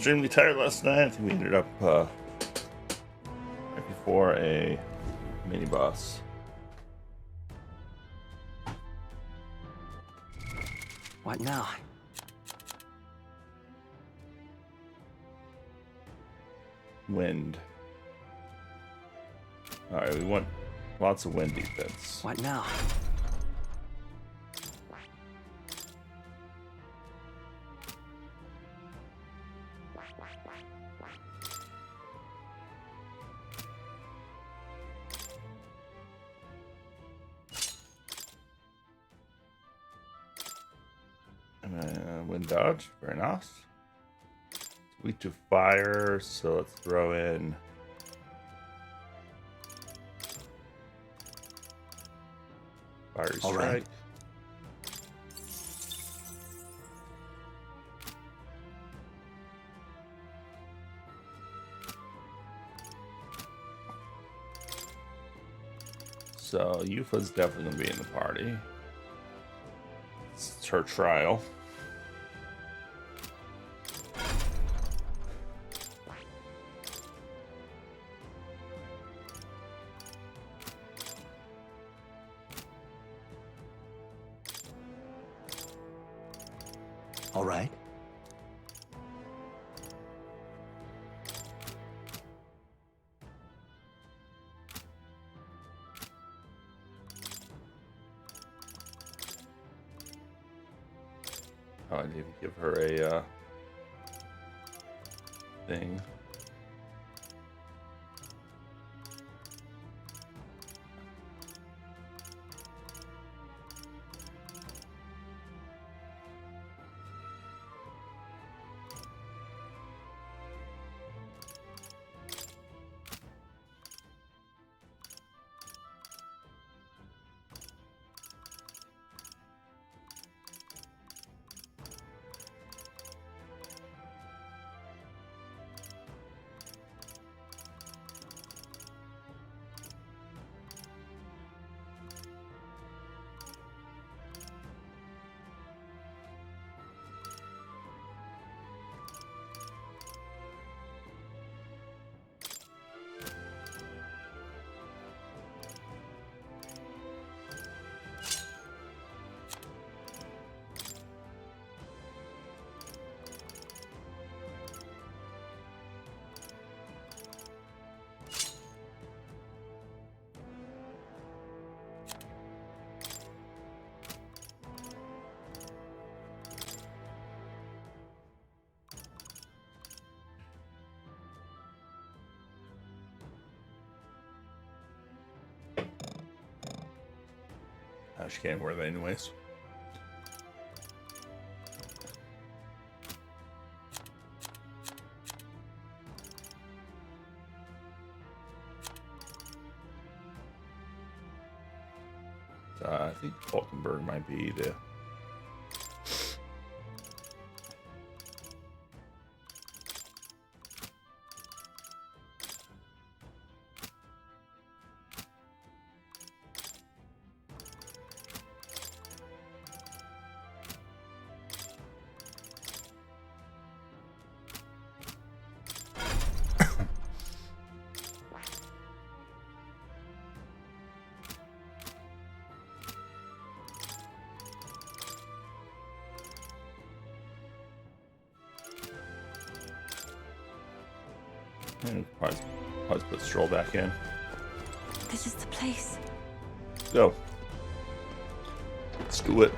extremely tired last night. I think we ended up right before a mini boss. What now? Wind. Alright, we want lots of wind defense. What now? Wind dodge, very nice. It's weak to fire, so let's throw in fiery strike. All right. So Yufa's definitely gonna be in the party. It's her trial. All right. Oh, I need to give her a thing. She can't wear that anyways. I think Falkenberg might be the and probably put Stroll back in. This is the place. Go. Let's do it.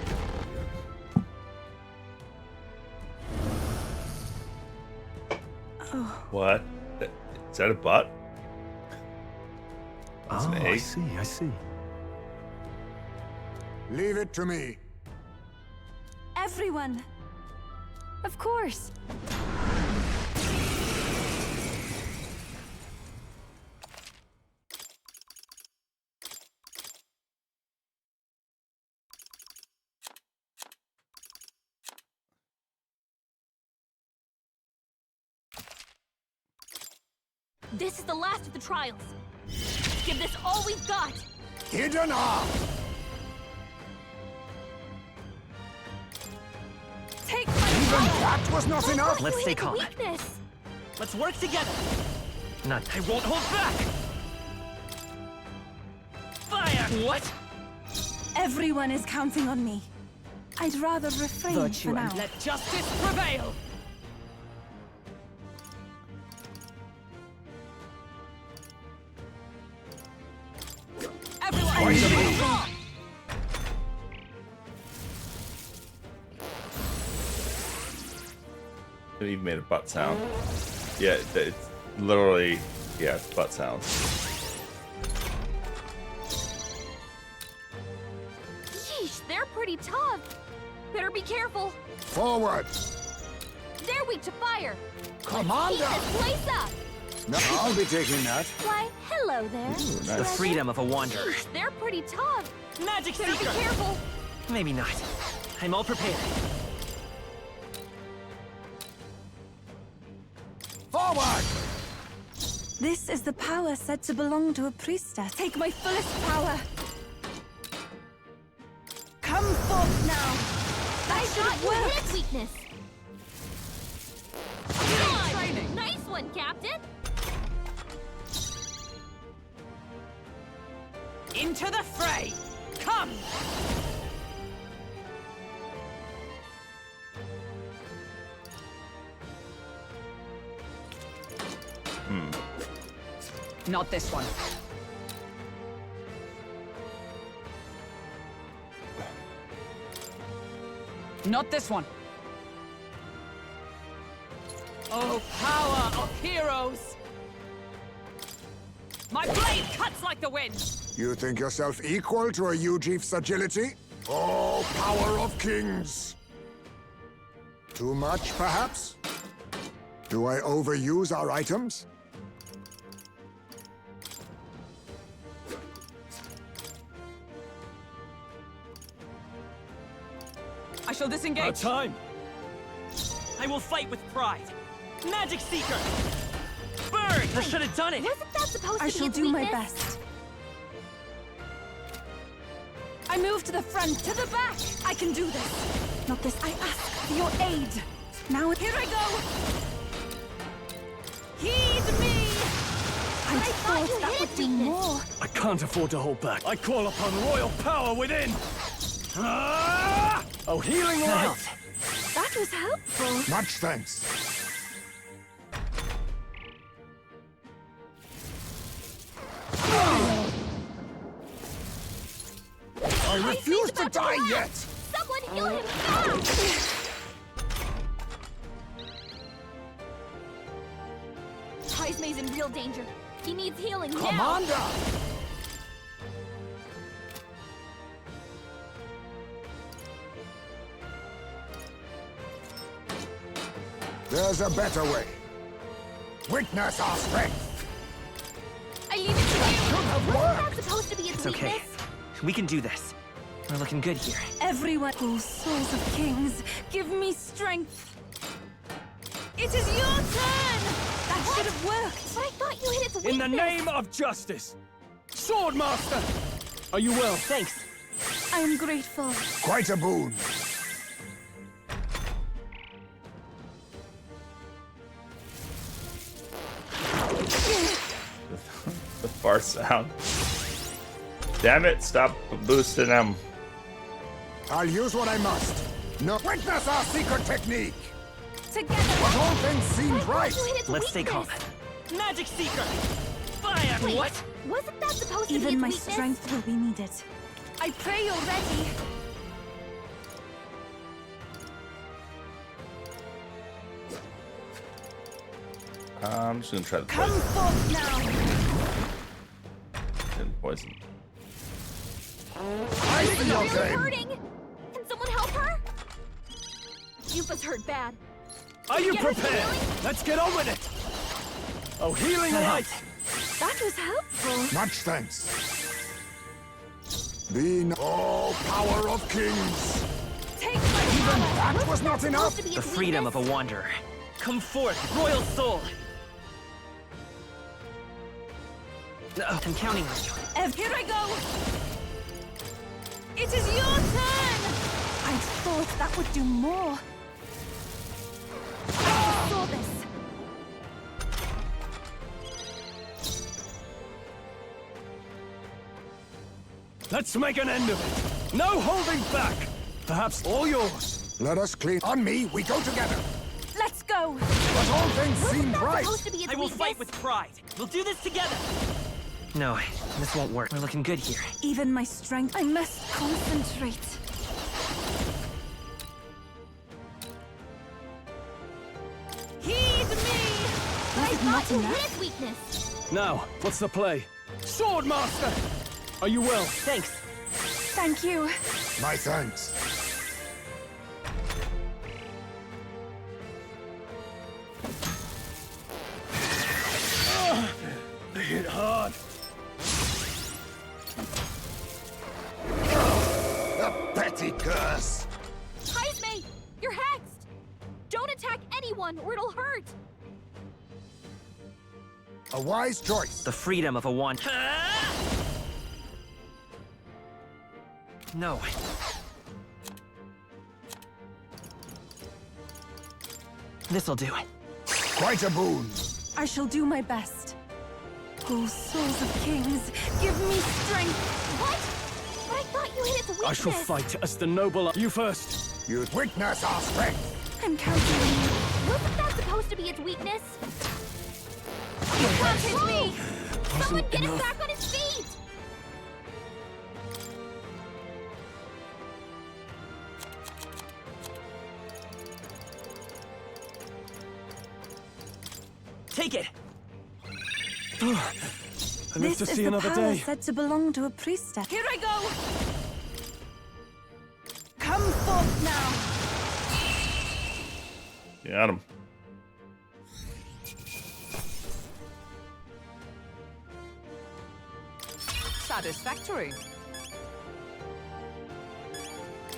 Oh, What? Is that a butt? That's an Oh, egg. I see. Leave it to me. everyone. Of course. This is the last of the trials. Give this all we've got. Hidden arm. Take my Even that was not enough? Let's stay calm. Weakness. Let's work together. None. I won't hold back. Fire! What? Everyone is counting on me. I'd rather refrain Virtue for now. and let justice prevail. Everyone, strong. It even made a butt sound. Yeah, it's literally, yeah, it's butt sounds. Yeesh, they're pretty tough. Better be careful. Forward! They're weak to fire. Keep Commander! this place up. No, I'll be taking that. Why, hello there. Ooh, The nice. freedom of a wanderer. Yeesh, they're pretty tough. Magic Better be Seeker! careful. Maybe not. I'm all prepared. Forward! This is the power said to belong to a priestess. Take my fullest power. Come forth now. I should thought have you worked. hit weakness. Training. Nice one, Captain. Into the fray! Come! Not this one. Not this one. Oh, power of heroes! My blade cuts like the wind! You think yourself equal to a Ujief's agility? Oh, power of kings! Too much, perhaps? Do I overuse our items? I shall disengage. About time. I will fight with pride. Magic Seeker! Burn! I should have done it! Wasn't that supposed I to be shall its do my weakness? best. I move to the front, to the back. I can do this. Not this. I ask for your aid. Now here I go. Heed me. I thought you that hit would do weakness. more. I can't afford to hold back. I call upon royal power within. Ah! Oh, healing light! That was helpful. Much thanks. I refuse to about to die collapse. yet! Someone heal him fast! Heismay's in real danger. He needs healing now. Commander! There's a better way. Witness our strength! I leave it to you. Should have Wasn't worked! that supposed to be its It's okay. weakness? We can do this. We're looking good here. Everyone, oh souls of kings, give me strength. It is your turn. That should have worked. But I thought you hit its weakness. In the name of justice! Swordmaster! Are you well? Thanks. I am grateful. Quite a boon. The far sound. Damn it, stop boosting them. I'll use what I must. No, witness our secret technique! Together. But all things seemed right. You hit its Let's stay calm. weakness. Magic Seeker! Fire! Wait, What? wasn't that supposed to be Even its my weakness? strength will be needed. I pray you're ready. I'm just gonna try to Come poison. forth now. Didn't poison. I see your She's really game. hurting. Can someone help her? Yufa's hurt bad. Are you Get her prepared? healing? Let's get on with it! Oh, healing light! That was helpful. Much thanks. Be no oh, power of kings! Take my power. That was not enough! Supposed to be The its freedom of weakness? a wanderer. Come forth, royal soul! I'm counting on you. Here I go. It is your turn. I thought that would do more. Let's make an end of it. No holding back. Perhaps all yours. Let us clean. On me, we go together. Let's go! But all things seem That's right. supposed to be its I will weakness. fight with pride. We'll do this together. No, this won't work. We're looking good here. Even my strength, I must concentrate. Heed me! I it thought not you enough? hit its weakness. Now, what's the play? Sword Master! Are you well? Thanks. Thank you. My thanks. They hit hard. The petty curse. Heisme, you're hexed. Don't attack anyone or it'll hurt. A wise choice. The freedom of a one. No. This'll do it. Quite a boon. I shall do my best. Oh, souls of kings, give me strength. What? But I thought you hit its weakness. I shall fight as the noble. You first. You witness our strength. I'm counting on you. Wasn't that supposed to be its weakness? You can't hit me! Someone get him enough. back on his feet! Take it. I live This to is see the another power day. said to belong to a priestess. Here I go! Come forth now! Got him. Satisfactory.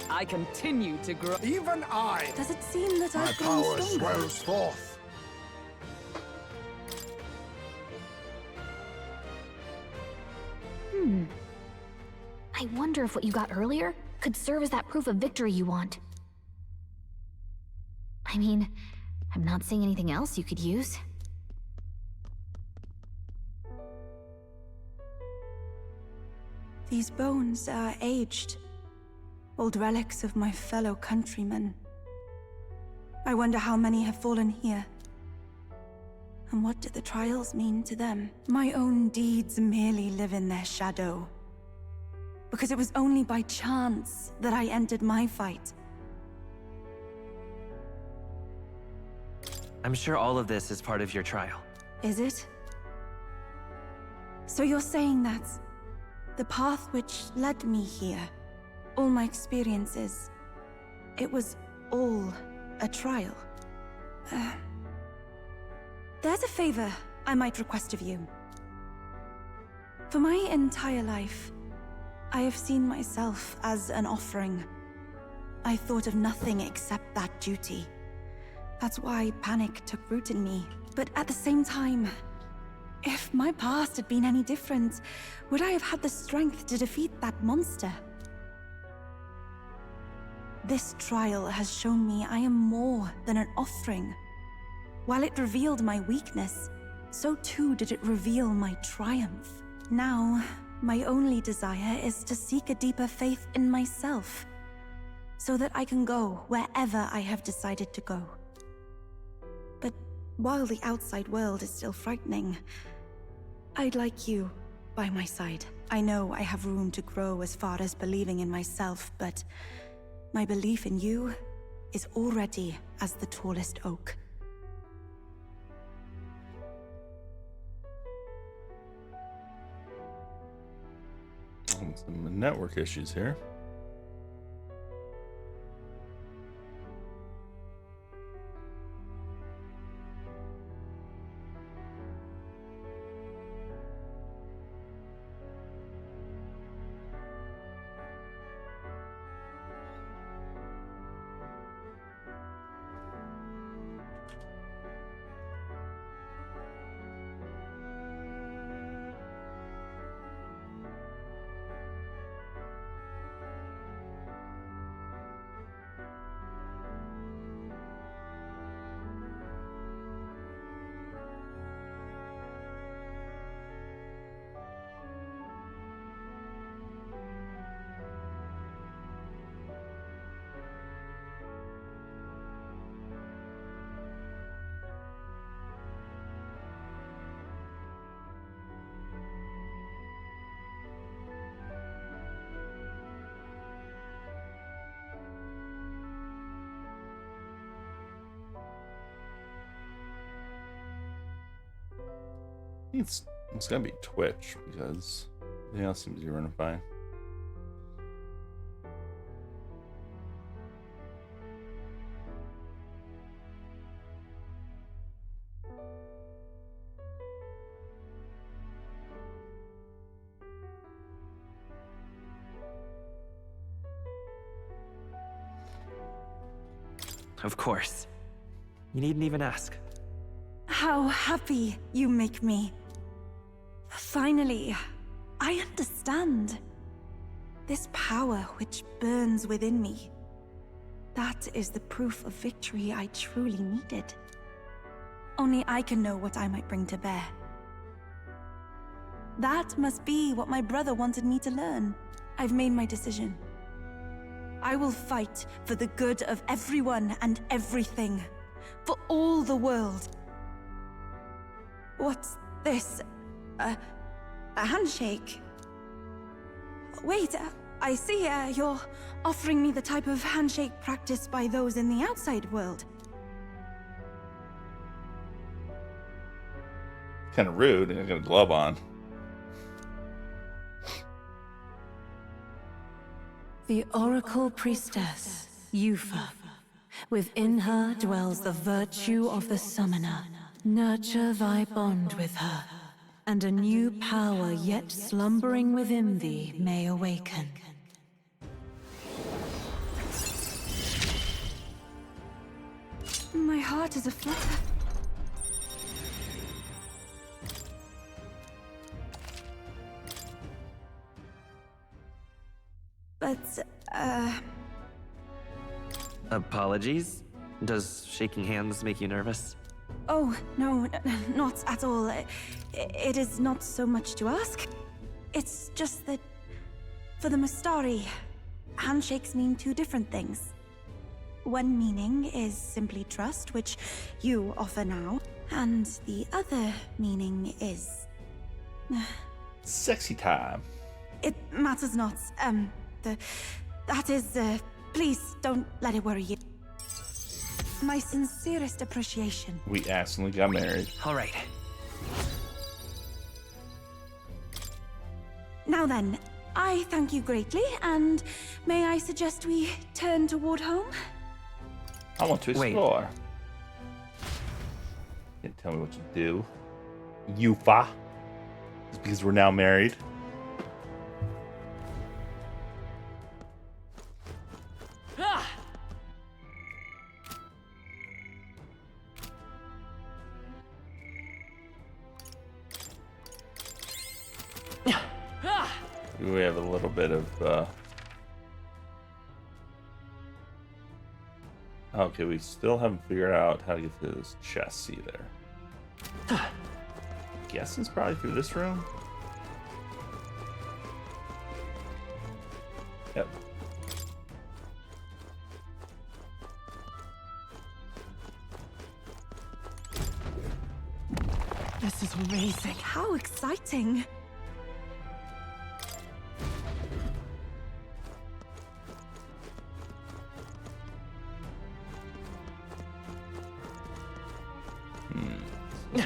I continue to grow. Even I. Does it seem that My I've grown power stronger? swells forth. I wonder if what you got earlier could serve as that proof of victory you want. I mean, I'm not seeing anything else you could use. These bones are aged. Old relics of my fellow countrymen. I wonder how many have fallen here. And what do the trials mean to them? My own deeds merely live in their shadow. Because it was only by chance that I entered my fight. I'm sure all of this is part of your trial. Is it? So you're saying that the path which led me here, all my experiences, it was all a trial? There's a favor I might request of you. For my entire life, I have seen myself as an offering. I thought of nothing except that duty. That's why panic took root in me. But at the same time, if my past had been any different, would I have had the strength to defeat that monster? This trial has shown me I am more than an offering. While it revealed my weakness, so too did it reveal my triumph. Now, my only desire is to seek a deeper faith in myself, so that I can go wherever I have decided to go. But while the outside world is still frightening, I'd like you by my side. I know I have room to grow as far as believing in myself, but my belief in you is already as the tallest oak. Some network issues here. It's gonna be Twitch because everything else seems to be running fine. Of course. You needn't even ask. How happy you make me. Finally, I understand. This power which burns within me. That is the proof of victory I truly needed. Only I can know what I might bring to bear. That must be what my brother wanted me to learn. I've made my decision. I will fight for the good of everyone and everything. For all the world. What's this? A handshake? Wait, I see you're offering me the type of handshake practiced by those in the outside world. Kind of rude, and I got a glove on. The Oracle Priestess, Yufa. Within her dwells the virtue of the Summoner. Nurture thy bond with her, and a new power yet slumbering within thee may awaken. My heart is aflutter. But, Apologies? Does shaking hands make you nervous? oh, no, not at all. It is not so much to ask. It's just that, for the Mastari, handshakes mean two different things. One meaning is simply trust, which you offer now, and the other meaning is... Sexy time. It matters not. That is, please don't let it worry you. My sincerest appreciation. We accidentally got married. All right. Now then, I thank you greatly, and may I suggest we turn toward home? I want to Wait. explore. You can't tell me what to do. Yufa. Just because we're now married. Ah! Ah! We have a little bit of okay, we still haven't figured out how to get to this chest. See there. Guess it's probably through this room. Yep. This is amazing. How exciting.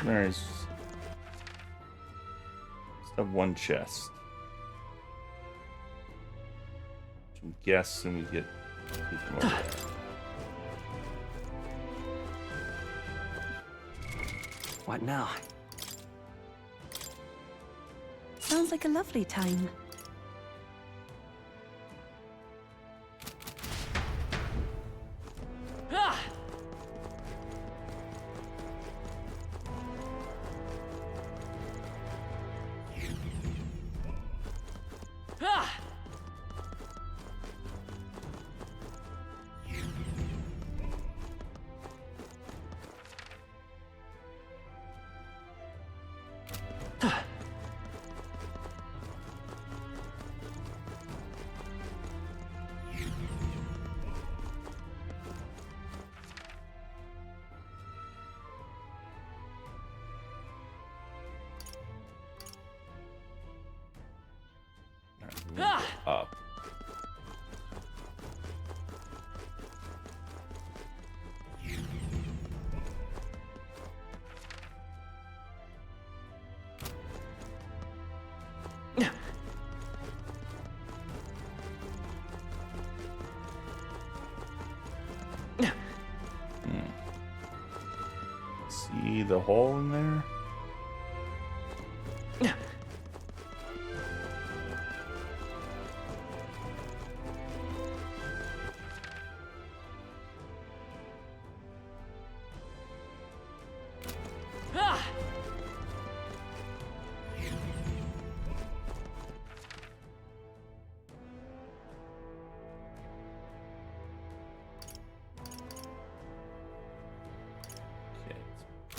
There's just have one chest. Which I'm guessing we get from over there. What now? Sounds like a lovely time. Ah! Ah! Ah! Up. See the hole in there?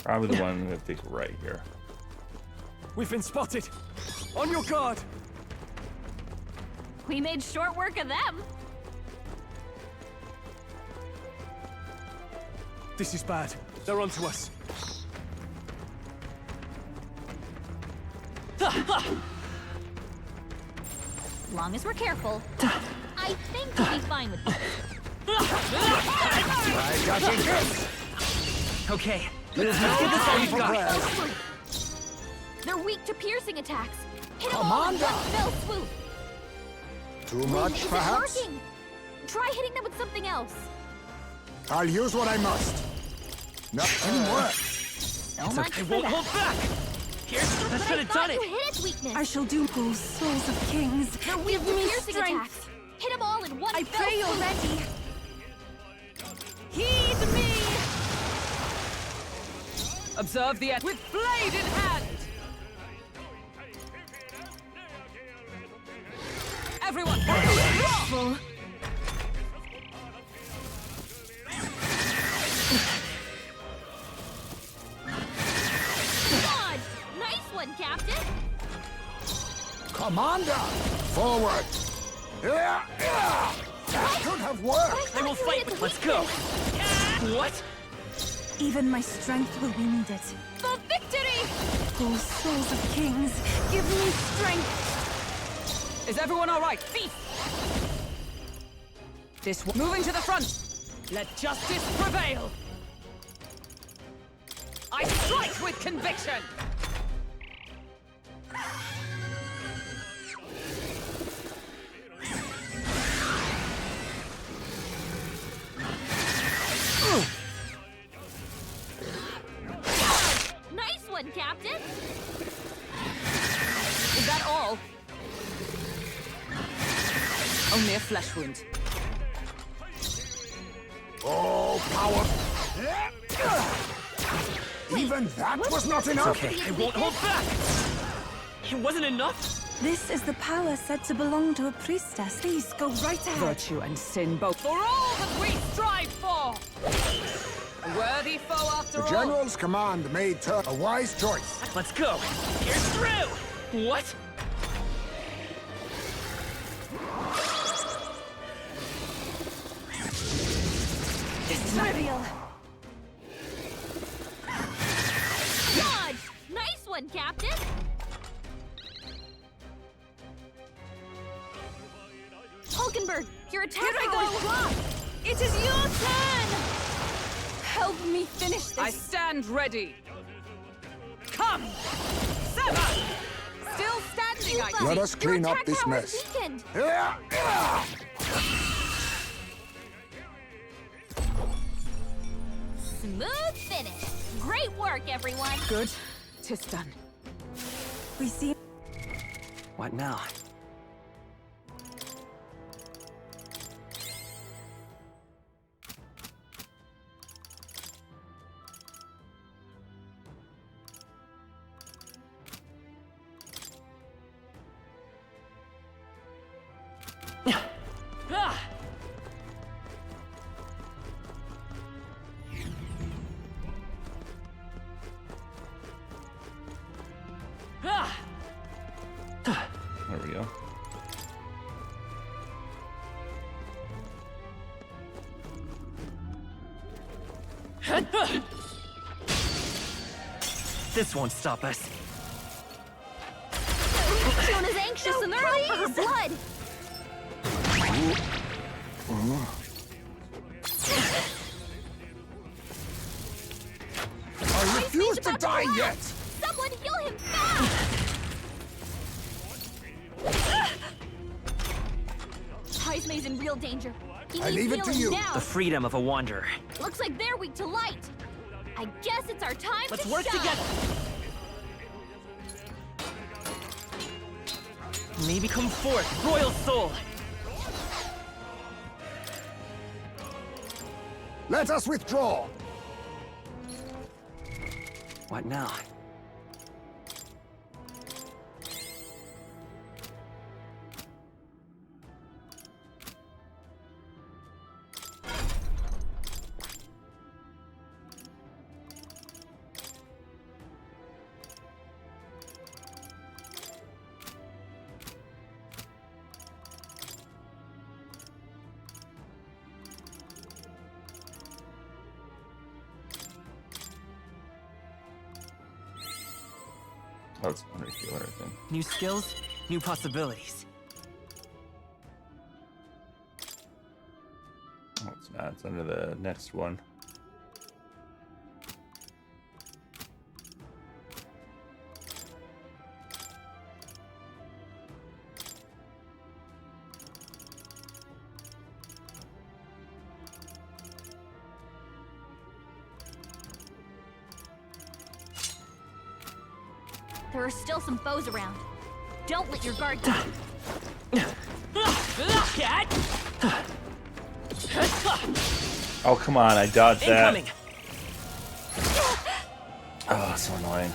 Probably the one I'm gonna take right here. We've been spotted! On your guard! We made short work of them. This is bad. They're onto us. Long as we're careful, I think we'll be fine with this. I got you good! Okay, let's give this all you've got. They're weak to piercing attacks. Hit them Come all on in one down. fell swoop. Too much, Is it perhaps? working? Try hitting them with something else. I'll use what I must. Nothing works. So much I for won't that. hold back! Here's that But should I have thought done you it! hit its weakness. I shall do, O souls of kings. They're weak Give to me piercing strength. attacks. Hit them all in one I fell pray swoop. already. Heed me! Observe the with blade in hand. Everyone, roll! Dodge! Nice one, Captain! Commander! Forward! Yeah, yeah. That could have worked! I will fight with. Let's go! What? Even my strength will be needed. For victory! O souls of kings, give me strength. Is everyone all right? Feast! This moving to the front. Let justice prevail. I strike with conviction. Nice one, Captain! Is that all? Only a flesh wound. Oh, power! Even that was not enough! Okay, I won't hold back! It wasn't enough? This is the power said to belong to a priestess. Please go right ahead. Virtue and sin both. For all that we strive for! A worthy foe after The all. General's command made Turk a wise choice. Let's go! Here's through! What? Trivial. Dodge! Nice one, Captain! Hulkenberg, your attack power is blocked! It is your turn. Help me finish this. I stand ready. Come! Sever! Still standing, I Let see. us clean Your up attack this power is mess. weakened. Yeah, yeah. Smooth finish! Great work, everyone! Good. 'Tis done. We see. What now? Ah! Ah! There we go. This won't stop us. Fiona's anxious and they're out for her blood! I refuse to about to die collapse. yet! Someone heal him fast! Heismay's in real danger. He I needs leave it to healing you. now. The freedom of a wanderer. Looks like they're weak to light. I guess it's our time Let's to work shine. together. Maybe come forth, Royal Soul. Let us withdraw. What now? Oh, it's unrefueler, I think. New skills, new possibilities. Oh, it's not. It's under the next one. There are still some foes around. Don't let your guard down. Oh, come on. I dodged that. Incoming. Oh, so annoying.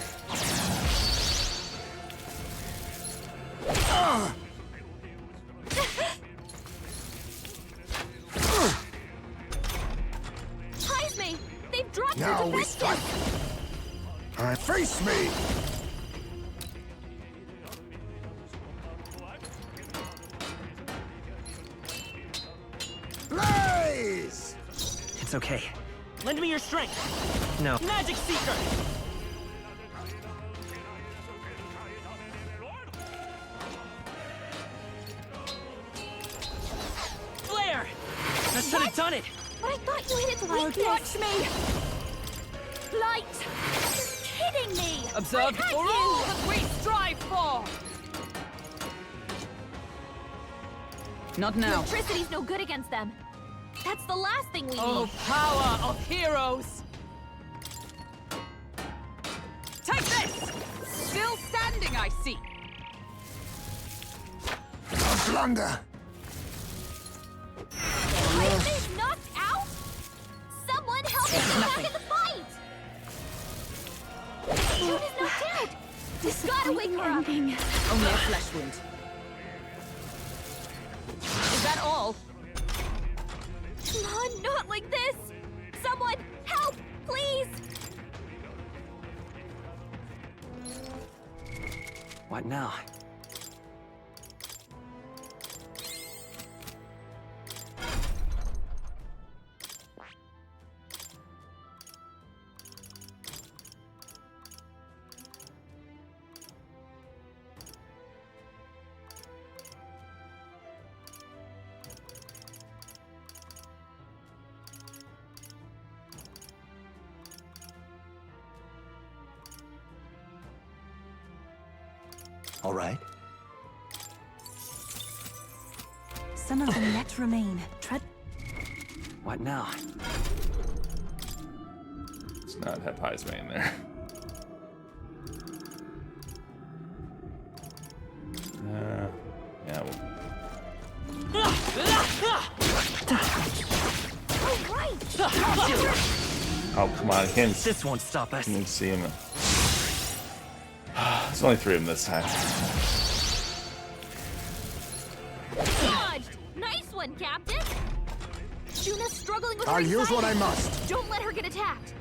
Ties me! They've dropped Now their we strike. Face me! Blaze! It's okay. Lend me your strength. No. Magic Seeker! Flare! That should have done it! But I thought you hit its weakness. Watch me! Light! You're kidding me! Observe I had for you! all that we strive for! Not now. Electricity's no good against them. That's the last thing we Oh, need. power of heroes! Take this! Still standing, I see. A blunder! Titan's knocked out? Someone help me get back in the fight! June is knocked out! This gotta wake her up! Only a flesh wound. Is that all? Come on, not like this! Someone help, please! What now? All right. Some of them yet remain. Tread. What now? Let's not have Heisman in there. Yeah, well, Oh, right! oh, come on. I can't This won't stop us. see him. There's only 3 of them this time. Dodged! Nice one, Captain! Juna's struggling with her I'll use what I anxiety. must. Don't let her get attacked.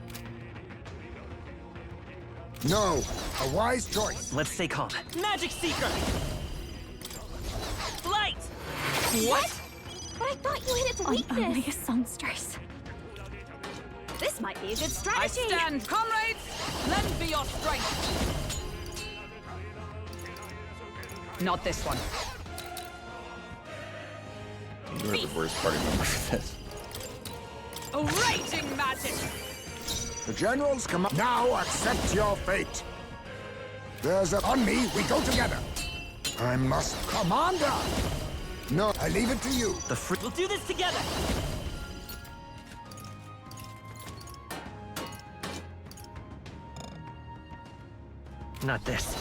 No, a wise choice. Let's stay calm. Magic Seeker! Light! What? But I thought you hit its I'm only weakness. a songstress. This might be a good I strategy. stand, comrades! Lend me your strength! Not this one. You were the worst party member for this. A raging magic! The generals come up. Now accept your fate. There's a... On me, we go together. I must... Commander! No, I leave it to you. The free. We'll do this together! Not this.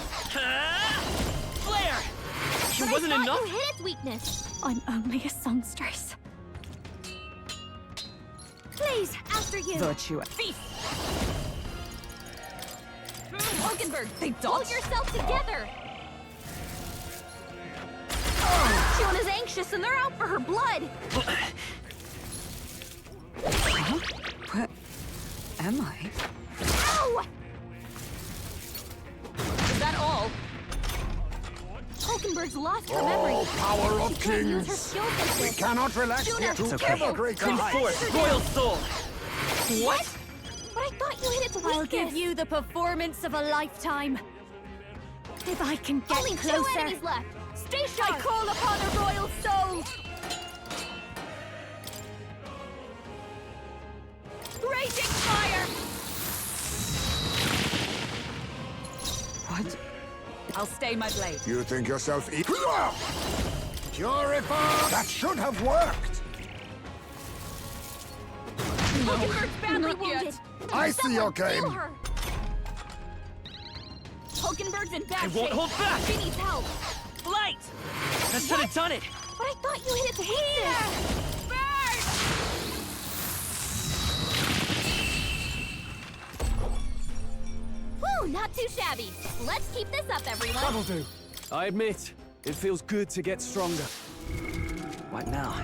Flare! It But wasn't I thought enough? you hit its weakness. I'm only a songstress. Please, after you. Virtue. Feast! Hulkenberg, They hold dodge. yourself together. Fiona's anxious and they're out for her blood. Where am I? Ow! Is that all? Hulkenberg's lost her Oh, memory. power of She can't use her kings! skills like We this. cannot relax Fiona, here to it's ever okay. greater Twin heights. Force, Royal Soul! What? But I thought you hit its weakness. I'll give you the performance of a lifetime. If I can get Only closer, 2 enemies left. Stay sharp. I call upon a royal soul. Raging fire! What? I'll stay my blade. You think yourself equal? Purify! That should have worked! Hulkenberg's badly not wounded. yet. I see your Someone heal game. her. Hulkenberg's in bad I shape. won't hold back! She needs help. Light! That should have done it! But I thought you hit its weakness. Woo, not too shabby. Let's keep this up, everyone. That'll do. I admit, it feels good to get stronger. What now?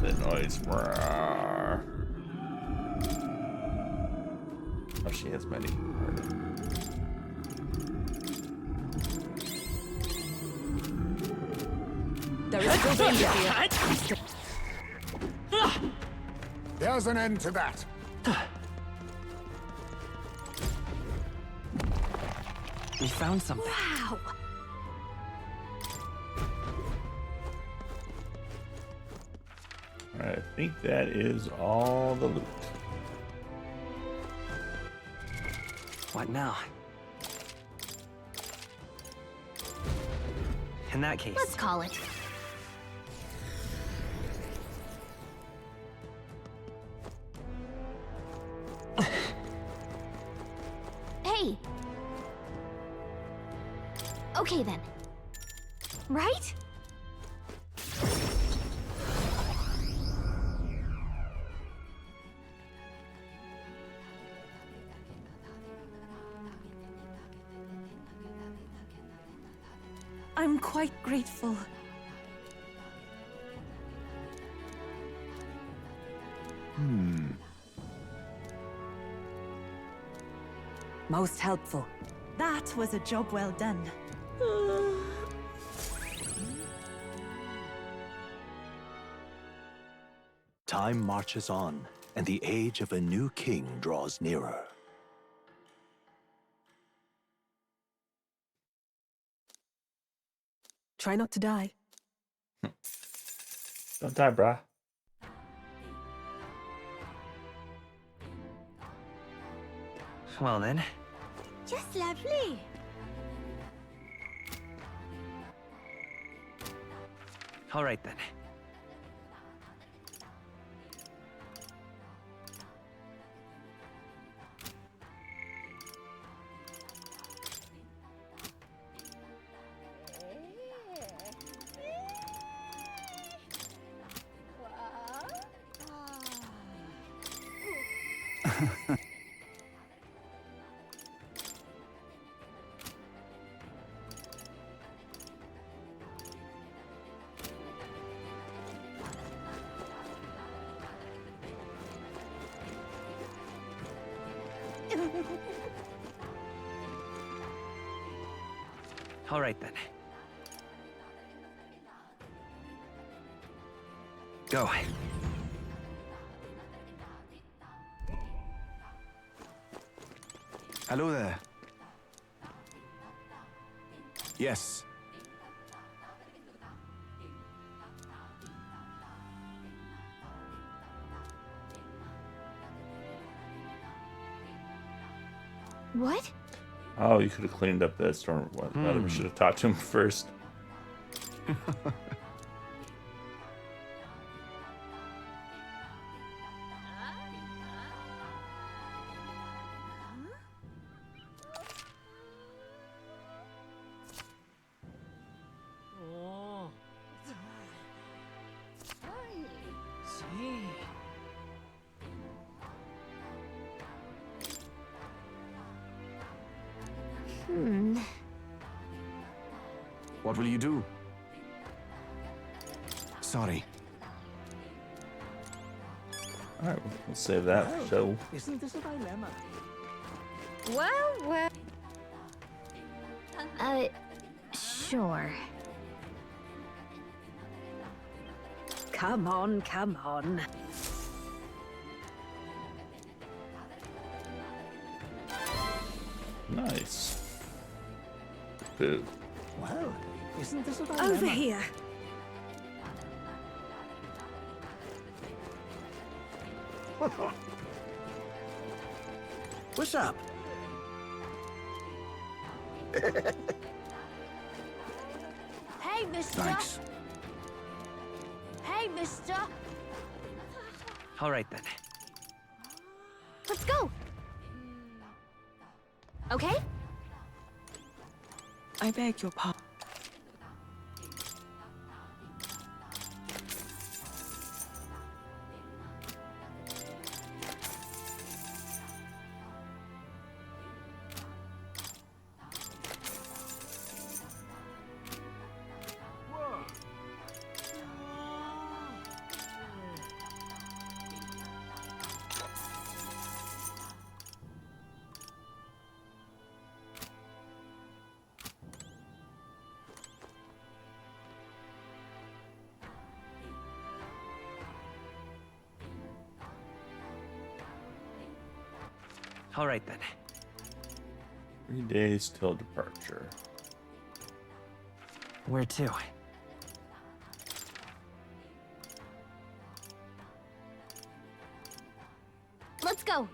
The noise. Roar. Oh, she has many. There is still danger here. There's an end to that. We found something. Wow. I think that is all the loot. What now? In that case, Let's call it. Hey. Okay then. Right? I'm quite grateful. Most helpful. That was a job well done. Time marches on, and the age of a new king draws nearer. Try not to die. Don't die, brah. well then. Just lovely. All right then. All right then. Go. Hello there. Yes. What? Oh, you could have cleaned up that storm. What? We should have talked to him first. Oh. See. What will you do? Sorry. All right, we'll save that. So, Isn't this a dilemma? Well. Sure. Come on, come on. nice. Boo. Well, isn't this a dilemma? Over here. What's up? Hey, mister! Thanks. Hey, mister! All right then. Let's go! Okay? I beg your pardon. All right then. 3 days till departure. Where to? Let's go!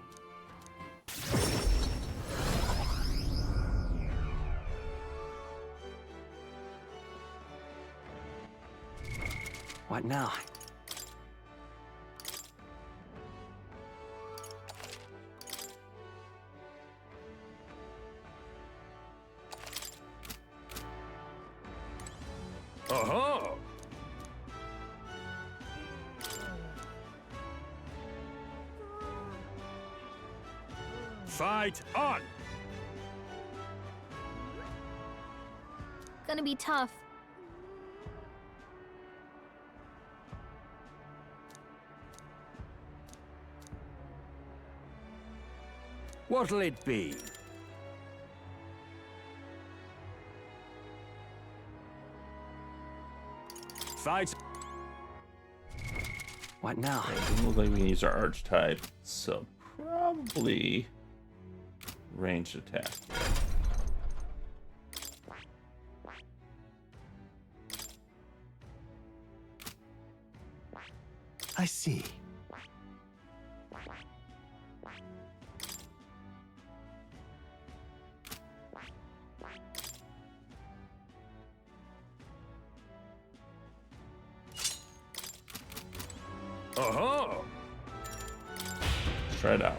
What now? Uh-huh. Fight on! Gonna be tough. What'll it be? Fight. What now? Doesn't look like we can use our archetype, so probably ranged attack. I see. Uh-huh. Let's try it out.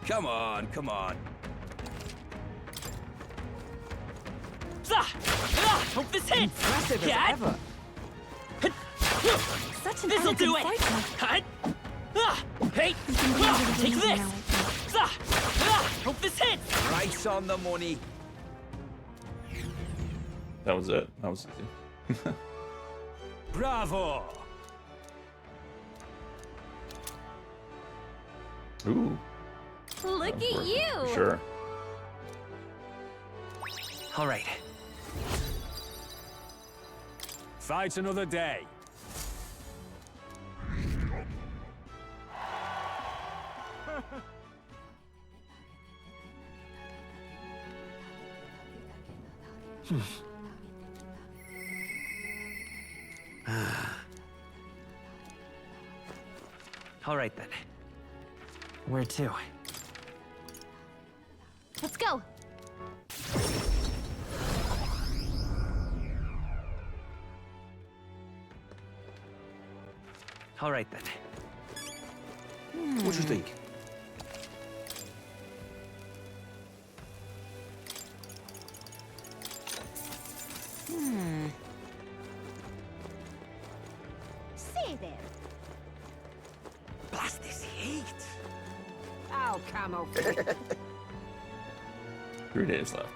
Come on, come on. Hope this hits! Impressive as ever. Such an This'll do it! elegant fighter. Hey! Take this! Hope this hits! Price on the money. That was it. That was easy. Bravo! Look Ooh. at you! Sure. All right. Fight another day. All right then. Where to? Let's go. All right then. What do you think? Say there. Blast this heat. I'll camouflage. 3 days left.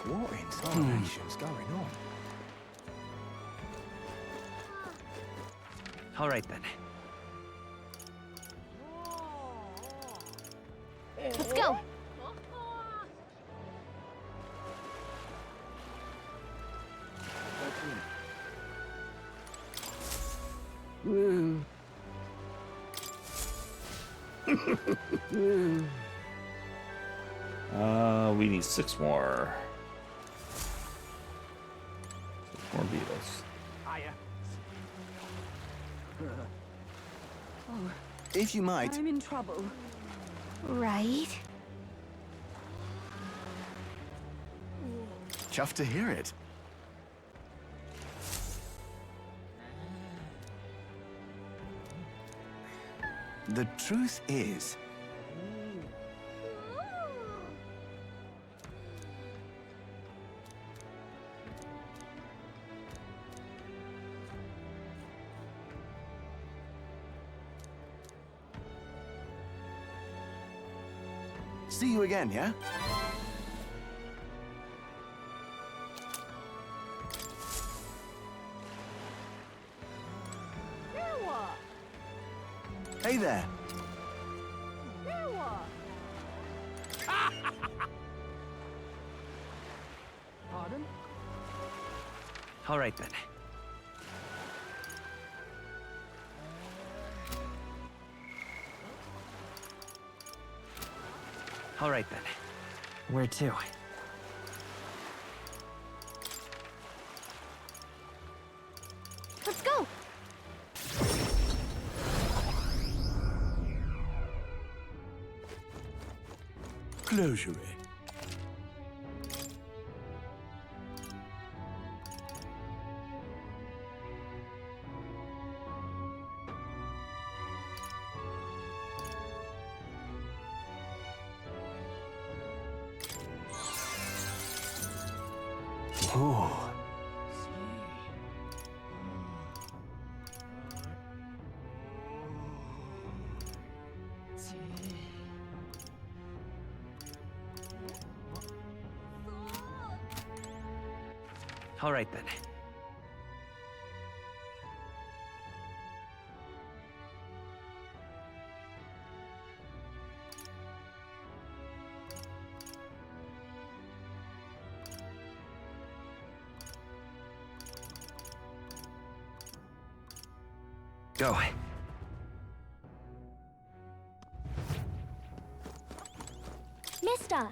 What in tarnation's going on? All right then. Let's go. We need 6 more. 6 more beetles. If you might. I'm in trouble. Right. Chuffed to hear it. The truth is, see you again, yeah? Hey there. Pardon? All right then. All right then. Where to? Let's go. Closure. Oh. All right then. Go. Mister.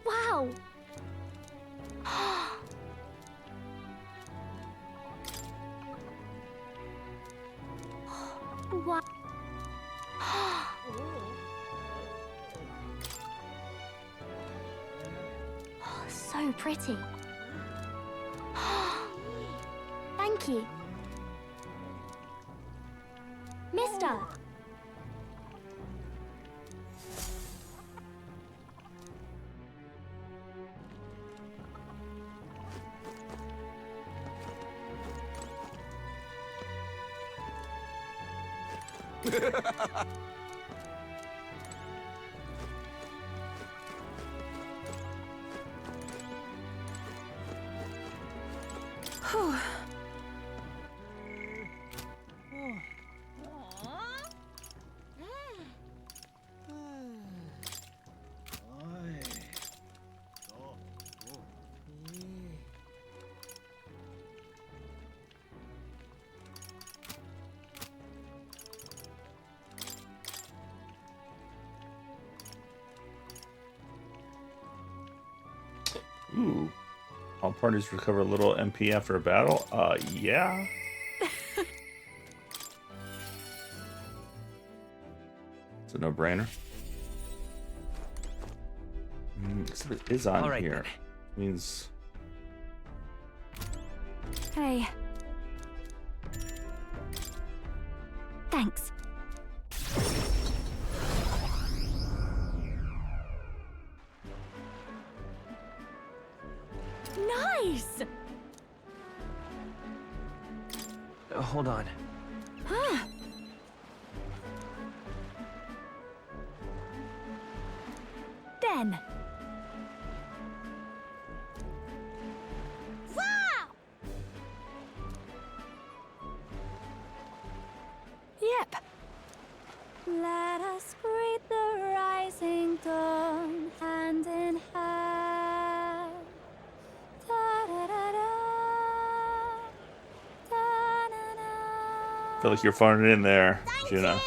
Wow. Wow. So pretty. Thank you. Mister. All parties recover a little MP after a battle. Yeah. It's a no-brainer. Except it is on All right, here. then. Means Hey. Thanks. Nice! Hold on. Huh. Then. Wow! Yep. Let us greet the rising dawn, hand in hand. Da-da-da-da, da-na-na. I feel like you're phoning it in there, Gina.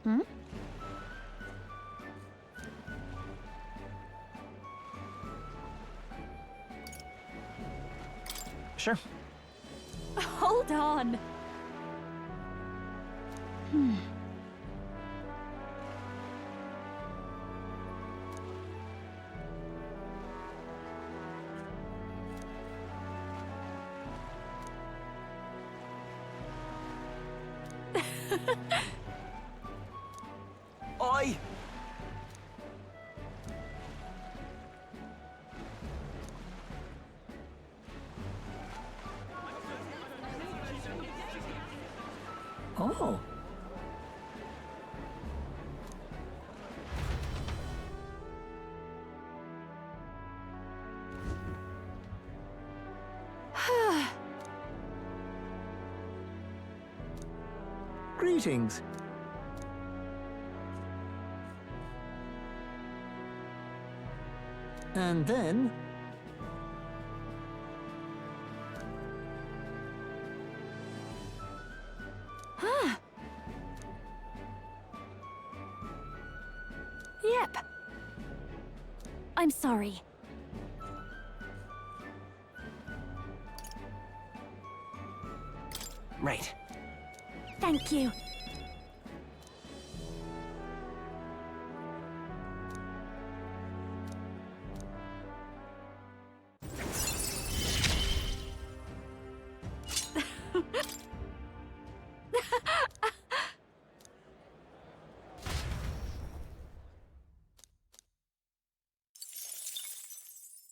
Hmm? Sure. Hold on. Oi! Oh. Greetings. And then... Huh. Yep. I'm sorry. Right. Thank you.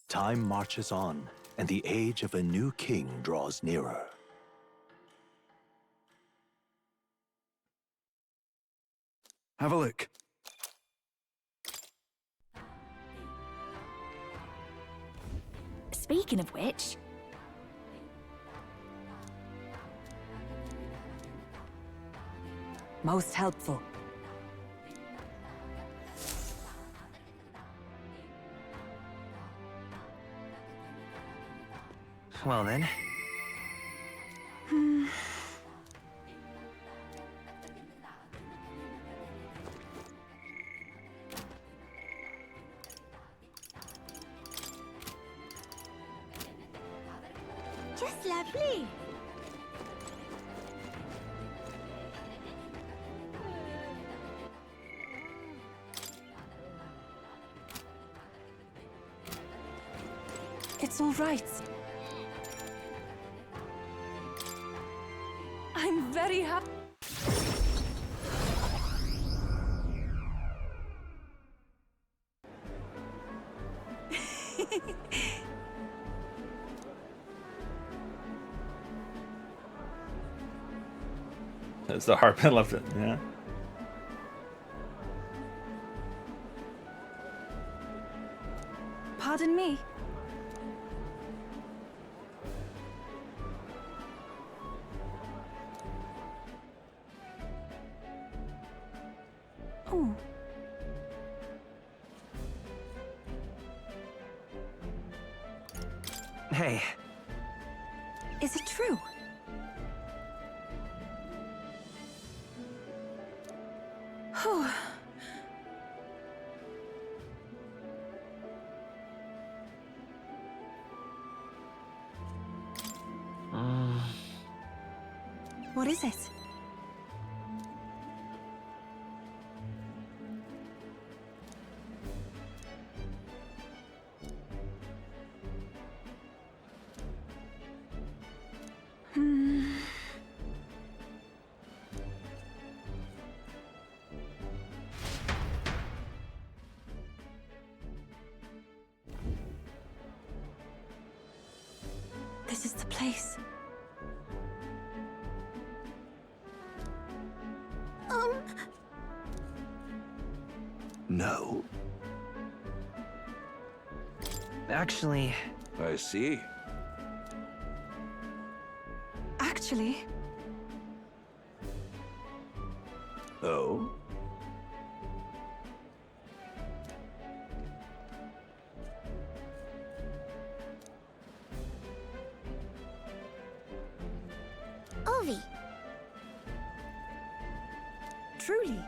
Time marches on, and the age of a new king draws nearer. Have a look. Speaking of which... Most helpful. Well then. Just lovely. It's all right. I'm very happy. It's the hard pen left it, yeah. Pardon me. Oh. Hey. Is it true? What is it? This is the place. No. Actually, I see. Actually, Oh? Ovi, truly.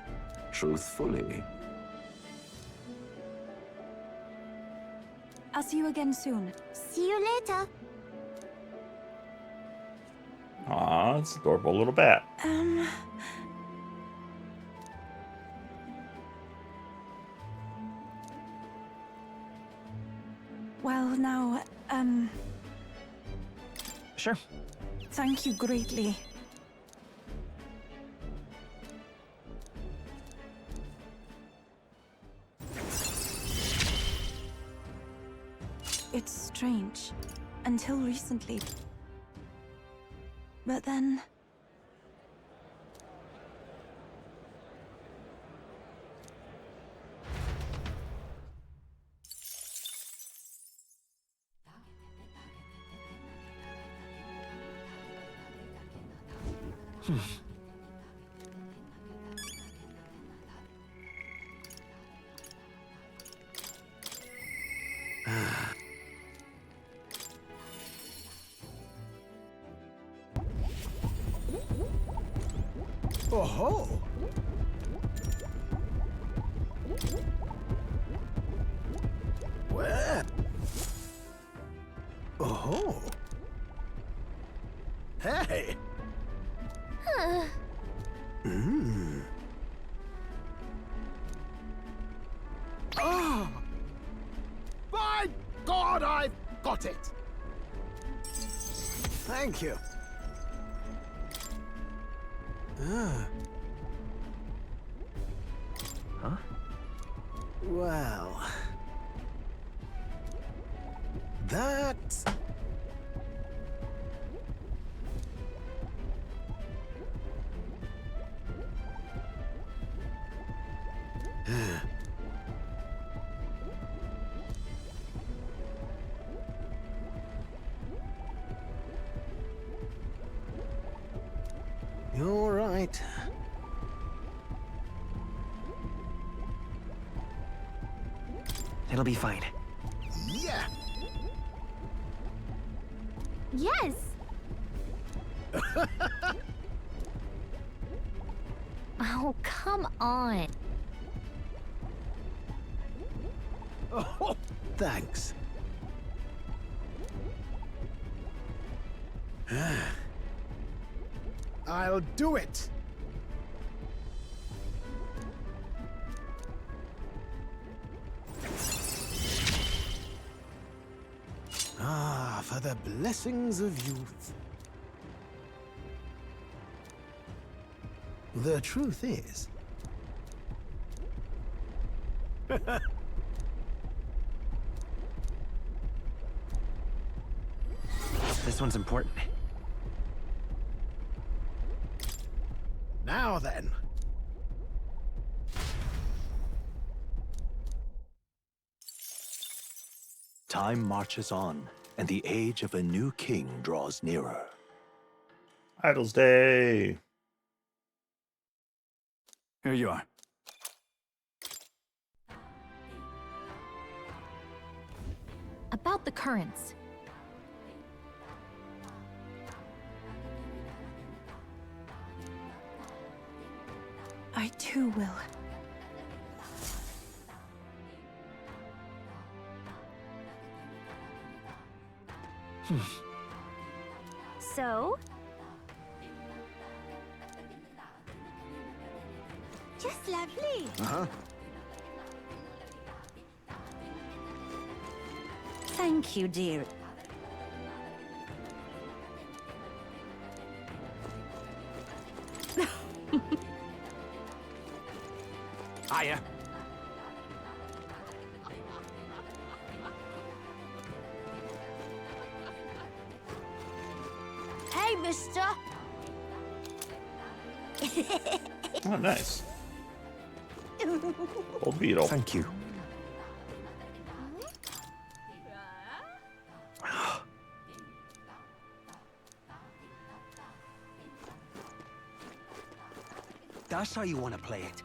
Truthfully. I'll see you again soon. see you later. Aw, it's an adorable little bat. Well, now, sure. thank you greatly. It's strange. Until recently. But then... Oh-ho! Where? Oh-ho! Hey! Oh! By God, I've got it! Thank you. Huh? Well... That's... You're right. It'll be fine. Yeah! Yes. Oh, come on. Oh, thanks. I'll do it. Ah, for the blessings of youth. The truth is... This one's important. Now then. Time marches on, and the age of a new king draws nearer. Idol's Day. Here you are. About the currents. I too will. So? Just lovely. Uh-huh. Thank you, dear. Hiya. Hey, mister. Oh, nice. Old beetle. Thank you. That's how you want to play it.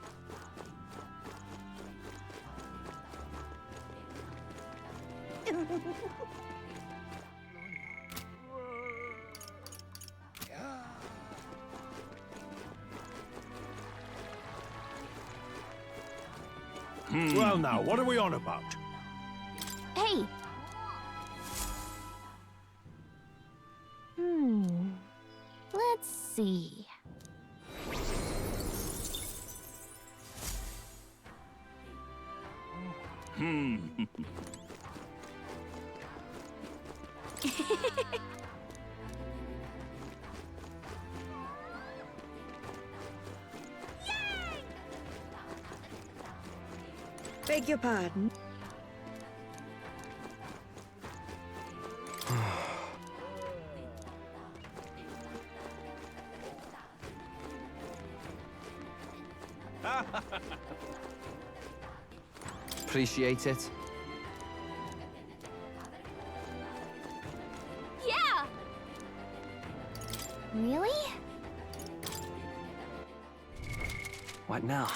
Well now, what are we on about? Hey! Let's see. Beg your pardon? Appreciate it. Yeah! Really? What now?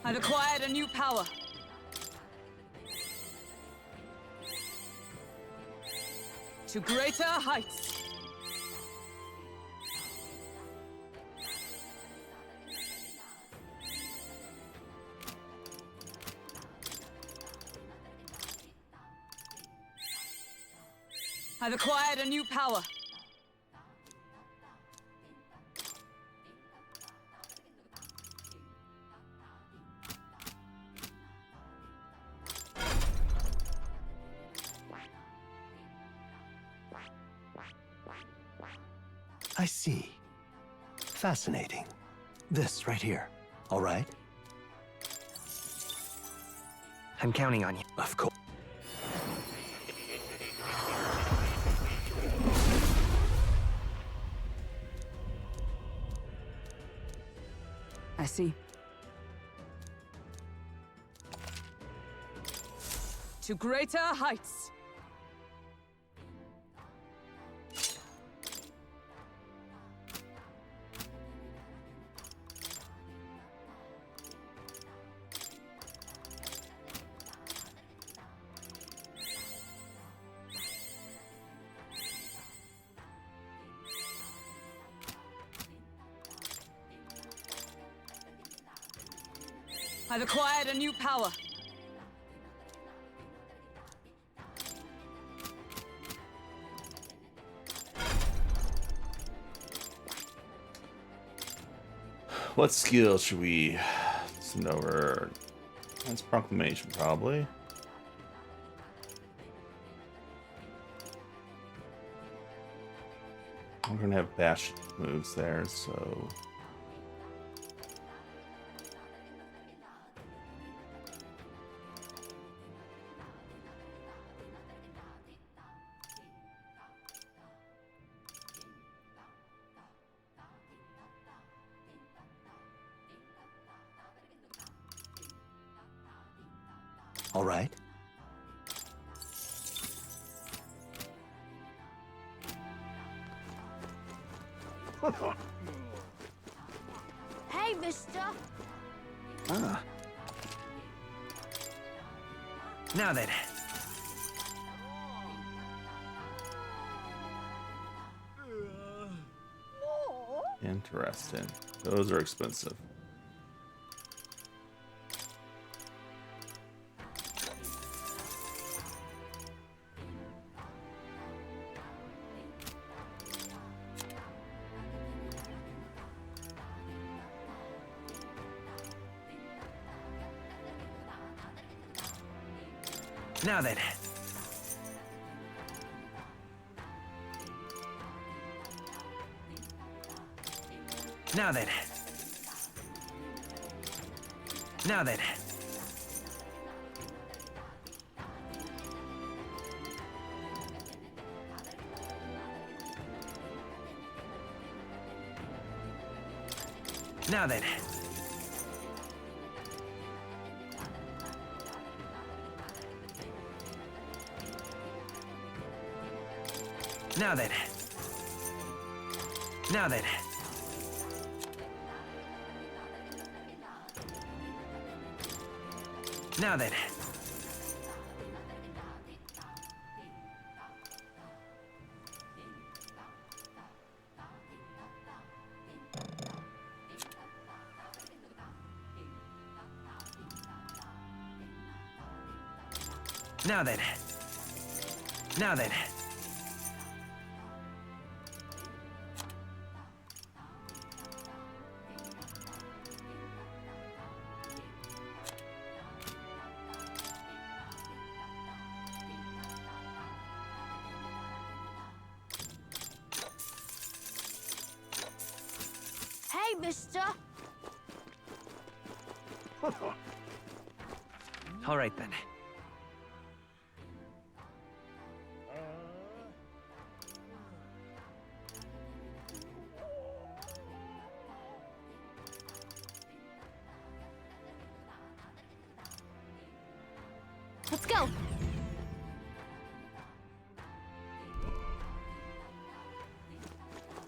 I've acquired a new power. To greater heights. I've acquired a new power. I see. Fascinating. This right here. All right? I'm counting on you. Of course. I see. To greater heights. I've acquired a new power. What skill should we send over? That's proclamation, probably. We're gonna have bash moves there, so All right. Hey, mister! Ah. Now then. interesting. Those are expensive. Now then. Now then. Now then. Now then. Now then. Now then. Now then. Now then. Now then. Hey, mister! All right then. Let's go!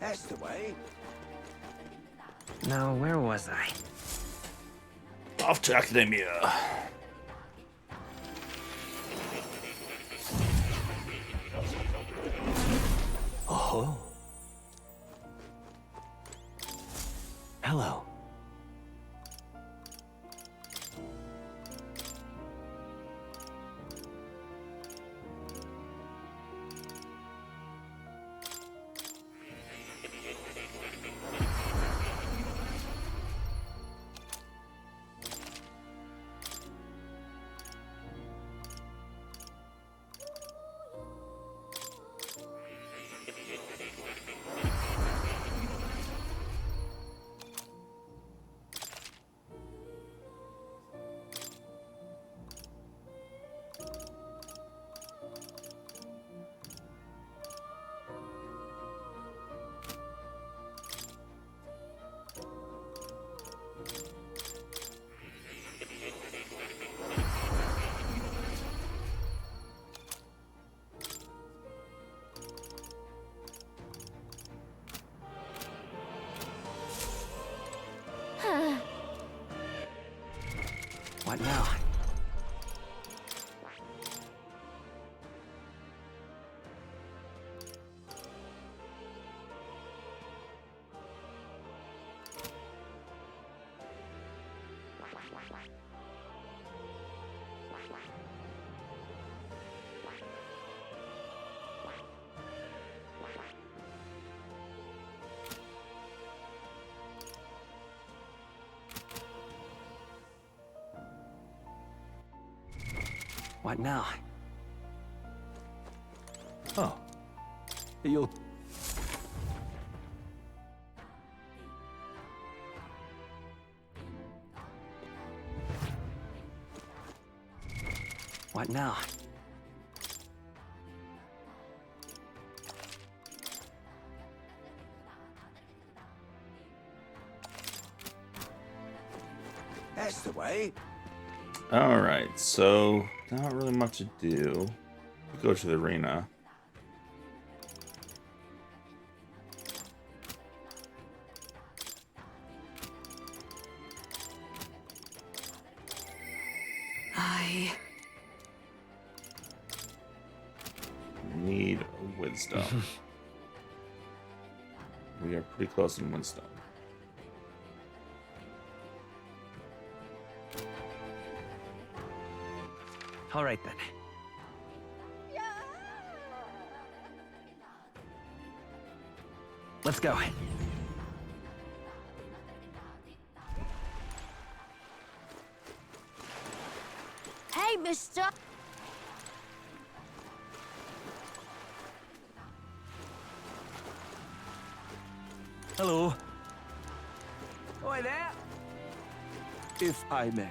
That's the way. Now, where was I? Off to Academia. Oh. Hello. What now? What now? Oh. You'll... What now? That's the way. Alright, so not really much to do. Go to the arena. I Need a wisdom. We are pretty close in wisdom. All right then. Let's go. Hey, mister! Hello. Oi there. If I may.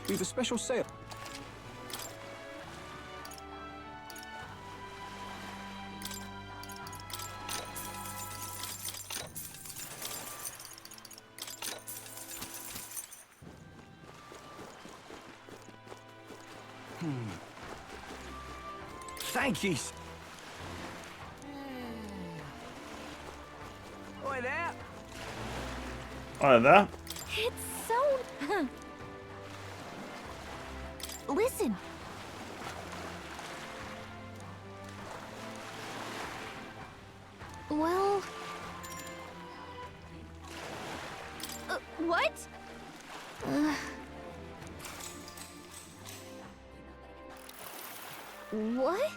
We've a special sale. Thank you. Oi there. Oh, that? It's so... Listen. Well... what? What?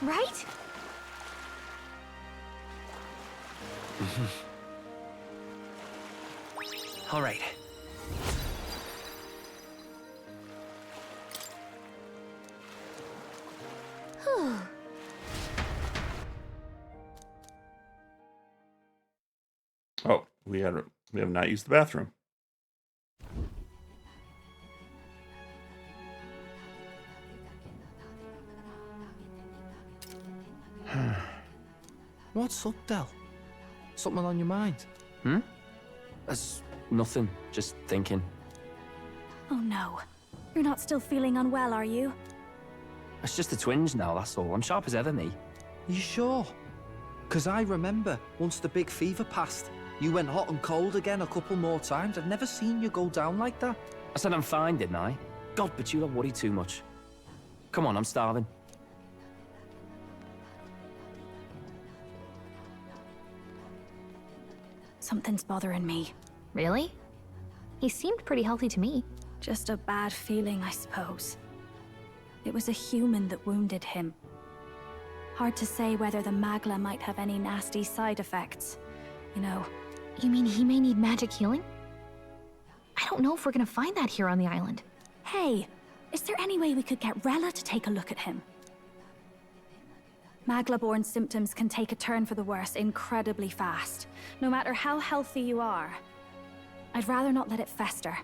Right? All right. Oh, we have not used the bathroom. What's up, Del? Something on your mind? That's nothing. Just thinking. Oh no. You're not still feeling unwell, are you? It's just a twinge now, that's all. I'm sharp as ever, me. You sure? 'Cause I remember once the big fever passed, you went hot and cold again a couple more times. I've never seen you go down like that. I said I'm fine, didn't I? God, but you don't worry too much. Come on, I'm starving. Something's bothering me. Really? He seemed pretty healthy to me. Just a bad feeling, I suppose. It was a human that wounded him. Hard to say whether the Magla might have any nasty side effects. You know. You mean he may need magic healing? I don't know if we're gonna find that here on the island. Hey, is there any way we could get Rella to take a look at him? Magla-born symptoms can take a turn for the worse incredibly fast, no matter how healthy you are. I'd rather not let it fester.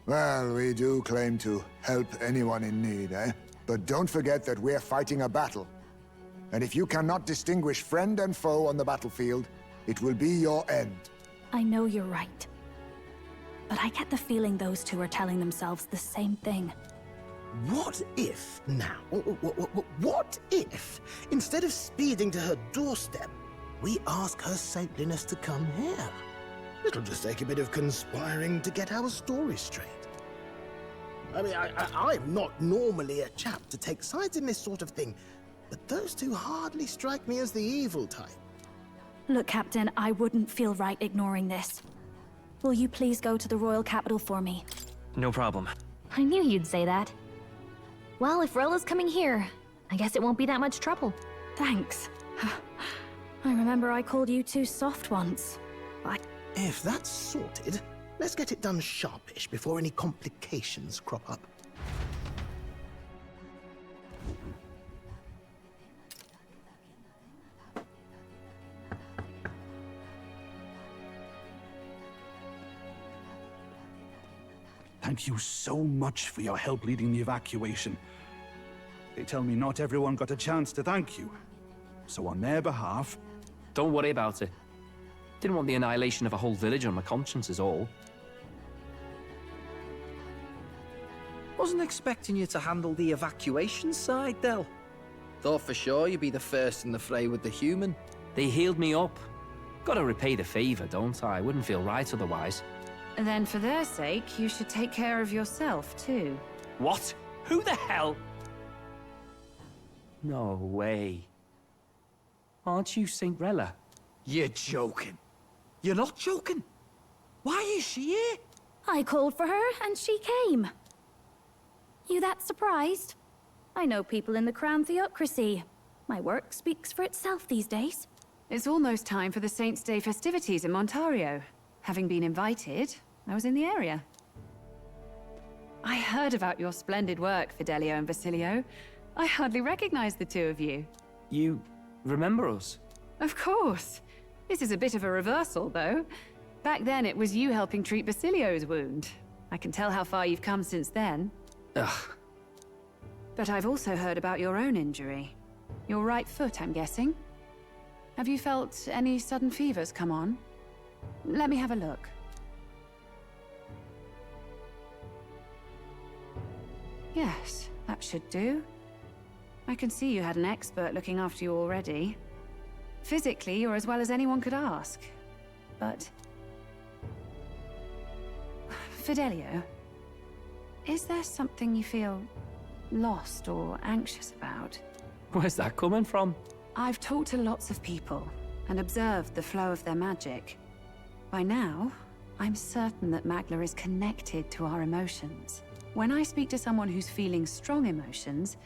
Well, we do claim to help anyone in need, eh? But don't forget that we're fighting a battle. And if you cannot distinguish friend and foe on the battlefield, it will be your end. I know you're right. But I get the feeling those two are telling themselves the same thing. What if, now, what if, instead of speeding to her doorstep, we ask her saintliness to come here? It'll just take a bit of conspiring to get our story straight. I mean, I'm not normally a chap to take sides in this sort of thing, but those two hardly strike me as the evil type. Look, Captain, I wouldn't feel right ignoring this. Will you please go to the royal capital for me? No problem. I knew you'd say that. Well, if Rella's coming here, I guess it won't be that much trouble. Thanks. I remember I called you too soft once. If that's sorted, let's get it done sharpish before any complications crop up. Thank you so much for your help leading the evacuation. They tell me not everyone got a chance to thank you. So on their behalf... Don't worry about it. Didn't want the annihilation of a whole village on my conscience is all. Wasn't expecting you to handle the evacuation side, Del. Thought for sure you'd be the first in the fray with the human. They healed me up. Gotta repay the favor, don't I? Wouldn't feel right otherwise. Then for their sake, you should take care of yourself, too. What? Who the hell? No way. Aren't you Saint Rella? You're joking. You're not joking. Why is she here? I called for her and she came. You that surprised? I know people in the Crown Theocracy. My work speaks for itself these days. It's almost time for the Saints' Day festivities in Montario. Having been invited, I was in the area. I heard about your splendid work, Fidelio and Basilio. I hardly recognized the two of you. You remember us? Of course. This is a bit of a reversal, though. Back then, it was you helping treat Basilio's wound. I can tell how far you've come since then. Ugh. But I've also heard about your own injury. Your right foot, I'm guessing. Have you felt any sudden fevers come on? Let me have a look. Yes, that should do. I can see you had an expert looking after you already. Physically, you're as well as anyone could ask. But... Fidelio, is there something you feel lost or anxious about? Where's that coming from? I've talked to lots of people and observed the flow of their magic. By now, I'm certain that Magla is connected to our emotions. When I speak to someone who's feeling strong emotions,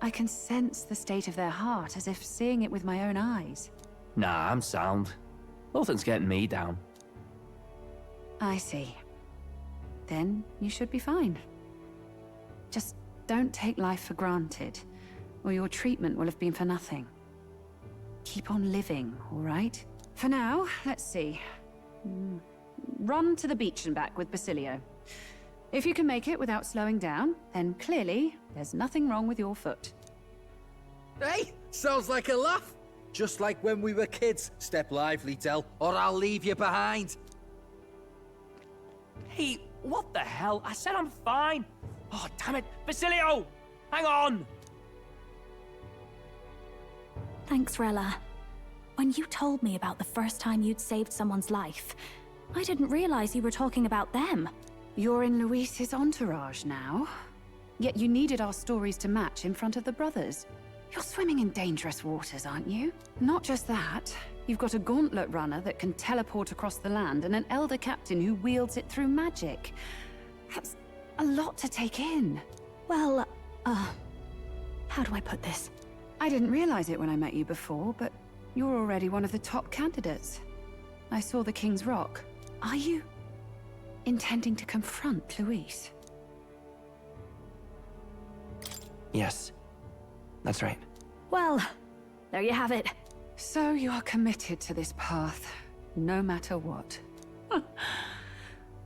I can sense the state of their heart as if seeing it with my own eyes. Nah, I'm sound. Nothing's getting me down. I see. Then you should be fine. Just don't take life for granted, or your treatment will have been for nothing. Keep on living, all right? For now, let's see. Run to the beach and back with Basilio. If you can make it without slowing down, then clearly there's nothing wrong with your foot. Hey, sounds like a laugh. Just like when we were kids. Step lively, Del, or I'll leave you behind. Hey, what the hell? I said I'm fine. Oh, damn it. Basilio! Hang on! Thanks, Rella. When you told me about the first time you'd saved someone's life, I didn't realize you were talking about them. You're in Luis's entourage now. Yet you needed our stories to match in front of the brothers. You're swimming in dangerous waters, aren't you? Not just that, you've got a gauntlet runner that can teleport across the land and an elder captain who wields it through magic. That's a lot to take in. Well, how do I put this? I didn't realize it when I met you before, but you're already one of the top candidates. I saw the King's Rock. Are you intending to confront Luis? Yes, that's right. Well, there you have it. So you are committed to this path, no matter what.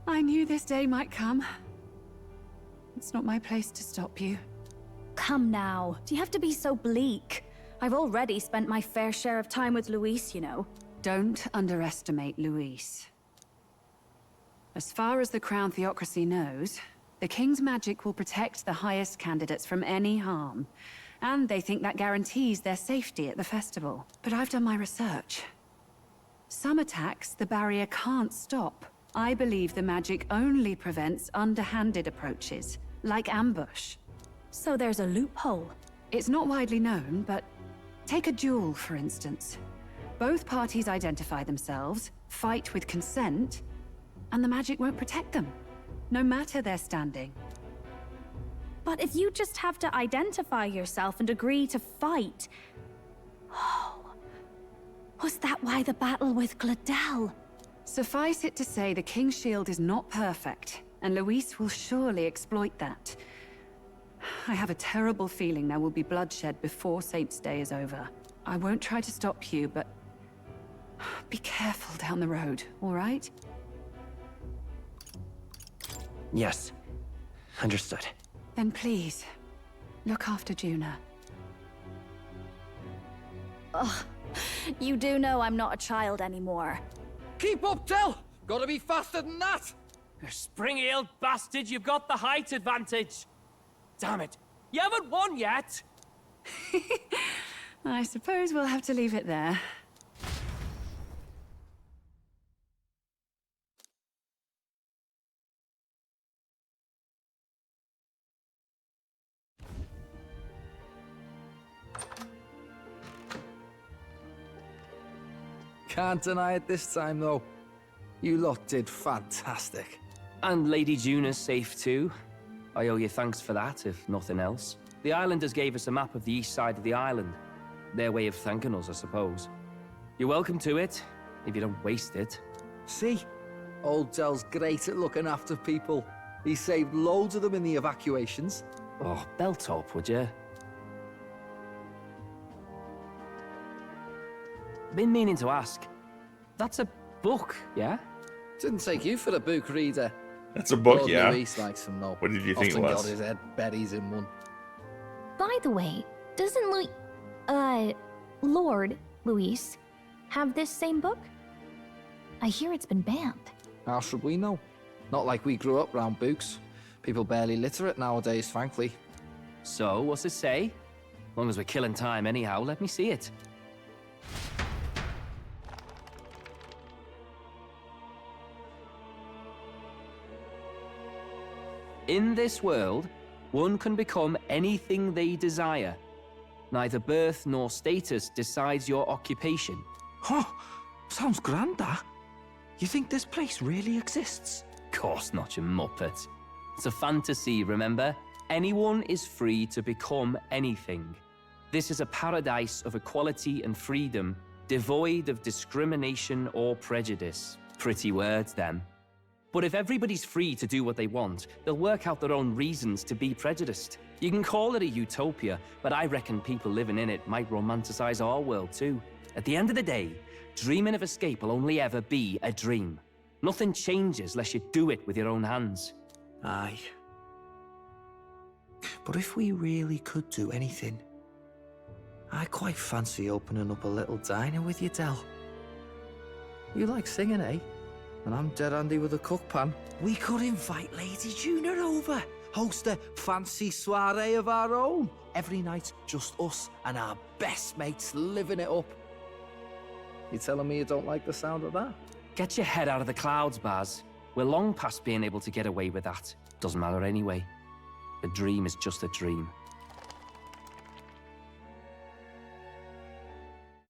I knew this day might come. It's not my place to stop you. Come now, do you have to be so bleak? I've already spent my fair share of time with Luis, you know. Don't underestimate Luis. As far as the Crown Theocracy knows, the King's magic will protect the highest candidates from any harm. And they think that guarantees their safety at the festival. But I've done my research. Some attacks the barrier can't stop. I believe the magic only prevents underhanded approaches, like ambush. So there's a loophole. It's not widely known, but take a duel, for instance. Both parties identify themselves, fight with consent, and the magic won't protect them, no matter their standing. But if you just have to identify yourself and agree to fight... Oh, was that why the battle with Gladel? Suffice it to say, the King's shield is not perfect, and Luis will surely exploit that. I have a terrible feeling there will be bloodshed before Saint's Day is over. I won't try to stop you, but be careful down the road, all right? Yes. Understood. Then please, look after Juna. Ugh. You do know I'm not a child anymore. Keep up, Del! Gotta be faster than that! You springy-old bastard, you've got the height advantage. Damn it, you haven't won yet! I suppose we'll have to leave it there. Can't deny it this time, though. You lot did fantastic. And Lady Juna's safe too. I owe you thanks for that, if nothing else. The islanders gave us a map of the east side of the island. Their way of thanking us, I suppose. You're welcome to it, if you don't waste it. See? Old Del's great at looking after people. He saved loads of them in the evacuations. Oh, belt up, would you? Been meaning to ask. That's a book, yeah? Didn't take you for a book reader. That's a book, Lord yeah. Luis likes them, though. What did you think it Often was? got his head berries in one. By the way, doesn't Lord Luis have this same book? I hear it's been banned. How should we know? Not like we grew up round books. People barely literate nowadays, frankly. So, what's it say? As long as we're killing time anyhow, let me see it. In this world, one can become anything they desire. Neither birth nor status decides your occupation. Huh? Sounds grand, that. You think this place really exists? Course not, you muppet. It's a fantasy, remember? Anyone is free to become anything. This is a paradise of equality and freedom, devoid of discrimination or prejudice. Pretty words, them. But if everybody's free to do what they want, they'll work out their own reasons to be prejudiced. You can call it a utopia, but I reckon people living in it might romanticize our world too. At the end of the day, dreaming of escape will only ever be a dream. Nothing changes unless you do it with your own hands. Aye. But if we really could do anything, I quite fancy opening up a little diner with you, Del. You like singing, eh? And I'm dead handy with a cook pan. We could invite Lady Juna over. Host a fancy soiree of our own. Every night, just us and our best mates living it up. You telling me you don't like the sound of that? Get your head out of the clouds, Baz. We're long past being able to get away with that. Doesn't matter anyway. A dream is just a dream.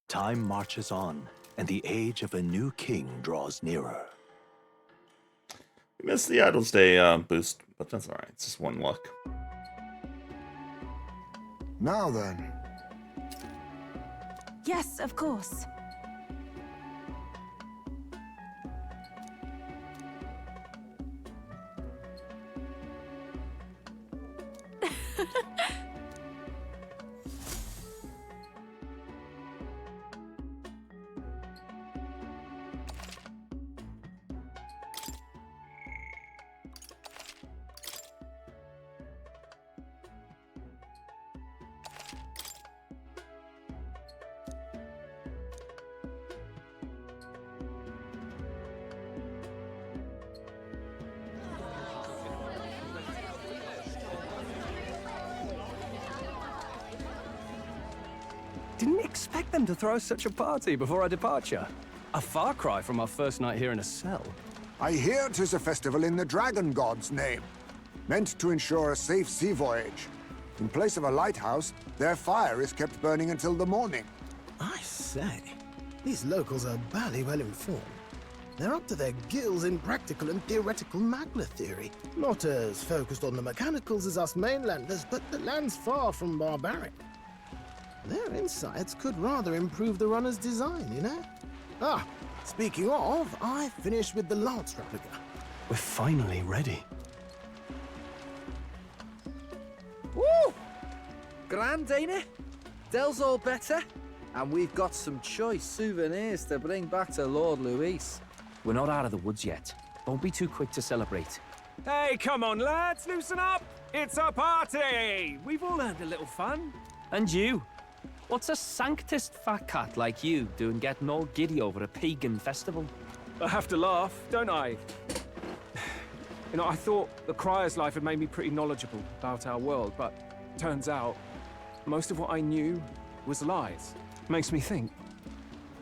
Time marches on, and the age of a new king draws nearer. We missed the Idol's Day boost, but that's alright. It's just one luck. Now then. Yes, of course. Didn't expect them to throw such a party before our departure. A far cry from our first night here in a cell. I hear 'tis a festival in the Dragon God's name, meant to ensure a safe sea voyage. In place of a lighthouse, their fire is kept burning until the morning. I say, these locals are bally well informed. They're up to their gills in practical and theoretical magna theory. Not as focused on the mechanicals as us mainlanders, but the land's far from barbaric. Their insights could rather improve the runner's design, you know? Ah, speaking of, I finished with the lance replica. We're finally ready. Woo! Grand, ain't it? Dell's all better, and we've got some choice souvenirs to bring back to Lord Luis. We're not out of the woods yet. Don't be too quick to celebrate. Hey, come on, lads, loosen up! It's a party! We've all earned a little fun. And you? What's a sanctist fat cat like you doing getting all giddy over a pagan festival? I have to laugh, don't I? You know, I thought the Crier's life had made me pretty knowledgeable about our world, but turns out most of what I knew was lies. Makes me think,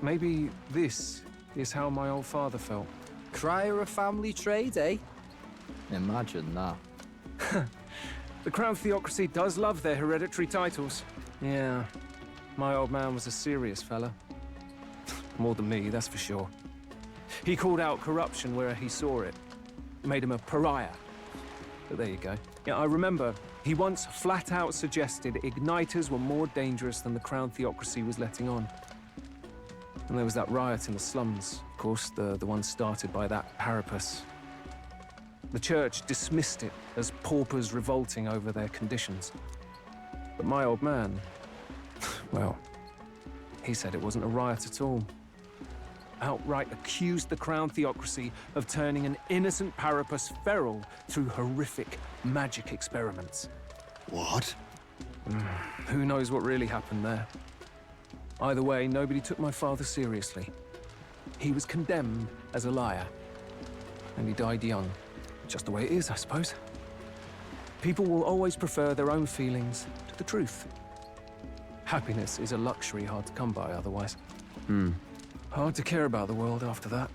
maybe this is how my old father felt. Crier a family trade, eh? Imagine that. The Crown Theocracy does love their hereditary titles. Yeah, my old man was a serious fella. More than me, that's for sure. He called out corruption where he saw it. Made him a pariah. But there you go. Yeah, I remember he once flat out suggested igniters were more dangerous than the Crown Theocracy was letting on. And there was that riot in the slums, of course, the one started by that Parapus. The church dismissed it as paupers revolting over their conditions. But my old man, well, he said it wasn't a riot at all. Outright accused the Crown Theocracy of turning an innocent Parapus feral through horrific magic experiments. What? Who knows what really happened there? Either way, nobody took my father seriously. He was condemned as a liar. And he died young. Just the way it is, I suppose. People will always prefer their own feelings to the truth. Happiness is a luxury hard to come by otherwise. Hard to care about the world after that.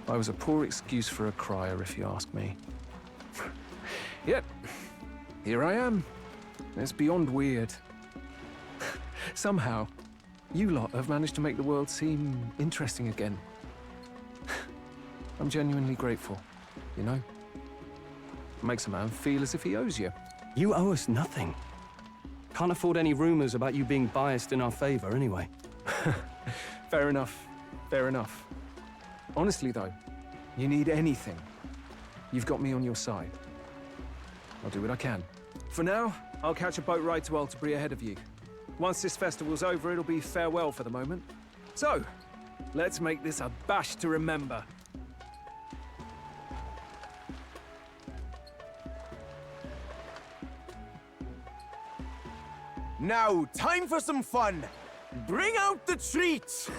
I was a poor excuse for a crier, if you ask me. Yet, here I am. It's beyond weird. Somehow, you lot have managed to make the world seem interesting again. I'm genuinely grateful, you know? Makes a man feel as if he owes you. You owe us nothing. Can't afford any rumors about you being biased in our favor, anyway. Fair enough. Fair enough. Honestly, though, you need anything, you've got me on your side. I'll do what I can. For now, I'll catch a boat ride to Altabri ahead of you. Once this festival's over, it'll be farewell for the moment. So, let's make this a bash to remember. Now, time for some fun! Bring out the treats!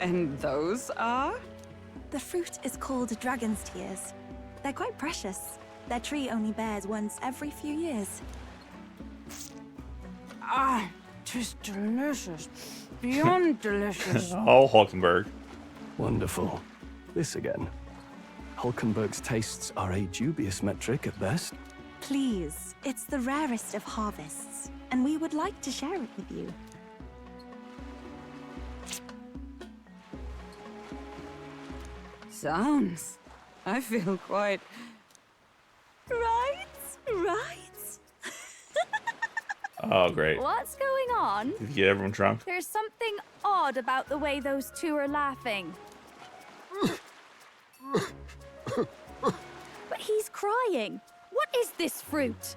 And those are? The fruit is called dragon's tears. They're quite precious. Their tree only bears once every few years. Ah, 'tis delicious. Beyond delicious. Oh, Hulkenberg. Wonderful. This again. Hulkenberg's tastes are a dubious metric at best. Please, it's the rarest of harvests, and we would like to share it with you. Sounds. I feel quite... Right? Oh, great. What's going on? Did you get everyone drunk? There's something odd about the way those two are laughing. But he's crying. What is this fruit?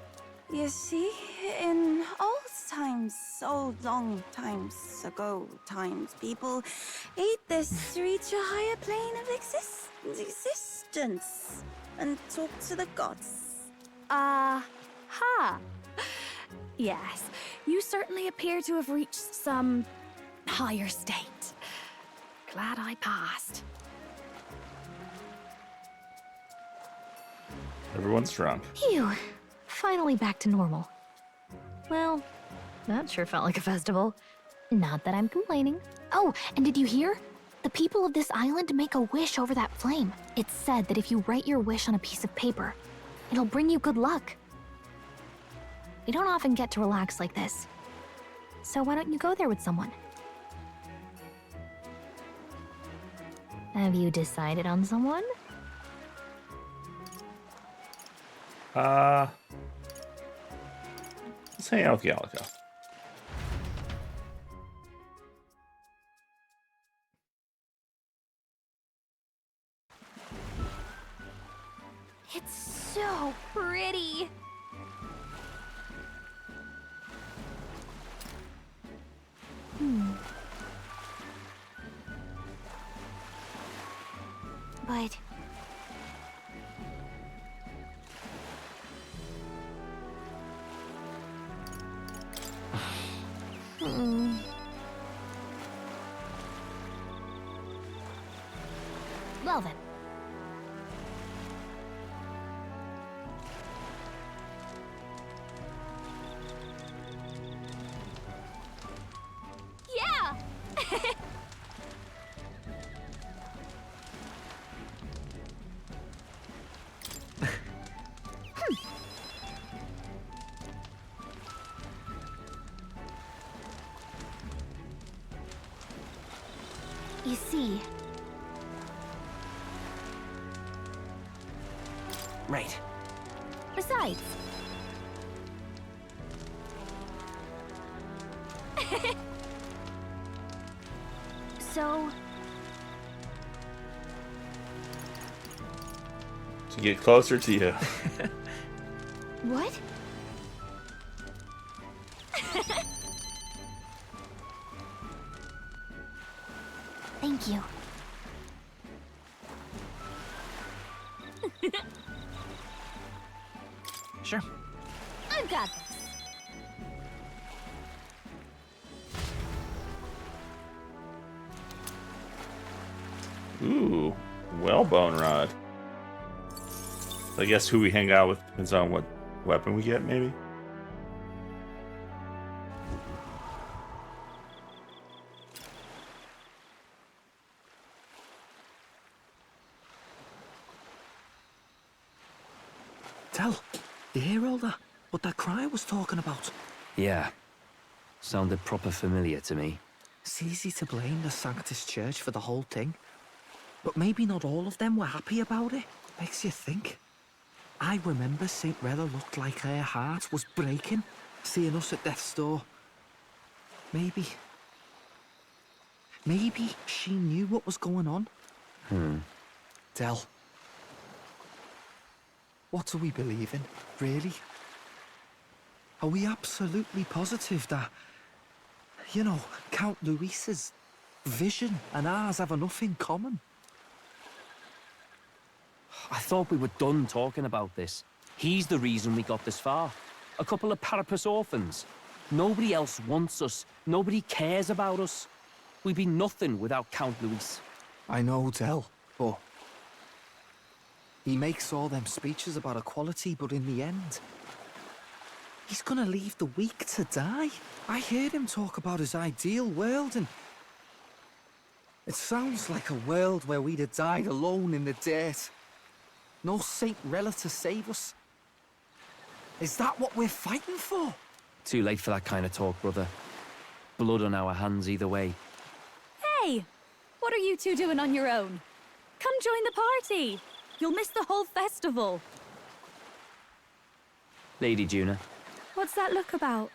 You see, in old long times ago people ate this to reach a higher plane of existence and talk to the gods. Ha! Yes, you certainly appear to have reached some higher state. Glad I passed. Everyone's drunk. Phew. Finally back to normal. Well, that sure felt like a festival. Not that I'm complaining. Oh, and did you hear? The people of this island make a wish over that flame. It's said that if you write your wish on a piece of paper, it'll bring you good luck. We don't often get to relax like this. So why don't you go there with someone? Have you decided on someone? Let's hang out with Gallica. It's so pretty. But... Well then. Yeah! You see... Right. Besides... So... To get closer to you. What? Thank you. Sure. I've got this. Ooh, well, Bone Rod. I guess who we hang out with depends on what weapon we get, maybe? Tell, you hear all that? What that cry was talking about? Yeah. Sounded proper familiar to me. It's easy to blame the Sanctus Church for the whole thing. But maybe not all of them were happy about it. Makes you think. I remember St. Rella looked like her heart was breaking, seeing us at death's door. Maybe she knew what was going on. Del, what do we believe in, really? Are we absolutely positive that, you know, Count Luis's vision and ours have enough in common? I thought we were done talking about this. He's the reason we got this far. A couple of Parapus orphans. Nobody else wants us. Nobody cares about us. We'd be nothing without Count Luis. I know, Del, but... he makes all them speeches about equality, but in the end... he's gonna leave the weak to die. I heard him talk about his ideal world, and... it sounds like a world where we'd have died alone in the dirt. No Saint Rella to save us. Is that what we're fighting for? Too late for that kind of talk, brother. Blood on our hands either way. Hey! What are you two doing on your own? Come join the party! You'll miss the whole festival. Lady Juna. What's that look about?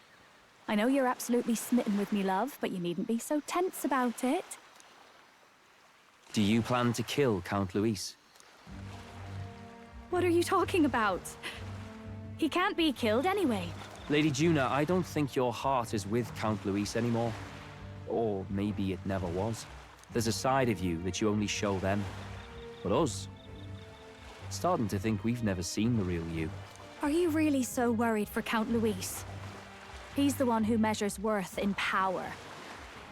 I know you're absolutely smitten with me, love, but you needn't be so tense about it. Do you plan to kill Count Luis? What are you talking about? He can't be killed anyway. Lady Juna, I don't think your heart is with Count Luis anymore. Or maybe it never was. There's a side of you that you only show them. But us? Starting to think we've never seen the real you. Are you really so worried for Count Luis? He's the one who measures worth in power.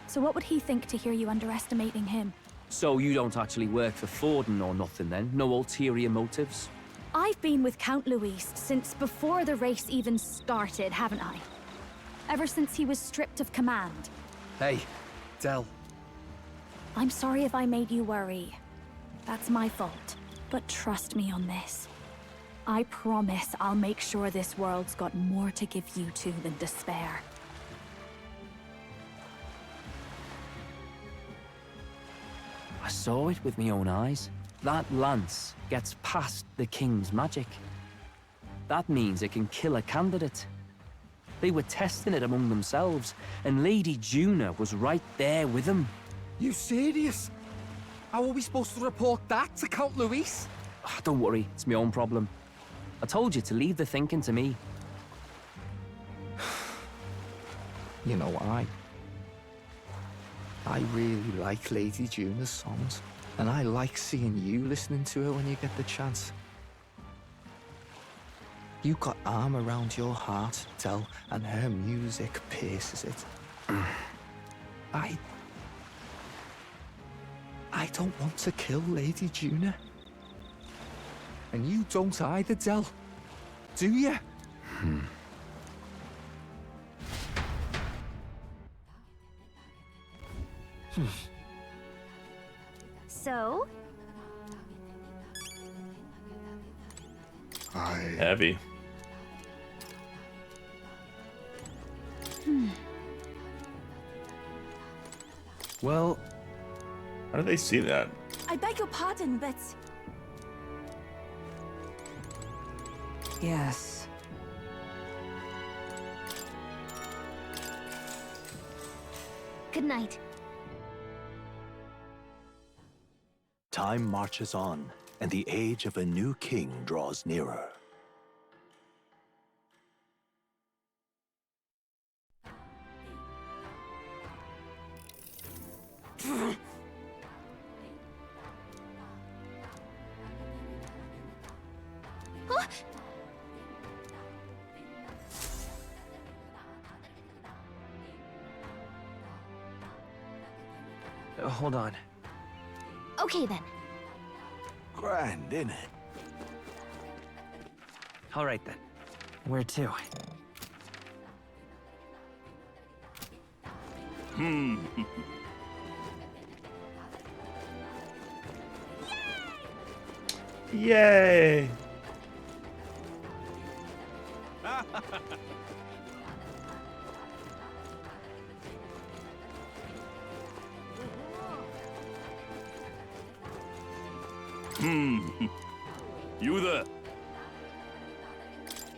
So what would he think to hear you underestimating him? So you don't actually work for Forden or nothing then? No ulterior motives? I've been with Count Luis since before the race even started, haven't I? Ever since he was stripped of command. Hey, Del. I'm sorry if I made you worry. That's my fault. But trust me on this. I promise I'll make sure this world's got more to give you two than despair. I saw it with my own eyes. That lance gets past the king's magic. That means it can kill a candidate. They were testing it among themselves, and Lady Juna was right there with them. You serious? How are we supposed to report that to Count Luis? Don't worry, it's my own problem. I told you to leave the thinking to me. You know, I really like Lady Juna's songs, and I like seeing you listening to her when you get the chance. You got arm around your heart, Del, and her music pierces it. I don't want to kill Lady Juna. And you don't either, Del. Do you? So? Heavy. Well, how do they see that? I beg your pardon, but... Yes. Good night. Time marches on, and the age of a new king draws nearer. Hold on. Okay then. Grand, innit? All right then. Where to? Yay! You there?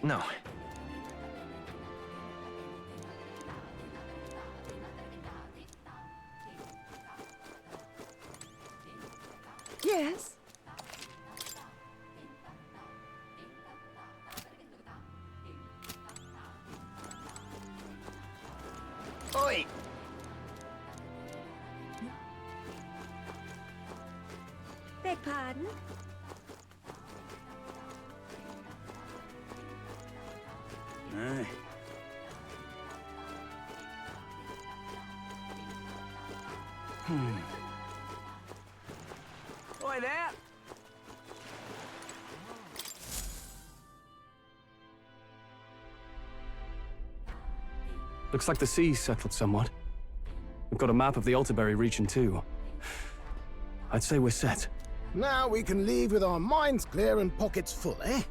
No. Yes? Oi! Beg pardon? Aye. Oi there! Looks like the sea's settled somewhat. We've got a map of the Altaberry region too. I'd say we're set. Now we can leave with our minds clear and pockets full, eh?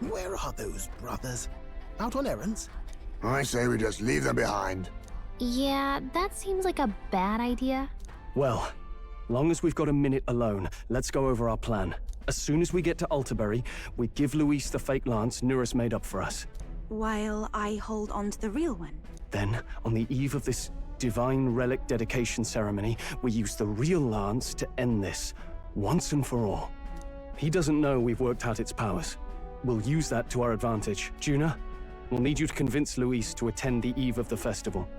Where are those brothers? Out on errands? I say we just leave them behind. Yeah, that seems like a bad idea. Well, long as we've got a minute alone, let's go over our plan. As soon as we get to Altaberry, we give Luis the fake lance Nuris made up for us. While I hold on to the real one. Then, on the eve of this divine relic dedication ceremony, we use the real lance to end this, once and for all. He doesn't know we've worked out its powers. We'll use that to our advantage. Juna, we'll need you to convince Luis to attend the eve of the festival.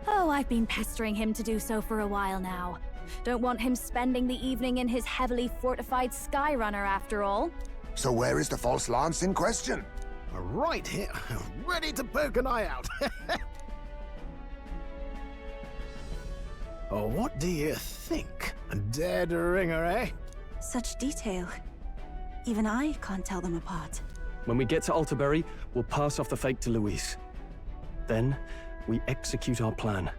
Oh, I've been pestering him to do so for a while now. Don't want him spending the evening in his heavily fortified Skyrunner after all. So where is the false lance in question? Right here, ready to poke an eye out. Oh, what do you think? A dead ringer, eh? Such detail. Even I can't tell them apart. When we get to Altaberry, we'll pass off the fake to Luis. Then, we execute our plan.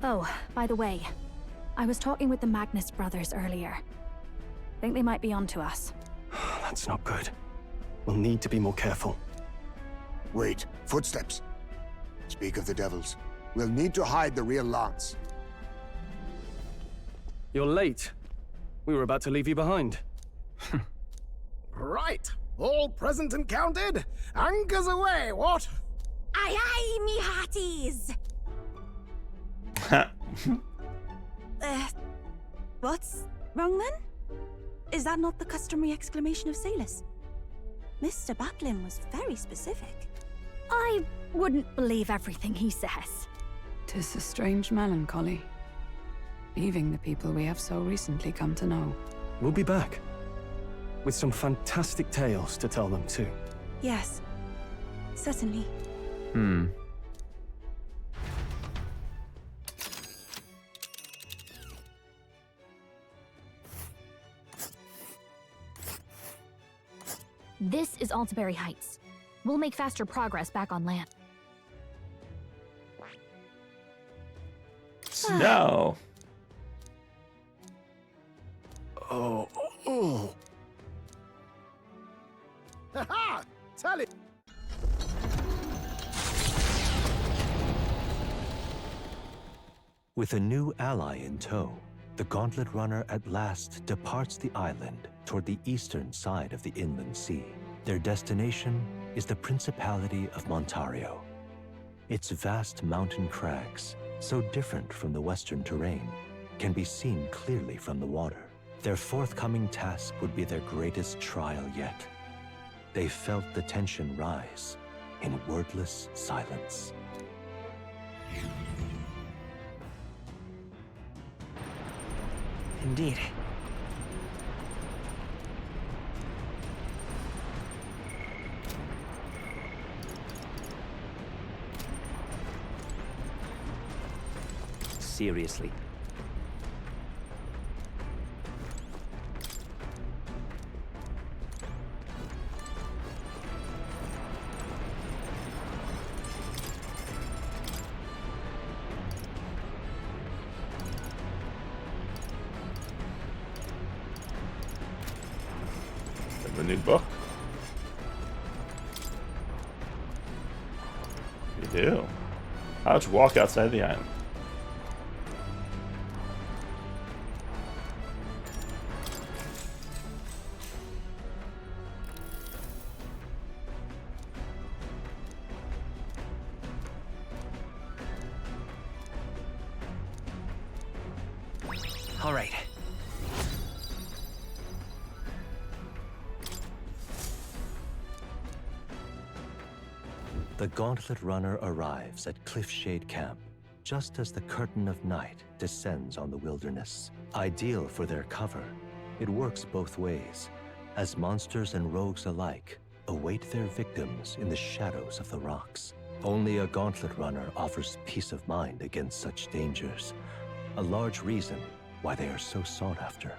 Oh, by the way, I was talking with the Magnus brothers earlier. Think they might be onto us. That's not good. We'll need to be more careful. Wait, footsteps. Speak of the devils. We'll need to hide the real lance. You're late. We were about to leave you behind. Right. All present and counted? Anchors away, what? Aye, aye, me hearties! What's wrong then? Is that not the customary exclamation of sailors? Mr. Baplin was very specific. I wouldn't believe everything he says. 'Tis a strange melancholy, leaving the people we have so recently come to know. We'll be back. With some fantastic tales to tell them too. Yes, certainly. This is Altaberry Heights. We'll make faster progress back on land. Snow. Oh. Ha-ha! Tell it! With a new ally in tow, the Gauntlet Runner at last departs the island toward the eastern side of the inland sea. Their destination is the Principality of Montario. Its vast mountain crags, so different from the western terrain, can be seen clearly from the water. Their forthcoming task would be their greatest trial yet. They felt the tension rise in wordless silence. Indeed. Seriously. The new book. You do. How to walk outside the island. All right. The Gauntlet Runner arrives at Cliffshade Camp just as the curtain of night descends on the wilderness. Ideal for their cover, it works both ways, as monsters and rogues alike await their victims in the shadows of the rocks. Only a Gauntlet Runner offers peace of mind against such dangers, a large reason why they are so sought after.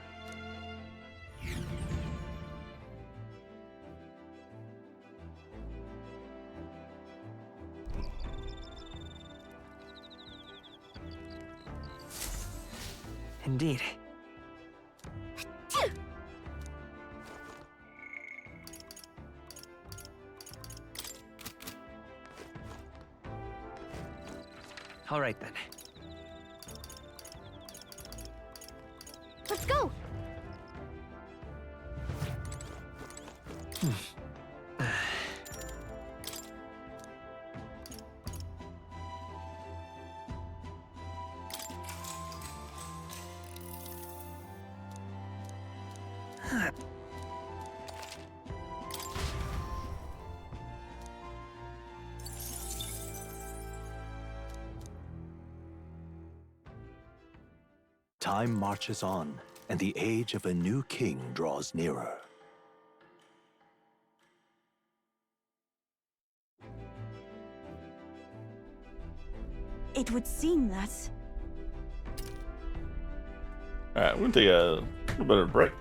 Indeed. All right then. Let's go! Time marches on, and the age of a new king draws nearer. It would seem that... Alright, we're gonna take a little bit of a break.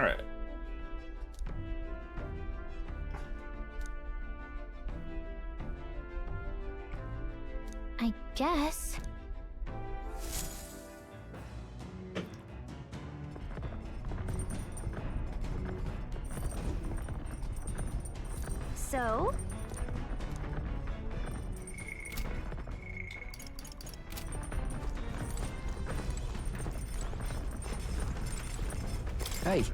All right. I guess. So? Hey.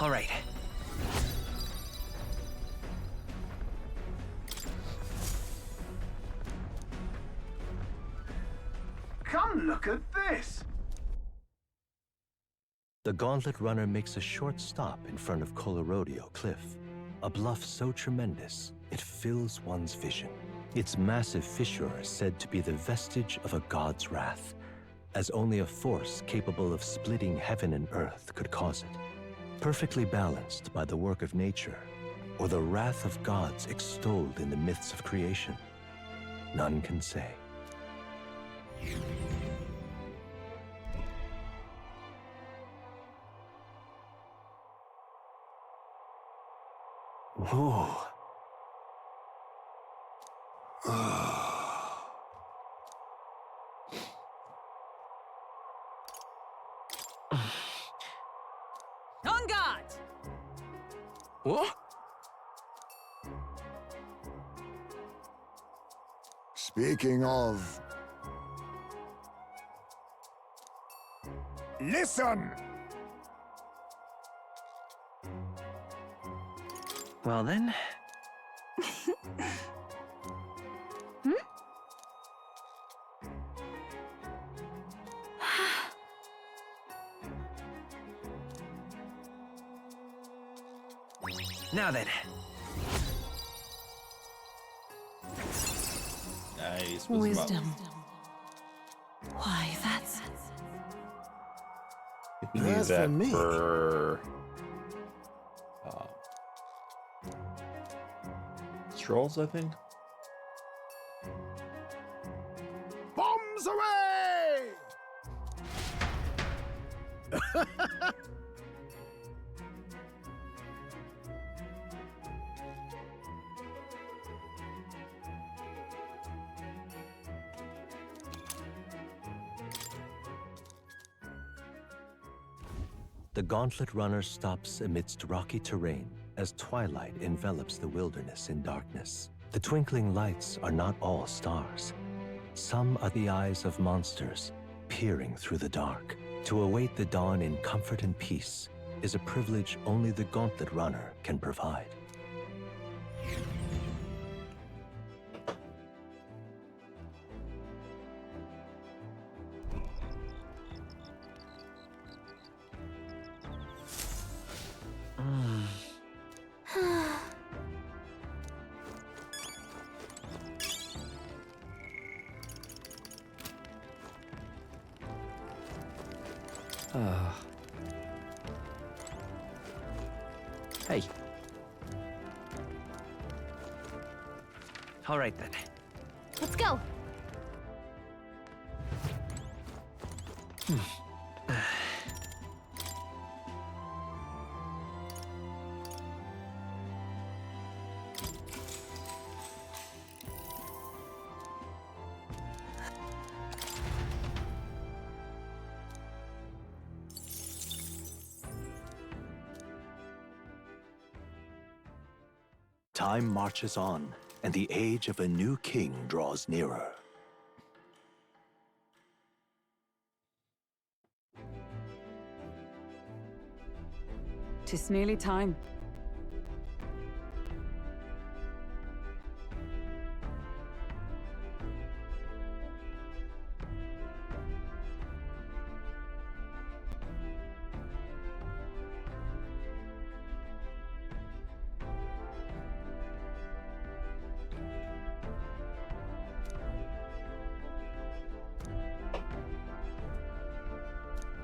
All right. Come look at this! The Gauntlet Runner makes a short stop in front of Colorodeo Cliff, a bluff so tremendous it fills one's vision. Its massive fissure is said to be the vestige of a god's wrath, as only a force capable of splitting heaven and earth could cause it. Perfectly balanced by the work of nature, or the wrath of gods extolled in the myths of creation, none can say. Whoa. On guard! What? Speaking of... Listen! Well then. Now then. Nice. Wisdom. Why, that's... You need As that for me. for strolls, I think. Bombs away! The Gauntlet Runner stops amidst rocky terrain as twilight envelops the wilderness in darkness. The twinkling lights are not all stars. Some are the eyes of monsters, peering through the dark. To await the dawn in comfort and peace is a privilege only the Gauntlet Runner can provide. Hey. All right then. Let's go. Time marches on, and the age of a new king draws nearer. "'Tis nearly time.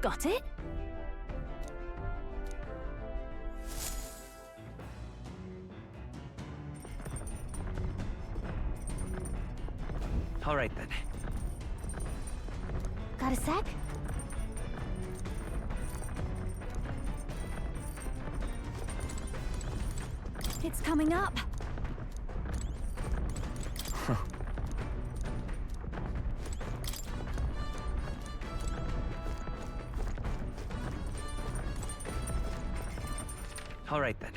got it? All right then. Got a sec? It's coming up. All right then.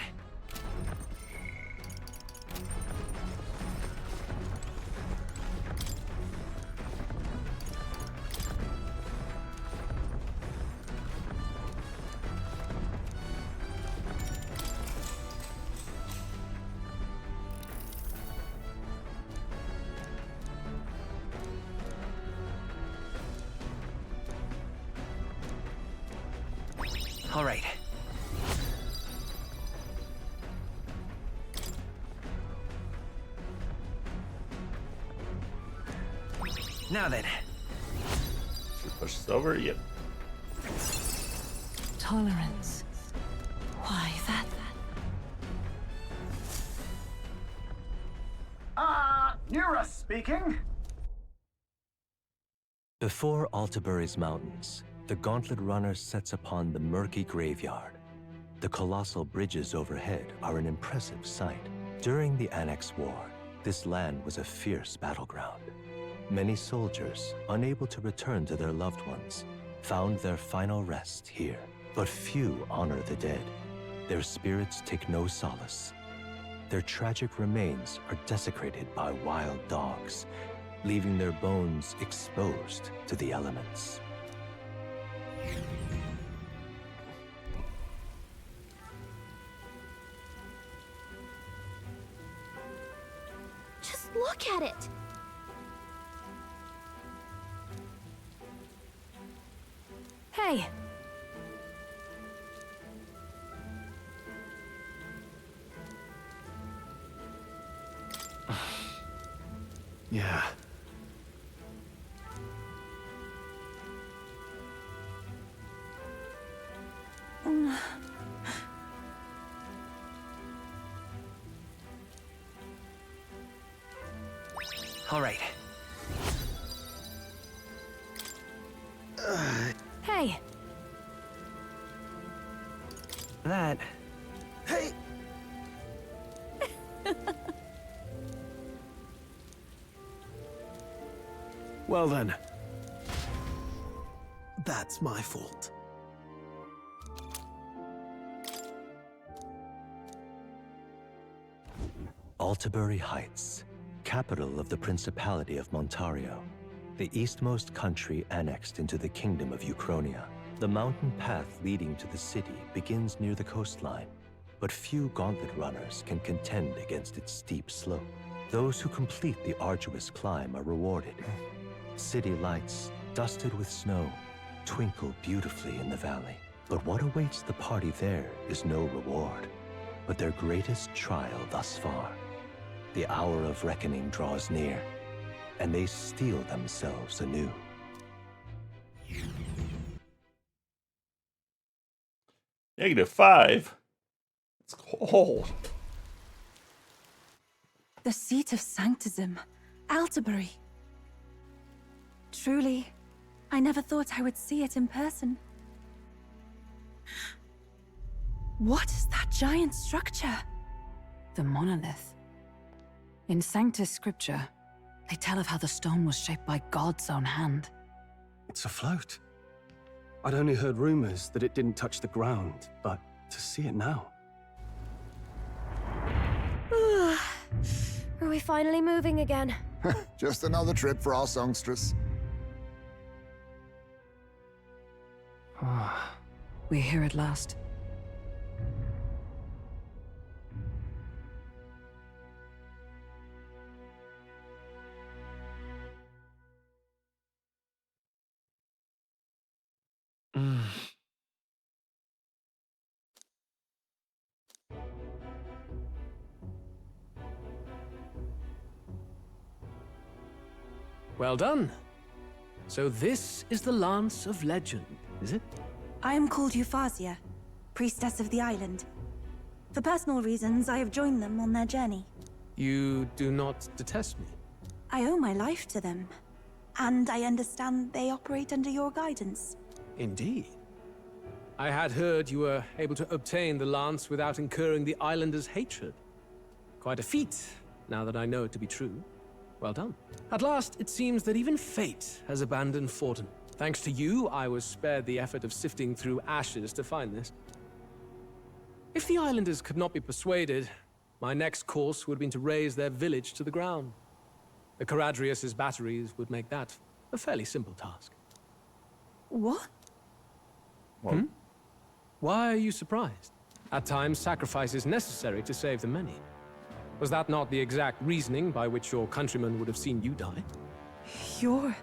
All right. Now then. Should push this over? Yep. Tolerance. Why, that... Nura speaking. Before Altabury's mountains, the Gauntlet Runner sets upon the murky graveyard. The colossal bridges overhead are an impressive sight. During the Annex War, this land was a fierce battleground. Many soldiers, unable to return to their loved ones, found their final rest here. But few honor the dead. Their spirits take no solace. Their tragic remains are desecrated by wild dogs, leaving their bones exposed to the elements. Just look at it! Hey! Yeah. All right. Hey! That... Hey! Well then. That's my fault. Altabury Heights, capital of the Principality of Montario, the eastmost country annexed into the Kingdom of Uchronia. The mountain path leading to the city begins near the coastline, but few Gauntlet runners can contend against its steep slope. Those who complete the arduous climb are rewarded. City lights, dusted with snow, twinkle beautifully in the valley. But what awaits the party there is no reward, but their greatest trial thus far. The hour of reckoning draws near, and they steel themselves anew. -5. It's cold. The seat of Sanctism, Altabury. Truly, I never thought I would see it in person. What is that giant structure? The monolith. In Sanctus Scripture, they tell of how the stone was shaped by God's own hand. It's afloat. I'd only heard rumors that it didn't touch the ground, but to see it now. Are we finally moving again? Just another trip for our songstress. We're here at last. Well done. So this is the Lance of Legend. is it? I am called Euphazia, priestess of the island. For personal reasons, I have joined them on their journey. You do not detest me? I owe my life to them, and I understand they operate under your guidance. Indeed. I had heard you were able to obtain the lance without incurring the islanders' hatred. Quite a feat, now that I know it to be true. Well done. At last, it seems that even fate has abandoned Fortin. Thanks to you, I was spared the effort of sifting through ashes to find this. If the islanders could not be persuaded, my next course would have been to raze their village to the ground. The Caradrius' batteries would make that a fairly simple task. What? Hmm? Why are you surprised? At times, sacrifice is necessary to save the many. Was that not the exact reasoning by which your countrymen would have seen you die? You're...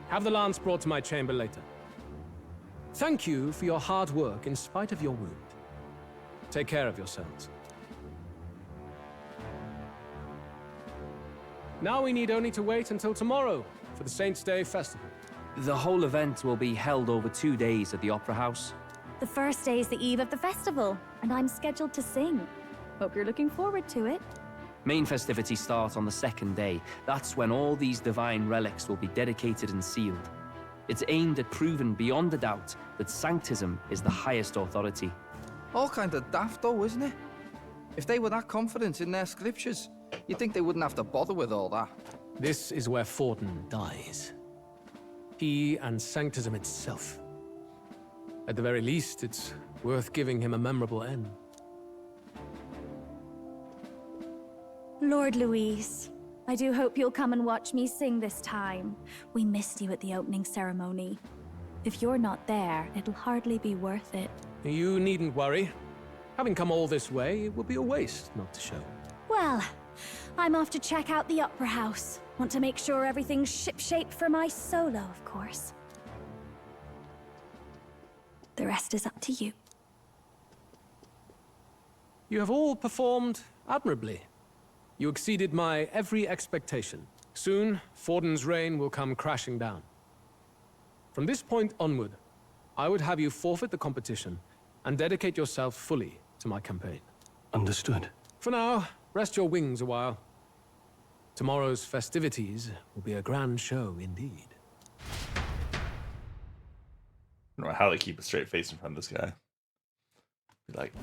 Have the lance brought to my chamber later. Thank you for your hard work in spite of your wound. Take care of yourselves. Now we need only to wait until tomorrow for the Saints' Day festival. The whole event will be held over 2 days at the Opera House. The first day is the eve of the festival, and I'm scheduled to sing. Hope you're looking forward to it. Main festivities start on the 2nd day. That's when all these divine relics will be dedicated and sealed. It's aimed at proving beyond a doubt that Sanctism is the highest authority. All kind of daft though, isn't it? If they were that confident in their scriptures, you'd think they wouldn't have to bother with all that. This is where Fortin dies. He and Sanctism itself. At the very least, it's worth giving him a memorable end. Lord Luis, I do hope you'll come and watch me sing this time. We missed you at the opening ceremony. If you're not there, it'll hardly be worth it. You needn't worry. Having come all this way, it would be a waste not to show. Well, I'm off to check out the Opera House. Want to make sure everything's shipshape for my solo, of course. The rest is up to you. You have all performed admirably. You exceeded my every expectation. Soon, Fortin's reign will come crashing down. From this point onward, I would have you forfeit the competition and dedicate yourself fully to my campaign. Understood. For now, rest your wings a while. Tomorrow's festivities will be a grand show indeed. I don't know how they keep a straight face in front of this guy. Be like,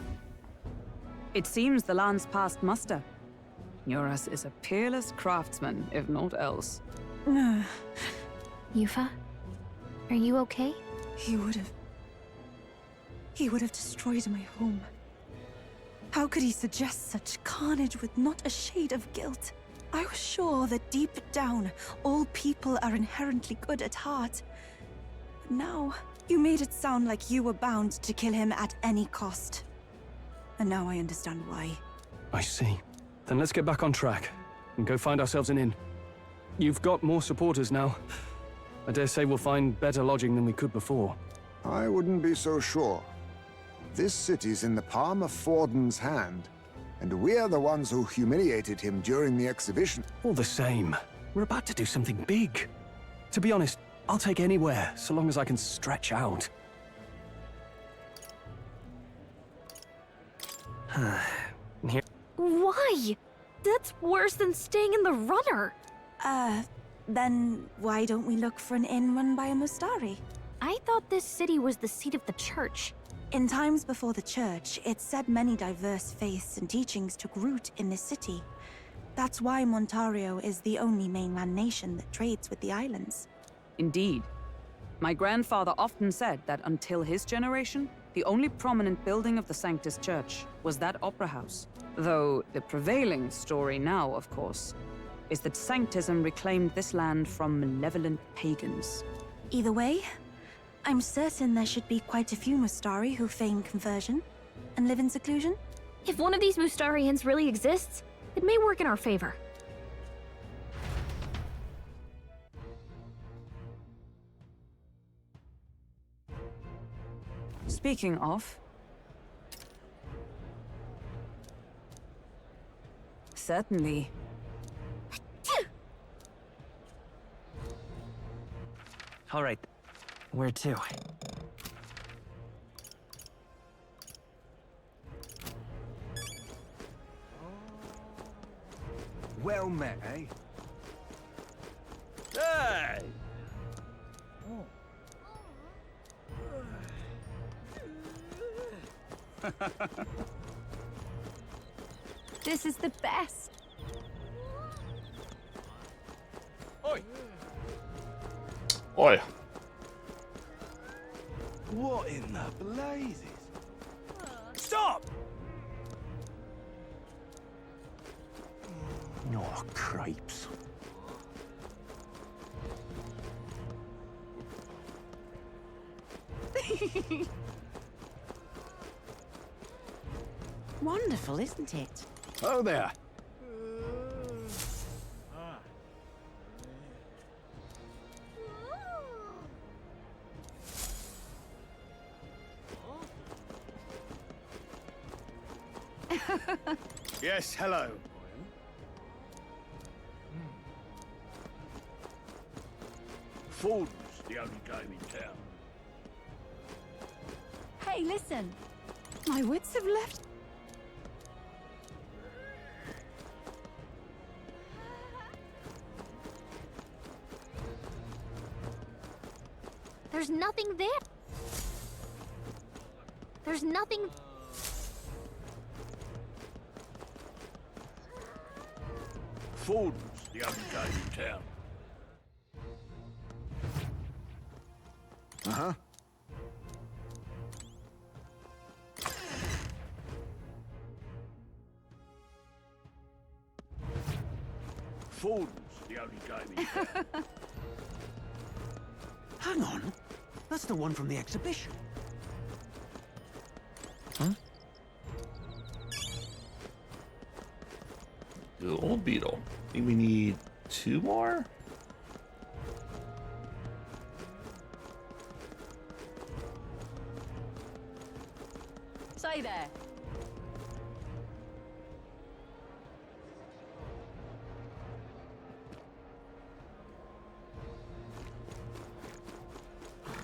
It seems the lance passed muster. Eurus is a peerless craftsman, if not else. Yufa? Are you okay? He would have destroyed my home. How could he suggest such carnage with not a shade of guilt? I was sure that deep down, all people are inherently good at heart. But now, you made it sound like you were bound to kill him at any cost. And now I understand why. I see. Then let's get back on track and go find ourselves an inn. You've got more supporters now. I dare say we'll find better lodging than we could before. I wouldn't be so sure. This city's in the palm of Fortin's hand, and we're the ones who humiliated him during the exhibition. All the same, we're about to do something big. To be honest, I'll take anywhere, so long as I can stretch out. Here. Why? That's worse than staying in the runner. Then why don't we look for an inn run by a Mustari? I thought this city was the seat of the church. In times before the church, it's said many diverse faiths and teachings took root in this city. That's why Montario is the only mainland nation that trades with the islands. Indeed. My grandfather often said that until his generation, the only prominent building of the Sanctus Church was that opera house. Though the prevailing story now, of course, is that Sanctism reclaimed this land from malevolent pagans. Either way, I'm certain there should be quite a few Mustari who feign conversion and live in seclusion. If one of these Mustarians really exists, it may work in our favor. Speaking of... Certainly. All right. Where to? Well met, eh? Hey! This is the best. Oi! Oi! What in the blazes? Stop! Oh, cripes. Wonderful, isn't it? Oh there. Yes, hello. Food's the only game in town. Hey, listen. My wits have left. There's nothing there. There's nothing. Food's the only game in town. Uh-huh. Food's the only game in town. Hang on. That's the one from the exhibition. The old beetle. I think we need 2 more? Say there.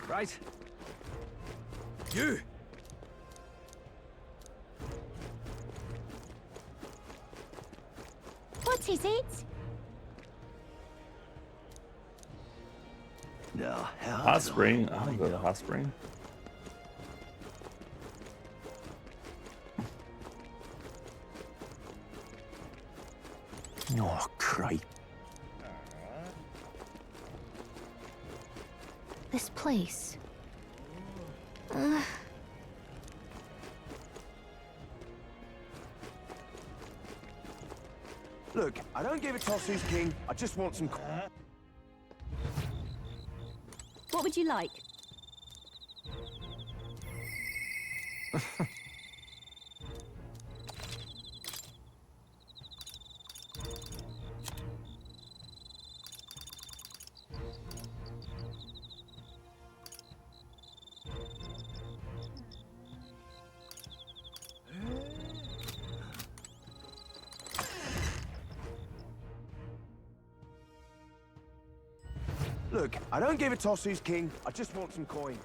Right. You! What is it? No, hell. Hot spring. I'll go to hot spring. Oh, cripe. This place. Look, I don't give a toss who's king. I just want some... What would you like? Look, I don't give a toss who's king. I just want some coin.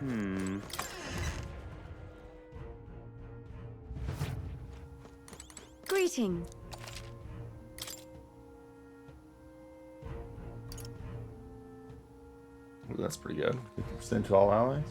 Damn. Greeting. Ooh, that's pretty good. 50% to all allies.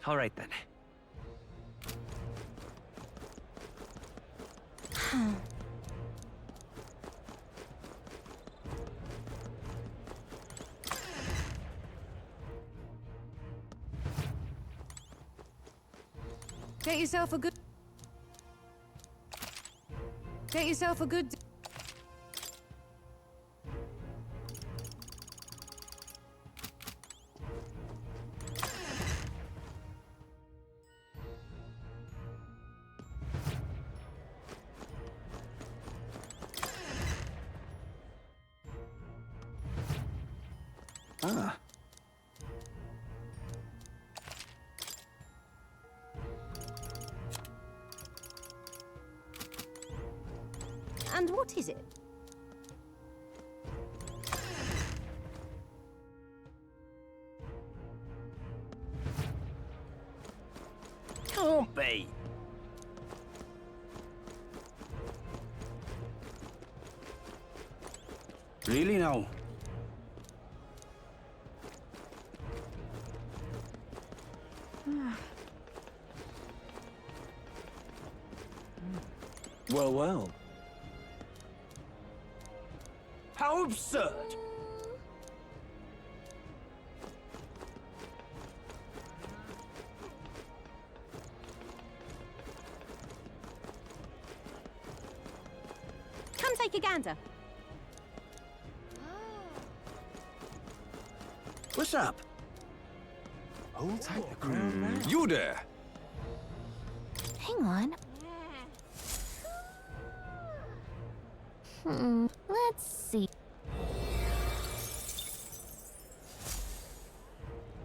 All right then. Get yourself a good... Get yourself a good... Ah. And what is it? Can't be. Really now? Well, well. How absurd! Come take a gander. What's up? Hold tight the crown now. You there! Hang on. Let's see.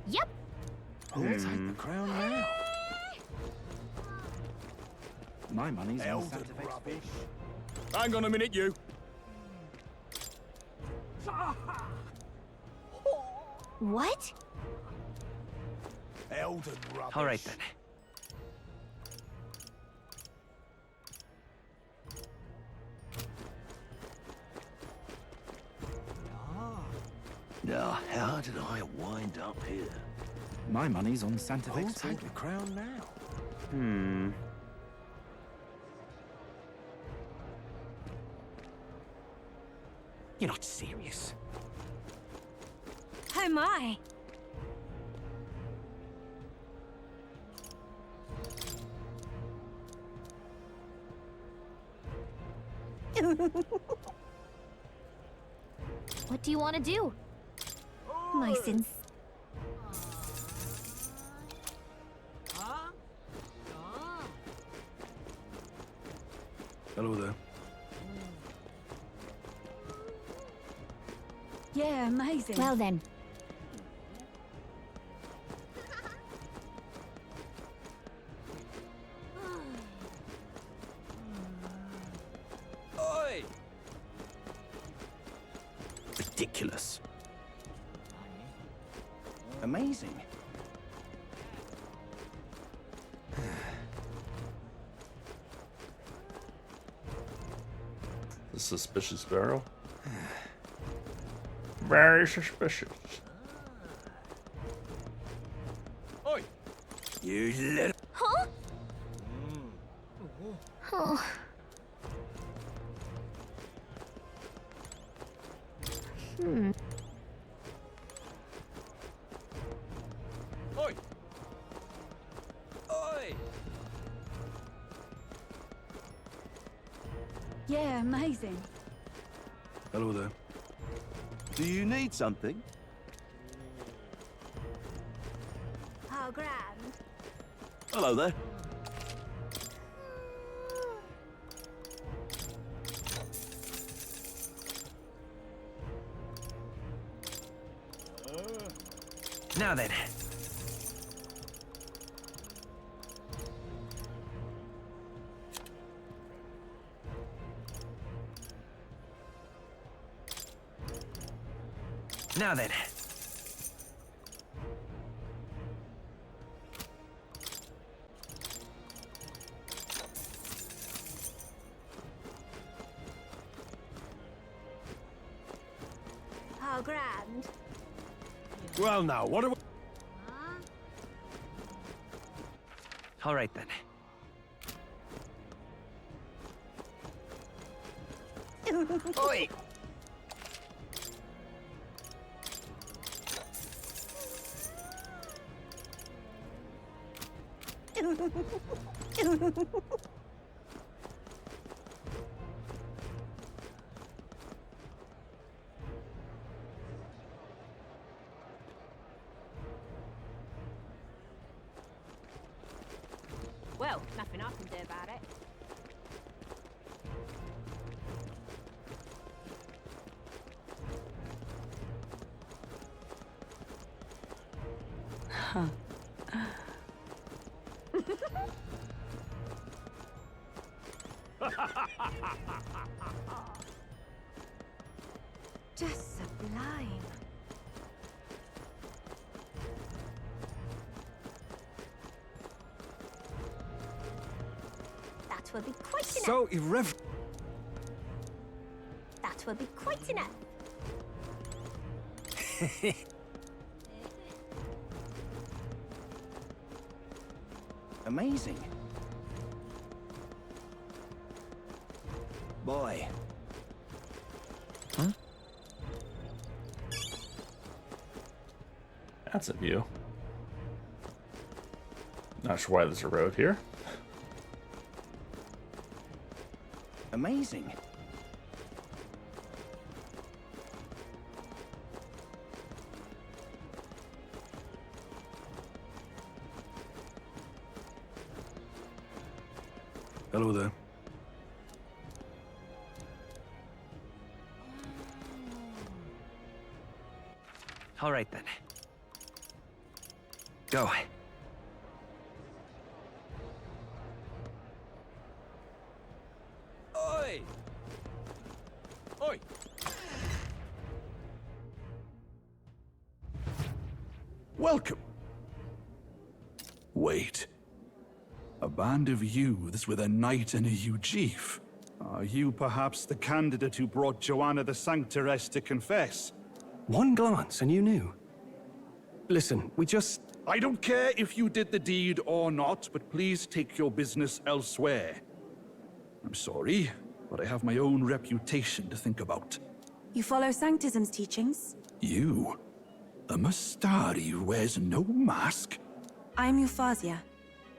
Yep. Hold tight the crown now. My money's on Santa Fe. Hang on a minute, you. What? Elden rubbish. All right then. Now, how did I wind up here? My money's on Santa Fe. Hold tight the crown now. You're not serious. Oh my. What do you want to do? My sins. Hello there. Yeah, amazing. Well then. Oi! Ridiculous. Amazing. The suspicious barrel. Very suspicious. Oi! You little... Huh? Oh. Oi! Oi! Yeah, amazing. Hello there. Do you need something? Oh, grand. Hello there. Now then. Now then. Oh, grand. Well now, what do we... All right then. Oi! Well, nothing I can do about it. Huh. Just sublime. That will be quite enough. So irreverent. That will be quite enough. Amazing. Boy. Huh? That's a view. Not sure why there's a road here. Amazing. Hello there. All right then. Go. Oi! Oi! Welcome. Wait. A band of youths with a knight and a Ujif. Are you perhaps the candidate who brought Joanna the Sanctoress to confess? One glance and you knew. Listen, we just... I don't care if you did the deed or not, but please take your business elsewhere. I'm sorry, but I have my own reputation to think about. You follow Sanctism's teachings? You? A Mastari who wears no mask? I'm Euphausia.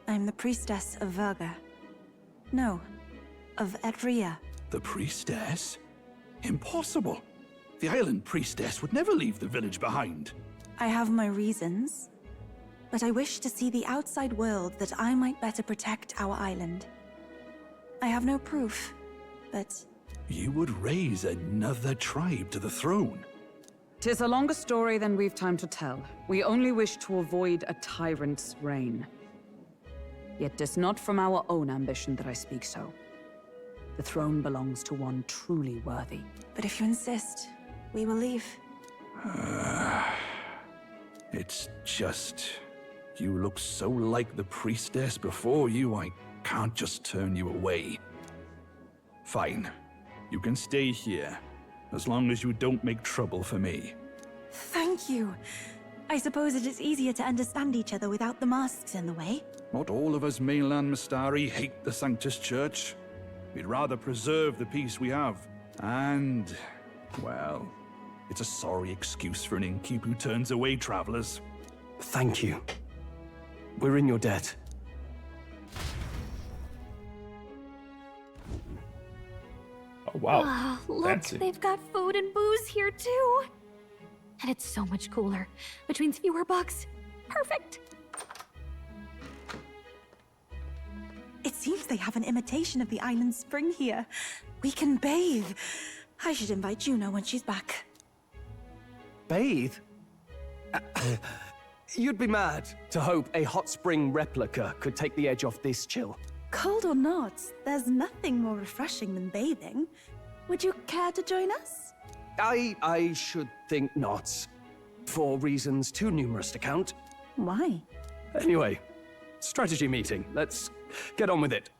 I'm the priestess of Verga. No, of Edria. The priestess? Impossible. The island priestess would never leave the village behind. I have my reasons, but I wish to see the outside world that I might better protect our island. I have no proof, but... You would raise another tribe to the throne. 'Tis a longer story than we've time to tell. We only wish to avoid a tyrant's reign. Yet 'tis not from our own ambition that I speak so. The throne belongs to one truly worthy. But if you insist, we will leave. It's just... You look so like the priestess before you, I can't just turn you away. Fine. You can stay here, as long as you don't make trouble for me. Thank you. I suppose it is easier to understand each other without the masks in the way. Not all of us mainland Mastari hate the Sanctus Church. We'd rather preserve the peace we have. And, well, it's a sorry excuse for an innkeep who turns away travelers. Thank you. We're in your debt. Oh, wow. Ah, look, Fancy. they've got food and booze here too. And it's so much cooler, which means fewer bugs. Perfect. It seems they have an imitation of the island spring here. We can bathe. I should invite Juno when she's back. Bathe? You'd be mad to hope a hot spring replica could take the edge off this chill. Cold or not, there's nothing more refreshing than bathing. Would you care to join us? I should think not. For reasons too numerous to count. Why? Anyway, strategy meeting. Let's get on with it.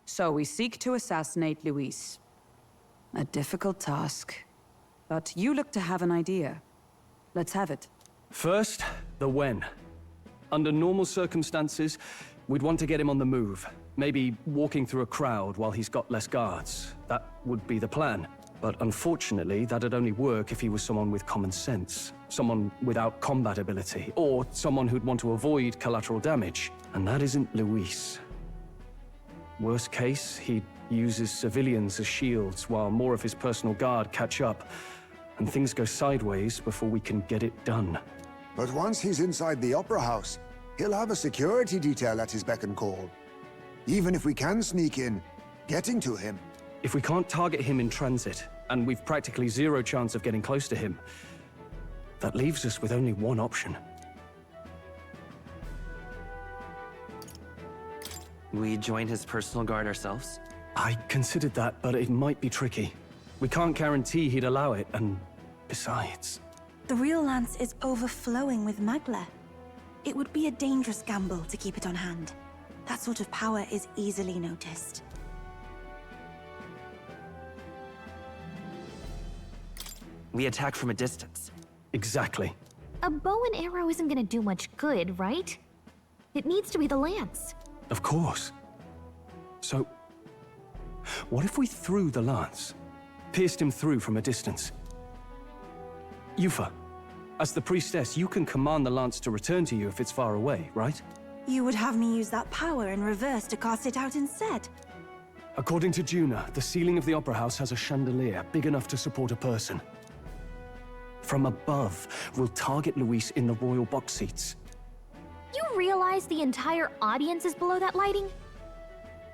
So we seek to assassinate Luis. A difficult task. But you look to have an idea. Let's have it. First, the when. Under normal circumstances, we'd want to get him on the move. Maybe walking through a crowd while he's got less guards. That would be the plan. But unfortunately, that'd only work if he was someone with common sense, someone without combat ability, or someone who'd want to avoid collateral damage. And that isn't Luis. Worst case, he uses civilians as shields while more of his personal guard catch up, and things go sideways before we can get it done. But once he's inside the Opera House, he'll have a security detail at his beck and call. Even if we can sneak in, getting to him. If we can't target him in transit, and we've practically zero chance of getting close to him, that leaves us with only one option. We join his personal guard ourselves? I considered that, but it might be tricky. We can't guarantee he'd allow it, and besides... The real lance is overflowing with Magla. It would be a dangerous gamble to keep it on hand. That sort of power is easily noticed. We attack from a distance. Exactly. A bow and arrow isn't gonna do much good, right? It needs to be the lance. Of course. So, what if we threw the lance? Pierced him through from a distance? Yufa, as the priestess, you can command the lance to return to you if it's far away, right? You would have me use that power in reverse to cast it out instead? According to Juna, the ceiling of the Opera House has a chandelier big enough to support a person. From above, we'll target Luis in the royal box seats. You realize the entire audience is below that lighting?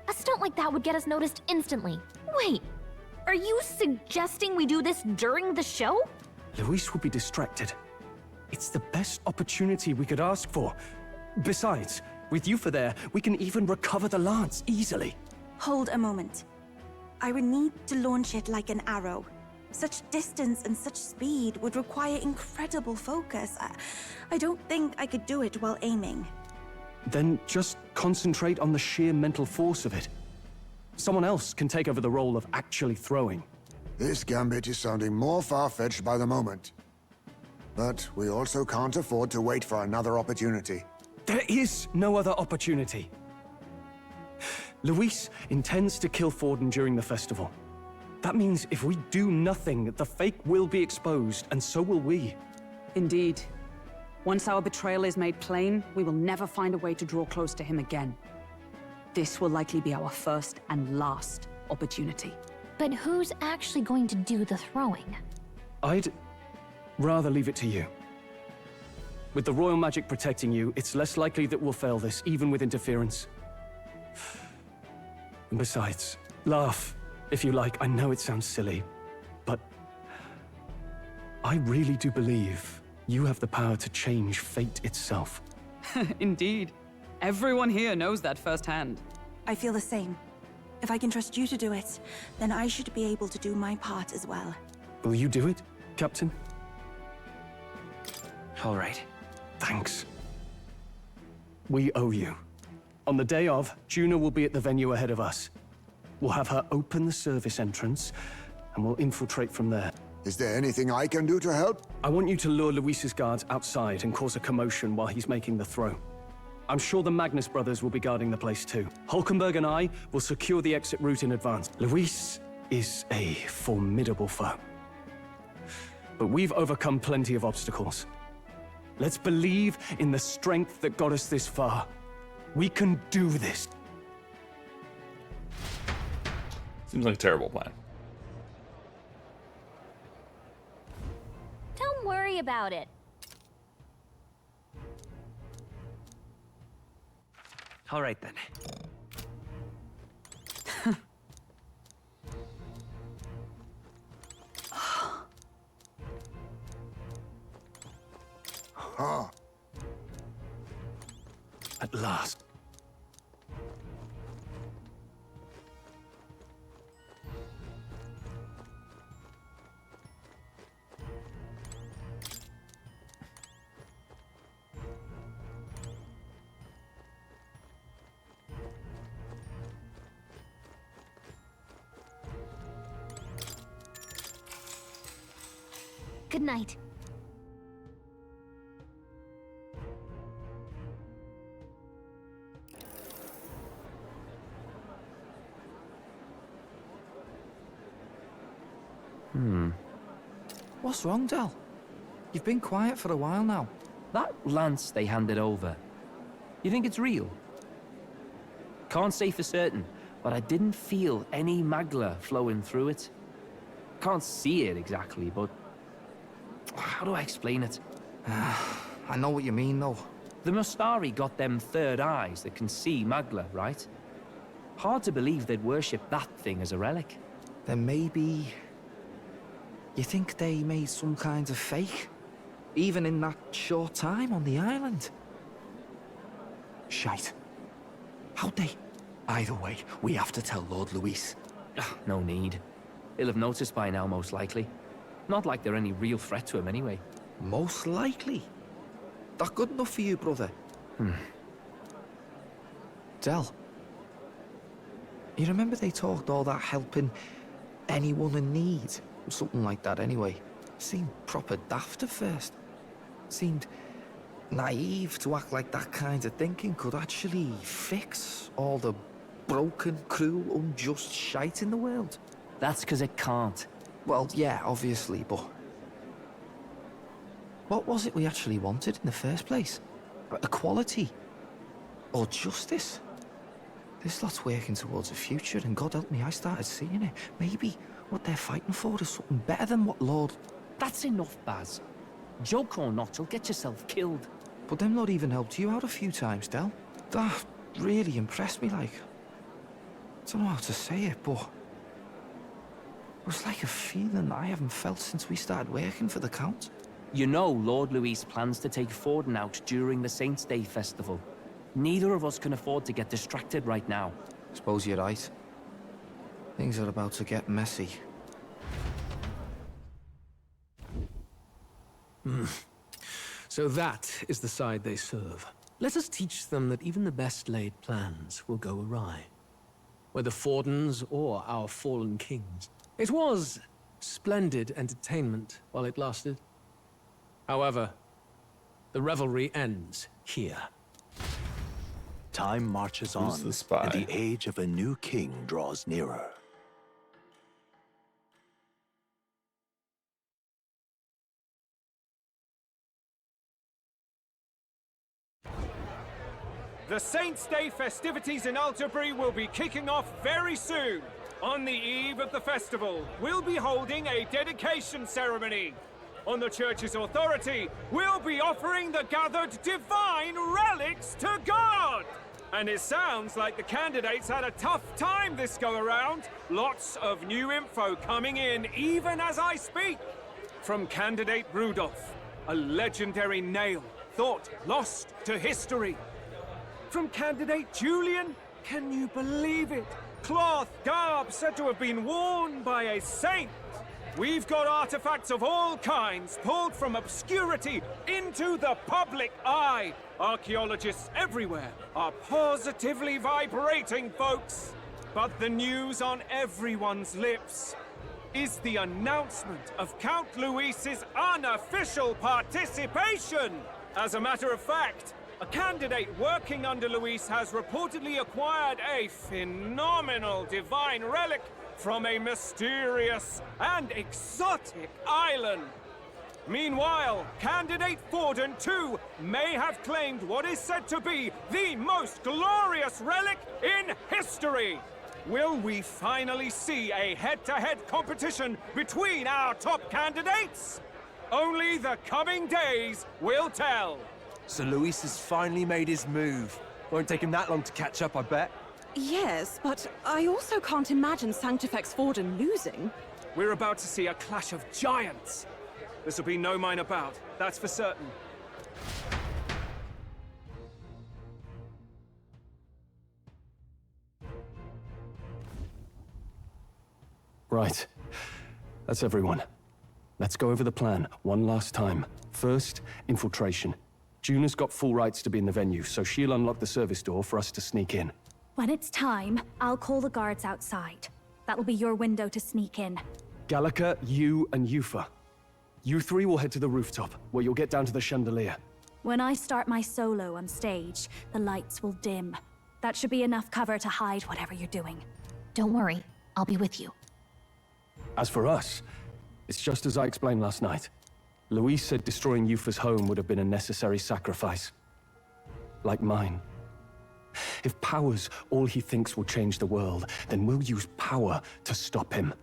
A stunt like that would get us noticed instantly. Wait, are you suggesting we do this during the show? Luis will be distracted. It's the best opportunity we could ask for. Besides, with Yufa there, we can even recover the lance easily. Hold a moment. I would need to launch it like an arrow. Such distance and such speed would require incredible focus. I don't think I could do it while aiming. Then just concentrate on the sheer mental force of it. Someone else can take over the role of actually throwing. This gambit is sounding more far-fetched by the moment. But we also can't afford to wait for another opportunity. There is no other opportunity. Luis intends to kill Forden during the festival. That means if we do nothing, the fake will be exposed, and so will we. Indeed. Once our betrayal is made plain, we will never find a way to draw close to him again. This will likely be our first and last opportunity. But who's actually going to do the throwing? I'd rather leave it to you. With the royal magic protecting you, it's less likely that we'll fail this, even with interference. And besides, laugh if you like. I know it sounds silly, but I really do believe you have the power to change fate itself. Indeed. Everyone here knows that firsthand. I feel the same. If I can trust you to do it, then I should be able to do my part as well. Will you do it, Captain? All right. Thanks. We owe you. On the day of, Juna will be at the venue ahead of us. We'll have her open the service entrance, and we'll infiltrate from there. Is there anything I can do to help? I want you to lure Luis's guards outside and cause a commotion while he's making the throw. I'm sure the Magnus brothers will be guarding the place too. Hulkenberg and I will secure the exit route in advance. Luis is a formidable foe. But we've overcome plenty of obstacles. Let's believe in the strength that got us this far. We can do this. Seems like a terrible plan. Don't worry about it. All right then. Huh. At last. Good night. What's wrong, Del? You've been quiet for a while now. That lance they handed over, you think it's real? Can't say for certain, but I didn't feel any magla flowing through it. Can't see it exactly, but how do I explain it? I know what you mean, though. The Mustari got them third eyes that can see magla, right? Hard to believe they'd worship that thing as a relic. Then maybe... You think they made some kind of fake? Even in that short time on the island? Shite. How'd they? Either way, we have to tell Lord Luis. No need. He'll have noticed by now, most likely. Not like they're any real threat to him anyway. Most likely? That good enough for you, brother? Del, you remember they talked all that helping anyone in need? Something like that anyway. Seemed proper daft at first. Seemed naive to act like that kind of thinking could actually fix all the broken, cruel, unjust shite in the world. That's because it can't. Well, yeah, obviously, but... What was it we actually wanted in the first place? Equality? Or justice? This lot's working towards a future, and God help me, I started seeing it. Maybe what they're fighting for is something better than what Lord... That's enough, Baz. Joke or not, you'll get yourself killed. But them not even helped you out a few times, Del. That really impressed me, like... I don't know how to say it, but... It was like a feeling I haven't felt since we started working for the Count. You know Lord Luis plans to take Forden out during the Saints' Day festival. Neither of us can afford to get distracted right now. Suppose you're right. Things are about to get messy. So that is the side they serve. Let us teach them that even the best laid plans will go awry. Whether Fordens or our fallen kings. It was splendid entertainment while it lasted. However, the revelry ends here. Time marches on, the spy? and the age of a new king draws nearer. The Saints' Day festivities in Alterbury will be kicking off very soon. On the eve of the festival, we'll be holding a dedication ceremony. On the church's authority, we'll be offering the gathered divine relics to God! And it sounds like the candidates had a tough time this go-around. Lots of new info coming in even as I speak. From candidate Rudolph, a legendary nail thought lost to history. From candidate Julian, can you believe it? Cloth garb said to have been worn by a saint. We've got artifacts of all kinds pulled from obscurity into the public eye. Archaeologists everywhere are positively vibrating, folks. But the news on everyone's lips is the announcement of Count Luis's unofficial participation. As a matter of fact, a candidate working under Luis has reportedly acquired a phenomenal divine relic from a mysterious and exotic island. Meanwhile, candidate Forden, too, may have claimed what is said to be the most glorious relic in history. Will we finally see a head-to-head competition between our top candidates? Only the coming days will tell. So Luis has finally made his move. Won't take him that long to catch up, I bet. Yes, but I also can't imagine Sanctifex Forden losing. We're about to see a clash of giants. This'll be no minor bout, that's for certain. Right. That's everyone. Let's go over the plan one last time. First, infiltration. Juna's got full rights to be in the venue, so she'll unlock the service door for us to sneak in. When it's time, I'll call the guards outside. That'll be your window to sneak in. Gallica, you, and Yufa. You three will head to the rooftop, where you'll get down to the chandelier. When I start my solo on stage, the lights will dim. That should be enough cover to hide whatever you're doing. Don't worry, I'll be with you. As for us, It's just as I explained last night. Luis said destroying Yufa's home would have been a necessary sacrifice. Like mine. If power's all he thinks will change the world, then we'll use power to stop him.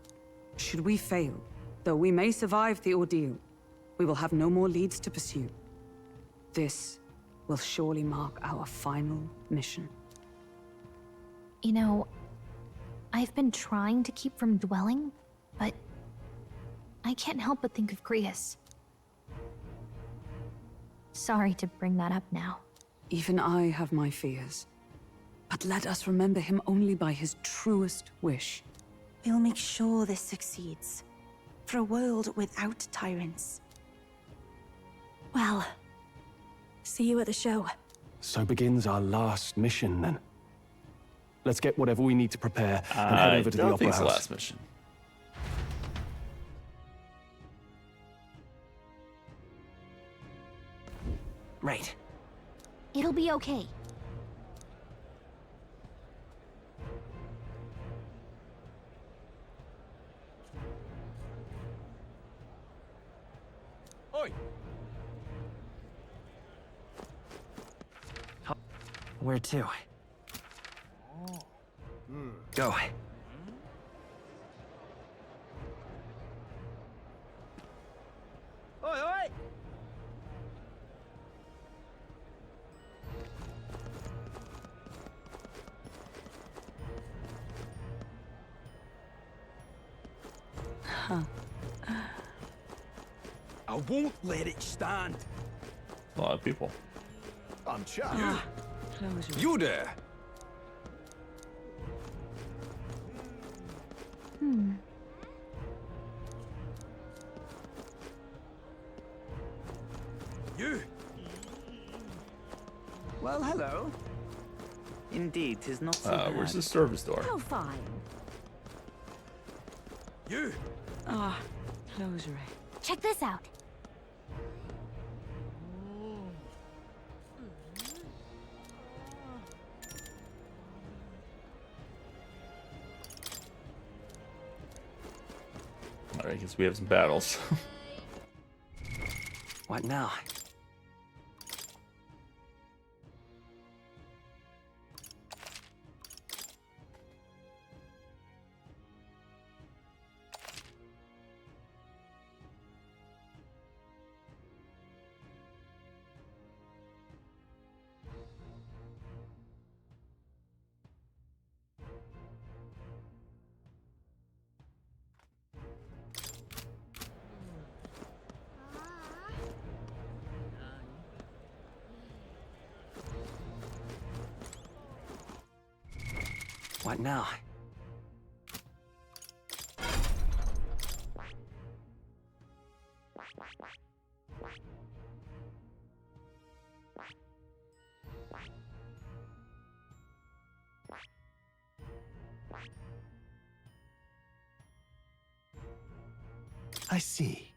Should we fail, though we may survive the ordeal, we will have no more leads to pursue. This will surely mark our final mission. You know, I've been trying to keep from dwelling, but I can't help but think of Grius. Sorry to bring that up now. Even I have my fears. But let us remember him only by his truest wish. We'll make sure this succeeds. For a world without tyrants. Well, see you at the show. So begins our last mission, then. Let's get whatever we need to prepare and head over to the I don't Opera think it's the House. last mission. Right. It'll be okay. Oi! Where to? Go. Oi, oi! I won't let it stand. A lot of people. I'm chuffed. You there! You! Well, hello. Indeed, 'tis not so bad. Where's the service door? How fine. You! Ah, closure. Check this out. Alright, I guess we have some battles. What now? What now? I see.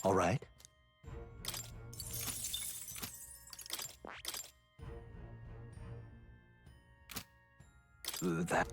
All right. That.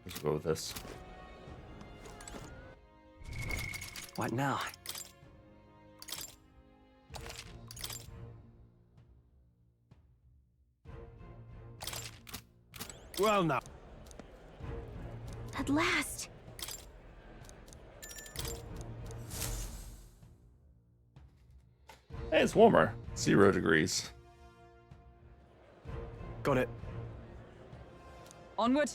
Let's go with this. What now? Well, now. At last. Hey, it's warmer. 0 degrees. Got it. Onward.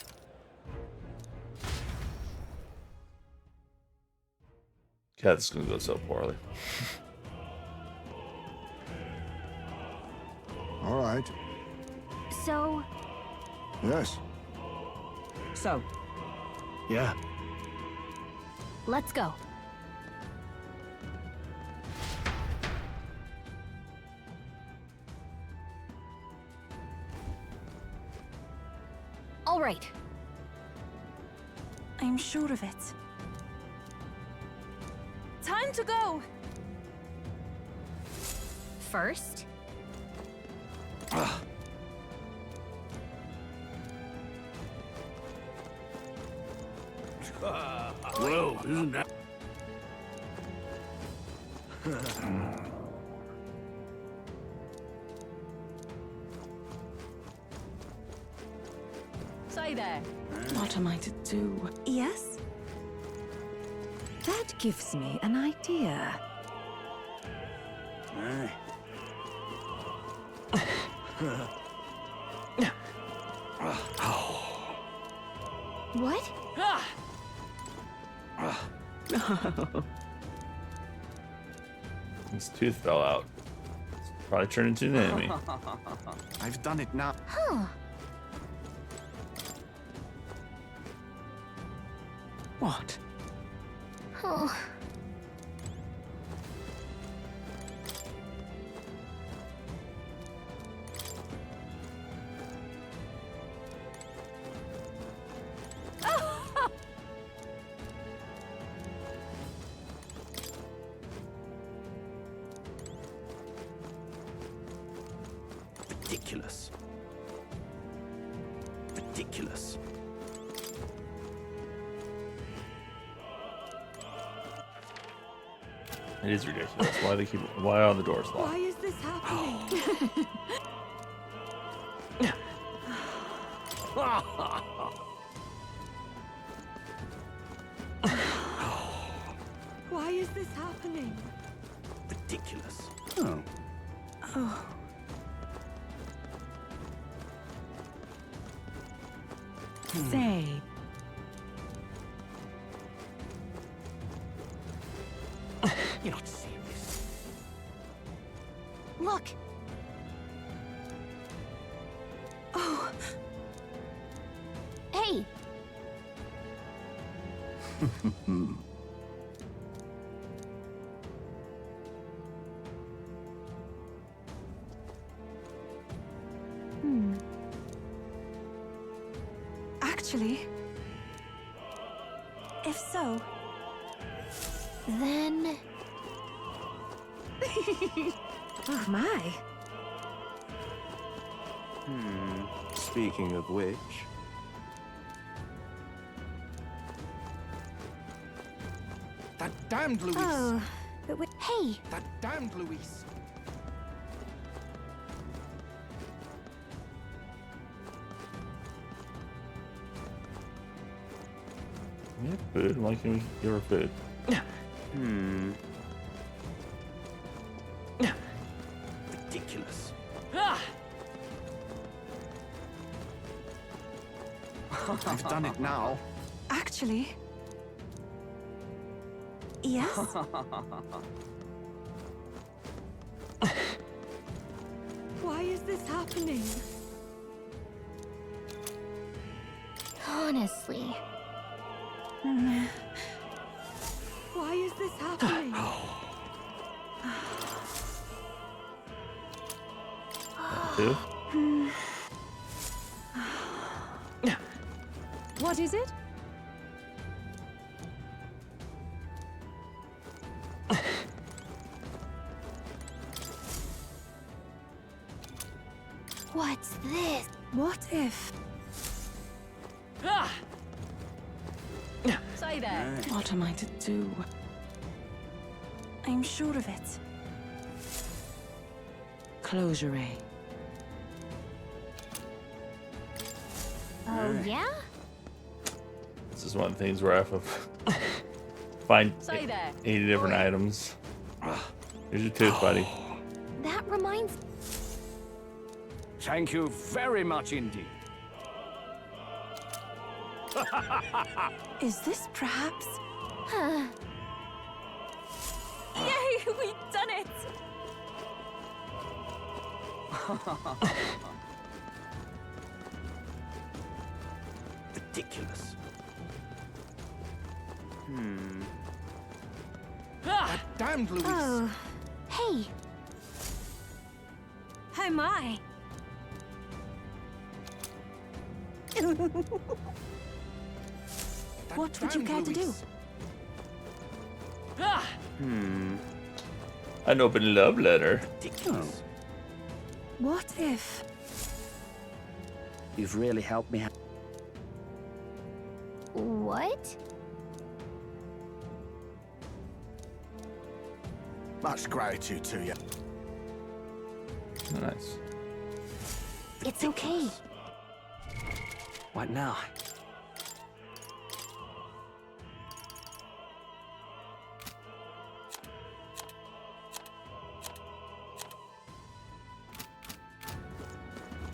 Yeah, this is gonna go so poorly. All right. So, Yes. So, Yeah. let's go. All right. I'm sure of it. Time to go! First, Well, isn't that... Say there. What am I to do? Yes? That gives me an idea. Aye. what? His tooth fell out. It's probably turned into an enemy. I've done it now. Huh. What? Oh. Ridiculous. Ridiculous. It is ridiculous. Why are the doors locked? Why is this happening? Why is this happening? Ridiculous. Oh. Oh. Say. You're not serious. Look. Oh. Hey. Actually, if so, Then... Oh my. Speaking of which... That damned Luis! Oh, but wait. Hey! That damned Luis! We have food. Why can't we give her food? Ridiculous. I've done it now. Actually... Yes? Why is this happening? Honestly. Why is this happening? Two? What is it? What's this? What if... Say there. What am I to do? I'm sure of it. Close your eye. Oh, yeah? This is one of the things where I have to find Say there. 80 different items. Here's your tooth, buddy. That reminds... Thank you very much indeed. Is this perhaps... Yay, we've done it! Ridiculous. That damned Louise. Oh. Hey, Oh my! What would you care to do? An open love letter. Ridiculous. What if... You've really helped me. what? Much gratitude to you. Nice. It's okay. What now?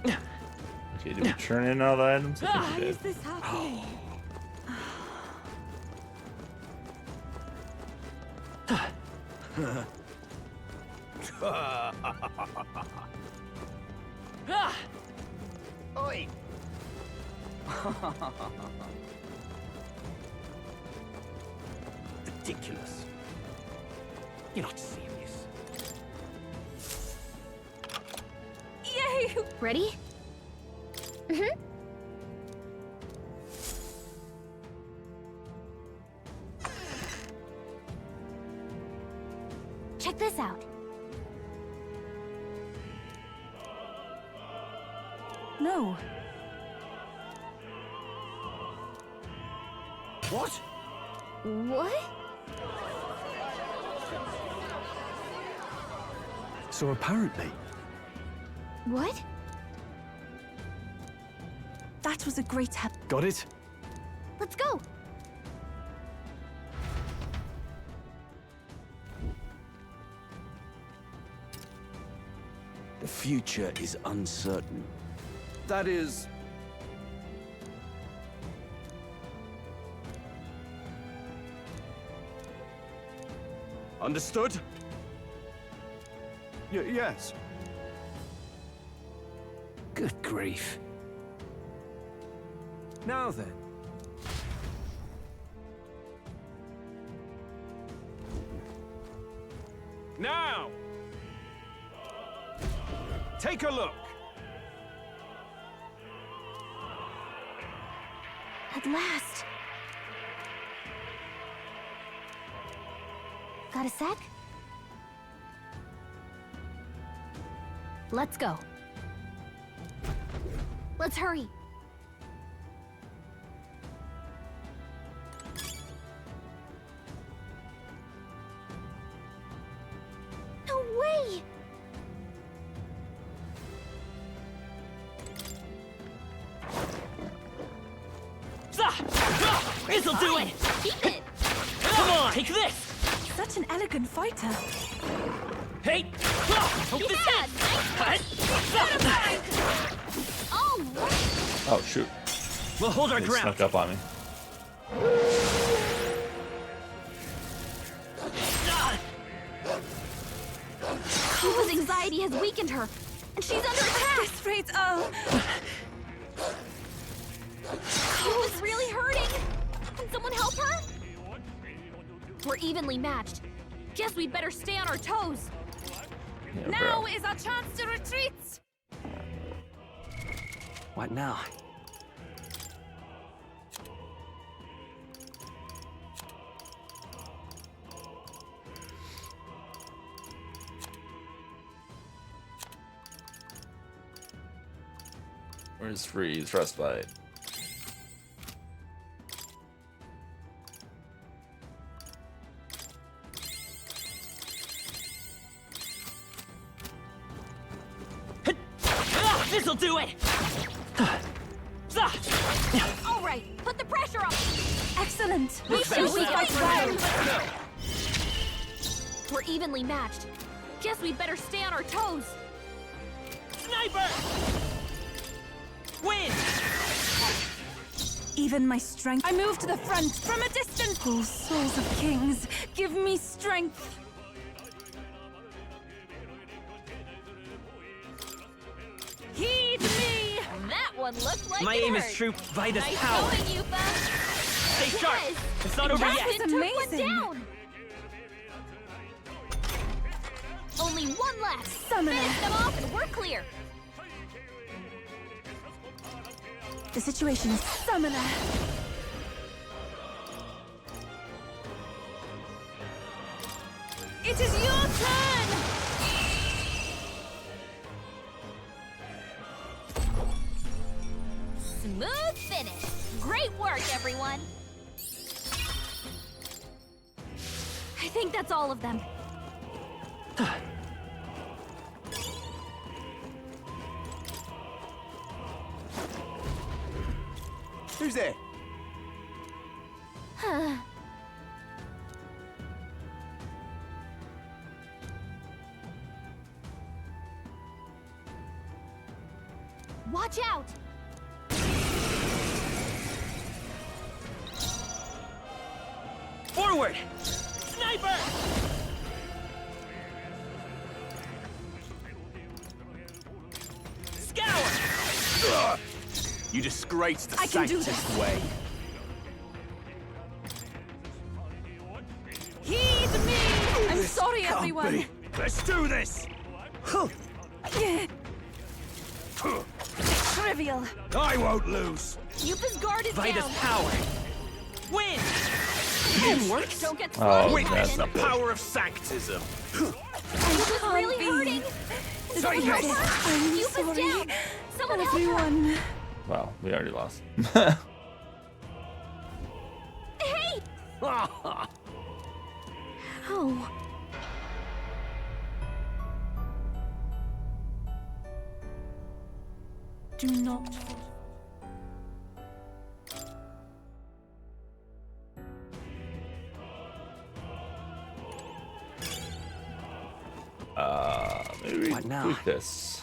Okay, did we turn in all the items? I think Why we is did. this happening? Oi! Ridiculous. You're not serious. Yay! Ready? Mm-hmm. Check this out. No. What? What? So apparently, What? That was a great help. got it? Let's go. The future is uncertain. That is... Understood? Yes. Good grief. Now then. Now! Take a look. At last. Got a sec? Let's go. Let's hurry. No way! This'll do it! Keep it! Come on! Take this! Such an elegant fighter. Hey! Hope this hits! Oh, Oh, shoot. We'll hold our They ground. snuck up on me. Tifa's anxiety has weakened her, and she's under attack. This rate, oh. Tifa's really hurting. Can someone help her? We're evenly matched. Guess we'd better stay on our toes. Yeah, Now bro. is our chance to retreat. What now? Where's freeze? Frostbite. This'll do it! All right, put the pressure on. Excellent. We should finish fight that. well. We're evenly matched. Guess we'd better stay on our toes. Sniper! Win! Even my strength. I move to the front from a distance. Oh, souls of kings, give me strength. Heed me. That one looked like My it aim hurt. is true. Vida's Nice power. going, Yufa. Stay sharp. Yes. It's not over yet. Captain took one amazing. down. Only one left. Summoner. Finish them off and we're clear. The situation is summoner. It is your turn. Smooth finish. Great work, everyone. I think that's all of them. Who's there? Watch out! Forward! Sniper! Scour! You disgraced the I can do sanctist this. way. Heed me. I'm sorry, Can't everyone. be. Let's do this! Trivial. I won't lose! Yufa's guard is Vida's down. power. Win! It works! Don't get Oh, sloppy, that's The not good. power of sanctism! Yufa's really be. hurting. Someone Take help this. her. I'm Yufa's sorry. down. Someone help her. Everyone. Wow, we already lost. Hey! Oh. Do not. Maybe What now? tweak this.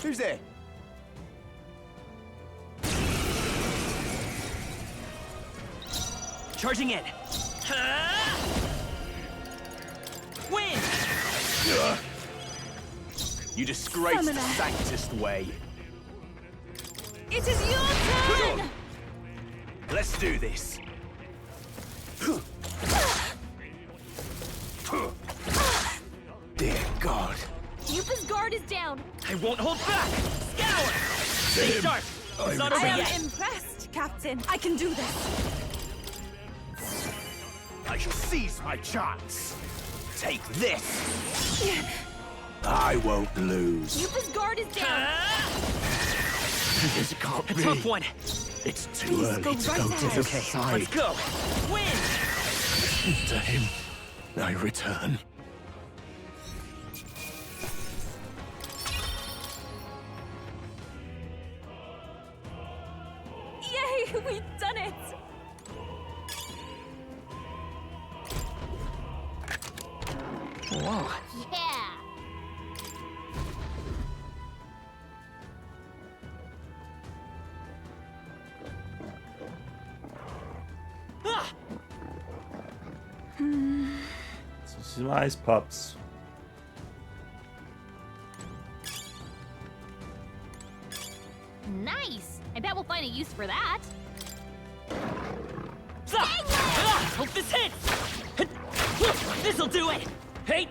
Who's there? Charging in. Win! You disgraced the Summoner. sanctist way. It is your turn. Let's do this. Dear God. Yufa's guard is down. I won't hold back! Scour! Stay sharp! It's not over I am yet! impressed, Captain. I can do this. I shall seize my chance. Take this. I won't lose. Yupa's guard is down. This can't be. A tough one. It's too early to go to the Okay, side. let's go. Win! To him, I return. Yay, we've done it! Whoa. Yeah! Some ice pups. Nice! I bet we'll find a use for that. Hope this hits! This'll do it! Hey!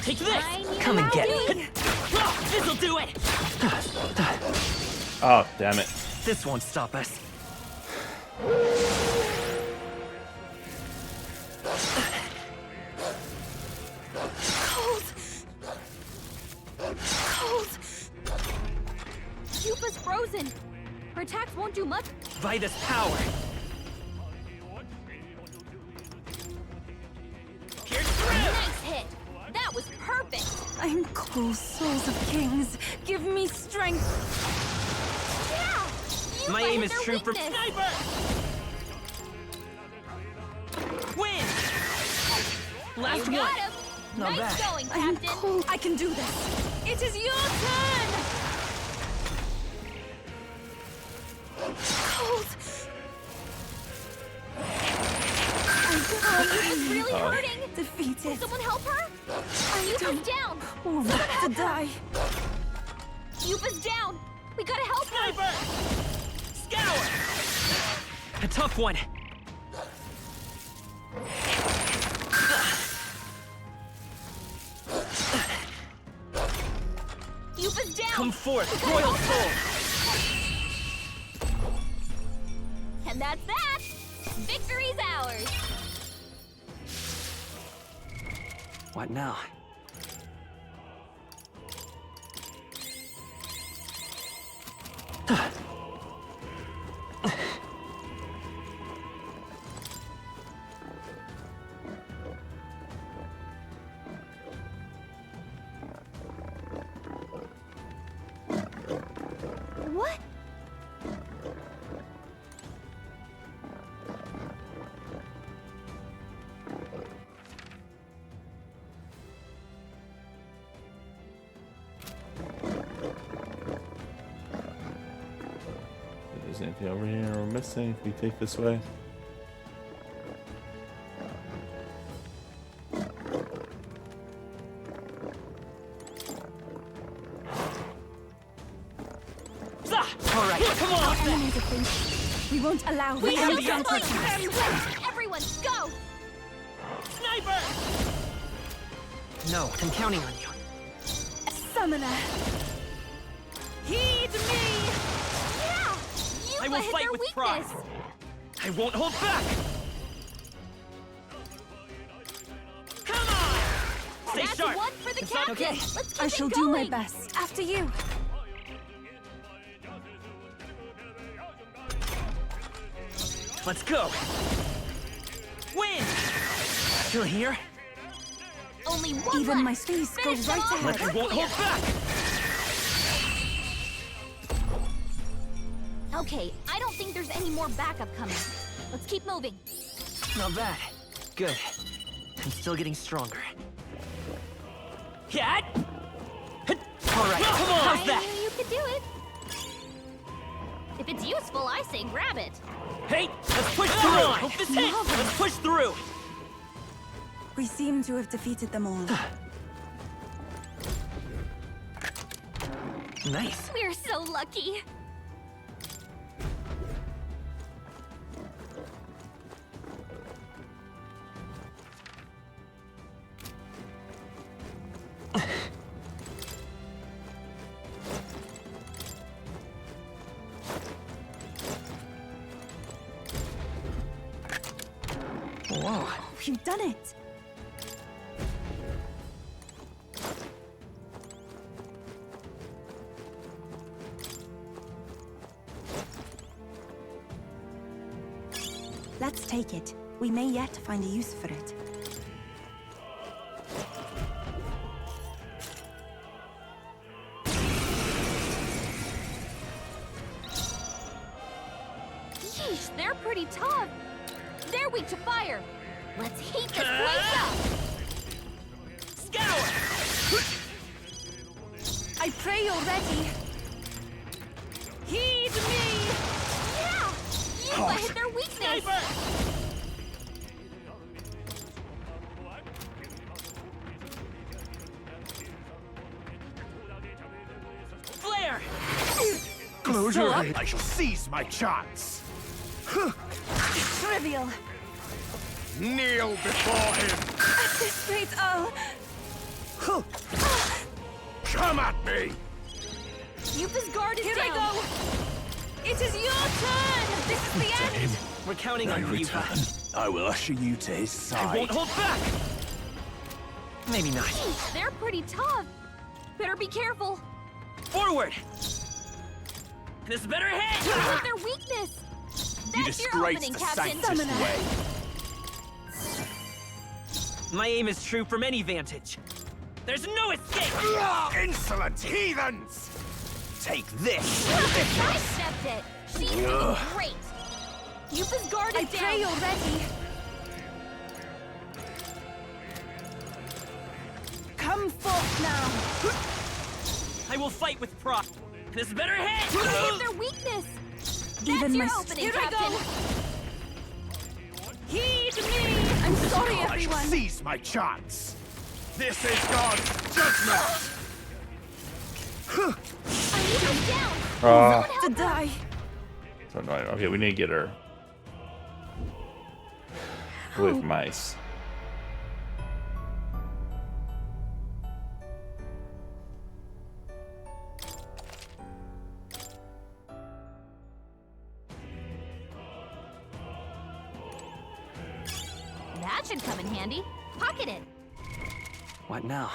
Take this! Come and get it! This'll do it! Oh, damn it. This won't stop us. Cold! Cold! Yupa's frozen! Her attacks won't do much. By this power. Nice hit! That was perfect! I'm cool, souls of kings. Give me strength. Yeah! My aim is true from weakness. sniper! Win! Last You one! got him! Not Nice bad. going, I'm Captain! cool. I can do this. It is your turn. Cold. Yupa's really hurting! Defeated. Can someone help her? Yupa's down! All that to die. Yupa's down! We gotta help her! Scour! A tough one. Yupa's down! Come forth, We gotta royal help soul! her. And that's that! Victory's ours! What now? What? If there's anything over here we're missing, if we take this way. All right, come on! Enemies are finished. We won't allow We the have enemy to to fight! attack. Everyone, go! Sniper! No, I'm counting on you. Summoner. Heed me! Yeah! I Yupa will hit fight their with weakness! pride. I won't hold back! Come on! Stay That's sharp! one for the It's not captain! okay. Let's keep I it shall going. do my best. After you. Let's go! Win! Still here? Only one Even left. my face Finish goes them right all. ahead. I won't hold back! Okay, I don't think there's any more backup coming. Let's keep moving. Not bad. Good. I'm still getting stronger. Cat! All right, come on! How's I that? knew you could do it. If it's useful, I say grab it. Hey, let's push through! Hope this hits! Let's push through! We seem to have defeated them all. Nice. We're so lucky. Whoa. Oh, you've done it! Let's take it. We may yet find a use for it. Yeesh, they're pretty tough. They're weak to fire. Let's heat this place up. Scour! I pray you're ready. Heed me! Yeah! You hit their weakness! Flare! Close your eyes. I shall seize my chance. Trivial. Kneel before him. At this rate, I'll... Come at me. Yupa's guard is Here down. I go. It is your turn. This is the end. We're counting on you, Yupa. I will usher you to his side. I won't hold back! Maybe not. Yeesh, they're pretty tough. Better be careful. Forward! This better You hit! hit their weakness. That's your opening, Captain. way. My aim is true from any vantage. There's no escape! Insolent heathens! Take this! I stepped it. She's doing great. Yupa's guard is I down. pray you're ready. Come forth now. I will fight with pride. This better hit! You hit their weakness. That's Even your my opening, Here I Captain. go. Heed me. I'm sorry, I shall everyone. seize my chance. This is God's judgment. Yupa's down. To die. So annoying. Okay, we need to get her away from ice. That should come in handy. Pocket it. What now?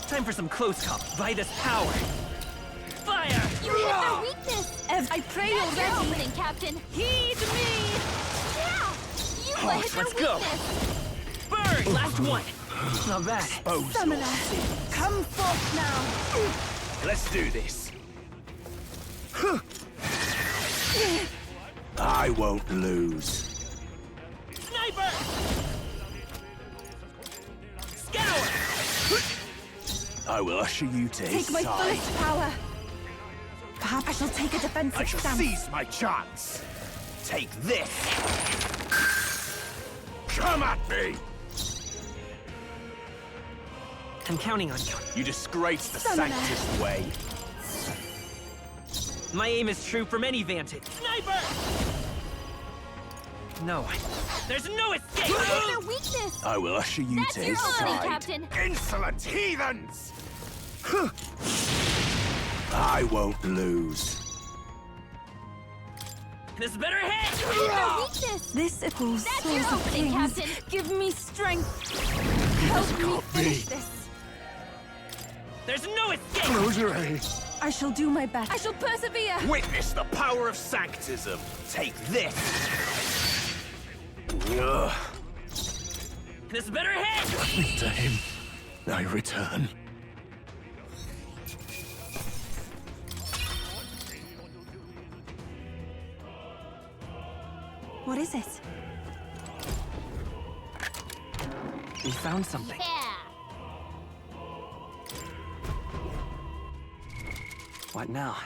Time for some close comp. By this power. Fire! You hit their weakness. I pray you're That's your ready. opening, Captain. Heed me. Yeah. Yupa hit their Let's go. weakness. Burn! Last one. Not bad. Summoner, come forth now. Let's do this. I won't lose. Sniper! Scour! I will usher you to his Take my side. fullest power. Perhaps I shall take a defensive I shall stance. seize my chance. Take this. Come at me. I'm counting on you. You disgrace the Summoner. Sanctus way. My aim is true from any vantage. Sniper! No. There's no escape! You hit their weakness. I will usher you That's to your his opening, side. Captain. Insolent heathens! I won't lose. This better hit! You hit their weakness. This equals That's souls your of opening, kings. Captain. Give me strength. Help me finish this. There's no escape! Close your eyes. I shall do my best. I shall persevere. Witness the power of Sanctism. Take this. Ugh. This better hit! Into him, I return. What is it? We found something. Yeah. What now?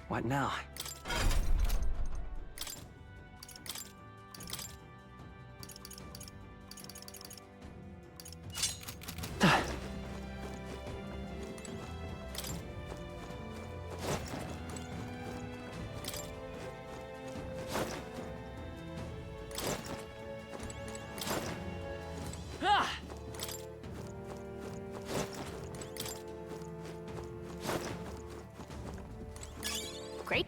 What now? Great.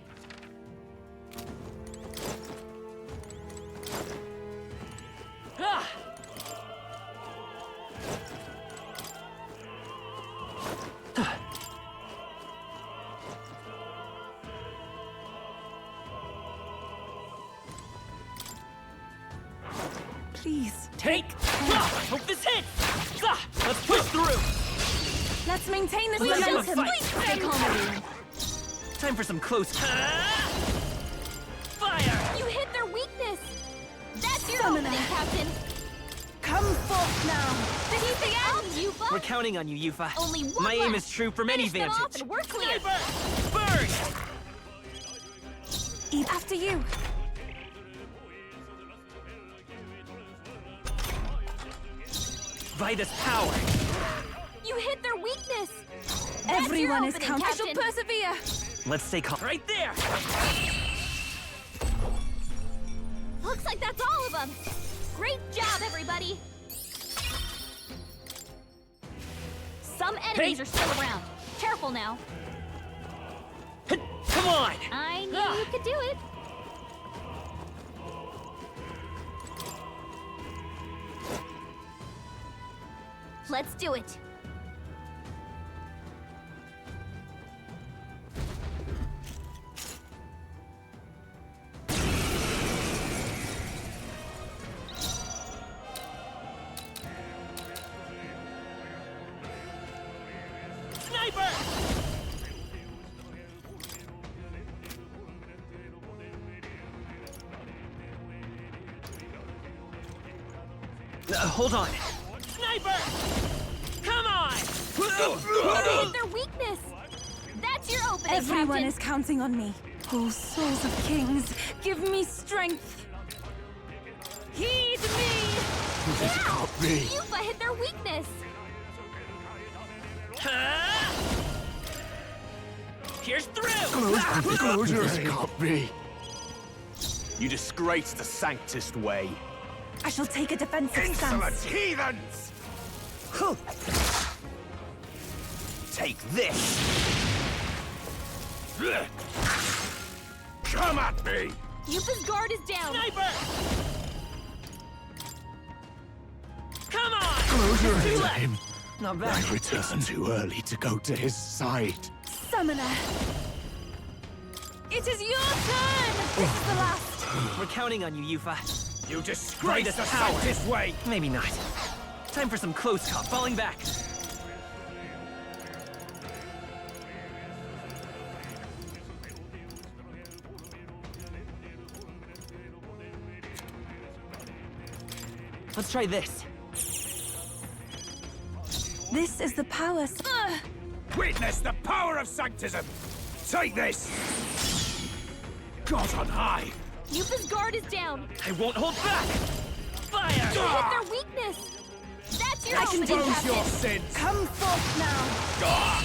Please. Take! Hope this hits! Let's push through! Let's maintain this Let's have a momentum. fight. Stay calm, everyone. Time for some close... Fire! You hit their weakness. That's your Summoner. opening, Captain. Come forth now. This is the end, Yufa. We're counting on you, Yufa. Only one My aim left. is true from any Finish them off vantage. and we're clear. Burn! Eat after you. Vitus power! You hit their weakness. Everyone is opening, counting. I shall Captain. persevere. Let's stay calm. Right there! Looks like that's all of them. Great job, everybody. Some enemies Hey. are still around. Careful now. Come on! I knew you could do it. Let's do it. Sniper! Hold on. Sniper! Come on! You hit their weakness. That's your opening, Everyone Captain. is counting on me. Oh, souls of kings, give me strength. Heed me. This can't be. Yufa hit their weakness. Pierce through! Closure. This can't be. You disgrace the Sanctist way. I shall take a defensive stance. heathens! Take this! Come at me! Yufa's guard is down. Sniper! Come on! Closure Two is left. him. Not bad. I returned too early to go to his side. Summoner. It is your turn. This is the last. We're counting on you, Yufa. You disgrace Vitus the power. Sanctist way! Maybe not. Time for some close call. Falling back. Let's try this. This is the power. Witness the power of Sanctism! Take this! God on high! Yufa's guard is down. I won't hold back! Fire! You hit their weakness. That's your I can opening, do Captain. your sins! Come forth now. Yeah.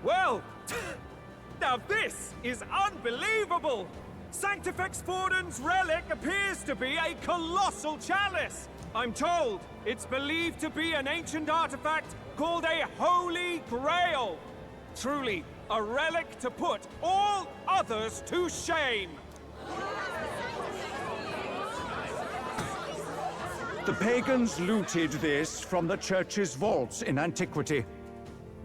Well, now this is unbelievable! Sanctifex Forden's relic appears to be a colossal chalice. I'm told it's believed to be an ancient artifact called a Holy Grail. Truly, a relic to put all others to shame. The pagans looted this from the church's vaults in antiquity.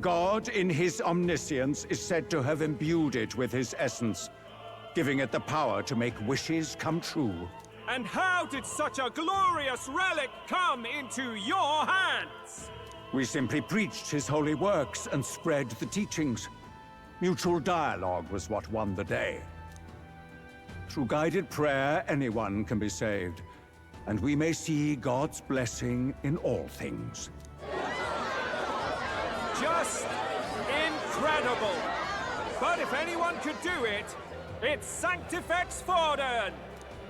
God, in his omniscience, is said to have imbued it with his essence, giving it the power to make wishes come true. And how did such a glorious relic come into your hands? We simply preached his holy works and spread the teachings. Mutual dialogue was what won the day. Through guided prayer, anyone can be saved, and we may see God's blessing in all things. Just incredible! But if anyone could do it, it's Sanctifex Forden!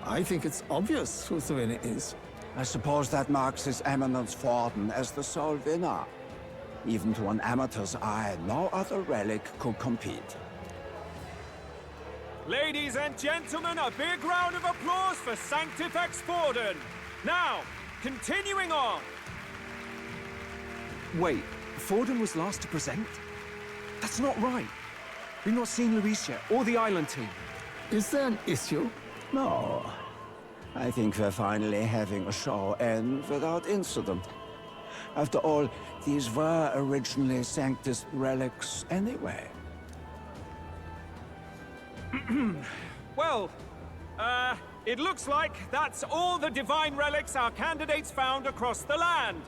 I think it's obvious who the winner is. I suppose that marks His Eminence Forden as the sole winner. Even to an amateur's eye, no other relic could compete. Ladies and gentlemen, a big round of applause for Sanctifex Forden. Now, continuing on. Wait, Forden was last to present? That's not right. We've not seen Luis yet, or the island team. Is there an issue? No. I think we're finally having a show end without incident. After all, these were originally Sanctus relics anyway. Well, it looks like that's all the divine relics our candidates found across the land.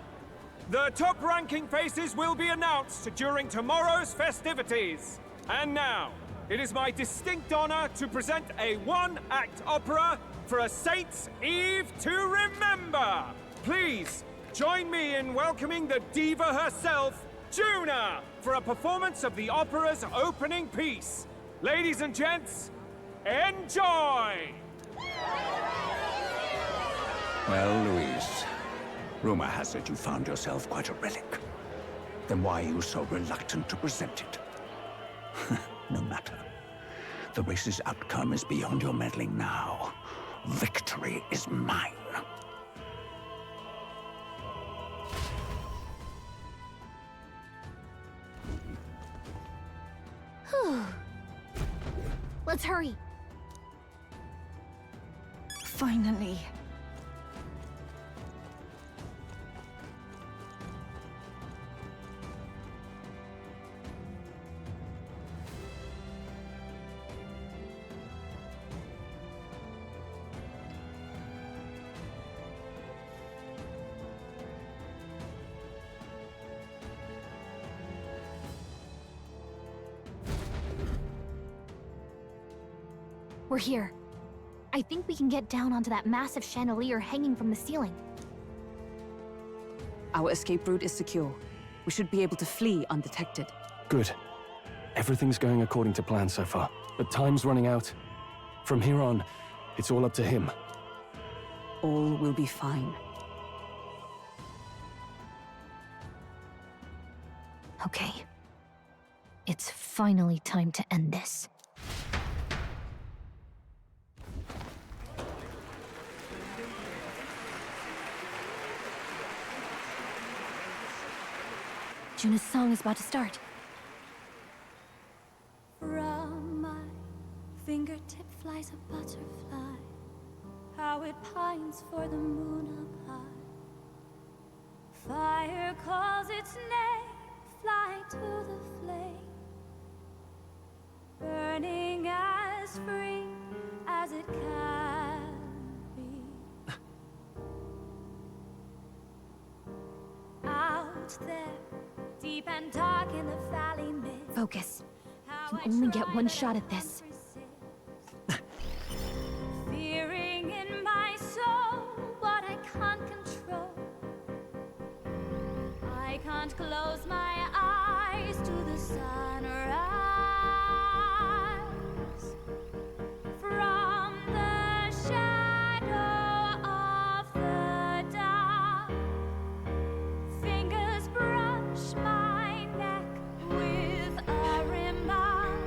The top-ranking faces will be announced during tomorrow's festivities. And now, it is my distinct honor to present a one-act opera for a Saint's Eve to remember. Please, join me in welcoming the diva herself, Juna, for a performance of the opera's opening piece. Ladies and gents, enjoy! Well, Luis, rumor has it you found yourself quite a relic. Then why are you so reluctant to present it? No matter. The race's outcome is beyond your meddling now. Victory is mine. Let's hurry. Finally. We're here. I think we can get down onto that massive chandelier hanging from the ceiling. Our escape route is secure. We should be able to flee undetected. Good. Everything's going according to plan so far, but time's running out. From here on, it's all up to him. All will be fine. Okay. It's finally time to end this. Juna's song is about to start. From my fingertip flies a butterfly, how it pines for the moon up high. Fire calls its name, fly to the flame, burning as free as it can be. Out there, deep and dark in the valley mid. Focus. You can only get one shot at this. Fearing in my soul what I can't control. I can't close my eyes to the sunrise. From the shadow of the dark, fingers brush my neck with a remark.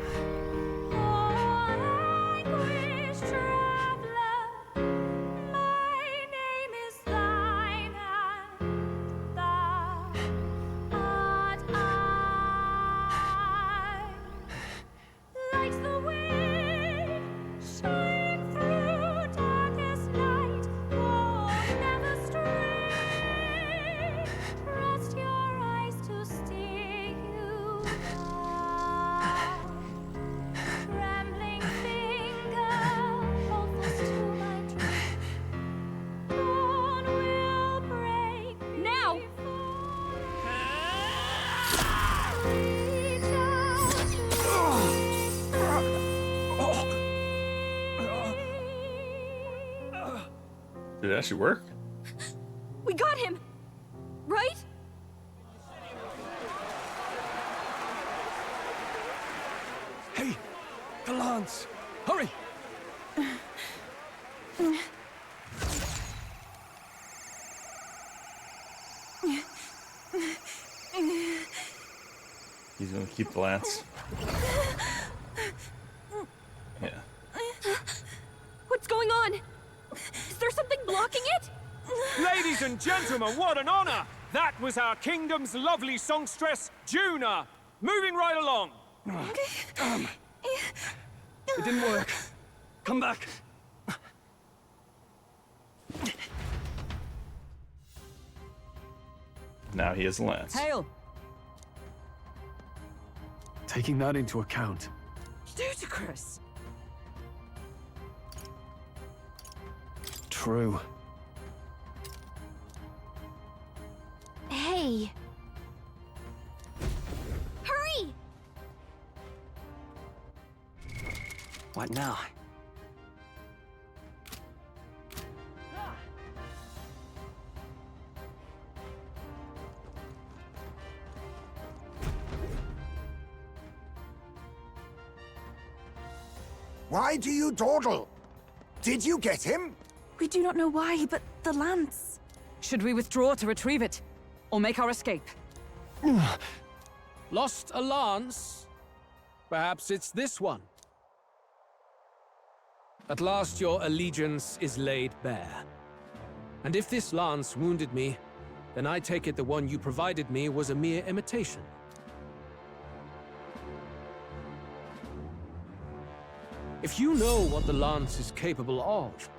Oh, anguish Did it actually work? We got him! Right? Hey! The lance! Hurry! He's gonna keep the lance. Yeah. What's going on? Is there something blocking it? Ladies and gentlemen, what an honor! That was our kingdom's lovely songstress, Juna. Moving right along. It didn't work. Come back. Now he has a lance. Hail! Taking that into account. Ludicrous. True. Hey! Hurry! What now? Why do you dawdle? Did you get him? We do not know why, but the lance. Should we withdraw to retrieve it? Or make our escape? Lost a lance? Perhaps it's this one. At last your allegiance is laid bare. And if this lance wounded me, then I take it the one you provided me was a mere imitation. If you know what the lance is capable of,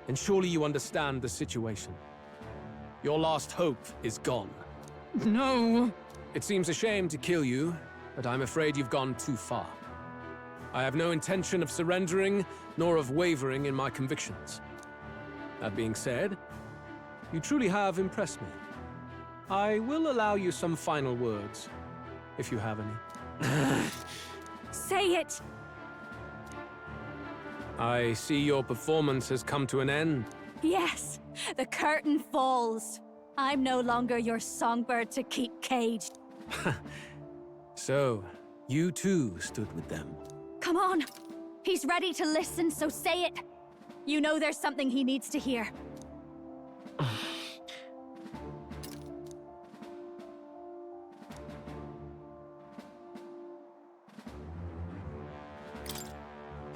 then surely you understand the situation. Your last hope is gone. No! It seems a shame to kill you, but I'm afraid you've gone too far. I have no intention of surrendering, nor of wavering in my convictions. That being said, you truly have impressed me. I will allow you some final words, if you have any. Say it! I see your performance has come to an end. Yes, the curtain falls. I'm no longer your songbird to keep caged. So, you too stood with them. Come on. He's ready to listen, so say it. You know there's something he needs to hear.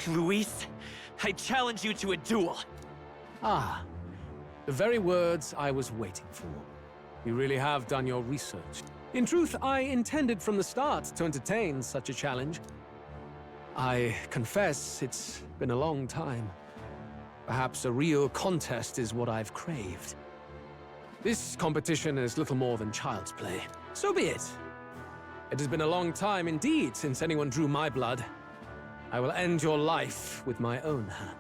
Luis, I challenge you to a duel. Ah, the very words I was waiting for. You really have done your research. In truth, I intended from the start to entertain such a challenge. I confess it's been a long time. Perhaps a real contest is what I've craved. This competition is little more than child's play. So be it. It has been a long time indeed since anyone drew my blood. I will end your life with my own hand.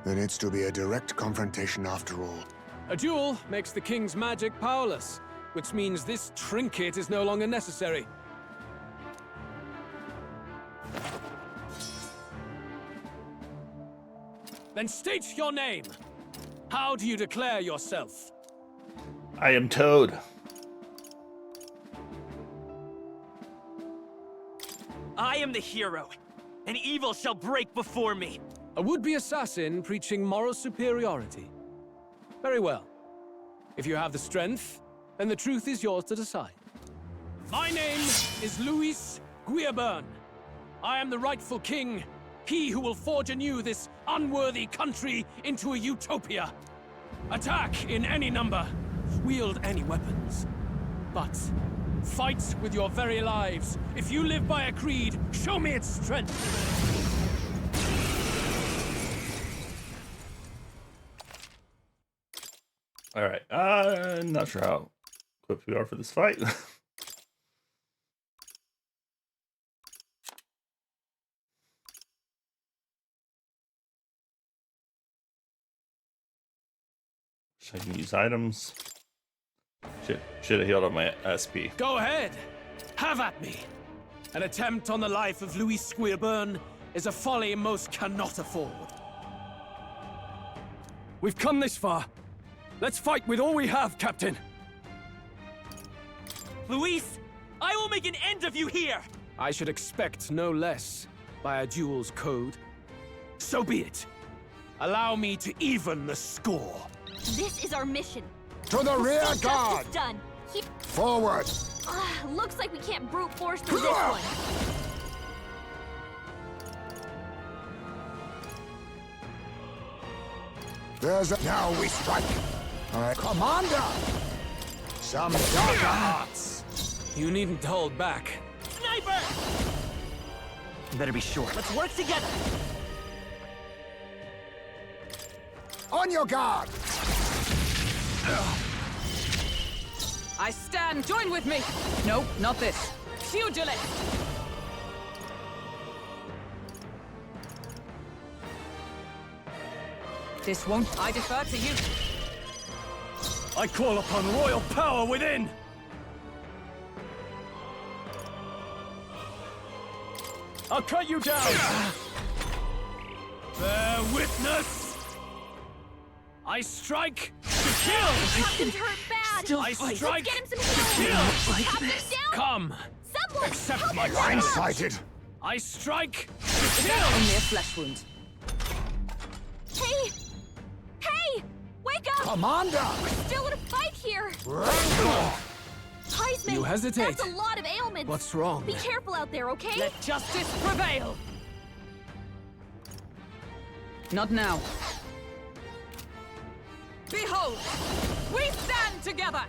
There needs to be a direct confrontation after all. A duel makes the king's magic powerless, which means this trinket is no longer necessary. Then state your name. How do you declare yourself? I am Toad. I am the hero, and evil shall break before me. A would-be assassin preaching moral superiority. Very well. If you have the strength, then the truth is yours to decide. My name is Luis Guiaburn. I am the rightful king, he who will forge anew this unworthy country into a utopia. Attack in any number, wield any weapons. But fight with your very lives. If you live by a creed, show me its strength. All right. Not sure how equipped we are for this fight. I can use items. Shit, should have healed up my SP. Go ahead. Have at me. An attempt on the life of Luis Guiaburn is a folly most cannot afford. We've come this far. Let's fight with all we have, Captain! Luis, I will make an end of you here! I should expect no less by a duel's code. So be it. Allow me to even the score. This is our mission. To the rear Justice guard! done. Forward! Looks like we can't brute force through this one. Now we strike. Commander! Some darker arts. You needn't hold back. Sniper! Better be sure. Let's work together. On your guard! I stand. Join with me. No, not this. Pugilist. This won't. I defer to you. I call upon royal power within! I'll cut you down! Bear witness! I strike to kill! Captain's hurt bad. I strike Let's get him some healing. Captain's down. Come! Someone Accept help my him challenge! Blindsided! I strike to Is kill! that only a flesh wound? Hey! Hey! Wake up! Commander! We're still in a fight here! Heisman, You hesitate. That's a lot of ailments! What's wrong? Be careful out there, okay? Let justice prevail! Not now. Behold! We stand together!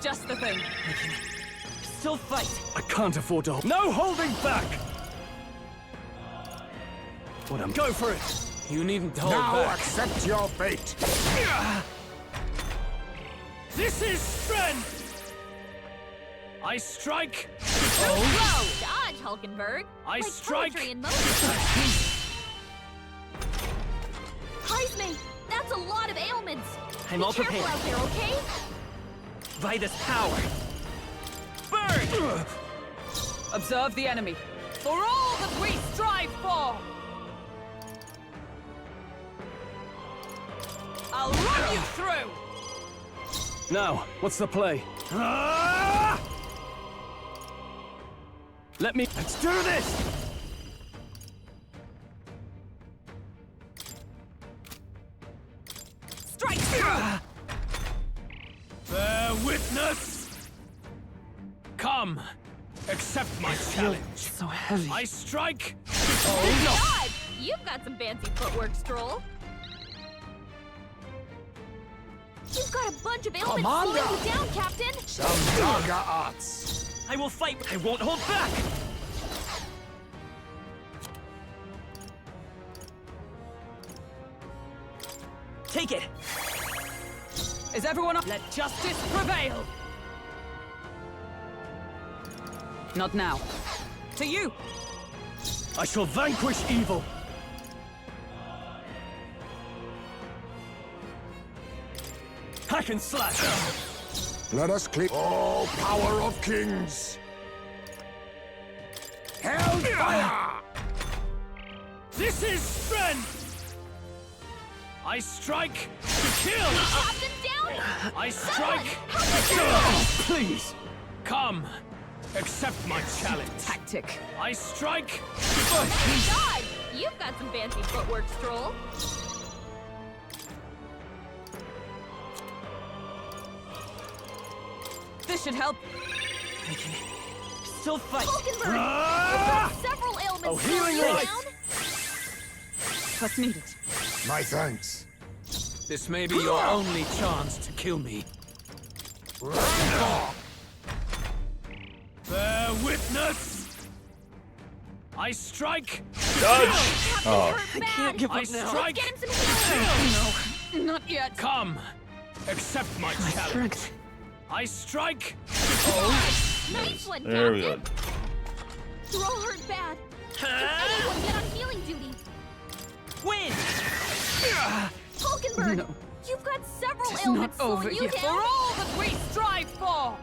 Just the thing. Still fight. I can't afford to... No holding back! Go for it! You needn't hold Now back. accept your fate! This is strength! I strike... Whoa! Dodge, Hulkenberg! I like strike... poetry in motion. Heisman, that's a lot of ailments! I'm all Be careful prepared. out there, okay? By this power. Burn! Observe the enemy. For all that we strive for! I'll run you through! Now, what's the play? Let me... Let's do this! Strike through! Bear witness! Come! Accept my challenge! So heavy. I strike... God! You've got some fancy footwork, Stroll. You've got a bunch of ailments Commander! slowing you down, Captain! Some darker arts. I will fight. I won't hold back. Take it. Is everyone up? Let justice prevail! Not now. To you! I shall vanquish evil! Hack and slash! Let us clear. Oh, power of kings! Hellfire! This is strength! I strike to kill! Captain down! I strike Someone, Please! Come! Accept my challenge! Tactic. I strike God! You've got some fancy footwork, Stroll. This should help. Still fight. Hulkenberg! You've got several ailments Oh, slowing healing you light! down. What's needed? My thanks. This may be your only chance to kill me. Bear witness! I strike Dodge! Captain's Oh. hurt bad. Can't give I up now. strike Get him some healing. Not yet. Come! Accept my challenge! Strength. I strike Nice one, There we Captain. go. You're all hurt bad. Anyone get on healing duty. Win. Hulkenberg, No. you've got several It's not ailments over slowing you yet. For down. all that we strive for!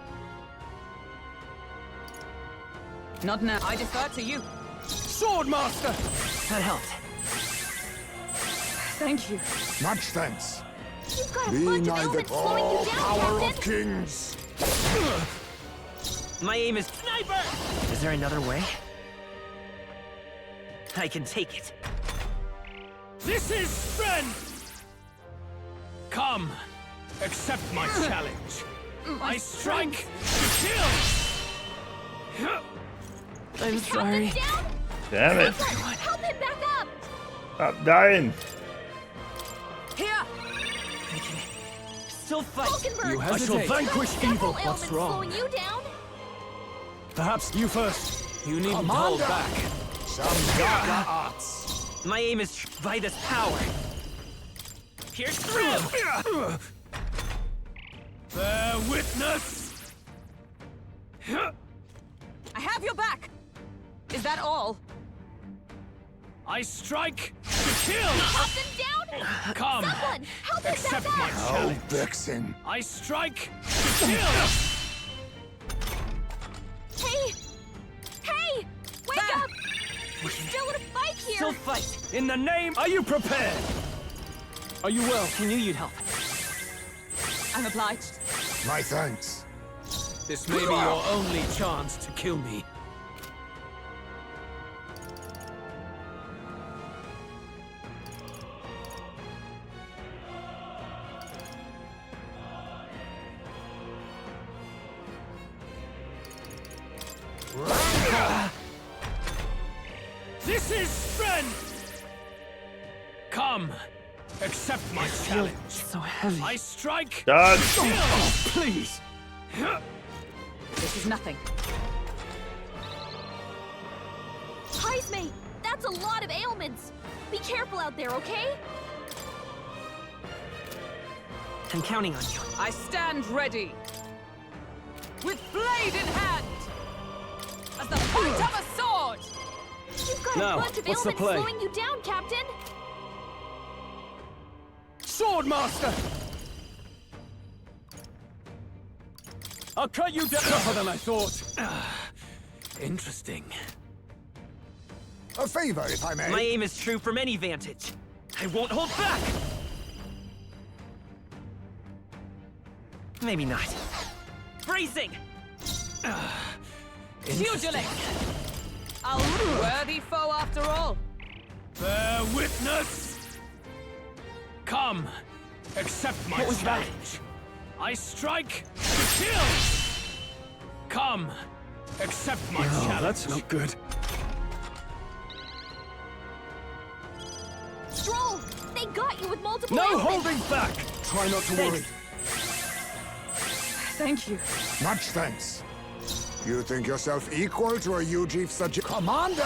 Not now. I defer to you. Swordmaster! That helped. Thank you. Much thanks. You've got a Be bunch of neither elements slowing you down, power Captain. of kings. My aim is sniper! Is there another way? I can take it. This is strength! Come, accept my challenge. I strike to kill! I'm sorry. Damn it. Help him back up! Stop dying. Here! Still fight. Falkenberg, You hesitate. I shall vanquish several evil. ailments What's wrong? slowing you down. Perhaps you first. You needn't hold Commander! back. Some darker arts. My aim is by this power. Pierce through! Bear witness! I have your back. Is that all? I strike to kill! Knock them down! Come, Someone, help him accept back my up! Oh, challenge. vexing. I strike to kill! Hey! Hey! Wake up! We're still in a fight here! Still fight. In the name, are you prepared? Are you well? I knew you'd help. I'm obliged. My thanks. This may be your only chance to kill me. This is strength! Come, accept my challenge. So heavy. I strike Dodge. to kill! Please! This is nothing. Heismate, that's a lot of ailments. Be careful out there, okay? I'm counting on you. I stand ready. With blade in hand. As the point of a sword. You've got Now, a bunch of what's the ailments play? slowing you down, Captain. Swordmaster! I'll cut you down. Tougher than I thought. Interesting. A favor, if I may. My aim is true from any vantage. I won't hold back! Maybe not. Bracing! Pugilate. A worthy foe after all. Bear witness! Come, accept my What was that? challenge. I strike to kill! Come, accept my Oh, challenge. that's not good. Stroll, they got you with multiple No ailments. holding back! Try not to worry. Thank you. Much thanks. You think yourself equal to a UG such Commander?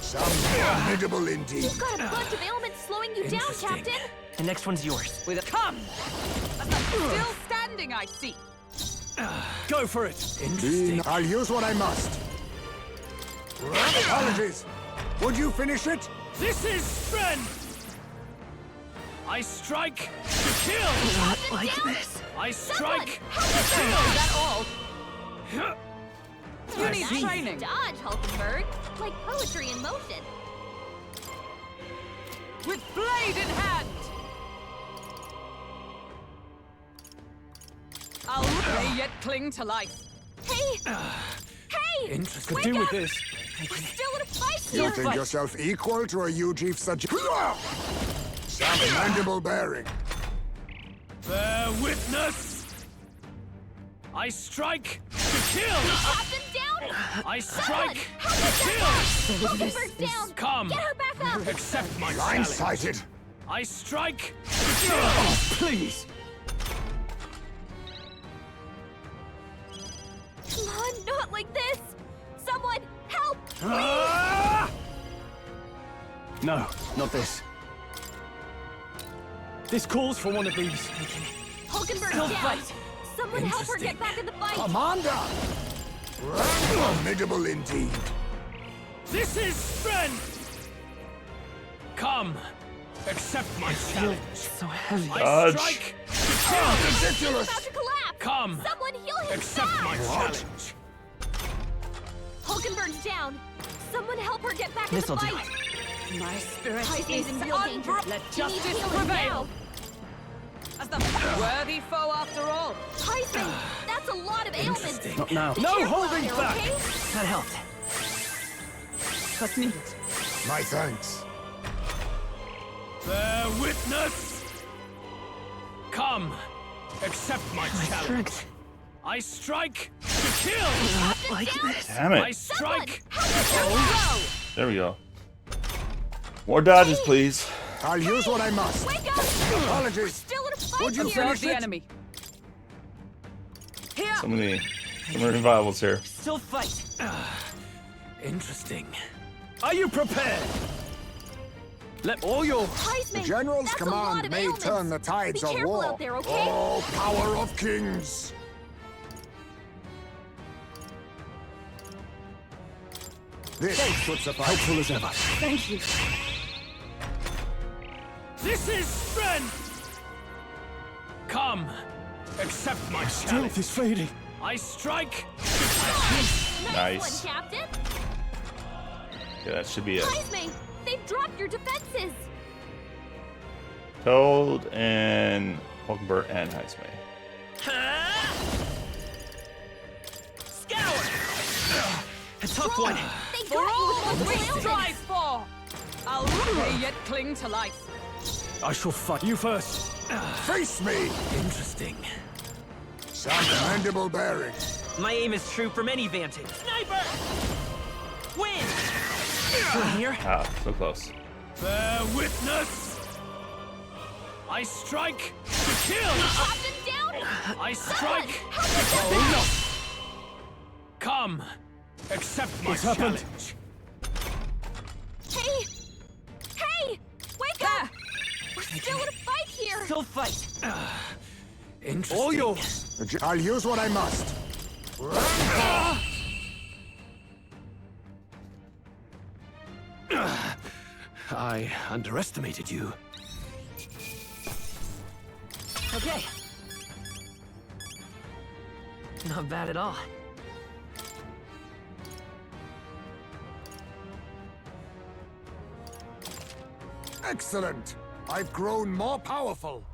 Some formidable indeed. You've got a bunch of ailments slowing you down, Captain. The next one's yours. With a come. As the still standing, I see. Go for it. I'll use what I must. Apologies. Would you finish it? This is strength! I strike to kill! Not like this. I strike to Is kill! that all? You need Nice training. dodge, Hulkenberg. Like poetry in motion. With blade in hand. I'll may yet cling to life. Hey! Hey! Interesting. Wake Could do up! with this. We're still in a fight You here! think yourself equal to a UG such Some mandible bearing. Bear witness! I strike to kill! Captain down! I strike Help to us kill! back up! Hulkenberg's down! Come, Get her back up! accept my challenge. Blindsided. I strike to kill! Oh, please! Come on, not like this! Someone, help! Ah! No, not this. This calls for one of these. Hulkenberg's Still down! fight. Someone help her get back in the fight! Commander! Formidable indeed. This is strength! Come, accept my challenge. So heavy. I Dodge. strike to kill! He's Ridiculous! about to collapse! Come, Someone heal him accept back! my challenge. Hulkenberg's down. Someone help her get back in the This'll do fight. My spirit Heisman's in real danger. Let He needs justice healing prevail. now. As the worthy foe after all. Heisman, that's a lot of ailments. Not now. Be No careful out holding there, back! okay? That helped. What's needed? My thanks. Bear witness! Come, accept my challenge. I strike to kill! Like this. Damn it. I strike! There we go. More dodges, please. I'll use what I must. Wake up! Apologies. Still in a fight Would you here. finish The it? enemy. Here! Some of the revivals here. Still fight. Interesting. Are you prepared? Let all your... Heisman, The General's that's a lot command of may ailments. turn the tides Be of careful war. out there, okay? Oh, power of kings! This would suffice. Helpful as ever. Thank you. This is strength! Come, accept my challenge. Strength is fading. I strike! Nice. One, Captain. Okay, that should be it. Heisman, they've dropped your defenses. Toad and Hulkenberg and Heisman. Scour! A tough one. They For got you all with we multiple strive ailments. for! I'll yet cling to life. I shall fight you first. Face me! Interesting. Some commendable bearing. My aim is true from any vantage. Sniper! Win! Still here? Ah, so close. Bear witness! I strike to kill! Captain down. I strike! Help us out. Come, accept my What's happened? challenge. Hey! Hey! Wake up! We're still in a fight here. Still fight. Interesting. All yours. I'll use what I must. I underestimated you. Okay. Not bad at all. Excellent! I've grown more powerful.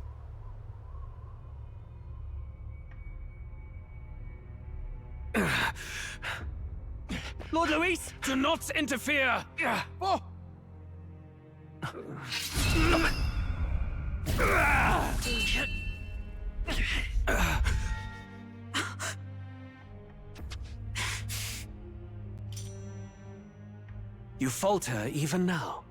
Lord Luis, do not interfere! Oh. You falter even now.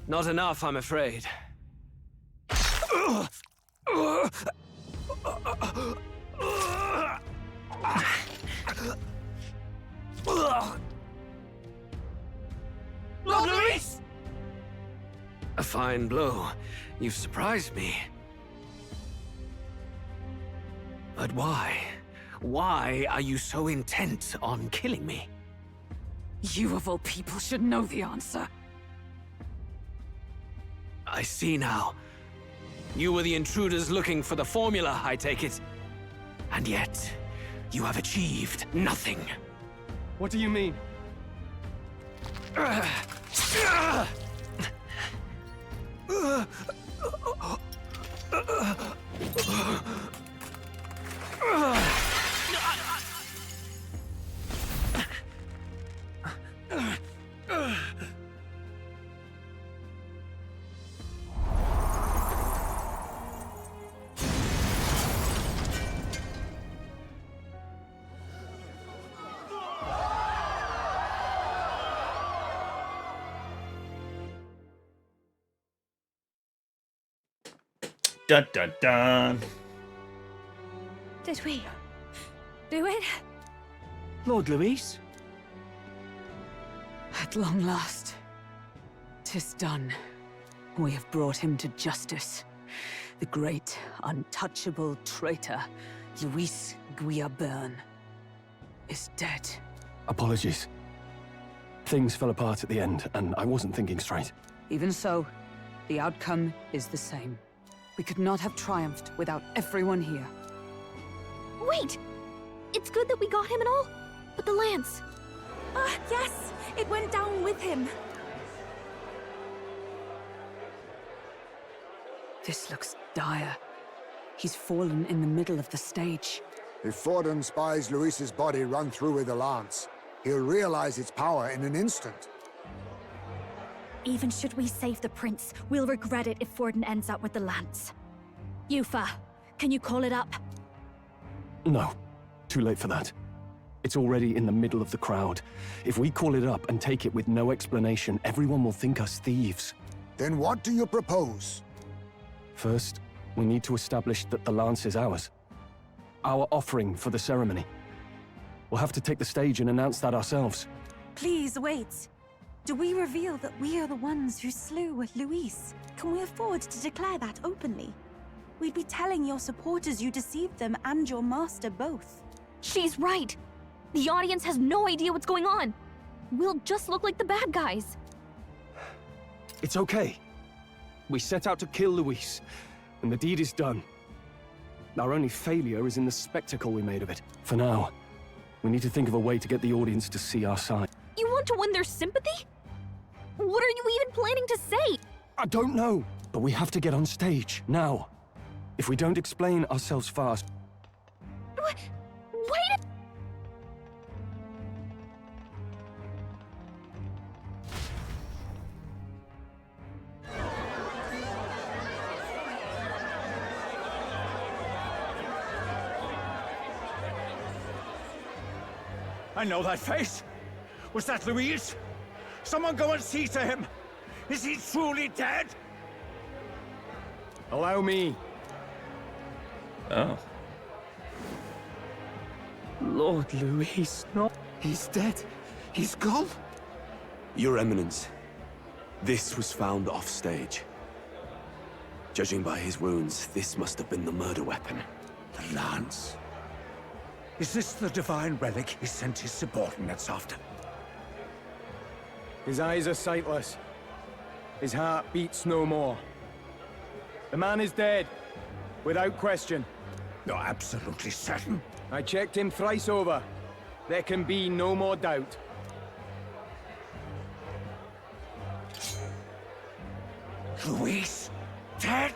Not enough, I'm afraid. Lord Luis! A fine blow. You've surprised me. But why? Why are you so intent on killing me? You of all people should know the answer. I see now. You were the intruders looking for the formula, I take it. And yet, you have achieved nothing. What do you mean? Dun dun dun. Did we do it? Lord Luis? At long last, 'tis done. We have brought him to justice. The great, untouchable traitor, Luis Guiaburn is dead. Apologies. Things fell apart at the end, and I wasn't thinking straight. Even so, the outcome is the same. We could not have triumphed without everyone here. Wait! It's good that we got him and all, but the lance... Ah, yes! It went down with him. This looks dire. He's fallen in the middle of the stage. If Forden spies Luis's body run through with a lance, he'll realize its power in an instant. Even should we save the prince, we'll regret it if Forden ends up with the lance. Yufa, can you call it up? No. Too late for that. It's already in the middle of the crowd. If we call it up and take it with no explanation, everyone will think us thieves. Then what do you propose? First, we need to establish that the lance is ours. Our offering for the ceremony. We'll have to take the stage and announce that ourselves. Please wait. Do we reveal that we are the ones who slew Luis? Can we afford to declare that openly? We'd be telling your supporters you deceived them and your master both. She's right! The audience has no idea what's going on! We'll just look like the bad guys. It's okay. We set out to kill Luis, and the deed is done. Our only failure is in the spectacle we made of it. For now, we need to think of a way to get the audience to see our side. You want to win their sympathy? What are you even planning to say? I don't know, but we have to get on stage, now. If we don't explain ourselves fast... Wait a... I know that face. Was that Luis? Someone go and see to him. Is he truly dead? Allow me. Oh. Lord Luis, no. He's dead. He's gone. Your Eminence, this was found off-stage. Judging by his wounds, this must have been the murder weapon. The lance. Is this the divine relic he sent his subordinates after? His eyes are sightless. His heart beats no more. The man is dead, without question. You're absolutely certain? I checked him thrice over. There can be no more doubt. Luis? Dead?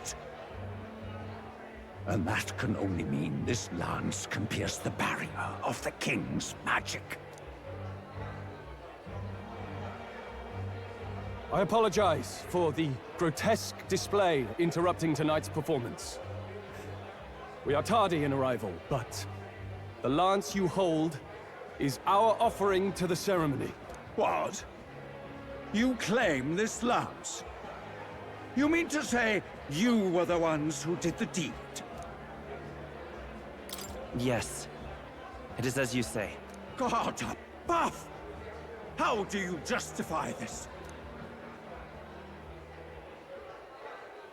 And that can only mean this lance can pierce the barrier of the king's magic. I apologize for the grotesque display interrupting tonight's performance. We are tardy in arrival, but the lance you hold is our offering to the ceremony. What? You claim this lance? You mean to say you were the ones who did the deed? Yes. It is as you say. God above! How do you justify this?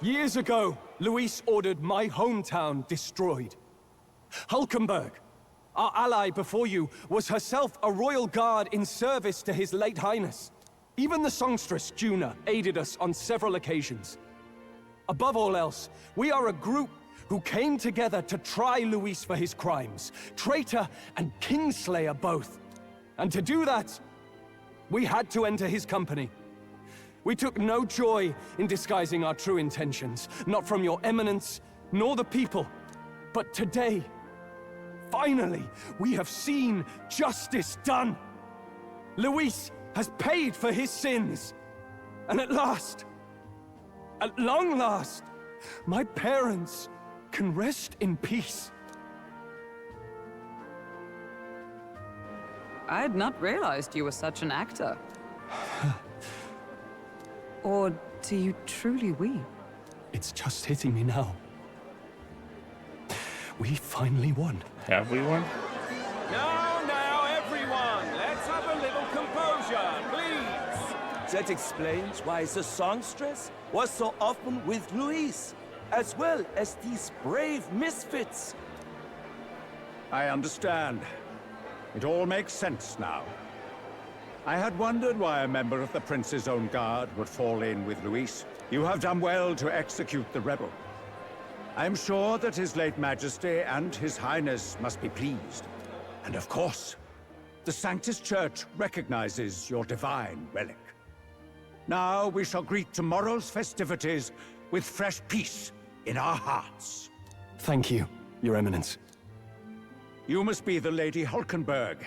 Years ago, Luis ordered my hometown destroyed. Hulkenberg, our ally before you, was herself a royal guard in service to his late highness. Even the songstress, Juna, aided us on several occasions. Above all else, we are a group who came together to try Luis for his crimes. Traitor and kingslayer both. And to do that, we had to enter his company. We took no joy in disguising our true intentions, not from your eminence, nor the people. But today, finally, we have seen justice done. Luis has paid for his sins. And at last, at long last, my parents can rest in peace. I had not realized you were such an actor. Or do you truly weep? It's just hitting me now. We finally won. Have we won? Now, everyone, let's have a little composure, please. That explains why the songstress was so often with Luis, as well as these brave misfits. I understand. It all makes sense now. I had wondered why a member of the Prince's own guard would fall in with Luis. You have done well to execute the rebel. I am sure that His late Majesty and His Highness must be pleased. And of course, the Sanctus Church recognizes your divine relic. Now we shall greet tomorrow's festivities with fresh peace in our hearts. Thank you, Your Eminence. You must be the Lady Hulkenberg.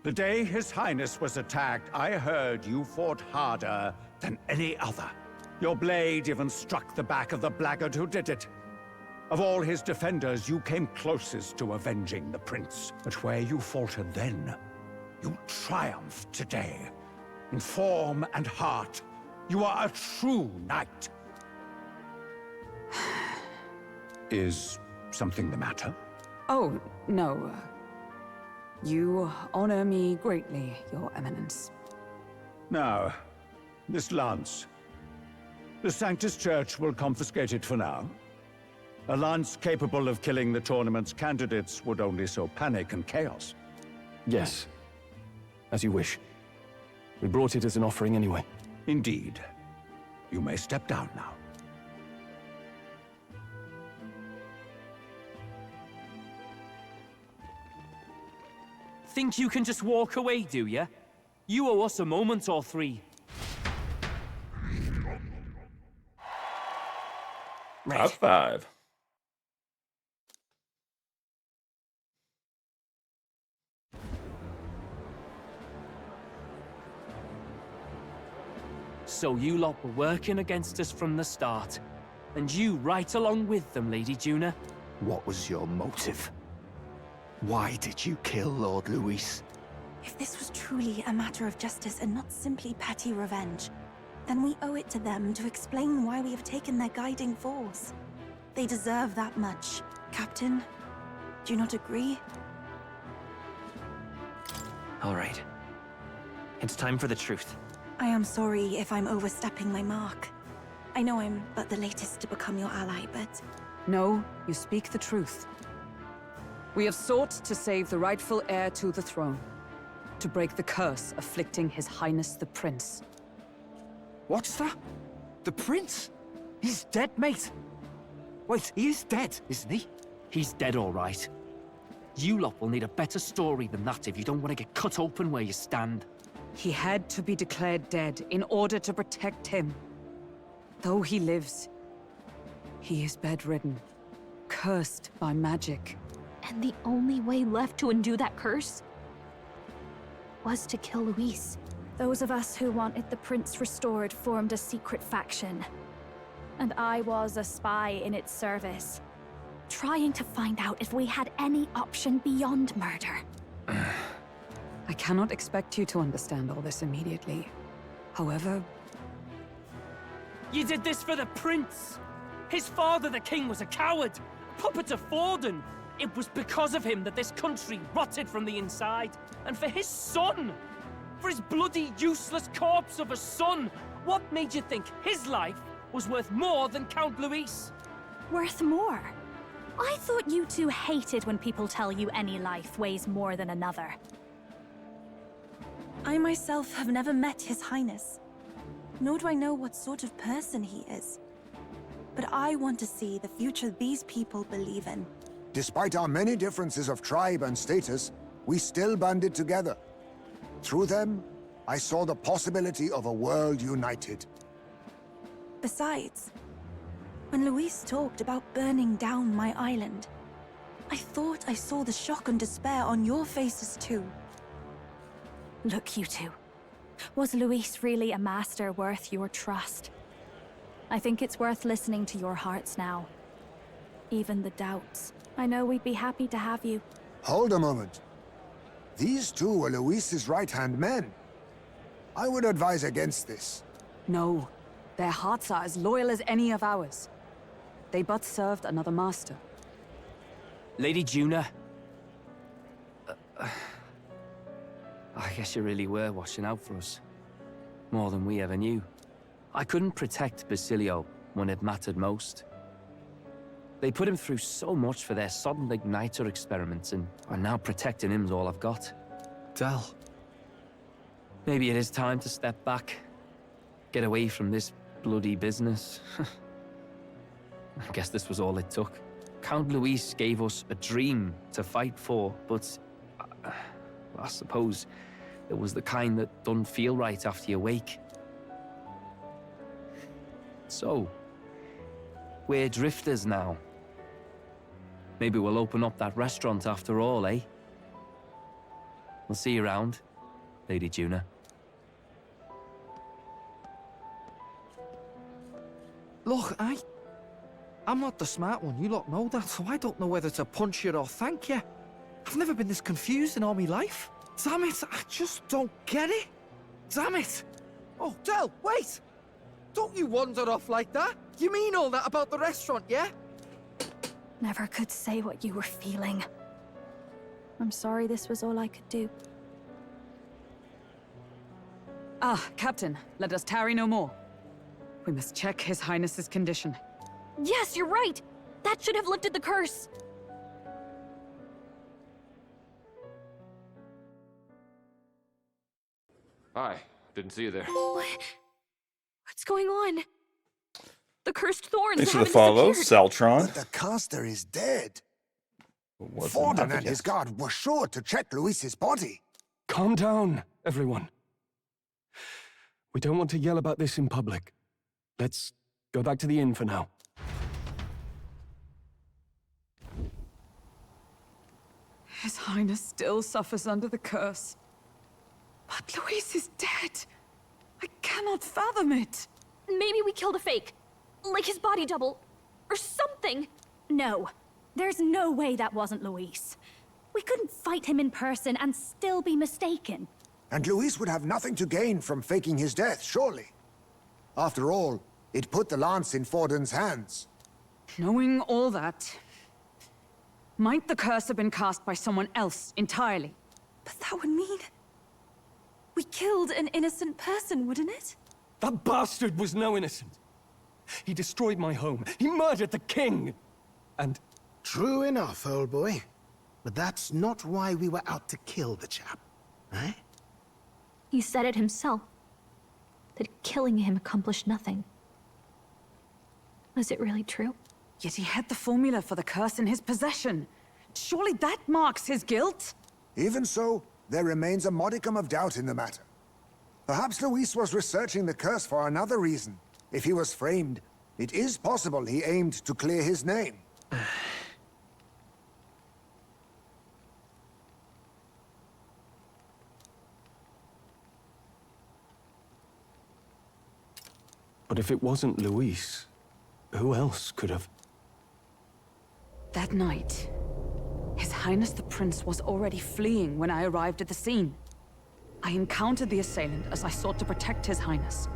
The day His Highness was attacked, I heard you fought harder than any other. Your blade even struck the back of the blackguard who did it. Of all his defenders, you came closest to avenging the prince. But where you faltered then, you triumphed today. In form and heart, you are a true knight. Is something the matter? Oh, no. You honor me greatly, Your Eminence. Now, this lance. The Sanctus Church will confiscate it for now. A lance capable of killing the tournament's candidates would only sow panic and chaos. Yes. As you wish. We brought it as an offering anyway. Indeed. You may step down now. Think you can just walk away, do ya? You owe us a moment or three. Right. Top 5. So you lot were working against us from the start. And you right along with them, Lady Juna. What was your motive? Why did you kill Lord Luis? If this was truly a matter of justice and not simply petty revenge, then we owe it to them to explain why we have taken their guiding force. They deserve that much. Captain, do you not agree? All right. It's time for the truth. I am sorry if I'm overstepping my mark. I know I'm but the latest to become your ally, but... No, you speak the truth. We have sought to save the rightful heir to the throne. To break the curse afflicting His Highness the Prince. What's that? The Prince? He's dead, mate. Wait, he is dead, isn't he? He's dead, all right. You lot will need a better story than that if you don't want to get cut open where you stand. He had to be declared dead in order to protect him. Though he lives, he is bedridden, cursed by magic. And the only way left to undo that curse was to kill Luis. Those of us who wanted the prince restored formed a secret faction. And I was a spy in its service, trying to find out if we had any option beyond murder. I cannot expect you to understand all this immediately. However... You did this for the prince! His father, the king, was a coward! Puppet of Forden! It was because of him that this country rotted from the inside. And for his son! For his bloody, useless corpse of a son! What made you think his life was worth more than Count Luis? Worth more? I thought you two hated when people tell you any life weighs more than another. I myself have never met His Highness, nor do I know what sort of person he is. But I want to see the future these people believe in. Despite our many differences of tribe and status, we still banded together. Through them, I saw the possibility of a world united. Besides, when Luis talked about burning down my island, I thought I saw the shock and despair on your faces too. Look, you two. Was Luis really a master worth your trust? I think it's worth listening to your hearts now. Even the doubts. I know we'd be happy to have you. Hold a moment. These two were Luis's right-hand men. I would advise against this. No. Their hearts are as loyal as any of ours. They but served another master. Lady Juna. I guess you really were watching out for us. More than we ever knew. I couldn't protect Basilio when it mattered most. They put him through so much for their sodden igniter experiments, and now protecting him's all I've got. Del. Maybe it is time to step back. Get away from this bloody business. I guess this was all it took. Count Luis gave us a dream to fight for, but I suppose it was the kind that doesn't feel right after you wake. So, we're drifters now. Maybe we'll open up that restaurant after all, eh? We'll see you around, Lady Juna. Look, I'm not the smart one, you lot know that, so I don't know whether to punch you or thank you. I've never been this confused in all my life. Damn it, I just don't get it. Damn it. Oh, Del, wait! Don't you wander off like that? You mean all that about the restaurant, yeah? Never could say what you were feeling. I'm sorry this was all I could do. Ah, Captain, let us tarry no more. We must check His Highness's condition. Yes, you're right! That should have lifted the curse! Hi, didn't see you there. What's going on? The cursed thorns Thanks for the haven't follow, disappeared. Saltron. But the caster is dead. What's Forden up and his guard were sure to check Luis's body. Calm down, everyone. We don't want to yell about this in public. Let's go back to the inn for now. His Highness still suffers under the curse. But Luis is dead. I cannot fathom it. Maybe we killed a fake. Like his body double. Or something. No. There's no way that wasn't Luis. We couldn't fight him in person and still be mistaken. And Luis would have nothing to gain from faking his death, surely. After all, it put the lance in Forden's hands. Knowing all that, might the curse have been cast by someone else entirely? But that would mean... we killed an innocent person, wouldn't it? That bastard was no innocent. He destroyed my home. He murdered the king. And... True enough, old boy. But that's not why we were out to kill the chap, eh? He said it himself. That killing him accomplished nothing. Was it really true? Yet he had the formula for the curse in his possession. Surely that marks his guilt? Even so, there remains a modicum of doubt in the matter. Perhaps Luis was researching the curse for another reason. If he was framed, it is possible he aimed to clear his name. But if it wasn't Luis, who else could have? That night, His Highness the Prince was already fleeing when I arrived at the scene. I encountered the assailant as I sought to protect His Highness.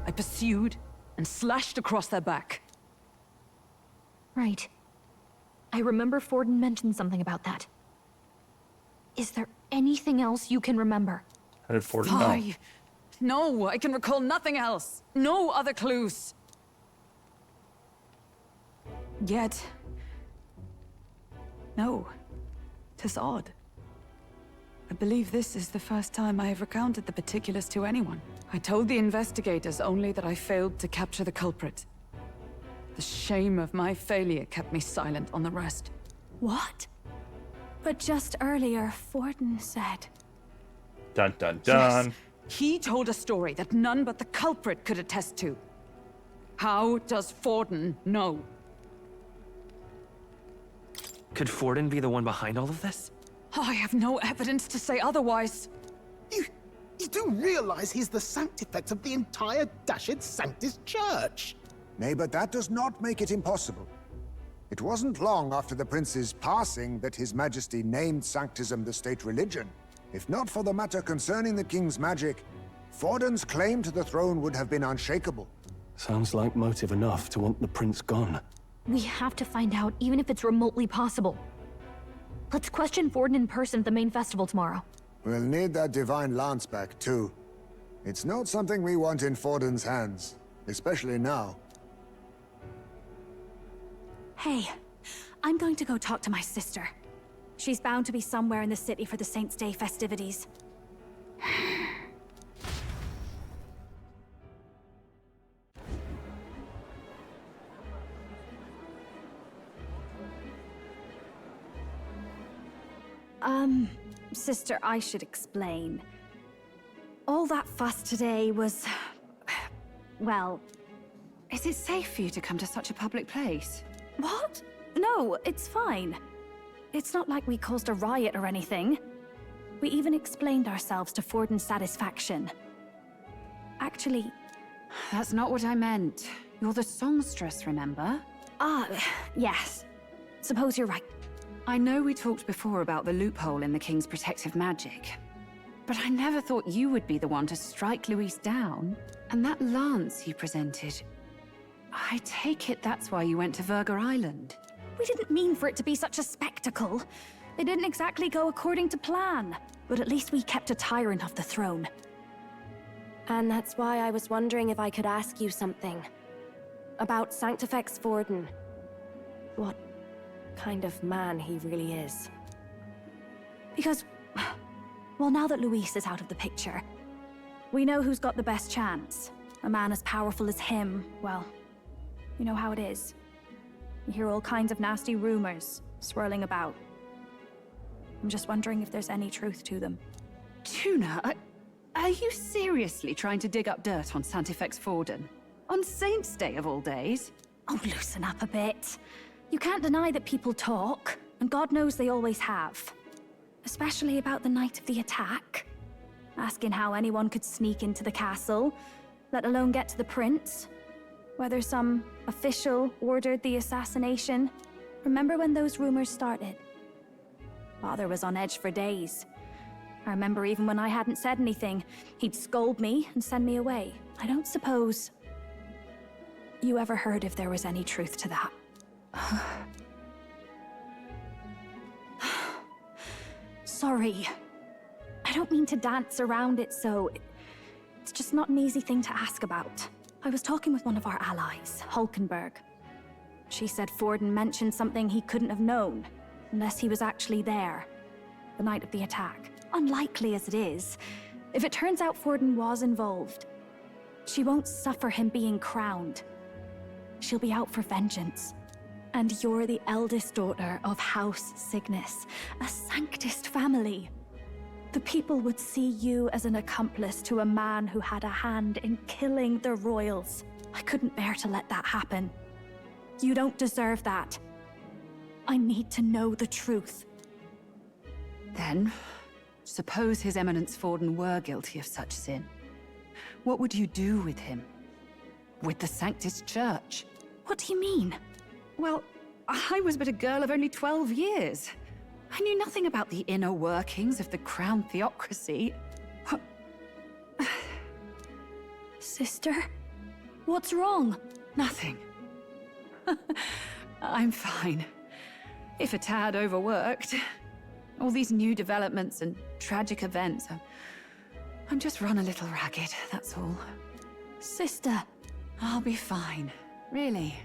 I pursued and slashed across their back. Right. I remember Forden mentioned something about that. Is there anything else you can remember? How did Forden know? No, I can recall nothing else. No other clues. Yet... no. 'Tis odd. I believe this is the first time I have recounted the particulars to anyone. I told the investigators only that I failed to capture the culprit. The shame of my failure kept me silent on the rest. What? But just earlier, Forden said... Dun dun dun. Yes, he told a story that none but the culprit could attest to. How does Forden know? Could Forden be the one behind all of this? I have no evidence to say otherwise. You do realize he's the sanctifex of the entire Dashed Sanctus Church? Nay, but that does not make it impossible. It wasn't long after the prince's passing that His Majesty named Sanctism the state religion. If not for the matter concerning the king's magic, Forden's claim to the throne would have been unshakable. Sounds like motive enough to want the prince gone. We have to find out, even if it's remotely possible. Let's question Forden in person at the main festival tomorrow. We'll need that divine lance back, too. It's not something we want in Forden's hands, especially now. Hey, I'm going to go talk to my sister. She's bound to be somewhere in the city for the Saints' Day festivities. Sister, I should explain. All that fuss today was... well... Is it safe for you to come to such a public place? What? No, it's fine. It's not like we caused a riot or anything. We even explained ourselves to Forden's satisfaction. Actually... That's not what I meant. You're the songstress, remember? Yes. Suppose you're right. I know we talked before about the loophole in the King's protective magic, but I never thought you would be the one to strike Luis down. And that lance you presented... I take it that's why you went to Verga Island. We didn't mean for it to be such a spectacle. It didn't exactly go according to plan. But at least we kept a tyrant off the throne. And that's why I was wondering if I could ask you something. About Sanctifex Forden. What kind of man he really is. Because... well, now that Luis is out of the picture, we know who's got the best chance. A man as powerful as him, well, you know how it is. You hear all kinds of nasty rumors swirling about. I'm just wondering if there's any truth to them. Tuna, are you seriously trying to dig up dirt on Sanctifex Forden? On Saints' Day of all days? Oh, loosen up a bit. You can't deny that people talk, and God knows they always have. Especially about the night of the attack. Asking how anyone could sneak into the castle, let alone get to the prince. Whether some official ordered the assassination. Remember when those rumors started? Father was on edge for days. I remember even when I hadn't said anything, he'd scold me and send me away. I don't suppose you ever heard if there was any truth to that. Sorry. I don't mean to dance around it, so... It's just not an easy thing to ask about. I was talking with one of our allies, Hulkenberg. She said Forden mentioned something he couldn't have known, unless he was actually there, the night of the attack. Unlikely as it is, if it turns out Forden was involved, she won't suffer him being crowned. She'll be out for vengeance. And you're the eldest daughter of House Cygnus, a Sanctist family. The people would see you as an accomplice to a man who had a hand in killing the royals. I couldn't bear to let that happen. You don't deserve that. I need to know the truth. Then, suppose His Eminence Forden were guilty of such sin. What would you do with him? With the Sanctist Church? What do you mean? Well, I was but a girl of only 12 years. I knew nothing about the inner workings of the Crown Theocracy. Sister? What's wrong? Nothing. I'm fine. If a tad overworked. All these new developments and tragic events. I'm just run a little ragged, that's all. Sister! I'll be fine. Really.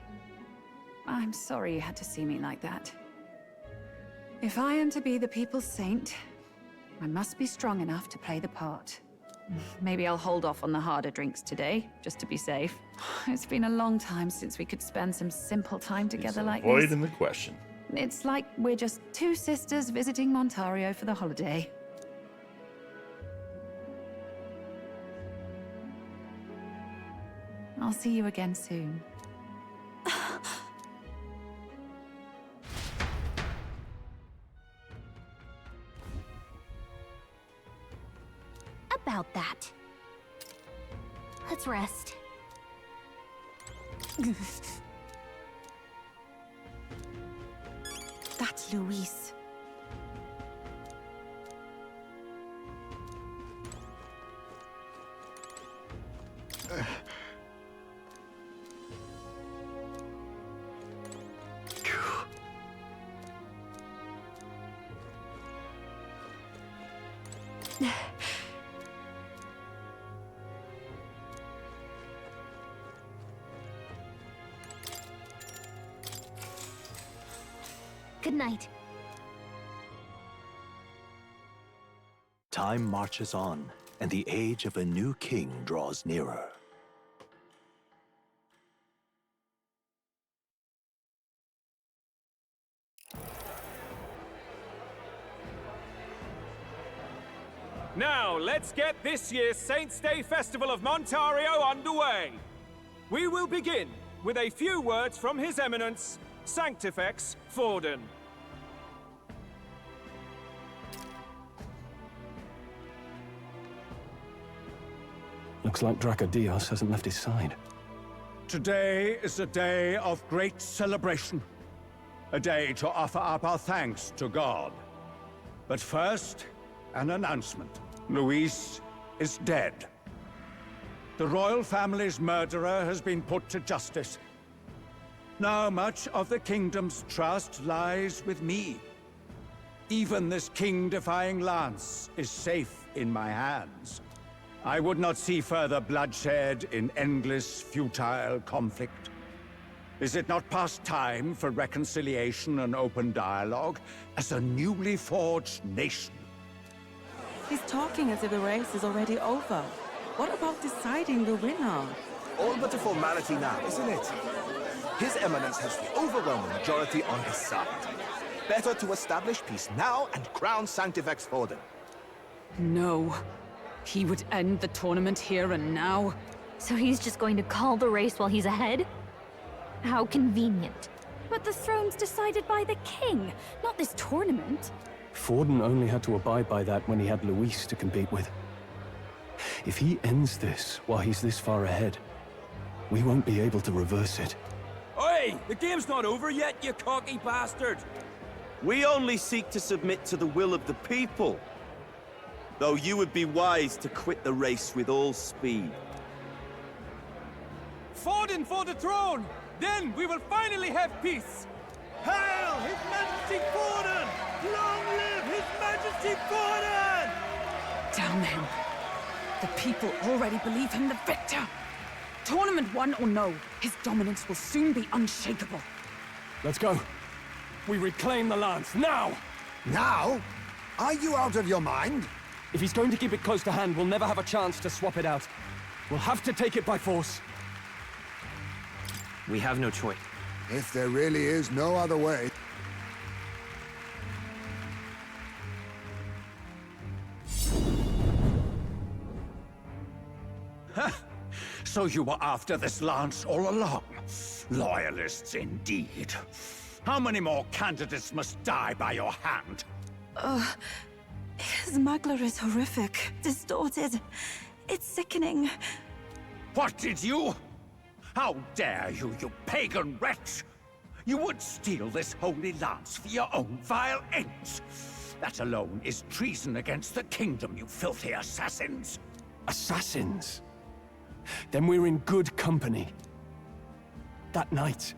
I'm sorry you had to see me like that. If I am to be the people's saint, I must be strong enough to play the part. Maybe I'll hold off on the harder drinks today, just to be safe. It's been a long time since we could spend some simple time together like this. Avoiding the question. It's like we're just two sisters visiting Montario for the holiday. I'll see you again soon. About that. Let's rest. That's Luis. Good night. Time marches on, and the age of a new king draws nearer. Now, let's get this year's Saints' Day Festival of Montario underway. We will begin with a few words from His Eminence, Sanctifex Forden. Looks like Dracodios hasn't left his side. Today is a day of great celebration. A day to offer up our thanks to God. But first, an announcement. Luis is dead. The royal family's murderer has been put to justice. Now much of the kingdom's trust lies with me. Even this king-defying lance is safe in my hands. I would not see further bloodshed in endless, futile conflict. Is it not past time for reconciliation and open dialogue as a newly forged nation? He's talking as if the race is already over. What about deciding the winner? All but a formality now, isn't it? His Eminence has the overwhelming majority on his side. Better to establish peace now and crown Sanctifex Forden. No. He would end the tournament here and now. So he's just going to call the race while he's ahead? How convenient. But the throne's decided by the king, not this tournament. Forden only had to abide by that when he had Luis to compete with. If he ends this while he's this far ahead, we won't be able to reverse it. Oi! The game's not over yet, you cocky bastard! We only seek to submit to the will of the people. Though you would be wise to quit the race with all speed. Forden for the throne! Then we will finally have peace! Hail His Majesty Forden! Long live His Majesty Forden! Damn him. The people already believe him the victor. Tournament won or no, his dominance will soon be unshakable. Let's go. We reclaim the lance, now! Now? Are you out of your mind? If he's going to keep it close to hand, we'll never have a chance to swap it out. We'll have to take it by force. We have no choice. If there really is no other way. So you were after this lance all along? Loyalists indeed. How many more candidates must die by your hand? His Magler is horrific, distorted. It's sickening. What did you? How dare you, you pagan wretch! You would steal this holy lance for your own vile ends. That alone is treason against the kingdom, you filthy assassins. Assassins? Then we're in good company. That night,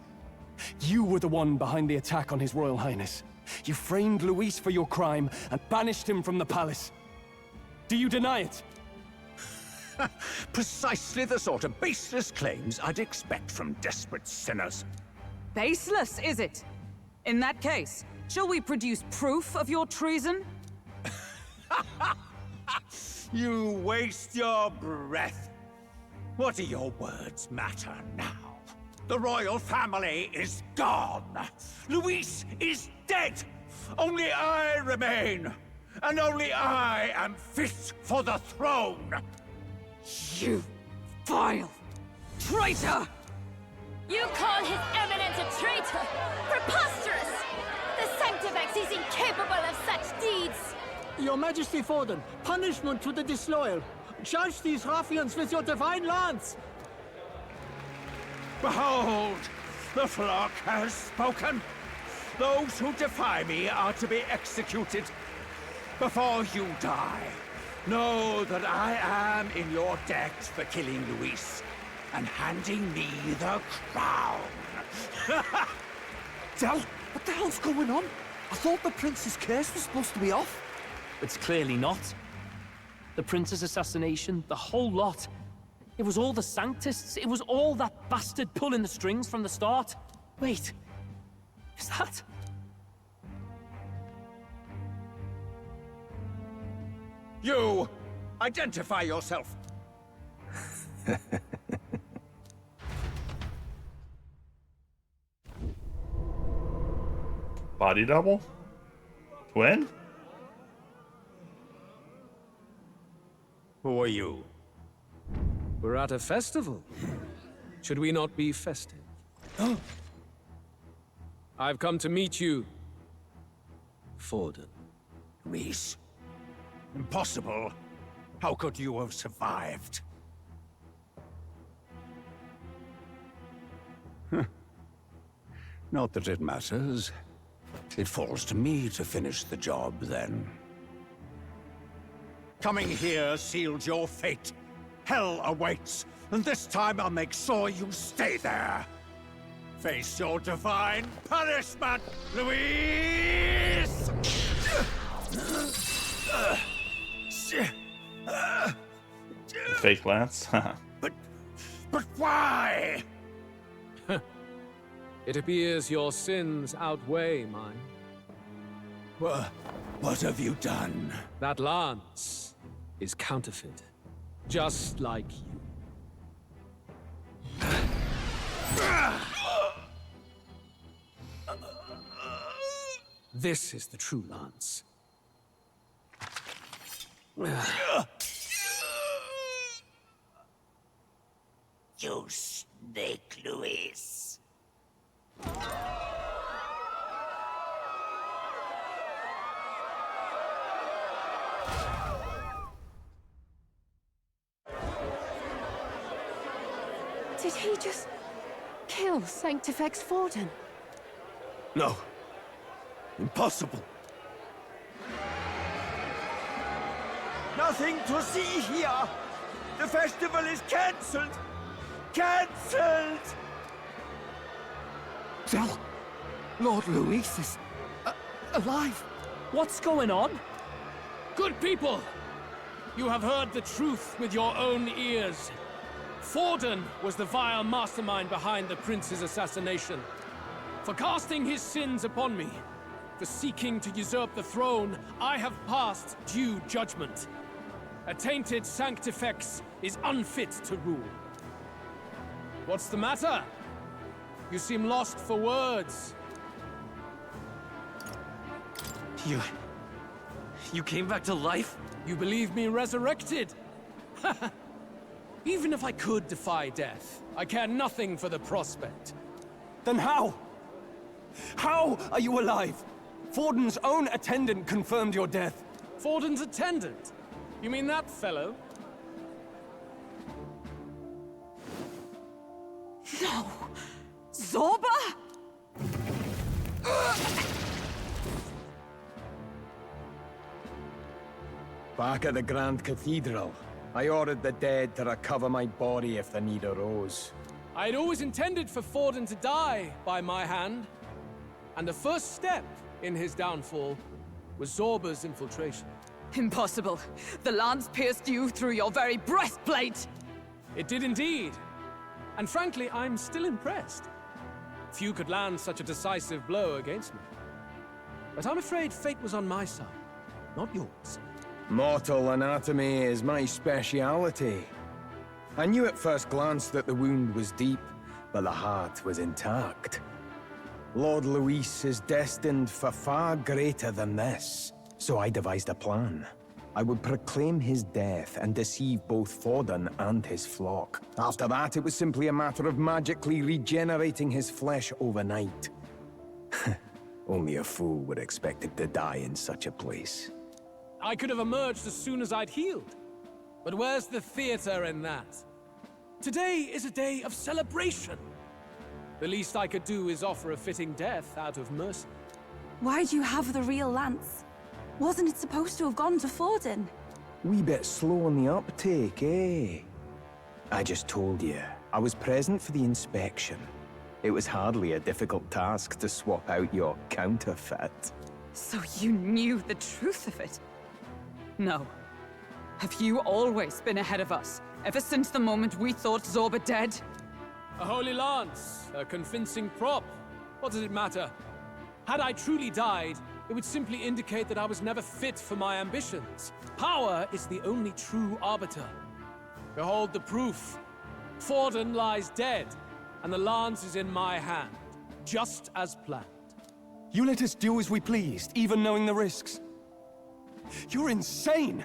you were the one behind the attack on His Royal Highness. You framed Luis for your crime and banished him from the palace. Do you deny it? Precisely the sort of baseless claims I'd expect from desperate sinners. Baseless, is it? In that case, shall we produce proof of your treason? You waste your breath. What do your words matter now? The royal family is gone. Luis is dead. Only I remain. And only I am fit for the throne. You vile traitor! You call His Eminence a traitor? Preposterous! The Sanctifex is incapable of such deeds! Your Majesty Forden, punishment to the disloyal. Judge these ruffians with your divine lance! Behold, the flock has spoken. Those who defy me are to be executed. Before you die, know that I am in your debt for killing Luis and handing me the crown. Del, what the hell's going on? I thought the prince's curse was supposed to be off. It's clearly not. The prince's assassination, the whole lot. It was all the Sanctists. It was all that bastard pulling the strings from the start. Wait, is that... You! Identify yourself! Body double? Twin? Who are you? We're at a festival. Should we not be festive? I've come to meet you, Forden. Reese. Impossible. How could you have survived? Not that it matters. It falls to me to finish the job, then. Coming here sealed your fate. Hell awaits, and this time I'll make sure you stay there. Face your divine punishment, Louise! Fake lance? But why? It appears your sins outweigh mine. What have you done? That lance is counterfeit, just like you. This is the true lance. You snake, Louise. Did he just kill Sanctifex Forden? No. Impossible. Nothing to see here. The festival is cancelled. Cancelled! Zell, Lord Luis is alive. What's going on? Good people! You have heard the truth with your own ears. Forden was the vile mastermind behind the prince's assassination. For casting his sins upon me, for seeking to usurp the throne, I have passed due judgment. A tainted Sanctifex is unfit to rule. What's the matter? You seem lost for words. You came back to life? You believe me resurrected? Even if I could defy death, I care nothing for the prospect. Then how? How are you alive? Forden's own attendant confirmed your death. Forden's attendant? You mean that fellow? No! Zorba? Back at the Grand Cathedral, I ordered the dead to recover my body if the need arose. I'd always intended for Forden to die by my hand. And the first step in his downfall was Zorba's infiltration. Impossible. The lance pierced you through your very breastplate! It did indeed. And frankly, I'm still impressed. Few could land such a decisive blow against me. But I'm afraid fate was on my side, not yours. Mortal anatomy is my speciality. I knew at first glance that the wound was deep, but the heart was intact. Lord Luis is destined for far greater than this, so I devised a plan. I would proclaim his death and deceive both Forden and his flock. After that, it was simply a matter of magically regenerating his flesh overnight. Only a fool would expect it to die in such a place. I could have emerged as soon as I'd healed. But where's the theater in that? Today is a day of celebration. The least I could do is offer a fitting death out of mercy. Why'd you have the real lance? Wasn't it supposed to have gone to Forden? Wee bit slow on the uptake, eh? I just told you, I was present for the inspection. It was hardly a difficult task to swap out your counterfeit. So you knew the truth of it? No. Have you always been ahead of us, ever since the moment we thought Zorba dead? A holy lance, a convincing prop. What does it matter? Had I truly died, It would simply indicate that I was never fit for my ambitions. Power is the only true arbiter. Behold the proof. Forden lies dead, and the lance is in my hand, just as planned. You let us do as we pleased, even knowing the risks. You're insane!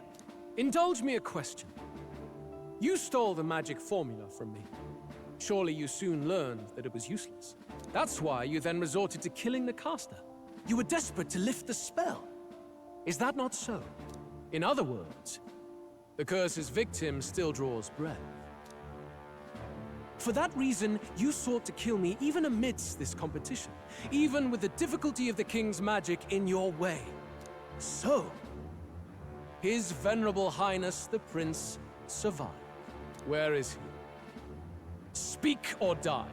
Indulge me a question. You stole the magic formula from me. Surely you soon learned that it was useless. That's why you then resorted to killing the caster. You were desperate to lift the spell. Is that not so? In other words, the curse's victim still draws breath. For that reason, you sought to kill me even amidst this competition, even with the difficulty of the king's magic in your way. So, His Venerable Highness the Prince survived. Where is he? Speak or die.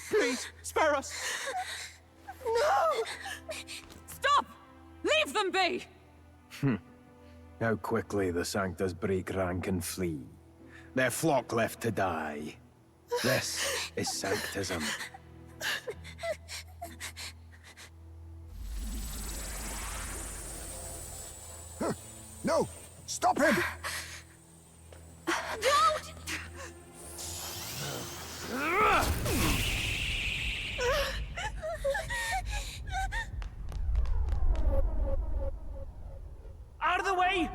Please, spare us! No! Stop! Leave them be! How quickly the Sanctus break rank and flee. Their flock left to die. This is Sanctism. No! Stop him! Don't! Out of the way!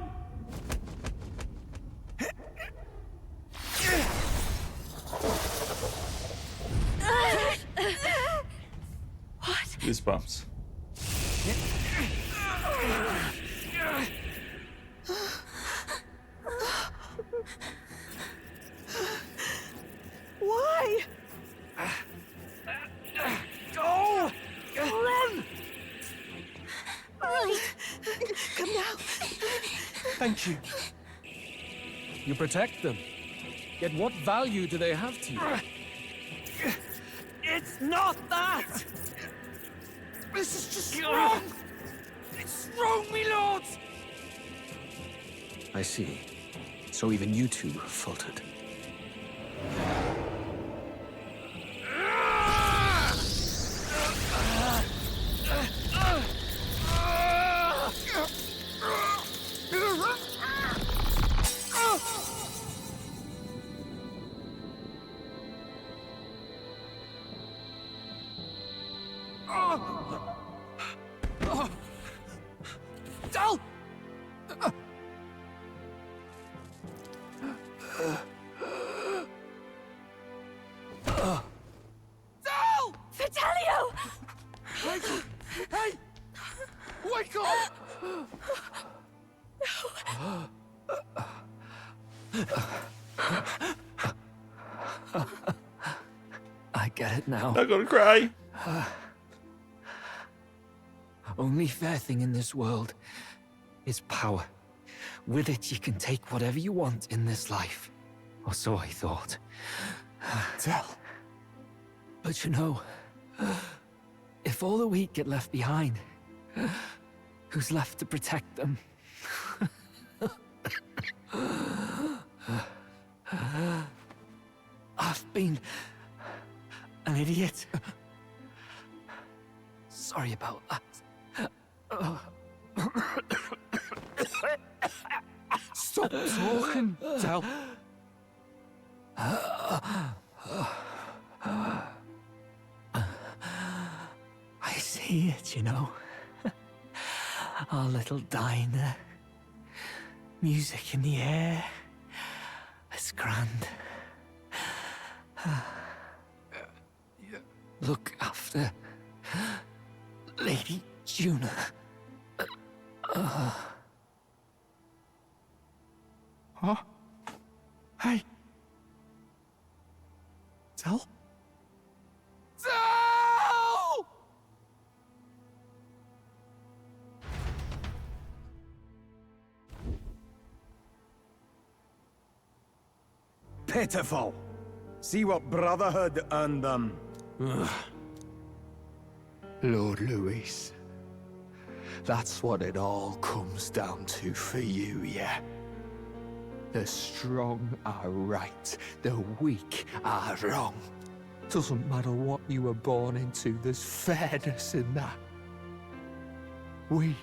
What? Goosebumps. Why? Go! Run! Right. Come now. Thank you. You protect them. Yet what value do they have to you? It's not that! This is just wrong! It's wrong, me lords! I see. So even you two faltered. Dal! Dal! Vitelio! Hey! Wake up! I get it now. Not gonna cry. Only fair thing in this world is power. With it, you can take whatever you want in this life. Or so I thought. Tell. But you know, if all the weak get left behind, who's left to protect them? I've been an idiot. Sorry about that. Stop talking, Del. I see it, you know. Our little diner. Music in the air. It's grand. Look after Lady Juna. Huh? Hey. Del? Dal! Pitiful. See what brotherhood earned them. Lord Louis, That's what it all comes down to for you, yeah? The strong are right, the weak are wrong. Doesn't matter what you were born into, there's fairness in that. We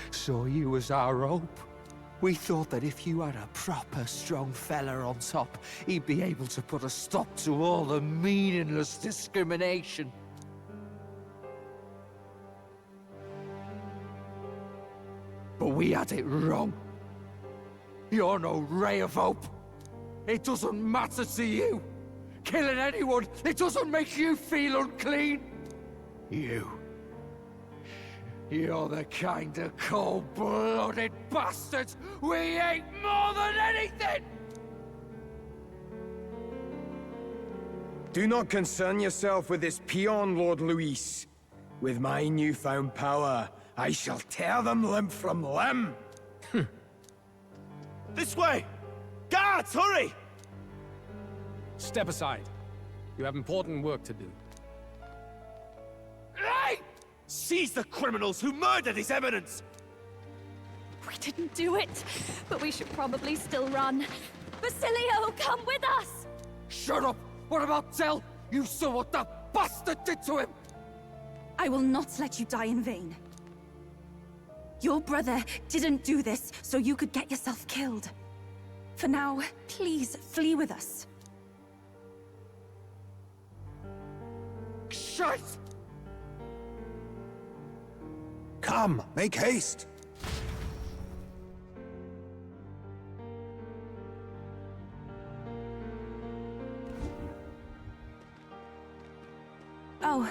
saw you as our hope. We thought that if you had a proper strong fella on top, he'd be able to put a stop to all the meaningless discrimination. But we had it wrong. You're no ray of hope. It doesn't matter to you. Killing anyone, it doesn't make you feel unclean. You're the kind of cold-blooded bastards we hate more than anything! Do not concern yourself with this peon, Lord Luis. With my newfound power, I shall tear them limb from limb! This way! Guards, hurry! Step aside. You have important work to do. Hey! Seize the criminals who murdered His Eminence! We didn't do it, but we should probably still run. Basilio, come with us! Shut up! What about Tell? You saw what that bastard did to him! I will not let you die in vain. Your brother didn't do this so you could get yourself killed. For now, please flee with us. Shite! Come, make haste! Oh,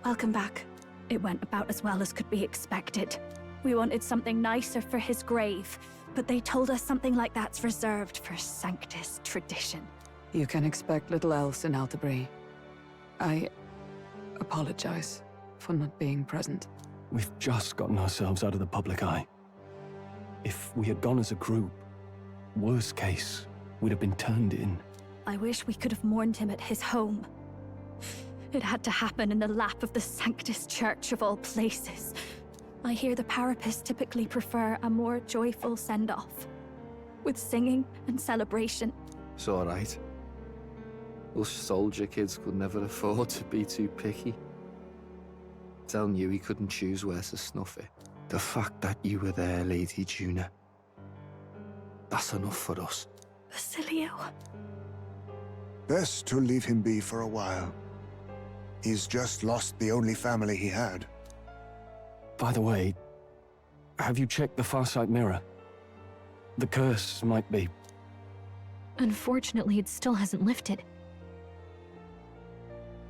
welcome back. It went about as well as could be expected. We wanted something nicer for his grave, but they told us something like that's reserved for Sanctus tradition. You can expect little else in Altabri. I apologize for not being present. We've just gotten ourselves out of the public eye. If we had gone as a group, worst case, we'd have been turned in. I wish we could have mourned him at his home. It had to happen in the lap of the Sanctus Church of all places. I hear the Parapists typically prefer a more joyful send-off, with singing and celebration. It's alright. Us soldier kids could never afford to be too picky. Tell knew he couldn't choose where to snuff it. The fact that you were there, Lady Juna, that's enough for us. Basilio. Best to leave him be for a while. He's just lost the only family he had. By the way, have you checked the Farsight mirror? The curse might be... Unfortunately, it still hasn't lifted.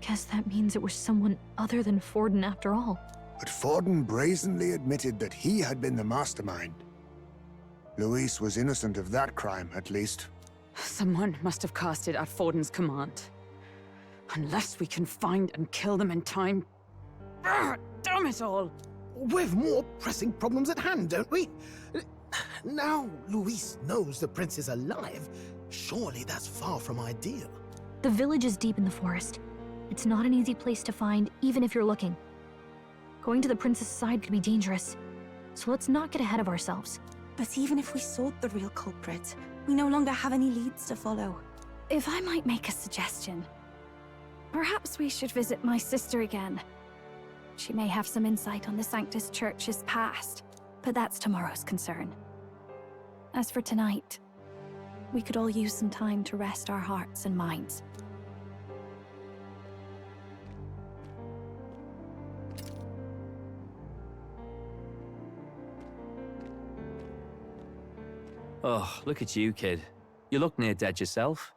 Guess that means it was someone other than Forden after all. But Forden brazenly admitted that he had been the mastermind. Luis was innocent of that crime, at least. Someone must have cast it at Forden's command. Unless we can find and kill them in time... Damn it all! We've more pressing problems at hand, don't we? Now Luis knows the prince is alive, surely that's far from ideal. The village is deep in the forest. It's not an easy place to find, even if you're looking. Going to the prince's side could be dangerous, so let's not get ahead of ourselves. But even if we sought the real culprit, we no longer have any leads to follow. If I might make a suggestion, perhaps we should visit my sister again. She may have some insight on the Sanctus Church's past, but that's tomorrow's concern. As for tonight, we could all use some time to rest our hearts and minds. Oh, look at you, kid. You look near dead yourself.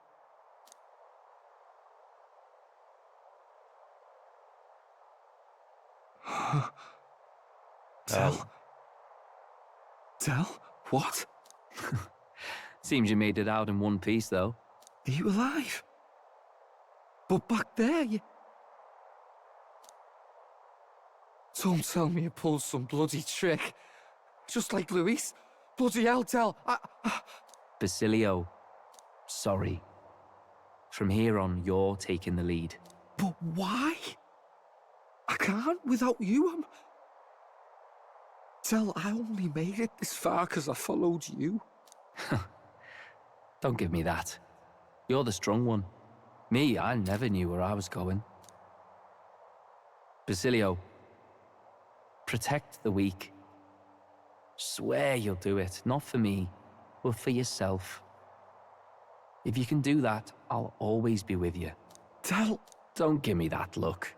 Tell? What? Seems you made it out in one piece, though. Are you alive? But back there, you... Don't tell me you pulled some bloody trick. Just like Luis. Bloody hell, Tell. Basilio, sorry. From here on, you're taking the lead. But why? I can't without you. Tell, I only made it this far because I followed you. Don't give me that. You're the strong one. Me, I never knew where I was going. Basilio, protect the weak. Swear you'll do it, not for me, but for yourself. If you can do that, I'll always be with you. Tell... Don't give me that look.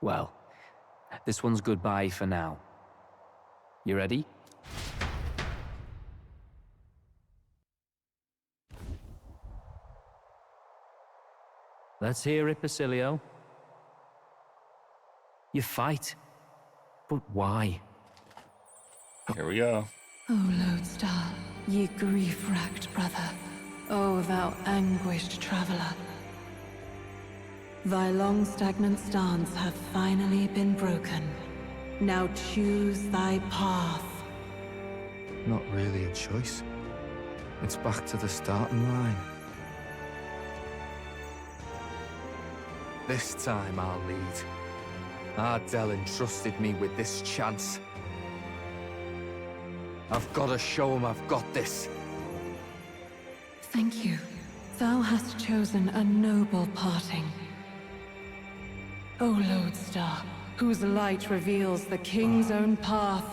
Well, this one's goodbye for now. You ready? Let's hear it, Basilio. You fight, but why? Here we go. O Lodestar, ye grief-racked brother, O thou anguished traveler. Thy long stagnant stance hath finally been broken. Now choose thy path. Not really a choice. It's back to the starting line. This time I'll lead. Ardell entrusted me with this chance. I've got to show him I've got this. Thank you. Thou hast chosen a noble parting. O Lodestar, whose light reveals the king's own path.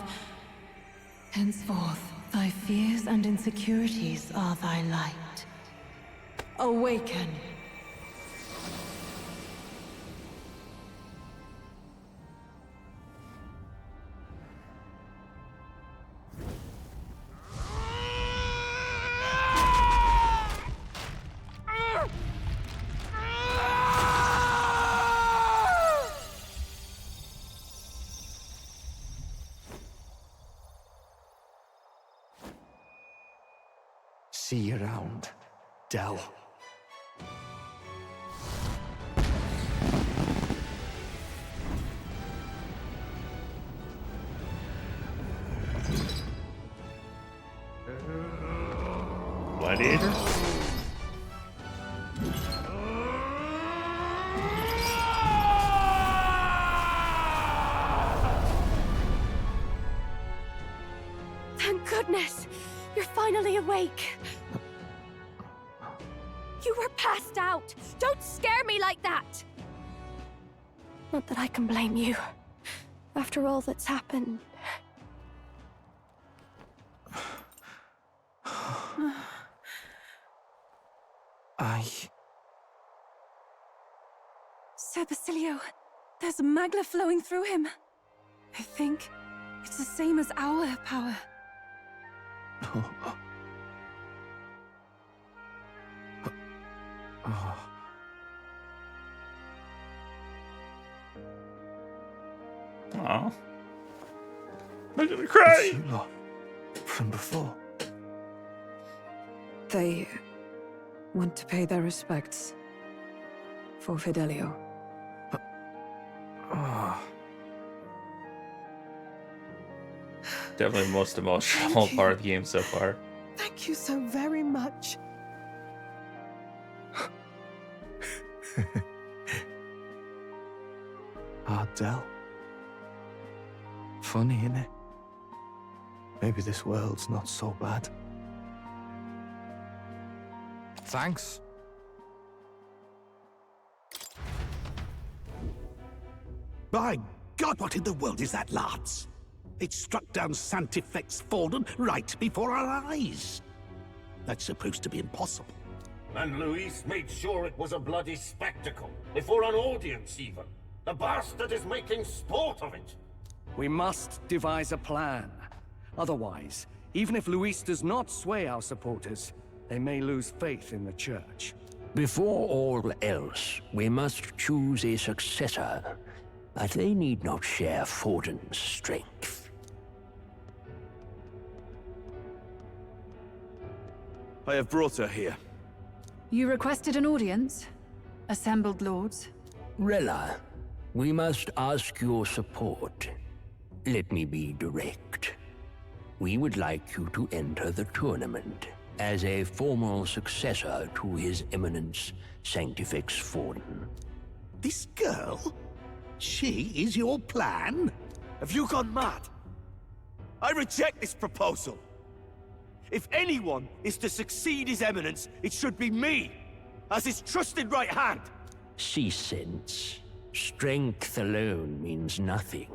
Henceforth, thy fears and insecurities are thy light. Awaken. See you around, Dell. Gladiator? Thank goodness! You're finally awake! You were passed out! Don't scare me like that! Not that I can blame you. After all that's happened. Sir Basilio, there's magla flowing through him. I think it's the same as our power. Aw. I'm gonna cry! It's you lot from before. They want to pay their respects for Fidelio. Definitely the most emotional part of the game so far. Thank you so very much. Ardell. Funny, innit? Maybe this world's not so bad. Thanks. By God, what in the world is that, lads? It struck down Santifex Forden right before our eyes. That's supposed to be impossible. And Luis made sure it was a bloody spectacle, before an audience even. The bastard is making sport of it. We must devise a plan. Otherwise, even if Luis does not sway our supporters, they may lose faith in the church. Before all else, we must choose a successor. But they need not share Forden's strength. I have brought her here. You requested an audience? Assembled lords? Rella, we must ask your support. Let me be direct. We would like you to enter the tournament as a formal successor to His Eminence Sanctifex Forden. This girl? She is your plan? Have you gone mad? I reject this proposal. If anyone is to succeed His Eminence, it should be me, as his trusted right hand. See sense. Strength alone means nothing.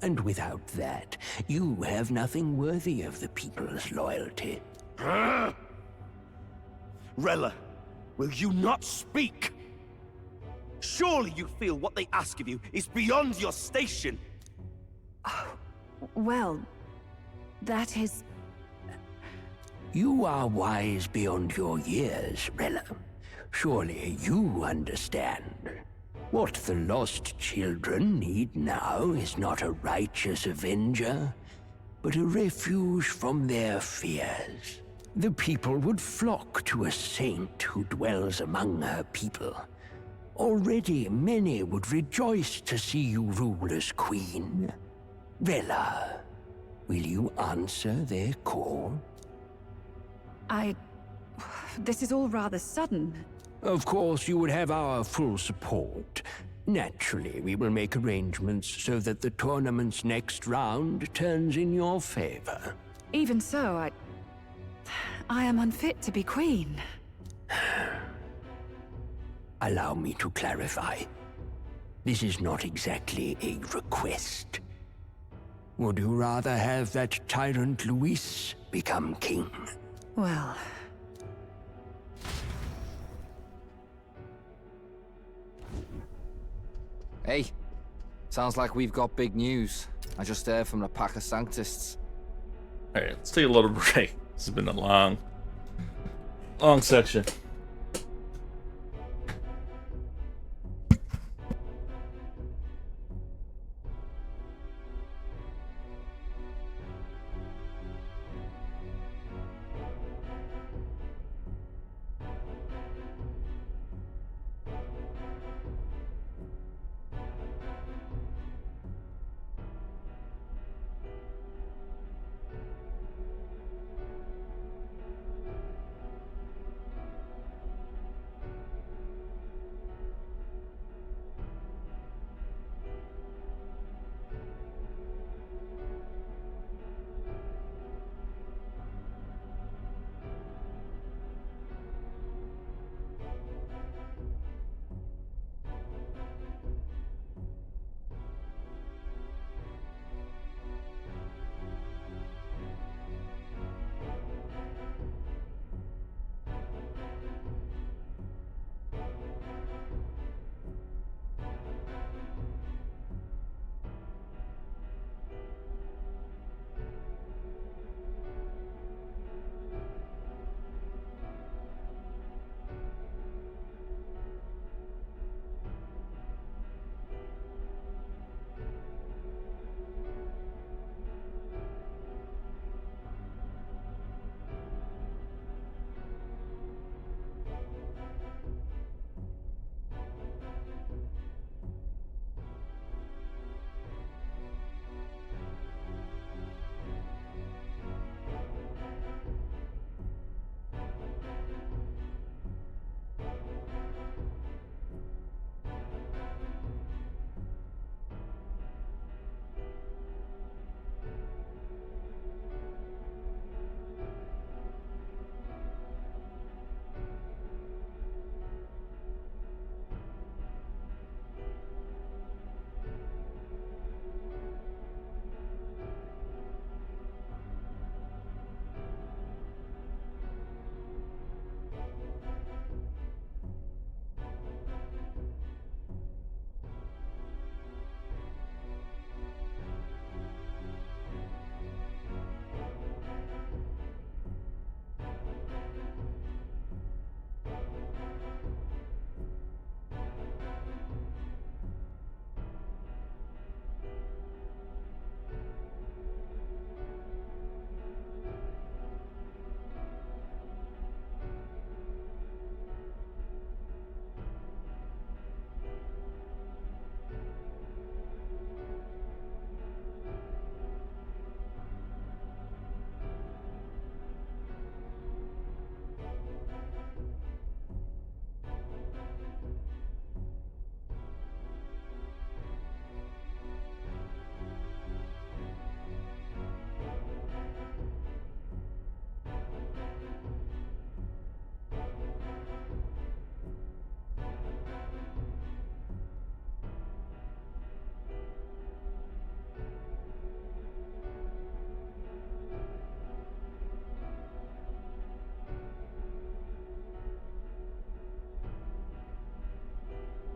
And without that, you have nothing worthy of the people's loyalty. Rella, will you not speak? Surely you feel what they ask of you is beyond your station. Well, that is... You are wise beyond your years, Rella. Surely you understand. What the lost children need now is not a righteous avenger, but a refuge from their fears. The people would flock to a saint who dwells among her people. Already many would rejoice to see you rule as queen. Rella, will you answer their call? This is all rather sudden. Of course, you would have our full support. Naturally, we will make arrangements so that the tournament's next round turns in your favor. Even so, I am unfit to be queen. Allow me to clarify. This is not exactly a request. Would you rather have that tyrant Luis become king? Well... Hey, sounds like we've got big news. I just heard from the pack of Sanctists. Alright, let's take a little break. This has been a long section.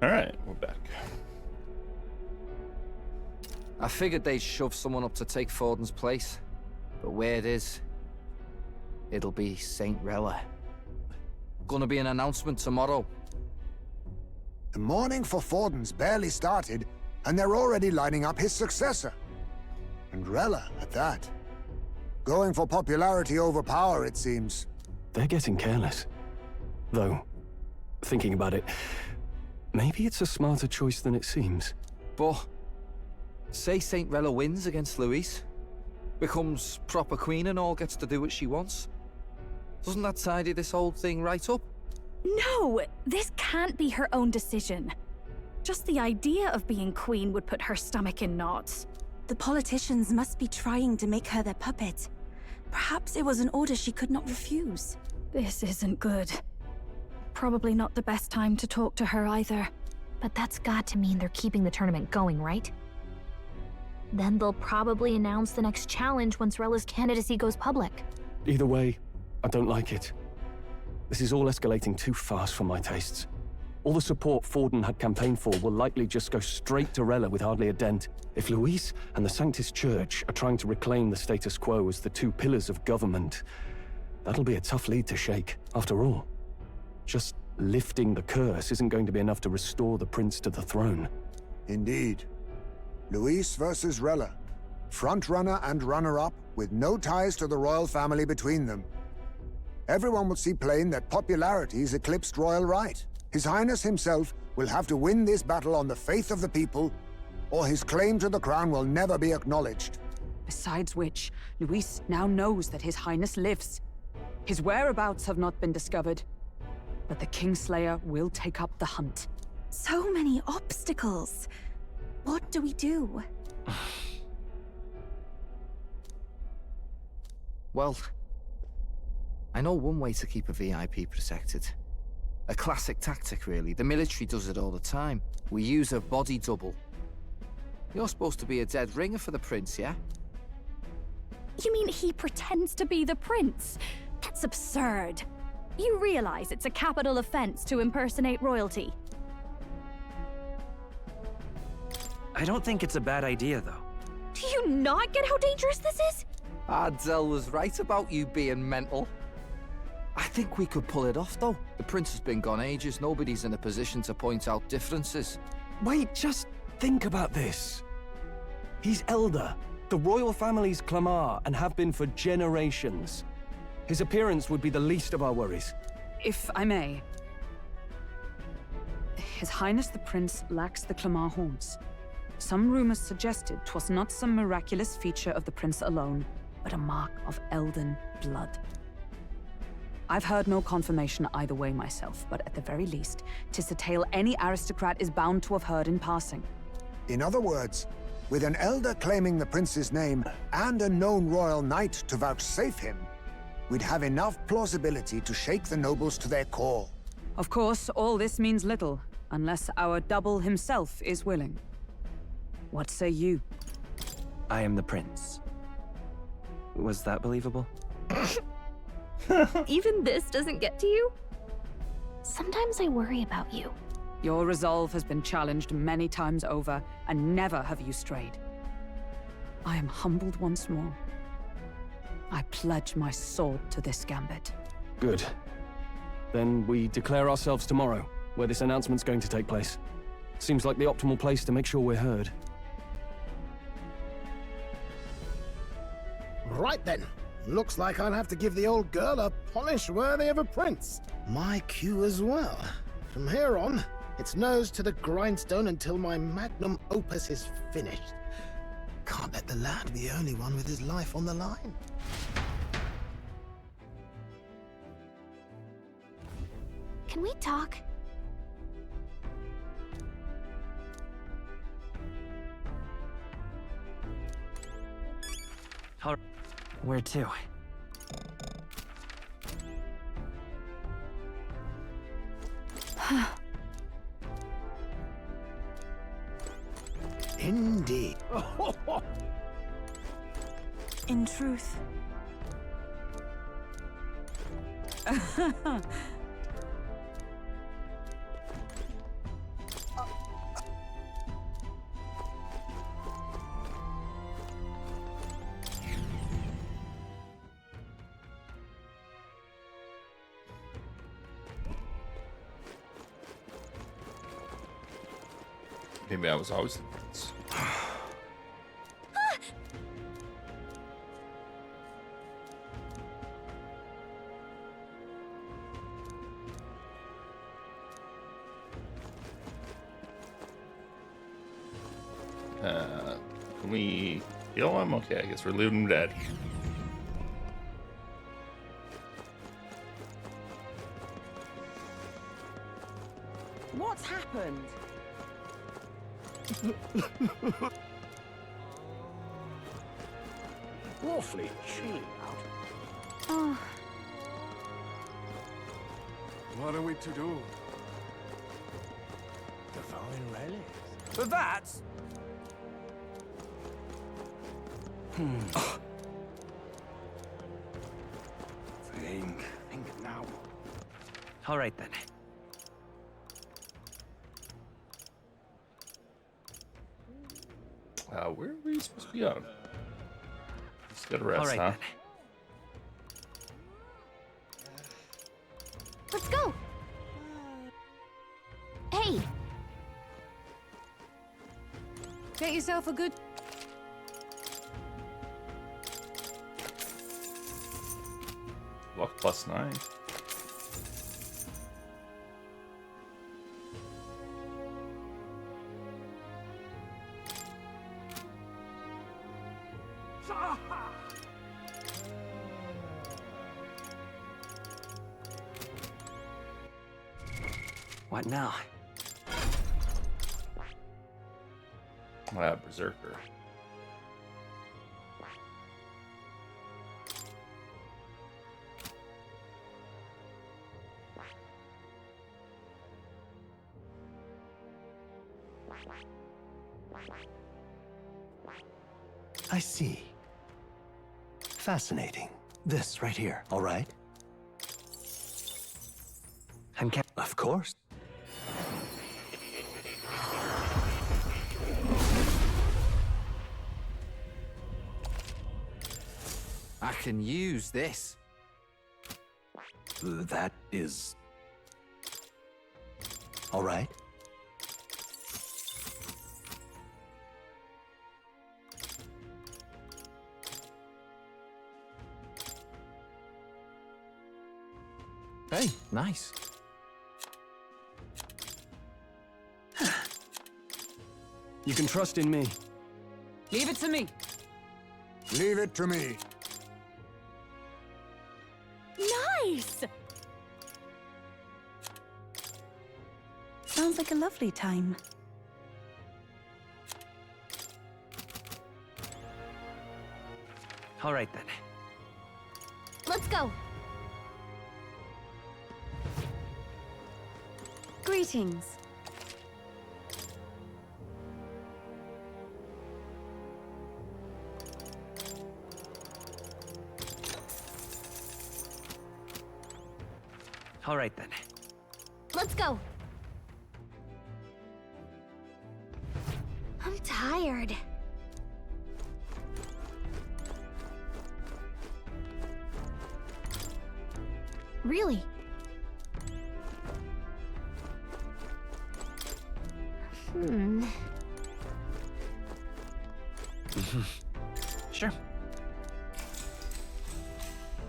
Alright, we're back. I figured they'd shove someone up to take Forden's place. But where it is, it'll be St. Rella. Gonna be an announcement tomorrow. The mourning for Forden's barely started, and they're already lining up his successor. And Rella, at that. Going for popularity over power, it seems. They're getting careless. Though, thinking about it, maybe it's a smarter choice than it seems. But, say St. Rella wins against Louise, becomes proper queen and all gets to do what she wants. Doesn't that tidy this whole thing right up? No! This can't be her own decision. Just the idea of being queen would put her stomach in knots. The politicians must be trying to make her their puppet. Perhaps it was an order she could not refuse. This isn't good. Probably not the best time to talk to her either. But that's got to mean they're keeping the tournament going, right? Then they'll probably announce the next challenge once Rella's candidacy goes public. Either way, I don't like it. This is all escalating too fast for my tastes. All the support Forden had campaigned for will likely just go straight to Rella with hardly a dent. If Louise and the Sanctus Church are trying to reclaim the status quo as the two pillars of government, that'll be a tough lead to shake. After all, just lifting the curse isn't going to be enough to restore the prince to the throne. Indeed. Louise versus Rella. Frontrunner and runner-up, with no ties to the royal family between them. Everyone will see plain that popularity's eclipsed royal right. His Highness himself will have to win this battle on the faith of the people, or his claim to the crown will never be acknowledged. Besides which, Luis now knows that His Highness lives. His whereabouts have not been discovered, but the Kingslayer will take up the hunt. So many obstacles. What do we do? Well, I know one way to keep a VIP protected. A classic tactic, really. The military does it all the time. We use a body double. You're supposed to be a dead ringer for the prince, yeah? You mean he pretends to be the prince? That's absurd. You realize it's a capital offense to impersonate royalty? I don't think it's a bad idea, though. Do you not get how dangerous this is? Ardell was right about you being mental. I think we could pull it off, though. The prince has been gone ages. Nobody's in a position to point out differences. Wait, just think about this. He's elder. The royal family's Clamar and have been for generations. His appearance would be the least of our worries. If I may. His Highness the Prince lacks the Clamar horns. Some rumors suggested 'twas not some miraculous feature of the prince alone, but a mark of Elden blood. I've heard no confirmation either way myself, but at the very least, 'tis a tale any aristocrat is bound to have heard in passing. In other words, with an elder claiming the prince's name and a known royal knight to vouchsafe him, we'd have enough plausibility to shake the nobles to their core. Of course, all this means little, unless our double himself is willing. What say you? I am the prince. Was that believable? Even this doesn't get to you? Sometimes I worry about you. Your resolve has been challenged many times over, and never have you strayed. I am humbled once more. I pledge my sword to this gambit. Good. Then we declare ourselves tomorrow, where this announcement's going to take place. Seems like the optimal place to make sure we're heard. Right then. Looks like I'll have to give the old girl a polish worthy of a prince. My cue as well. From here on, it's nose to the grindstone until my magnum opus is finished. Can't let the lad be the only one with his life on the line. Can we talk? Where to? Indeed. In truth. Maybe I was always the prince. Can we kill him? Okay, I guess we're leaving him dead. What's happened? Awfully chilly out. Oh, What are we to do? Divine relics. But that's... Think now. All right then. Where are we supposed to be on? Just gotta rest, All right, huh? then. Let's go! Hey! Get yourself a good... Luck +9. What now? Berserker. I see. Fascinating. This right here, all right? And of course. I can use this. That is... all right. Hey, nice. You can trust in me. Leave it to me. Leave it to me. nice! Sounds like a lovely time. All right then. Let's go. Greetings. All right then. Let's go. I'm tired. Really? Sure.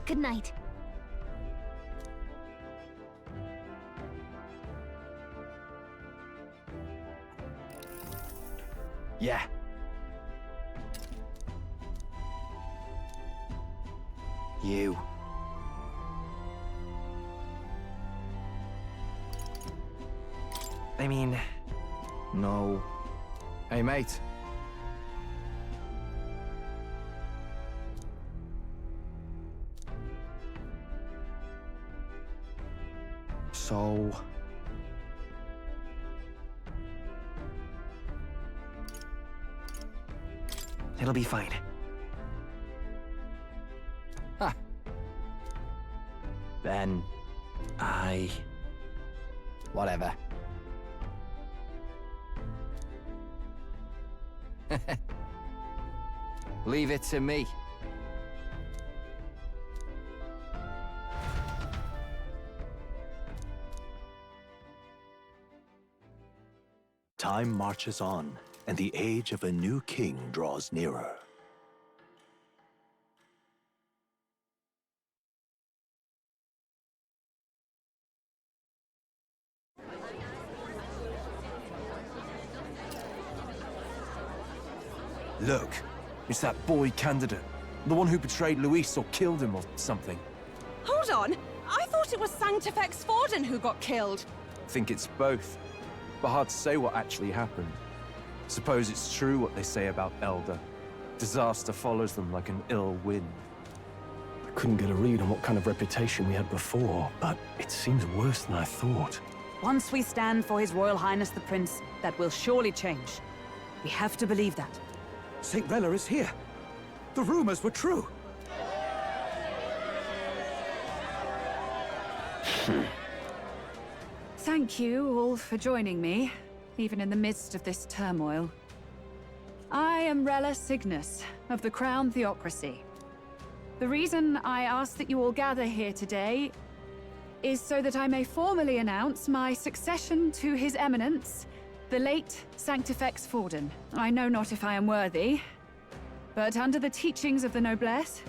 Good night. Yeah. You. I mean... No. Hey, mate. So... It'll be fine. Ha. Then... Whatever. Leave it to me. Time marches on, and the age of a new king draws nearer. Look, it's that boy candidate. The one who betrayed Luis or killed him or something. Hold on! I thought it was Sanctifex Forden who got killed. Think it's both. But hard to say what actually happened. Suppose it's true what they say about Elder. Disaster follows them like an ill wind. I couldn't get a read on what kind of reputation we had before, but it seems worse than I thought. Once we stand for His Royal Highness the Prince, that will surely change. We have to believe that. St. Rella is here. The rumors were true. Thank you all for joining me, even in the midst of this turmoil. I am Rella Cygnus of the Crown Theocracy. The reason I ask that you all gather here today is so that I may formally announce my succession to His Eminence, the late Sanctifex Forden. I know not if I am worthy, but under the teachings of the noblesse,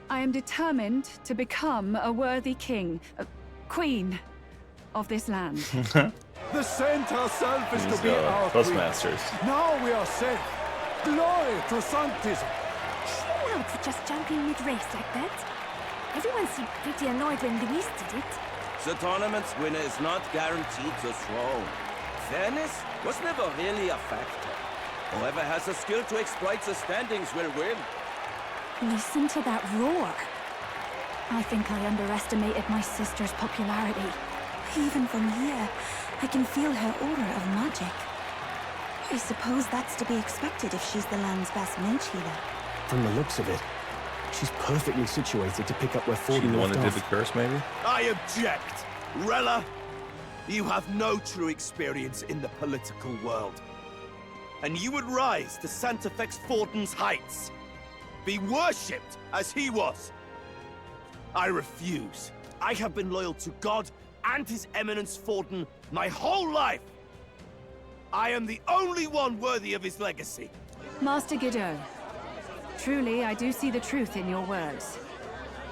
I am determined to become a worthy king, queen of this land. The saint herself is to be our Toastmasters. queen. Now we are safe. Glory to Sanctism. Chill out for just jumping mid-race like that. Everyone seemed pretty annoyed when Luis did it. The tournament's winner is not guaranteed the throne. Fairness was never really a factor. Whoever has the skill to exploit the standings will win. Listen to that roar. I think I underestimated my sister's popularity. Even from here, I can feel her aura of magic. I suppose that's to be expected if she's the land's best mage healer. From the looks of it, she's perfectly situated to pick up where Forden The one left that did off. the curse, maybe? I object! Rella, you have no true experience in the political world. And you would rise to Sanctifex Forden's heights. Be worshipped as he was. I refuse. I have been loyal to God and His Eminence Forden my whole life. I am the only one worthy of his legacy. Master Guido, truly I do see the truth in your words.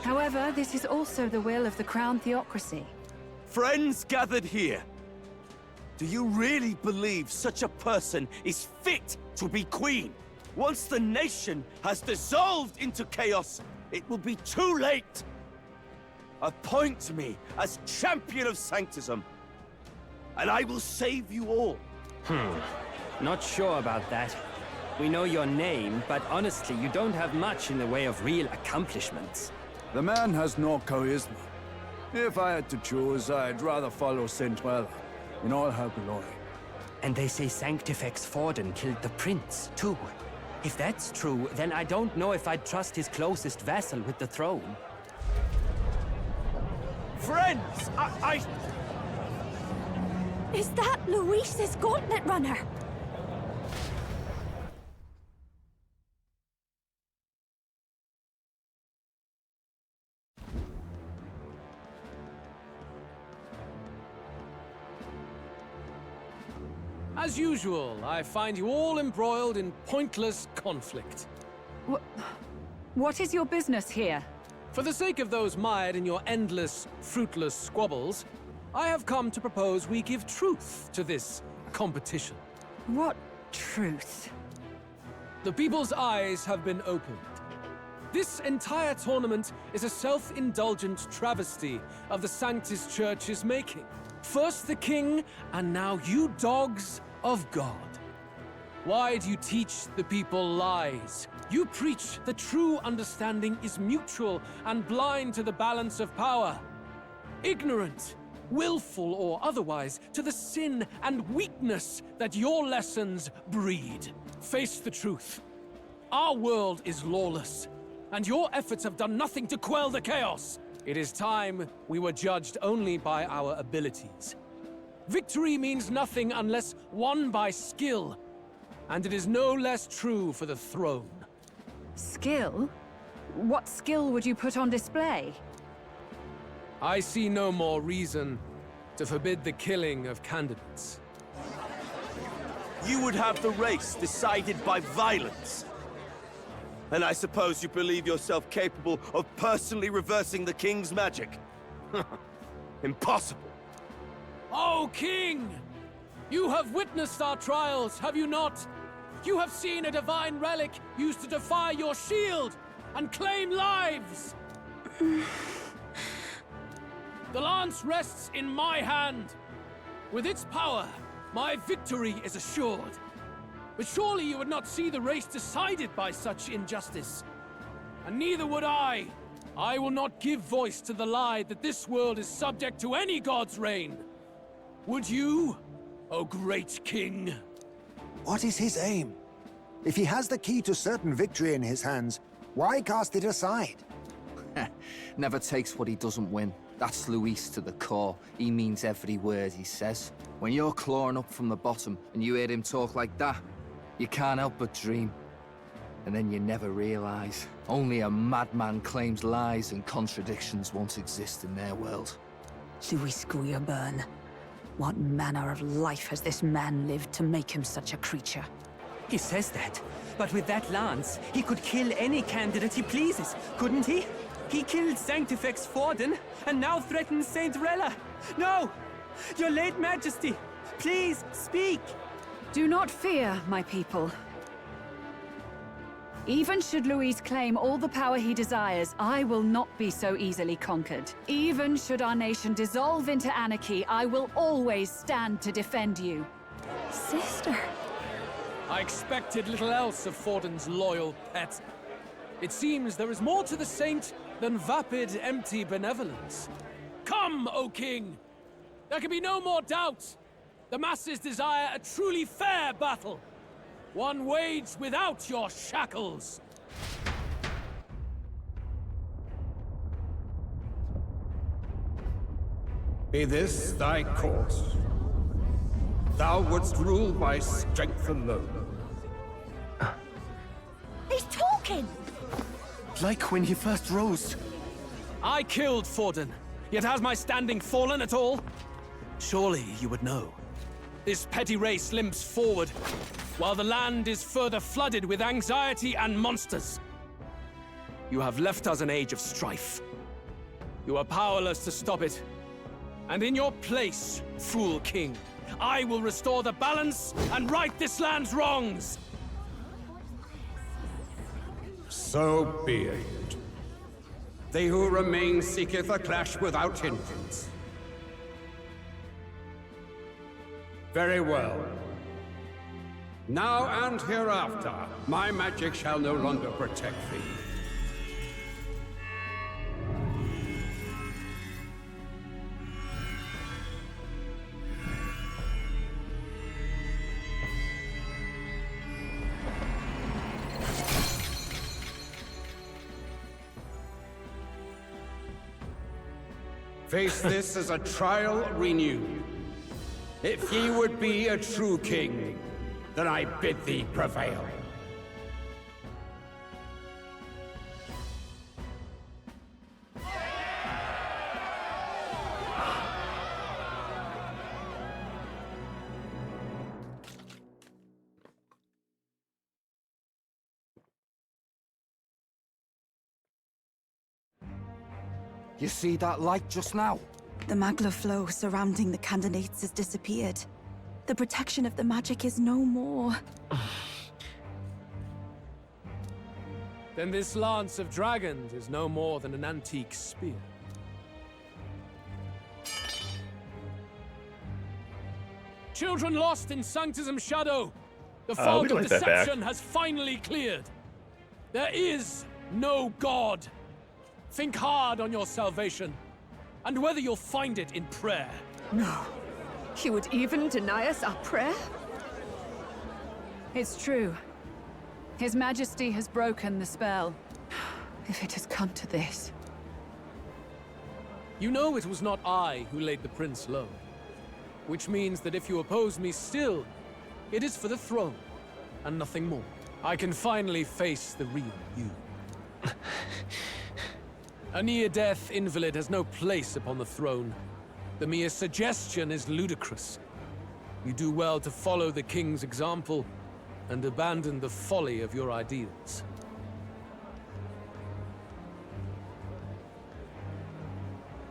However, this is also the will of the Crown Theocracy. Friends gathered here, do you really believe such a person is fit to be queen? Once the nation has dissolved into chaos, it will be too late. Appoint me as champion of Sanctism, and I will save you all. Not sure about that. We know your name, but honestly, you don't have much in the way of real accomplishments. The man has no charisma. If I had to choose, I'd rather follow Saint Rella in all her glory. And they say Sanctifex Forden killed the prince, too. If that's true, then I don't know if I'd trust his closest vassal with the throne. Friends, Is that Luis's gauntlet runner? As usual, I find you all embroiled in pointless conflict. What is your business here? For the sake of those mired in your endless, fruitless squabbles, I have come to propose we give truth to this competition. What truth? The people's eyes have been opened. This entire tournament is a self-indulgent travesty of the Sanctus Church's making. First the king, and now you dogs of God. Why do you teach the people lies? You preach that true understanding is mutual and blind to the balance of power. Ignorant, willful or otherwise, to the sin and weakness that your lessons breed. Face the truth. Our world is lawless, and your efforts have done nothing to quell the chaos. It is time we were judged only by our abilities. Victory means nothing unless won by skill, and it is no less true for the throne. Skill? What skill would you put on display? I see no more reason to forbid the killing of candidates. you would have the race decided by violence. And I suppose you believe yourself capable of personally reversing the king's magic? Impossible. Oh, King! You have witnessed our trials, have you not? You have seen a divine relic used to defy your shield and claim lives! The lance rests in my hand. With its power, my victory is assured. But surely you would not see the race decided by such injustice. And neither would I. I will not give voice to the lie that this world is subject to any god's reign. Would you, O great king? What is his aim? If he has the key to certain victory in his hands, why cast it aside? Never takes what he doesn't win. That's Luis to the core. He means every word he says. When you're clawing up from the bottom and you hear him talk like that, you can't help but dream. And then you never realize. Only a madman claims lies and contradictions won't exist in their world. Luis Guillerburn, what manner of life has this man lived to make him such a creature? He says that, but with that lance, he could kill any candidate he pleases, couldn't he? He killed Sanctifex Forden, and now threatens Saint Rella. No! Your late Majesty, please, speak! Do not fear, my people. Even should Luis claim all the power he desires, I will not be so easily conquered. Even should our nation dissolve into anarchy, I will always stand to defend you. Sister. I expected little else of Forden's loyal pet. It seems there is more to the saint than vapid, empty benevolence. Come, O king! There can be no more doubt. The masses desire a truly fair battle. One waged without your shackles. Be this thy course. Thou wouldst rule by strength alone. He's talking! Like when he first rose. I killed Forden, yet has my standing fallen at all? Surely you would know. This petty race limps forward, while the land is further flooded with anxiety and monsters. You have left us an age of strife. You are powerless to stop it. And in your place, fool king, I will restore the balance and right this land's wrongs! So be it. They who remain seeketh a clash without hindrance. Very well. Now and hereafter, my magic shall no longer protect thee. Face this as a trial renewed. If ye would be a true king, then I bid thee prevail. You see that light just now? The magla flow surrounding the candidates has disappeared. The protection of the magic is no more. Then this lance of dragons is no more than an antique spear. Children lost in Sanctism's shadow! The fog of deception has finally cleared! There is no God! Think hard on your salvation, and whether you'll find it in prayer. No. He would even deny us our prayer? It's true. His Majesty has broken the spell. If it has come to this. You know it was not I who laid the prince low. Which means that if you oppose me still, it is for the throne, and nothing more. I can finally face the real you. A near-death invalid has no place upon the throne. The mere suggestion is ludicrous. You do well to follow the king's example and abandon the folly of your ideals.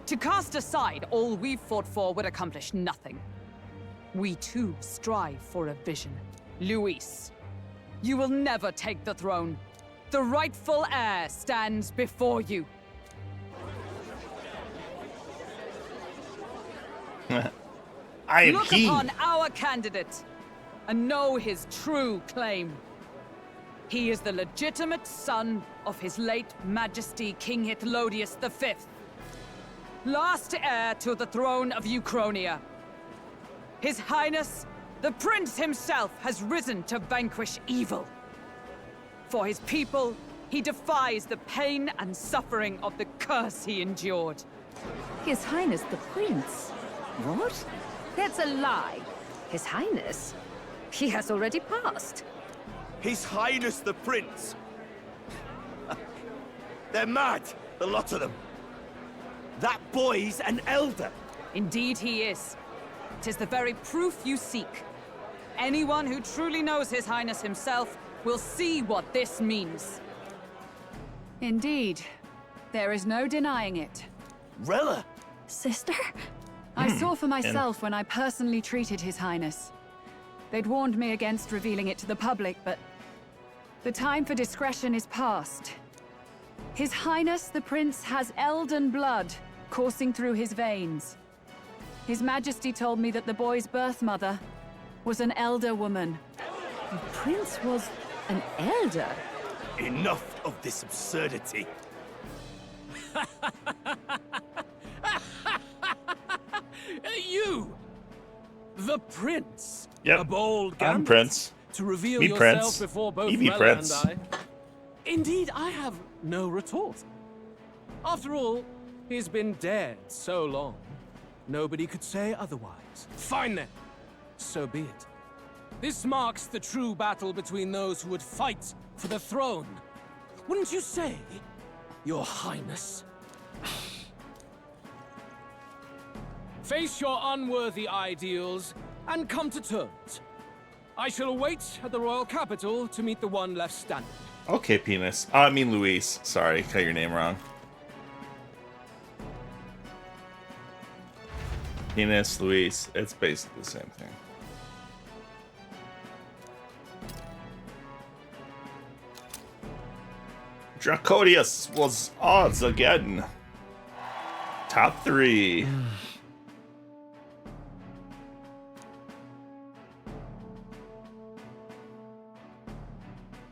To cast aside all we've fought for would accomplish nothing. We too strive for a vision. Luis, you will never take the throne. The rightful heir stands before you. I am Look king. upon our candidate and know his true claim. He is the legitimate son of his late Majesty King Hytlodius V, last heir to the throne of Uchronia. His Highness, the Prince himself, has risen to vanquish evil. For his people, he defies the pain and suffering of the curse he endured. His Highness the Prince? What? That's a lie. His Highness? He has already passed. His Highness the Prince! They're mad, the lot of them. That boy's an elder. Indeed he is. 'Tis the very proof you seek. Anyone who truly knows His Highness himself will see what this means. Indeed. There is no denying it. Rella! Sister? I saw for myself when I personally treated His Highness. They'd warned me against revealing it to the public, but the time for discretion is past. His Highness the Prince has Elden blood coursing through his veins. His Majesty told me that the boy's birth mother was an elder woman. The Prince was an elder? Enough of this absurdity. You! The Prince! Yep, A bold I'm gambit Prince. to reveal Me yourself Prince. before both You be Rella Prince. and I. Indeed, I have no retort. After all, he's been dead so long. Nobody could say otherwise. Fine then. So be it. This marks the true battle between those who would fight for the throne. Wouldn't you say, Your Highness? Face your unworthy ideals and come to terms. I shall await at the royal capital to meet the one left standing. Okay, penis. I mean Luis. Sorry, got your name wrong. Penis, Luis. It's basically the same thing. Dracodius was odds again. Top 3.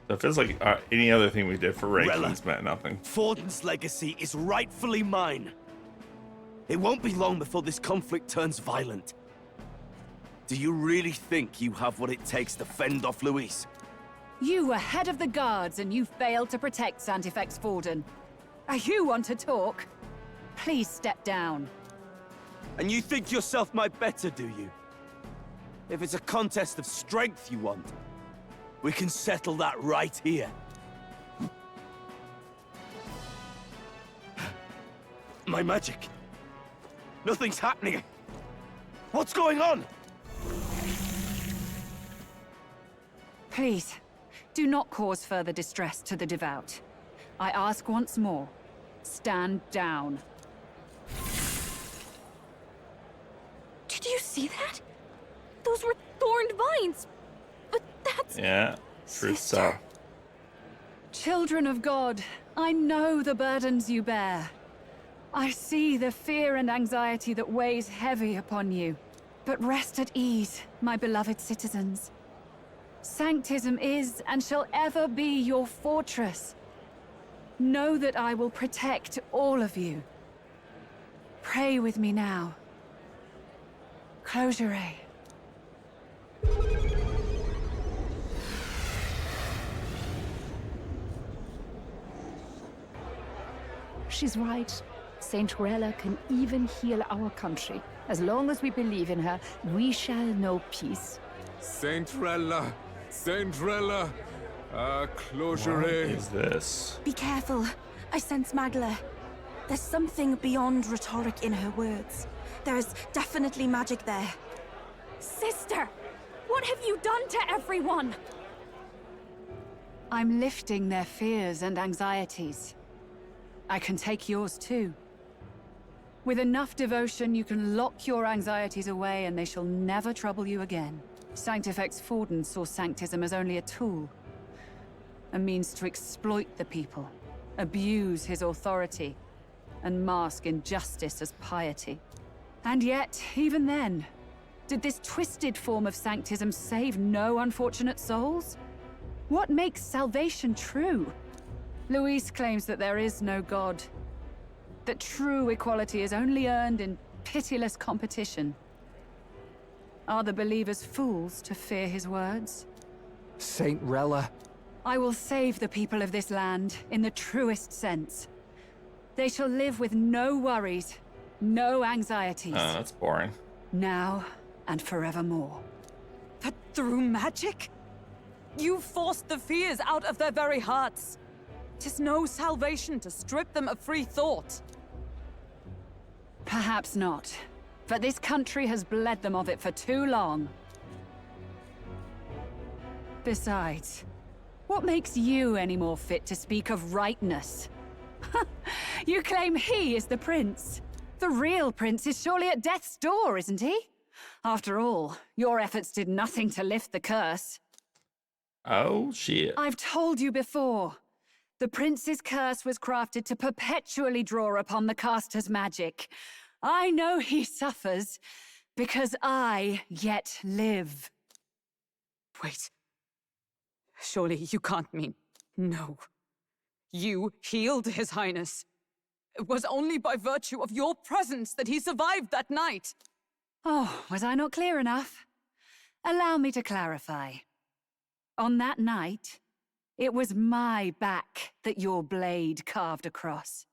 So it feels like any other thing we did for rankings meant nothing. Forden's legacy is rightfully mine. It won't be long before this conflict turns violent. Do you really think you have what it takes to fend off Luis? You were head of the guards and you failed to protect Santifex Forden. You want to talk? Please step down. And you think yourself my better, do you? If it's a contest of strength you want, we can settle that right here. My magic. Nothing's happening. What's going on? Please, do not cause further distress to the devout. I ask once more, stand down. Did you see that? Those were thorned vines. But that's... Yeah, truth so. Children of God, I know the burdens you bear. I see the fear and anxiety that weighs heavy upon you. But rest at ease, my beloved citizens. Sanctism is and shall ever be your fortress. Know that I will protect all of you. Pray with me now. Close your eyes. She's right. Saint Rella can even heal our country. As long as we believe in her, we shall know peace. Saint Rella! Saint Rella! Close your What eyes. is this? Be careful. I sense Magla. There's something beyond rhetoric in her words. There is definitely magic there. Sister, what have you done to everyone? I'm lifting their fears and anxieties. I can take yours too. With enough devotion, you can lock your anxieties away and they shall never trouble you again. Sanctifex Forden saw Sanctism as only a tool. A means to exploit the people, abuse his authority, and mask injustice as piety. And yet, even then, did this twisted form of Sanctism save no unfortunate souls? What makes salvation true? Luis claims that there is no God, that true equality is only earned in pitiless competition. Are the believers fools to fear his words? Saint Rella. I will save the people of this land in the truest sense. They shall live with no worries, no anxieties. Oh, that's boring. Now and forevermore. But through magic? You forced the fears out of their very hearts. 'Tis no salvation to strip them of free thought. Perhaps not. But this country has bled them of it for too long. Besides, what makes you any more fit to speak of rightness? You claim he is the prince. The real prince is surely at death's door, isn't he? After all, your efforts did nothing to lift the curse. Oh, shit. I've told you before. The prince's curse was crafted to perpetually draw upon the caster's magic. I know he suffers, because I yet live. Wait. Surely you can't mean... No. You healed His Highness. It was only by virtue of your presence that he survived that night. Oh, was I not clear enough? Allow me to clarify. On that night, it was my back that your blade carved across.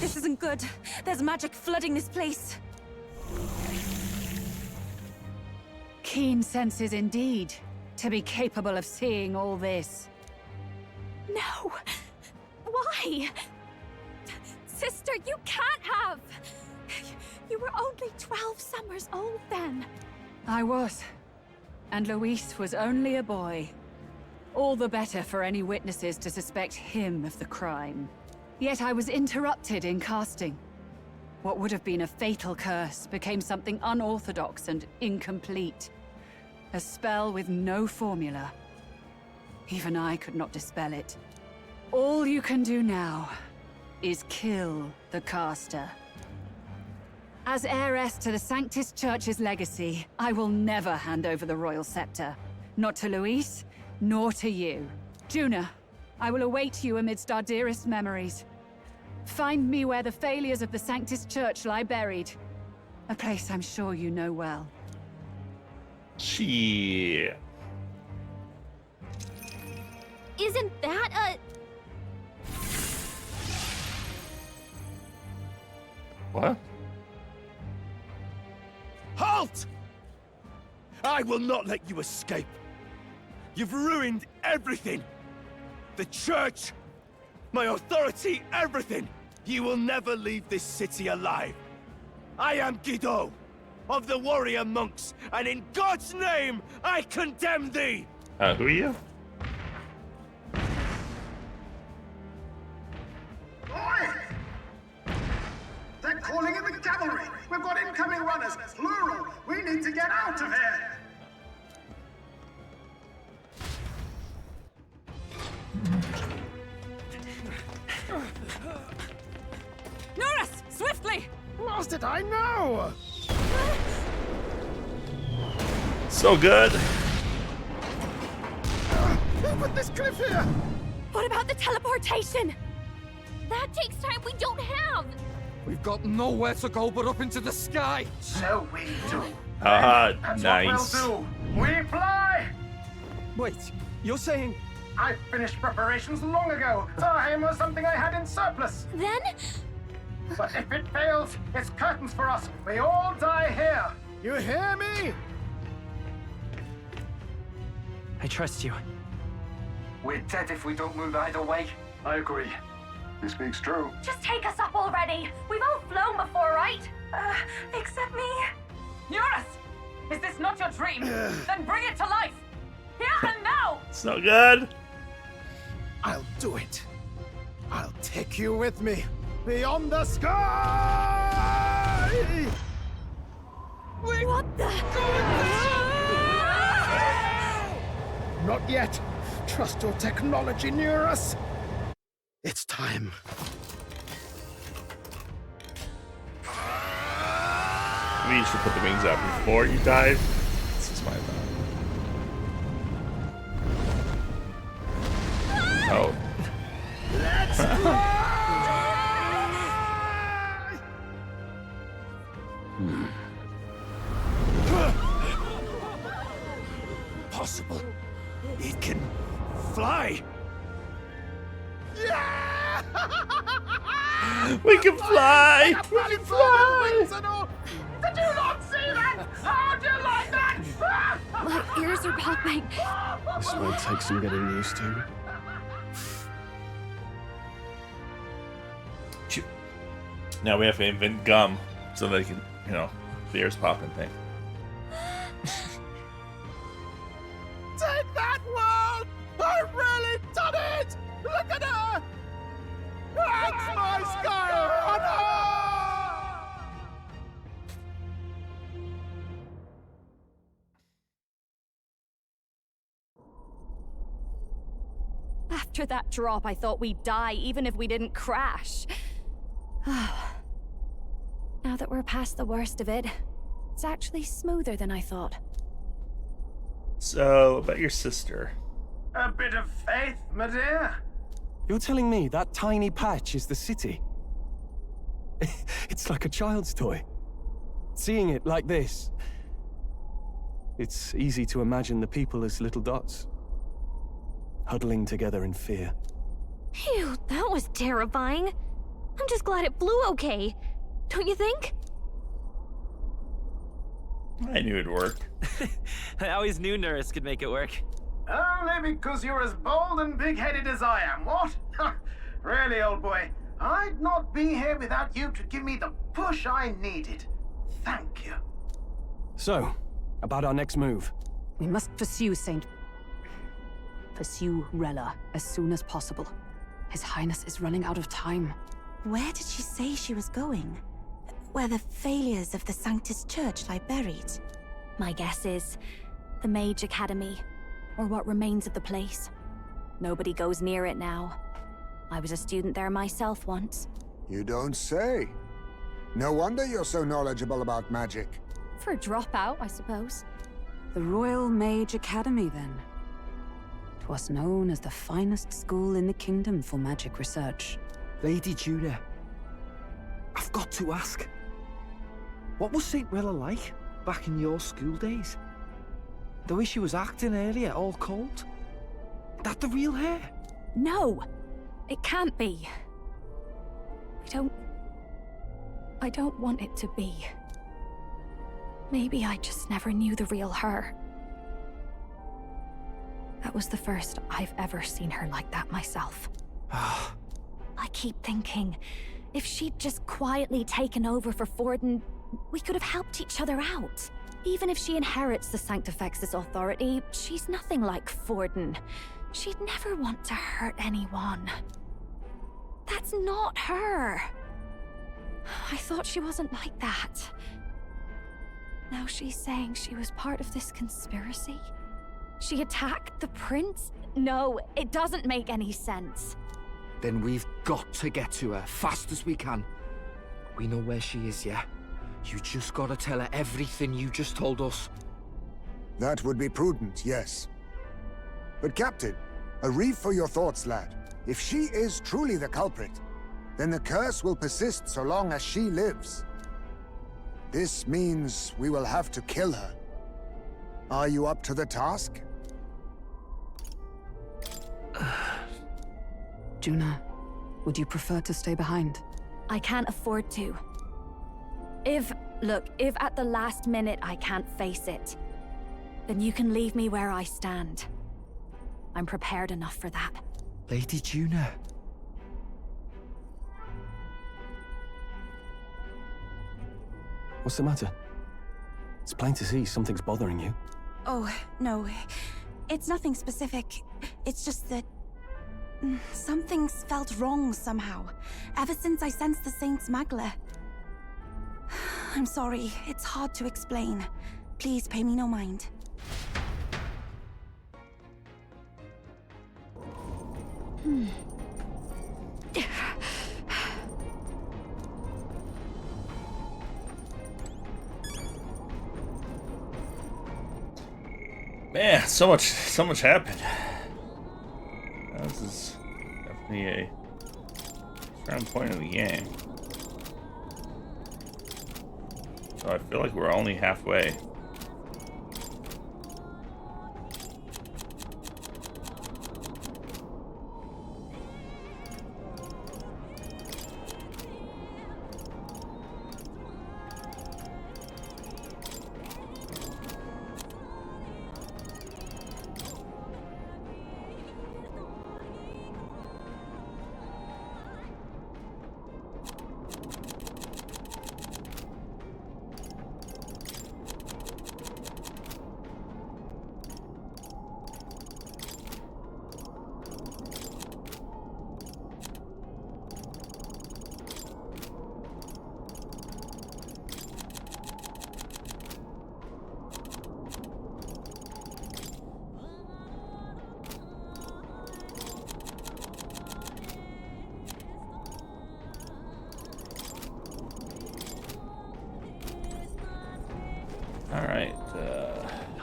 This isn't good. There's magic flooding this place. Keen senses indeed, to be capable of seeing all this. No! Why? Sister, you can't have! You were only 12 summers old then. I was. And Luis was only a boy. All the better for any witnesses to suspect him of the crime. Yet I was interrupted in casting. What would have been a fatal curse became something unorthodox and incomplete. A spell with no formula. Even I could not dispel it. All you can do now is kill the caster. As heiress to the Sanctis Church's legacy, I will never hand over the royal scepter. Not to Luis, nor to you. Juna, I will await you amidst our dearest memories. Find me where the failures of the Sanctis Church lie buried. A place I'm sure you know well. Shit. Isn't that a... What? Halt! I will not let you escape. You've ruined everything. The church, my authority, everything. You will never leave this city alive. I am Guido, of the warrior monks, and in God's name, I condemn thee! Who are you? Oi! They're calling in the cavalry! We've got incoming runners, plural! We need to get out of here! Norris! Swiftly! Lost it, I know! So good. Who put this cliff here? What about the teleportation? That takes time we don't have. We've got nowhere to go but up into the sky. So we do. Nice. What we'll do. We fly! Wait, you're saying... I finished preparations long ago. Time was something I had in surplus. Then? But if it fails, it's curtains for us. We all die here. You hear me? I trust you. We're dead if we don't move either way. I agree. He speaks true. Just take us up already. We've all flown before, right? Except me. Eurus! Is this not your dream? Then bring it to life! Here and now! It's no good. I'll do it. I'll take you with me beyond the sky! What the? Not yet. Trust your technology near us. It's time. Maybe you should put the wings out before you dive. This is my thought. Oh. Let's Possible. It can fly. Yeah! We can fly! We can fly! Did you not see that? How do you like that? My ears are popping. This might take some getting used to. Now we have to invent gum so they can, you know, the ears popping thing. Take that, world! I've really done it! Look at her! That's my sky honor! After that drop, I thought we'd die, even if we didn't crash. Now that we're past the worst of it, it's actually smoother than I thought. So, about your sister. A bit of faith, my dear. You're telling me that tiny patch is the city? It's like a child's toy. Seeing it like this, it's easy to imagine the people as little dots, huddling together in fear. Phew, that was terrifying. I'm just glad it flew okay. Don't you think? I knew it'd work. I always knew Nurse could make it work. Only because you're as bold and big-headed as I am, what? Really, old boy, I'd not be here without you to give me the push I needed. Thank you. So, about our next move. We must pursue Rella as soon as possible. His Highness is running out of time. Where did she say she was going? Where the failures of the Sanctus Church lie buried? My guess is the Mage Academy, or what remains of the place. Nobody goes near it now. I was a student there myself once. You don't say. No wonder you're so knowledgeable about magic. For a dropout, I suppose. The Royal Mage Academy, then. 'Twas known as the finest school in the kingdom for magic research. Lady Juna, I've got to ask. What was St. Rilla like back in your school days? The way she was acting earlier, all cold? That the real hair? No! It can't be. I don't want it to be. Maybe I just never knew the real her. That was the first I've ever seen her like that myself. I keep thinking, if she'd just quietly taken over for Forden, we could have helped each other out. Even if she inherits the Sanctifex's authority, she's nothing like Forden. She'd never want to hurt anyone. That's not her. I thought she wasn't like that. Now she's saying she was part of this conspiracy? She attacked the prince? No, it doesn't make any sense. Then we've got to get to her fast as we can. We know where she is, yeah? You just gotta tell her everything you just told us. That would be prudent, yes. But Captain, a reef for your thoughts, lad. If she is truly the culprit, then the curse will persist so long as she lives. This means we will have to kill her. Are you up to the task? Juna, would you prefer to stay behind? I can't afford to. If at the last minute I can't face it, then you can leave me where I stand. I'm prepared enough for that. Lady Juna. What's the matter? It's plain to see something's bothering you. Oh, no. It's nothing specific. It's just that... something's felt wrong somehow, ever since I sensed the Saint's Magla. I'm sorry, it's hard to explain. Please pay me no mind. Man, so much happened. This is definitely a strong point of the game. So I feel like we're only halfway.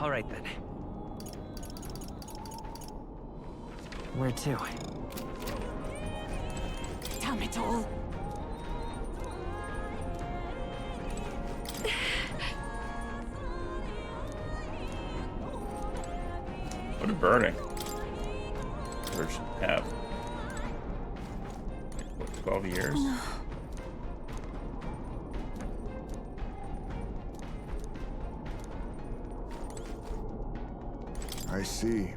All right then. Where to? Damn it all. What a burning. Or should have. What, 12 years? No. I see.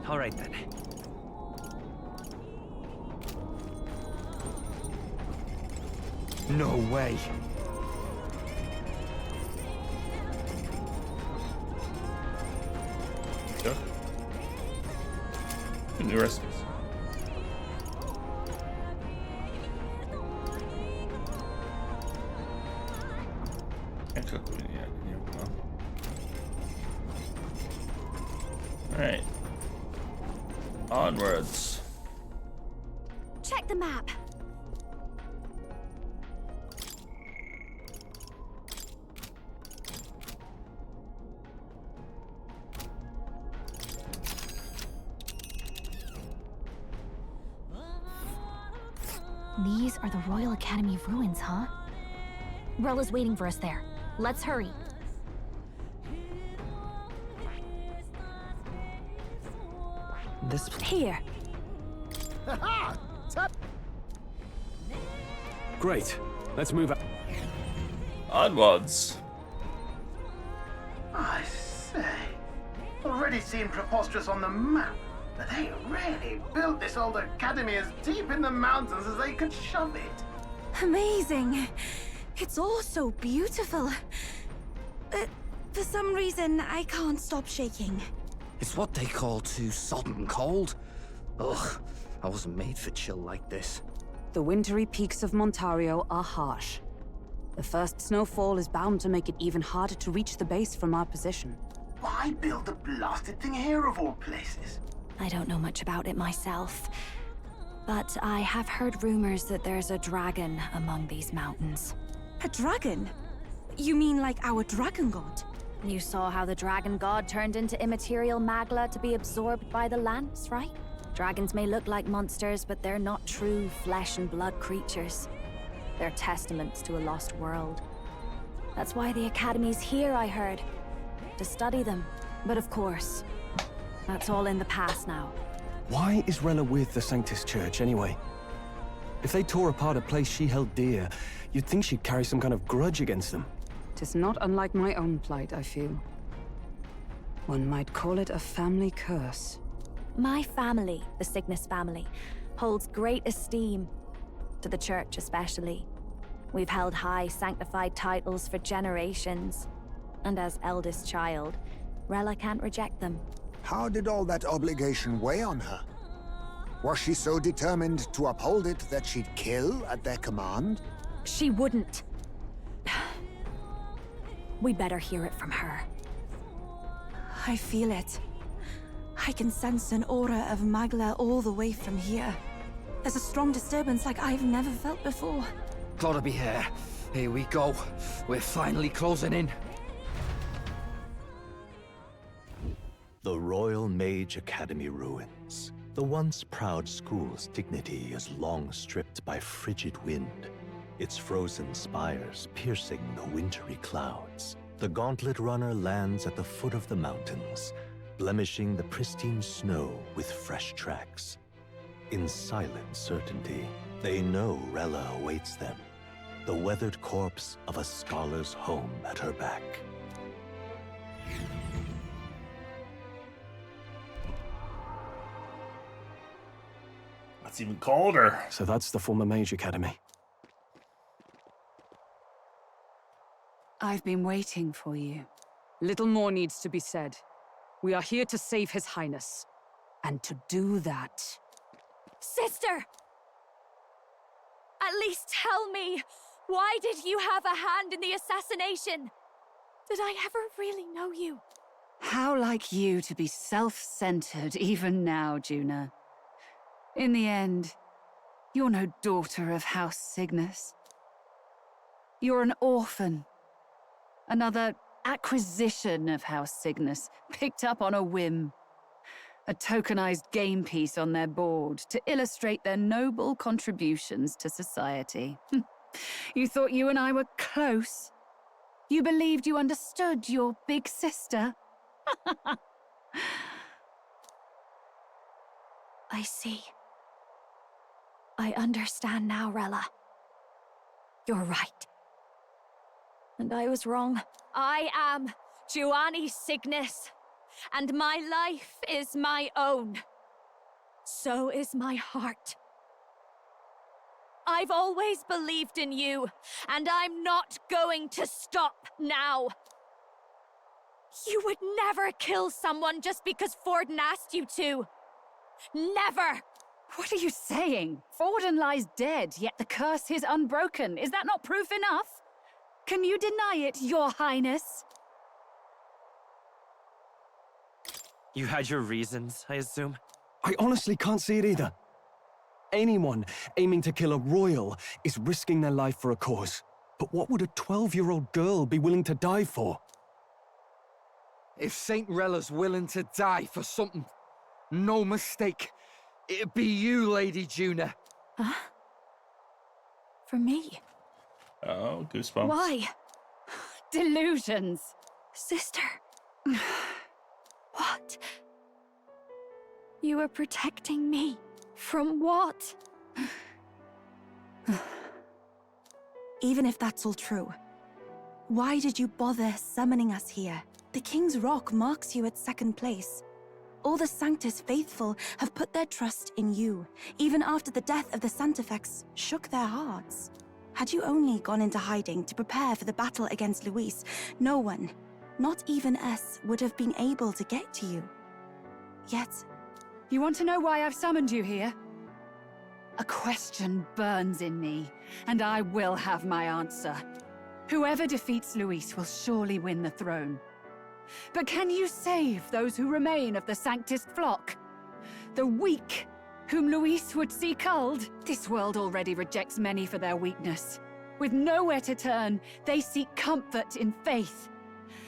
All right then. No way. Go. New recipes. Can't cook with it yet. Yeah, well. Alright. Onwards. Check the map. These are the Royal Academy ruins, huh? Rella's waiting for us there. Let's hurry. This here. Ha-ha! Great. Let's move out. Onwards. I say, already seemed preposterous on the map, but they really built this old academy as deep in the mountains as they could shove it. Amazing. It's all so beautiful. For some reason, I can't stop shaking. It's what they call too sodden cold. Ugh, I wasn't made for chill like this. The wintry peaks of Montario are harsh. The first snowfall is bound to make it even harder to reach the base from our position. Why build the blasted thing here of all places? I don't know much about it myself, but I have heard rumors that there's a dragon among these mountains. A dragon? You mean like our dragon god? You saw how the dragon god turned into immaterial magla to be absorbed by the lance, right? Dragons may look like monsters, but they're not true flesh and blood creatures. They're testaments to a lost world. That's why the Academy's here, I heard. To study them. But of course, that's all in the past now. Why is Rella with the Sanctus Church, anyway? If they tore apart a place she held dear, you'd think she'd carry some kind of grudge against them. Tis not unlike my own plight, I feel. One might call it a family curse. My family, the Cygnus family, holds great esteem. To the Church especially. We've held high sanctified titles for generations. And as eldest child, Rella can't reject them. How did all that obligation weigh on her? Was she so determined to uphold it that she'd kill at their command? She wouldn't. We'd better hear it from her. I feel it. I can sense an aura of Magla all the way from here. There's a strong disturbance like I've never felt before. Gotta be here. Here we go. We're finally closing in. The Royal Mage Academy ruins. The once proud school's dignity is long stripped by frigid wind, its frozen spires piercing the wintry clouds. The gauntlet runner lands at the foot of the mountains, blemishing the pristine snow with fresh tracks. In silent certainty, they know Rella awaits them, the weathered corpse of a scholar's home at her back. It's even colder. So that's the former Mage Academy. I've been waiting for you. Little more needs to be said. We are here to save His Highness. And to do that... Sister! At least tell me, why did you have a hand in the assassination? Did I ever really know you? How like you to be self-centered even now, Juna. In the end, you're no daughter of House Cygnus. You're an orphan. Another acquisition of House Cygnus, picked up on a whim. A tokenized game piece on their board to illustrate their noble contributions to society. You thought you and I were close? You believed you understood your big sister? I see. I understand now, Rella. You're right. And I was wrong. I am Giovanni Cygnus, and my life is my own. So is my heart. I've always believed in you, and I'm not going to stop now. You would never kill someone just because Forden asked you to. Never! What are you saying? Forden lies dead, yet the curse is unbroken. Is that not proof enough? Can you deny it, Your Highness? You had your reasons, I assume? I honestly can't see it either. Anyone aiming to kill a royal is risking their life for a cause. But what would a 12-year-old girl be willing to die for? If Saint Rella's willing to die for something, no mistake, it'd be you, Lady Juna. Huh? For me? Oh, goosebumps. Why? Delusions. Sister. What? You were protecting me. From what? Even if that's all true, why did you bother summoning us here? The King's Rock marks you at second place. All the Sanctus faithful have put their trust in you, even after the death of the Santafex shook their hearts. Had you only gone into hiding to prepare for the battle against Luis, no one, not even us, would have been able to get to you. Yet... You want to know why I've summoned you here? A question burns in me, and I will have my answer. Whoever defeats Luis will surely win the throne. But can you save those who remain of the Sanctist flock? The weak, whom Luis would see culled? This world already rejects many for their weakness. With nowhere to turn, they seek comfort in faith.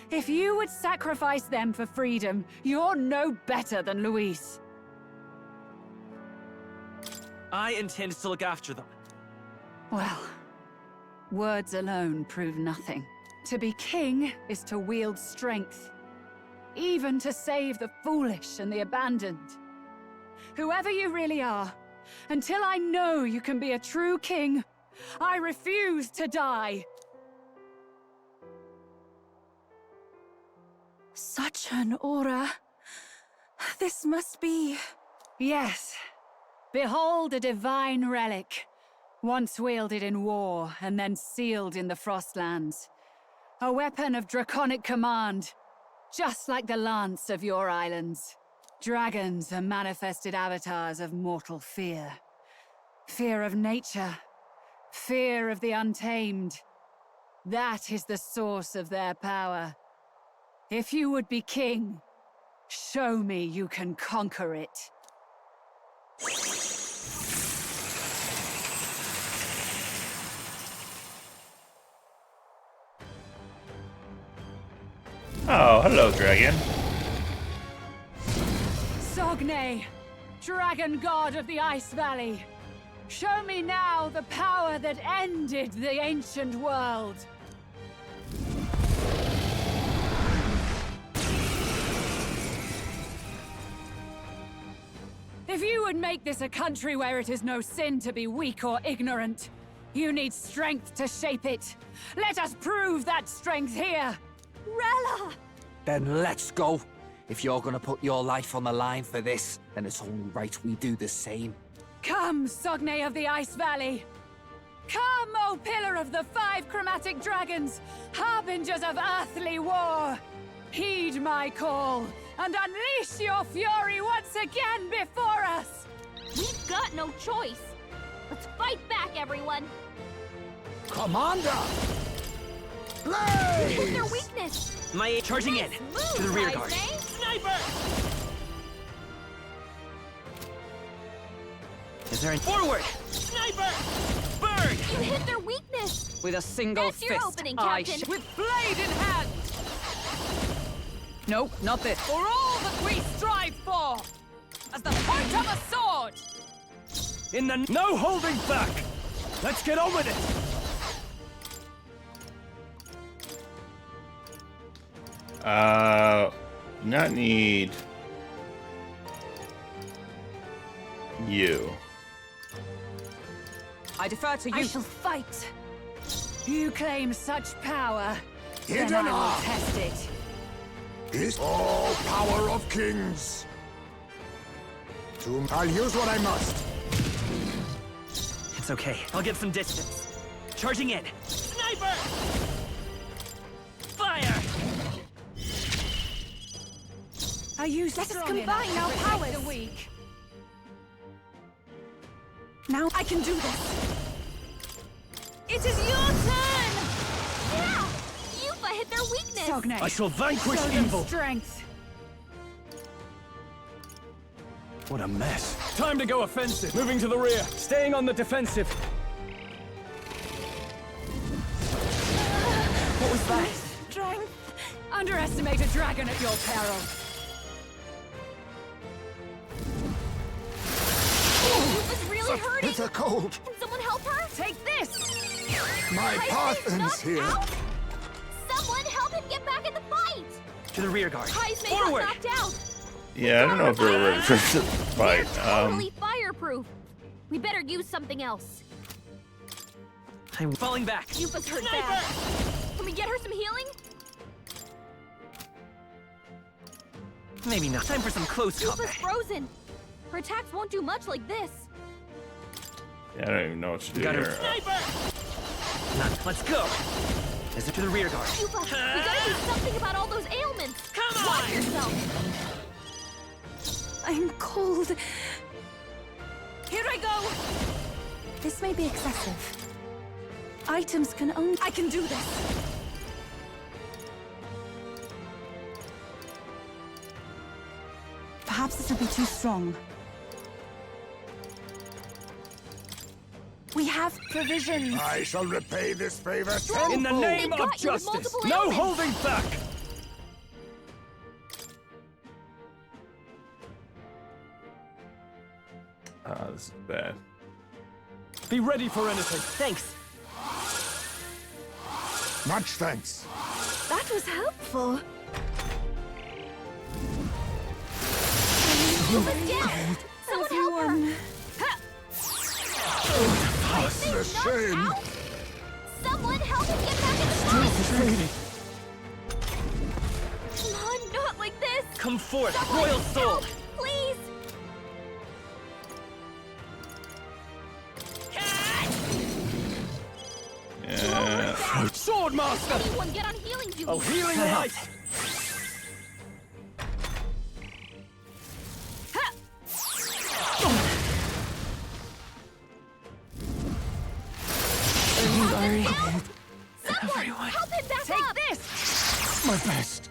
If you would sacrifice them for freedom, you're no better than Luis. I intend to look after them. Well, Words alone prove nothing. To be king is to wield strength, even to save the foolish and the abandoned. Whoever you really are, until I know you can be a true king, I refuse to die. Such an aura. This must be... Yes. Behold a divine relic, once wielded in war and then sealed in the Frostlands. A weapon of draconic command, just like the lance of your islands. Dragons are manifested avatars of mortal fear. Fear of nature. Fear of the untamed. That is the source of their power. If you would be king, show me you can conquer it. Oh, hello, dragon. Sogne, dragon god of the Ice Valley. Show me now the power that ended the ancient world. If you would make this a country where it is no sin to be weak or ignorant, you need strength to shape it. Let us prove that strength here. Rella! Then let's go. If you're gonna put your life on the line for this, then it's only right we do the same. Come, Sogne of the Ice Valley! Come, O Pillar of the 5 Chromatic Dragons, harbingers of earthly war! Heed my call, and unleash your fury once again before us! We've got no choice! Let's fight back, everyone! Commander! What's their weakness? My charging in to the rear guard. Sniper! Is there an forward? Sniper! Burn! You hit their weakness! With a single That's fist, your opening, I Captain. with blade in hand. No, not this. For all that we strive for, as the point of a sword. In the no holding back! Let's get on with it! Not need you. I defer to you. I shall fight. You claim such power, Hidden then I will art. test it. Is all power of kings. I'll use what I must. It's okay. I'll get some distance. Charging in. Sniper! Fire! Are you Let us strong combine enough our to protect powers. the weak? Now I can do this. It is your turn! Yeah! Yufa hit their weakness! Sogne, I shall vanquish show them evil! strength. What a mess. Time to go offensive. Moving to the rear. Staying on the defensive. What was that? Strength. Underestimate a dragon at your peril. Yufa's really hurting! It's a cold. Can someone help her? Take this! My Heisman's Parthen's knocked here. out? Someone help him get back in the fight! To the rear guard. Heisman Forward! got knocked out! Yeah, I don't know if we're ready for the fight. Totally fireproof! We better use something else. I'm falling back. Yufa's hurt bad. Can we get her some healing? Maybe not. Time for some close Yufa's combat. frozen. Her attacks won't do much like this. Yeah, I don't even know what to do Got her. here. Let's go. Is it to the rear guard? Yufa, we gotta do something about all those ailments. Come Watch on! yourself. I'm cold. Here I go. This may be excessive. Items can only... I can do this. Perhaps this will be too strong. We have provisions. I shall repay this favor In the name They've of got you with justice, multiple no ailments. holding back! This is bad. Be ready for anything. Thanks. Much thanks. That was helpful. Everyone. That's a shame. Someone help him get back in the fight! Come on, not like this! Come forth, Someone royal soul! help, please! Yeah. Sword master! Anyone get on healing duty! Oh, healing light! Everyone, help him back Take up! this! My best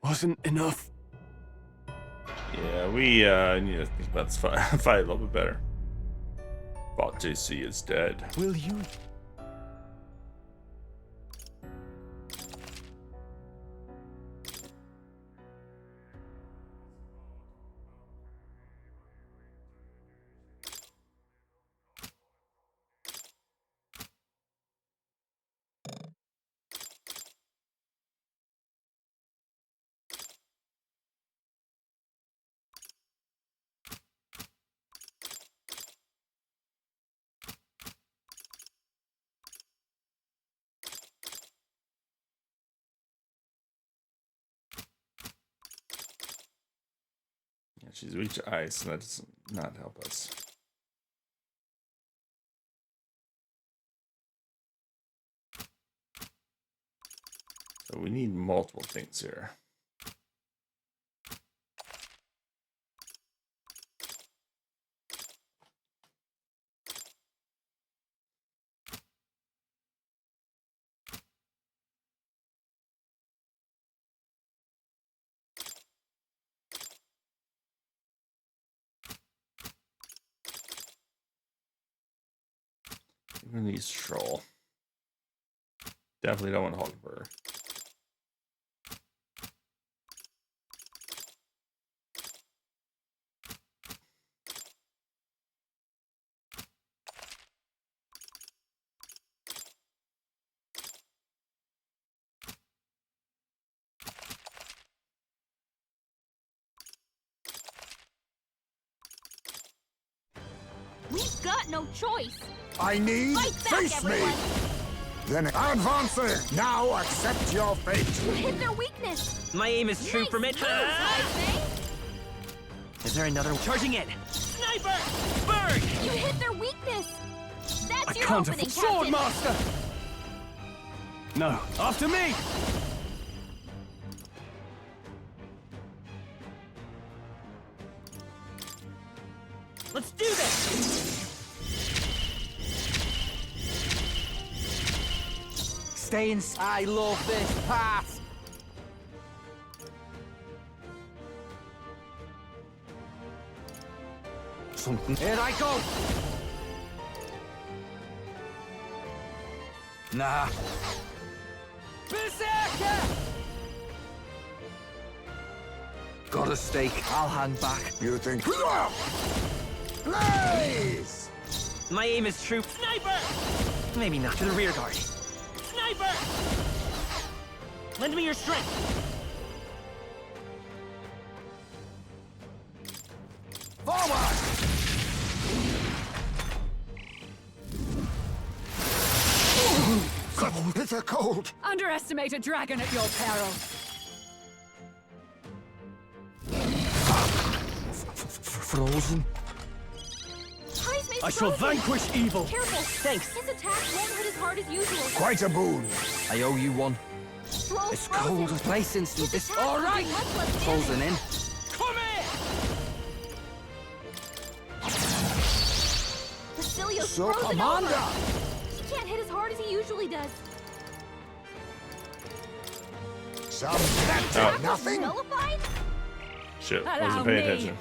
wasn't enough. Yeah, we need to think about this fight a little bit better. Thought JC is dead. Will you? Yeah, she's weak to ice, and that does not help us. So we need multiple things here. Even these troll. Definitely don't want Hulkenberg. We've got no choice! I need Fight back, face everyone. me. Then advance. Now accept your fate. You hit their weakness! My aim is true Nice from it. moves, I say. Is there another charging in? Sniper! Berg! You hit their weakness! That's I your can't opening, afford Captain! Sword master! No, after me! Let's do this! Stay inside. I love this part. Something. Here I go. Nah. Berserker! Got a stake. I'll hang back. You think? Blaze! My aim is true. Sniper! Maybe not to the rear guard. Sniper! Lend me your strength. Forward! Cold. Bitter cold. Underestimate a dragon at your peril. Frozen. I shall vanquish evil. Careful! Thanks. His attacks won't hit as hard as usual. Quite a boon. I owe you one. Throw's It's frozen. cold. Play since His this. attacks All will do right. much less Frozen damage. in. Come here! Basilio's So, frozen Commander! over. He can't hit as hard as he usually does. Some that did nothing. Nullified? Shit, Allow wasn't paying me. attention.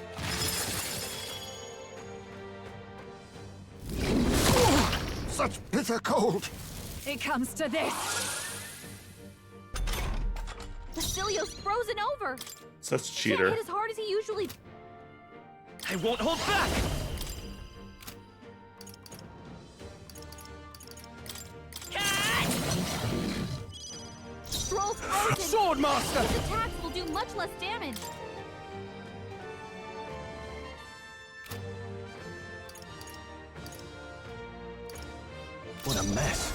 Such bitter cold. It comes to this. Basilio's frozen over. Such a Can't cheater. hit as hard as he usually. I won't hold back! Swordmaster! His attacks will do much less damage. What a mess.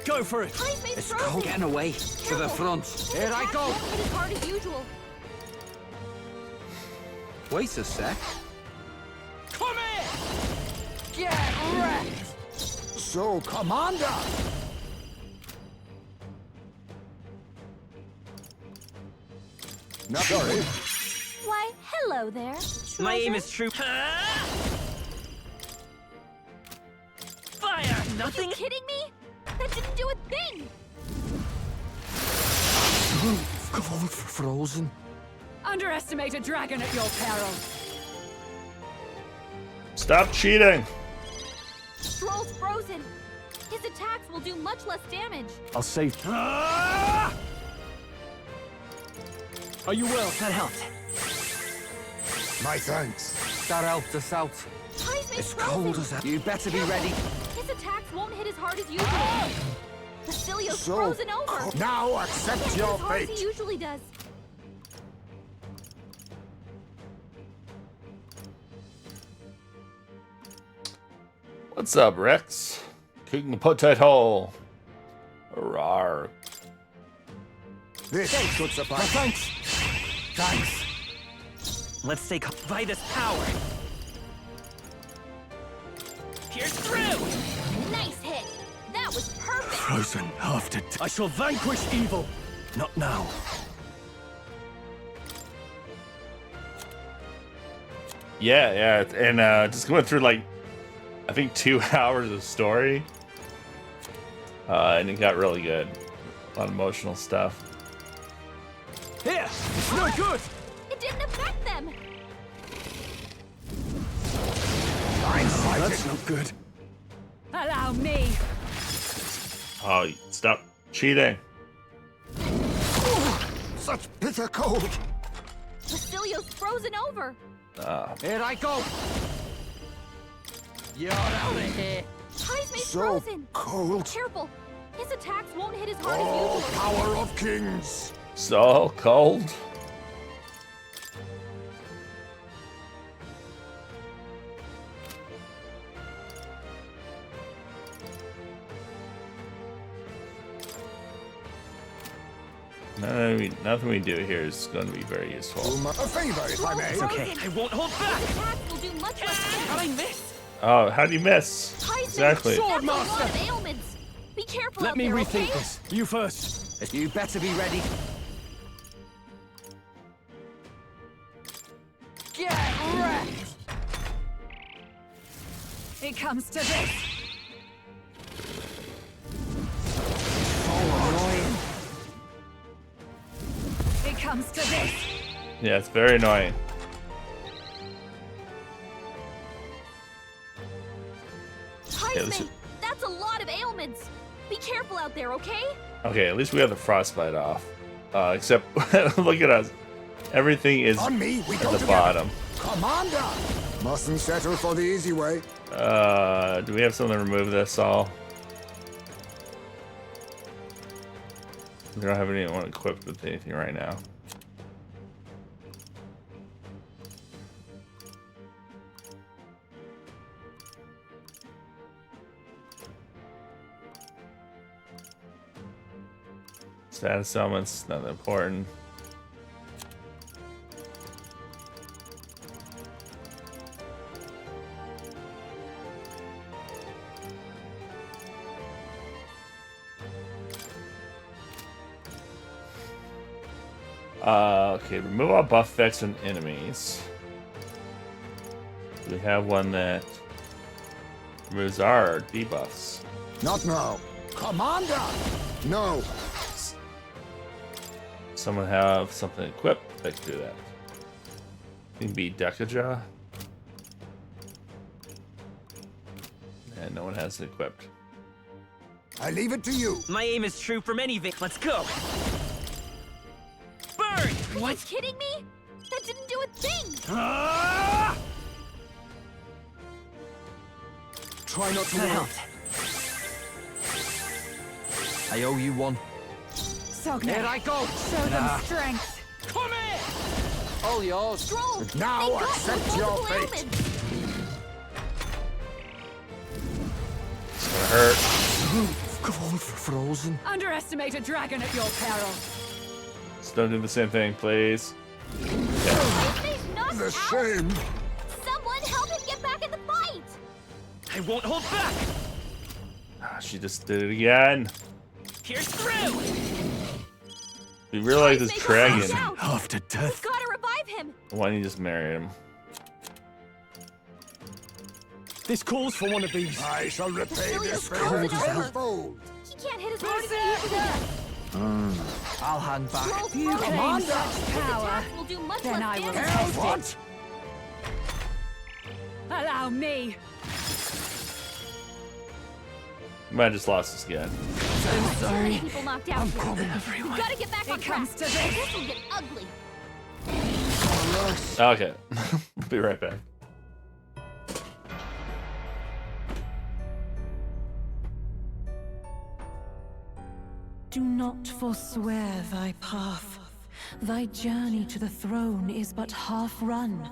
Go for it! It's cold. Getting away. To the front. Here I go. Won't hit as hard as usual. Wait a sec. Come here! Get wrecked! So, Commander! Not sorry. Why, hello there. My aim is true. Fire! Nothing? Are you kidding me? That didn't do a thing! Cold, frozen. Underestimate a dragon at your peril. Stop cheating. Stroll's frozen. His attacks will do much less damage. I'll save. Are you well? That helped. My thanks. That helped us out. It's cold as that. You better be ready. His attacks won't hit as hard as usual. Basilio's So frozen over. now accept Can't hit your as hard as fate. he usually does. What's up, Rex? Cooking the potato. Rawr. This should suffice. Thanks. Thanks. Let's take Vitus power. Pierce through. Nice hit. That was perfect. Frozen after. I shall vanquish evil. Not now. Yeah, and just going through like, I think 2 hours of story, and it got really good. A lot of emotional stuff. Here! It's no good! It didn't affect them. That's not good. Allow me. Oh, stop cheating. Such bitter cold. Basilio's frozen over. Here I go. You're out of here. Heismay's So frozen. cold. Careful. His attacks won't hit as hard Oh, as usual. power of kings. So cold. Nothing we do here is going to be very useful. A favor, if I may. It's okay. I won't hold back. His attacks will do much less damage. How did I miss? Oh, how do you miss? Heisman, Exactly. That's a lot of ailments. Be careful Let out me there, rethink okay? this. You first. You better be ready. Get wrecked! It comes to this. It comes to this. Yeah, it's very annoying. Heisman, that's a lot of ailments. Be careful out there, okay? Okay, at least we have the frostbite off. Except, look at us. Everything is On me, we at go the together. bottom. Commander! Mustn't settle for the easy way. Do we have something to remove this all? We don't have anyone equipped with anything right now. Status elements, nothing important. Okay, remove all buff effects on enemies. We have one that removes our debuffs. Not now. Commander! No. Someone have something equipped that can do that. It can be Dekaja. And no one has it equipped. I leave it to you. My aim is true from any Vic. Let's go. Burn! Are you kidding me? That didn't do a thing. Try not to That worry. helped. I owe you one. Sogne. Here I go. Show them strength. Come here! All yours. Stroll! Now they got accept your multiple fate. ailments. It's gonna hurt. Frozen. Underestimate a dragon at your peril. Just don't do the same thing, please. He's knocked The out. shame. Someone help him get back in the fight. I won't hold back. Ah, she just did it again. Pierce through. We realize this dragon. After death. We've gotta revive him. Why don't you just marry him? This calls for one of these. I shall repay this favor Cold as hell. tenfold. He can't hit his horse again. I'll hang back. If you claim such power, Will do much then less I will damage. test it. Allow me. Might have just lost this again. So many people knocked out here. We've gotta get back on track. comes to this. This will get ugly. Okay. We'll be right back. Do not forswear thy path. Thy journey to the throne is but half run.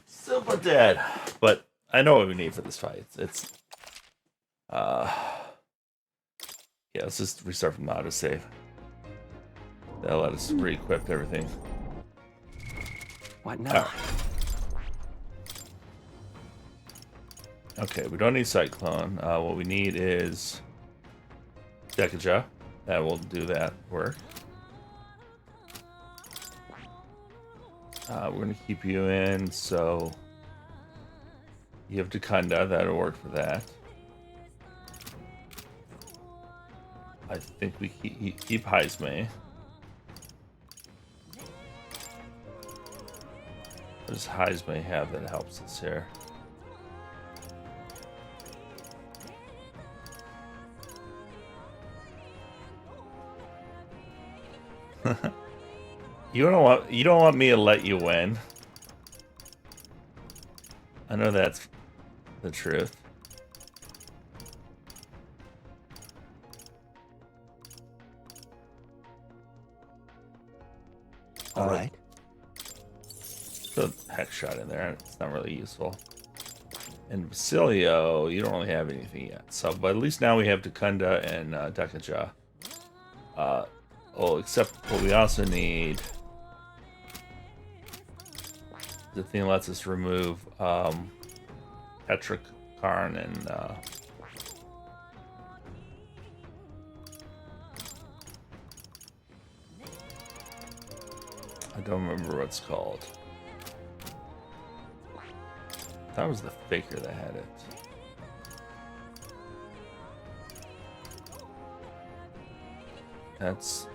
Super dead. But I know what we need for this fight. It's yeah, let's just restart from the autosave. That'll let us re-equip everything. What now? Okay, we don't need Cyclone. What we need is Decaja. That will do that work. We're going to keep you in, so you have Dukunda. That'll work for that. I think we keep Heisme. What does Heisme have that helps us here? You don't want me to let you win. I know that's the truth. All right. Put a hex shot in there. It's not really useful. And Basilio, you don't really have anything yet. So, but at least now we have Dukunda and Decaja. Oh, except what we also need. The thing lets us remove Petric Karn and I don't remember what it's called. That was the faker that had it. That's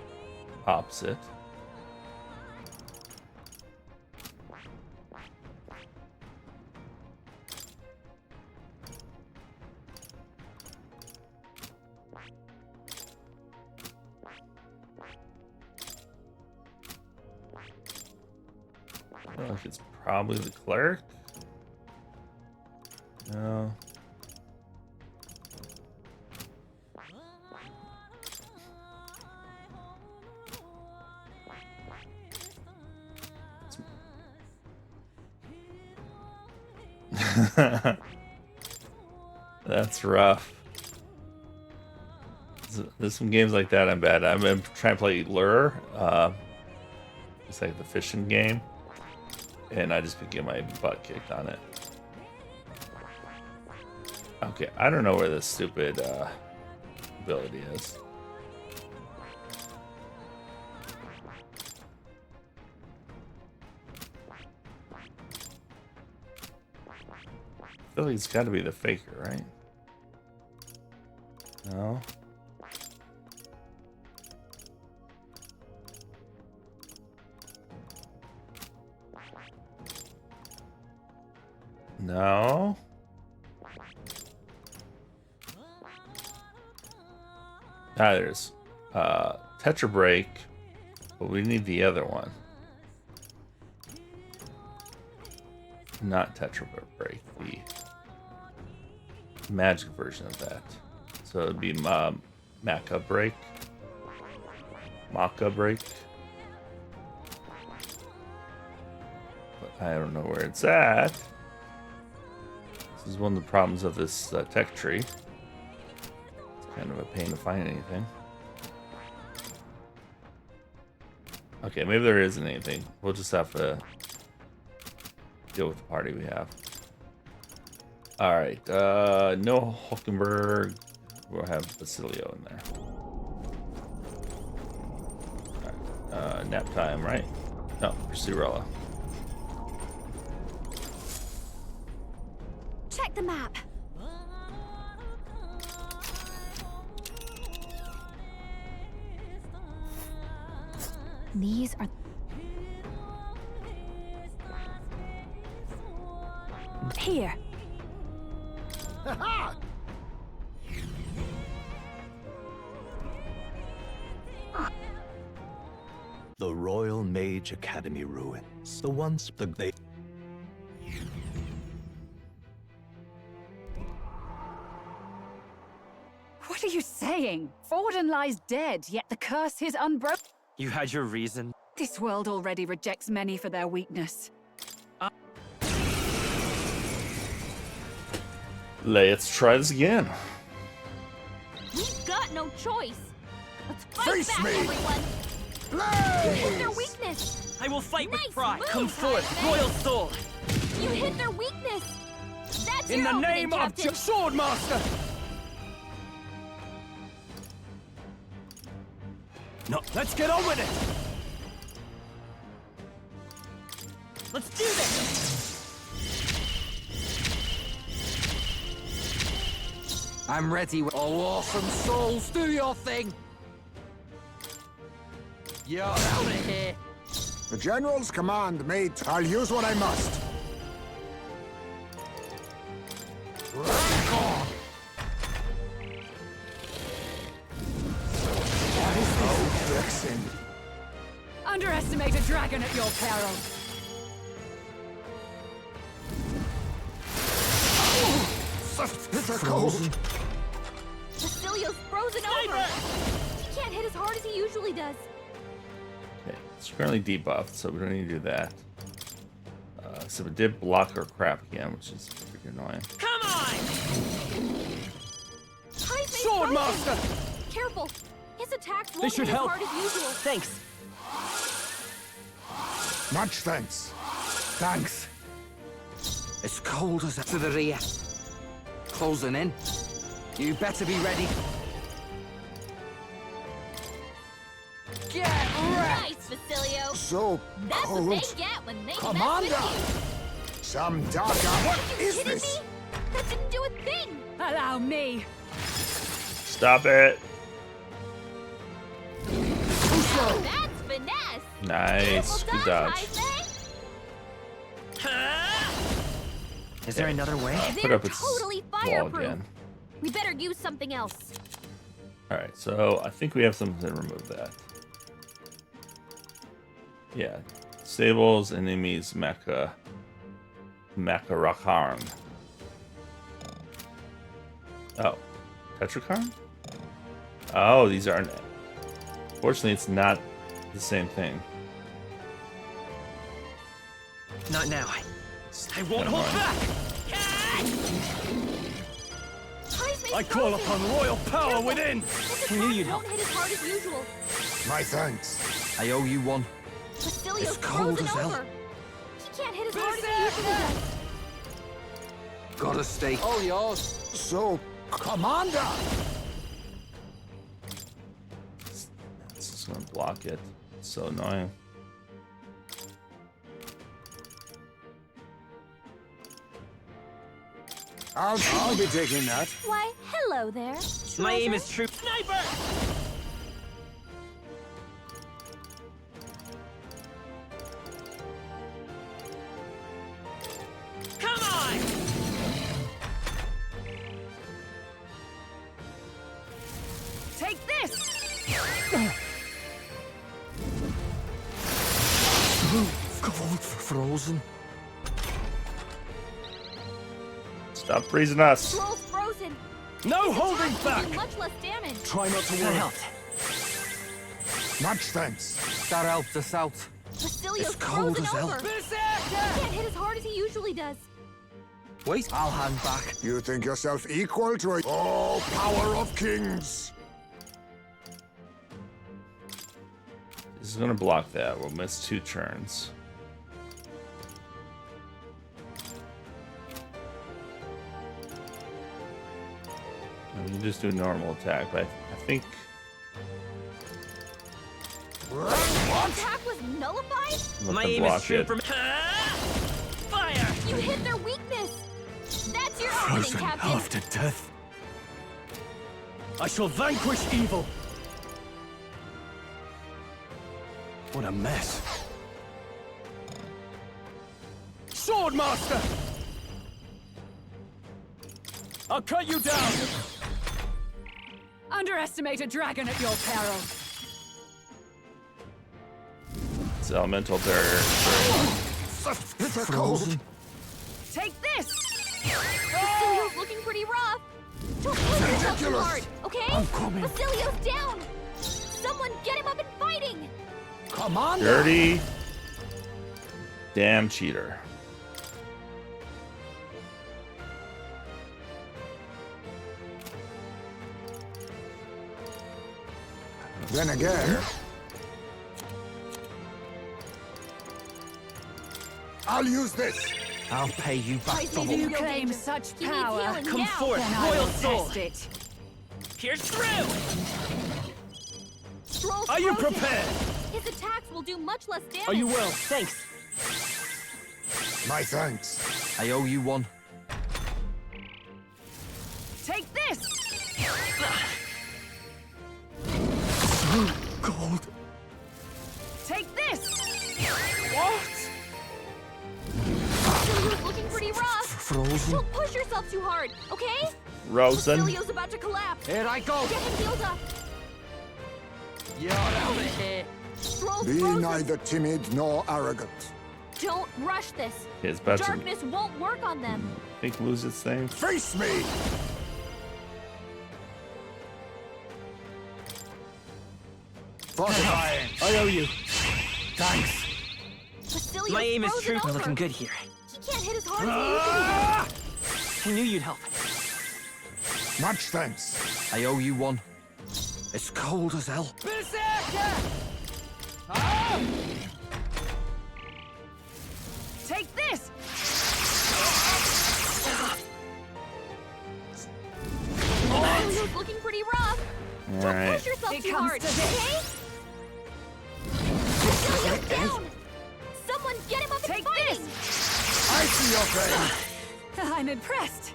opposite. I feel like it's probably the cleric. No. That's rough. There's some games like that I'm bad at. I'm trying to play Lure. It's like the fishing game. And I just get my butt kicked on it. Okay, I don't know where this stupid ability is. I feel like it's got to be the faker, right? No. No. There's Tetra Break, but we need the other one. Not Tetra Break, the magic version of that. So it'd be Maca Break. Maca Break. But I don't know where it's at. This is one of the problems of this tech tree. It's kind of a pain to find anything. Okay, maybe there isn't anything. We'll just have to deal with the party we have. Alright, no Hulkenberg. We'll have Basilio in there. Alright, nap time, right? No, Cirilla. Check the map. These are... Here. The Royal Mage Academy ruins. The once they. What are you saying? Forden lies dead, yet the curse is unbroken. You had your reason. This world already rejects many for their weakness. Let's try this again. We've got no choice. Let's fight Face back, me! everyone. You hit their weakness. I will fight with Nice pride. move, Come forth, Jaime. Royal Sword. You hit their weakness. That's In your the opening, name of Captain. Swordmaster! No, Let's get on with it! let's do this. I'm ready. Oh, awesome souls, do your thing. You're out of here. The General's command made. I'll use what I must. Underestimate a dragon at your peril. It's a cold. Basilio's frozen over. He can't hit as hard as he usually does. Okay, it's currently debuffed, so we don't need to do that. So it did block our crap again, which is pretty annoying. Come on! Swordmaster! Careful. His attacks This won't should hit as help. hard as usual. Thanks. Much thanks. Thanks. As cold as to the rear. Closing in. You better be ready. Get wrecked! Nice, Basilio. So That's cold. what they get when they Commander! mess with Some dark. What you. is Kidding this? me? That didn't do a thing. Allow me. Stop it! That's finesse. Nice, Beautiful good dodge. Jaime. Is there another way? Put They're up its totally wall fireproof. again. We better use something else. Alright, so I think we have something to remove that. Yeah. Stables, enemies, Mecha. Mecharakarn. Oh. Tetrakarn? Oh, these aren't. Fortunately, it's not the same thing. Not now. I won't hold back. I call upon royal power within! His I knew you'd attacks help. won't hit as hard as usual. My thanks. I owe you one. Basilio's It's cold frozen as hell. over. He can't hit as hard as he usually does. Gotta stay. All yours. So, Commander! It's just gonna block it. It's so annoying. I'll be taking that. Why, hello there. My aim is treasure. true. Sniper! Come on! Take this! Cold frozen. Stop freezing us. Troll's frozen. No His holding attacks will back! do much less damage. Try not to That worry. helped. Much thanks. That helped us out. Basilio's It's cold frozen as hell. over. He can't hit as hard as he usually does. Wait, I'll hand back. You think yourself equal to a... Oh, power of kings! This is gonna block that. We'll miss 2 turns. We can just do a normal attack, but I think The attack was nullified? let My them aim is block true it. from fire! You hit their weakness. That's your opening, Frozen Captain. after death. I shall vanquish evil. What a mess. Swordmaster! I'll cut you down! Underestimate a dragon at your peril. It's elemental barrier. Frozen. Take this! Basilio's looking pretty rough. Don't push yourself too Ridiculous. hard, okay? I'm coming. Basilio's down. Someone get him up and fighting. Come on. Dirty. Damn cheater. Then again, I'll use this. I'll pay you back Tries double. to You heal claim danger. such He needs power. healing Come now. forth, Then I royal will soul! test it. Pierce through! Stroll's Are you frozen. prepared? His attacks will do much less damage. Are you well? Thanks. My thanks. I owe you one. Take this! Gold. Take this! What? Basilio's looking pretty rough. Frozen. Don't push yourself too hard, okay? Rosen. Basilio's about to collapse. Here I go. Get him healed up. You're out of here. Stroll's Be frozen. neither timid nor arrogant. Don't rush this. It's about to, Darkness won't work on them. I think, lose its thing. Face me! Fortifying. I owe you. Thanks. Basilio's My aim is frozen true. over. We're looking good here. He can't hit as hard as he usually does. I knew you'd help. Much thanks. I owe you one. It's cold as hell. Berserker! Ah! Take this! Basilio's looking pretty rough. All Don't right. push yourself It too comes hard, to this. okay? Basilio's down. Someone get him up and Take fighting. I see your pain. I'm impressed.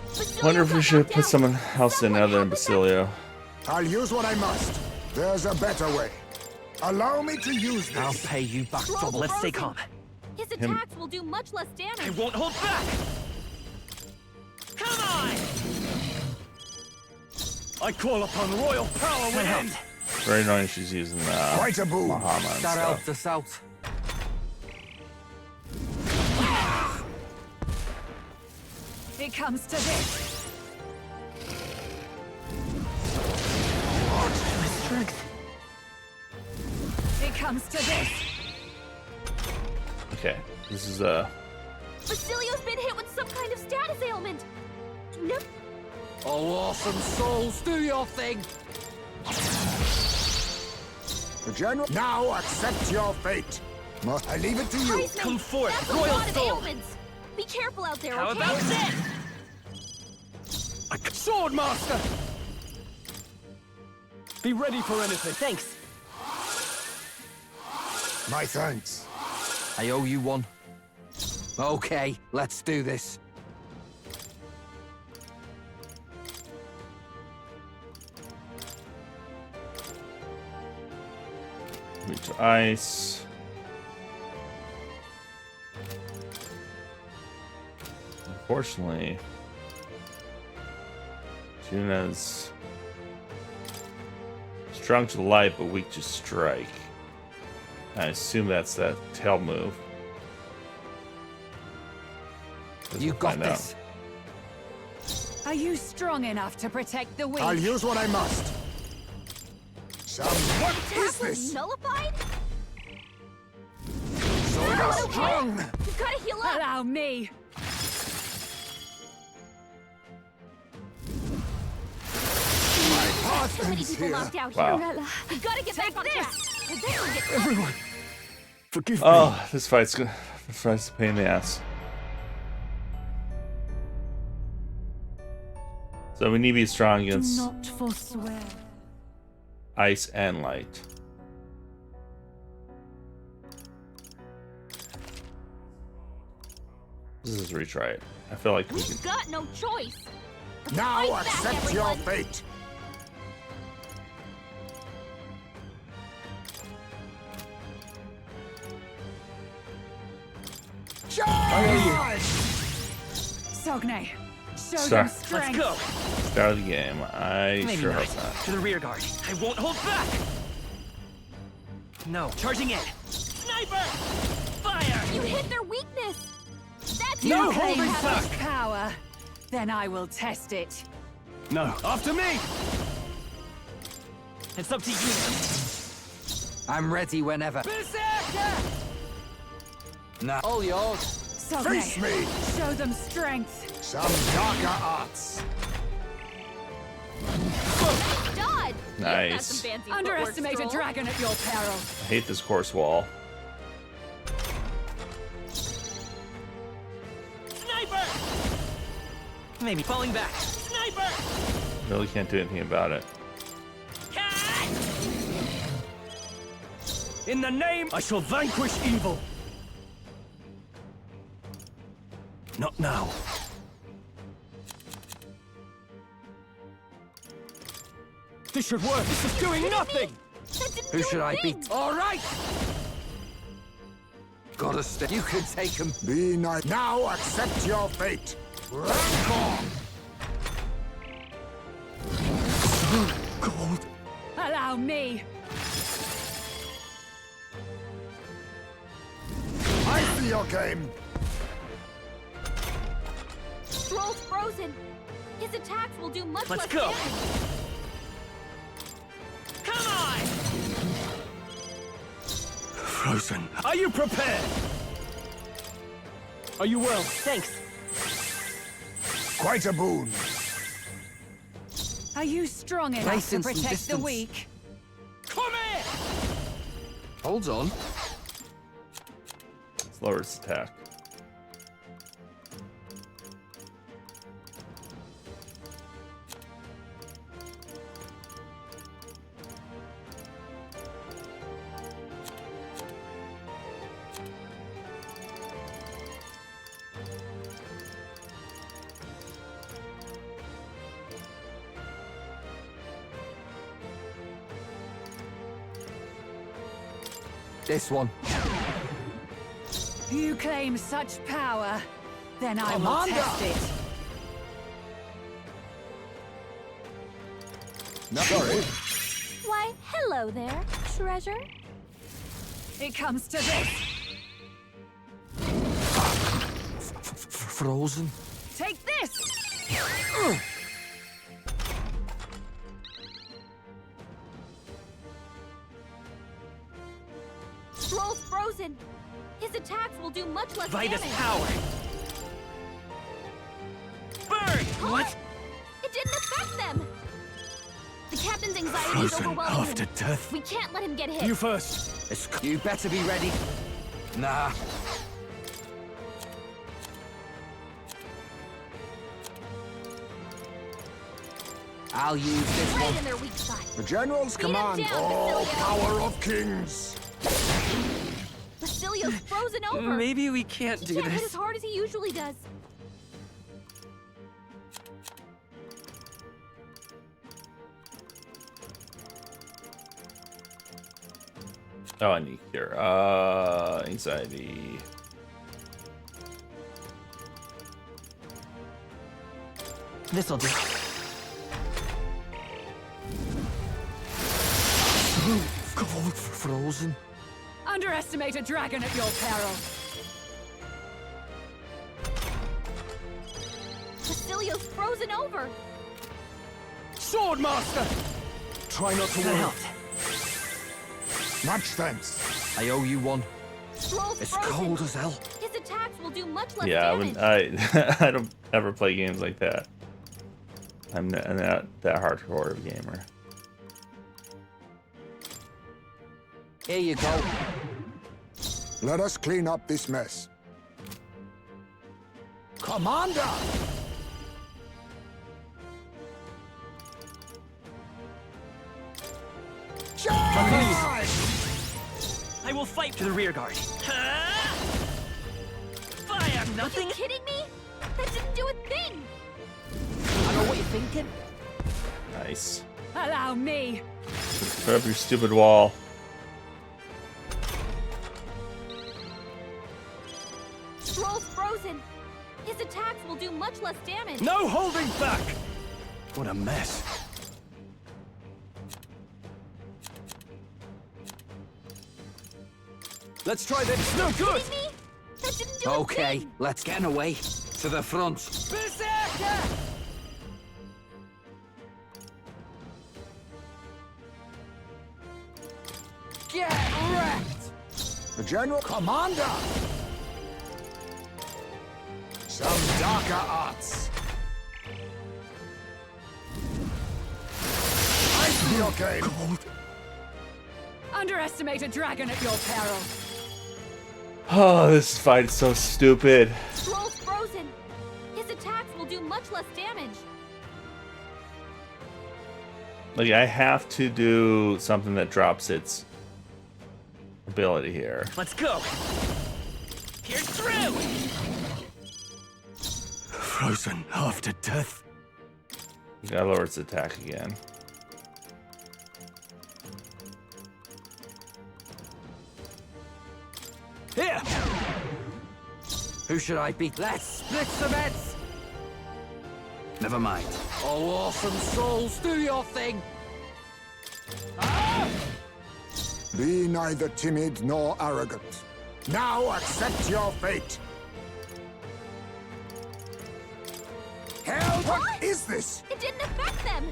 Basilio Wonder if we got should knocked put out. someone else in other than Basilio. I'll use what I must. There's a better way. Allow me to use this. I'll pay you back Stroll's double. Let's stay frozen. calm. His Him. attacks will do much less I damage. won't hold back! Come on! I call upon royal power That within. helped. Very annoying she's using Quite a boon. Mahama and That stuff. helped us out. It comes to this. My strength. It comes to this. Okay, this is Basilio's been hit with some kind of status ailment. Nope. Oh, awesome souls, do your thing. The general. Now accept your fate. I leave it to you. Price Come mate, forth, that's a royal lot of soul. ailments. Be careful out there, How okay? about this? Swordmaster! Be ready for anything. Thanks. My thanks. I owe you one. Okay, let's do this. Moving to ice. Unfortunately, Juna's strong to light but weak to strike. I assume that's that tail move. You got this. Are you strong enough to protect the weak? I'll use what I must. What is this? Nullified? So you're strong. You've got to heal up. Allow me. My path Too many ends people here. knocked out Wow. here. We've got to get back on track. We'll definitely get Everyone, forgive me. Oh, this fight's a pain in the ass. So we need to be strong against not forswear. ice and light. This is retry it. I feel like we can. We've got no choice. Now Fight back, accept your everyone. fate. Charge! Sogne, show Start. them strength. Let's go. Start of the game. I Maybe sure not. hope not. To the rear guard. I won't hold back. No, charging in. Sniper! Fire! You hit their weakness. That's You your claim claim. such power. Then I will test it. No. After me! It's up to you. I'm ready whenever. Berserker! Now, all yours. Sogne, Face me! show them strength. Some darker arts. Dodge. Nice. Underestimate a dragon at your peril. I hate this course wall. Sniper! Maybe falling back. Sniper! Really can't do anything about it. In the name, I shall vanquish evil. Not now. This should work. This is doing nothing. Who should I beat? All right. Gotta stay. You can take him. Be nice. Now accept your fate. Rancor! Cold. Allow me. I see your game. Stroll's frozen. His attacks will do much Let's less go. damage. Come on! Frozen. Are you prepared? Are you well? Thanks. Quite a boon. Are you strong enough Place to in some protect the distance. weak? Come here! Hold on. Let's lower its attack. This one. You claim such power, then I will Commander! test it. No, sorry. Why, hello there, treasure. It comes to this. Frozen. Take this! Stroll's frozen. His attacks will do much less Vitus damage. power. Burn! What? It didn't affect them. The captain's anxiety is Frozen overwhelming after him. death. We can't let him get hit. You first. You better be ready. Nah. I'll use this Right one. in their weak side. The general's Beat him command. down, Oh, Basilio. power of kings. Basilio's frozen over. Maybe we can't He do can't hit this. as hard as he usually does. Oh, I need cure. Anxiety. This'll do. Cold, frozen. Underestimate a dragon at your peril. Basilio's frozen over. Swordmaster! Try not to worry. Much thanks. I owe you one. Stroll's It's frozen. cold as hell. His attacks will do much less Yeah, damage. I don't ever play games like that. I'm not that hardcore of a gamer. Here you go. Let us clean up this mess. Commander! I will fight to the rear guard. Fire nothing. Are you kidding me? That didn't do a thing. I know what you're thinking. Nice. Allow me. Put up your stupid wall. Stroll's frozen. His attacks will do much less damage. No holding back! What a mess. Let's try this. No good! Kidding me? That didn't do a Okay, thing. let's get away. To the front. Berserker! Get wrecked! The General Commander! Some darker arts. Ice be okay. Cold. Underestimate a dragon at your peril. Oh, this fight is so stupid. Stroll's frozen. His attacks will do much less damage. Like, I have to do something that drops its ability here. Let's go. Pierce through. Frozen after death. Gotta lower its attack again. Here! Who should I be? Let's split some heads! Never mind. Oh, awesome souls, do your thing! Be neither timid nor arrogant. Now accept your fate. Hell, what is this? It didn't affect them.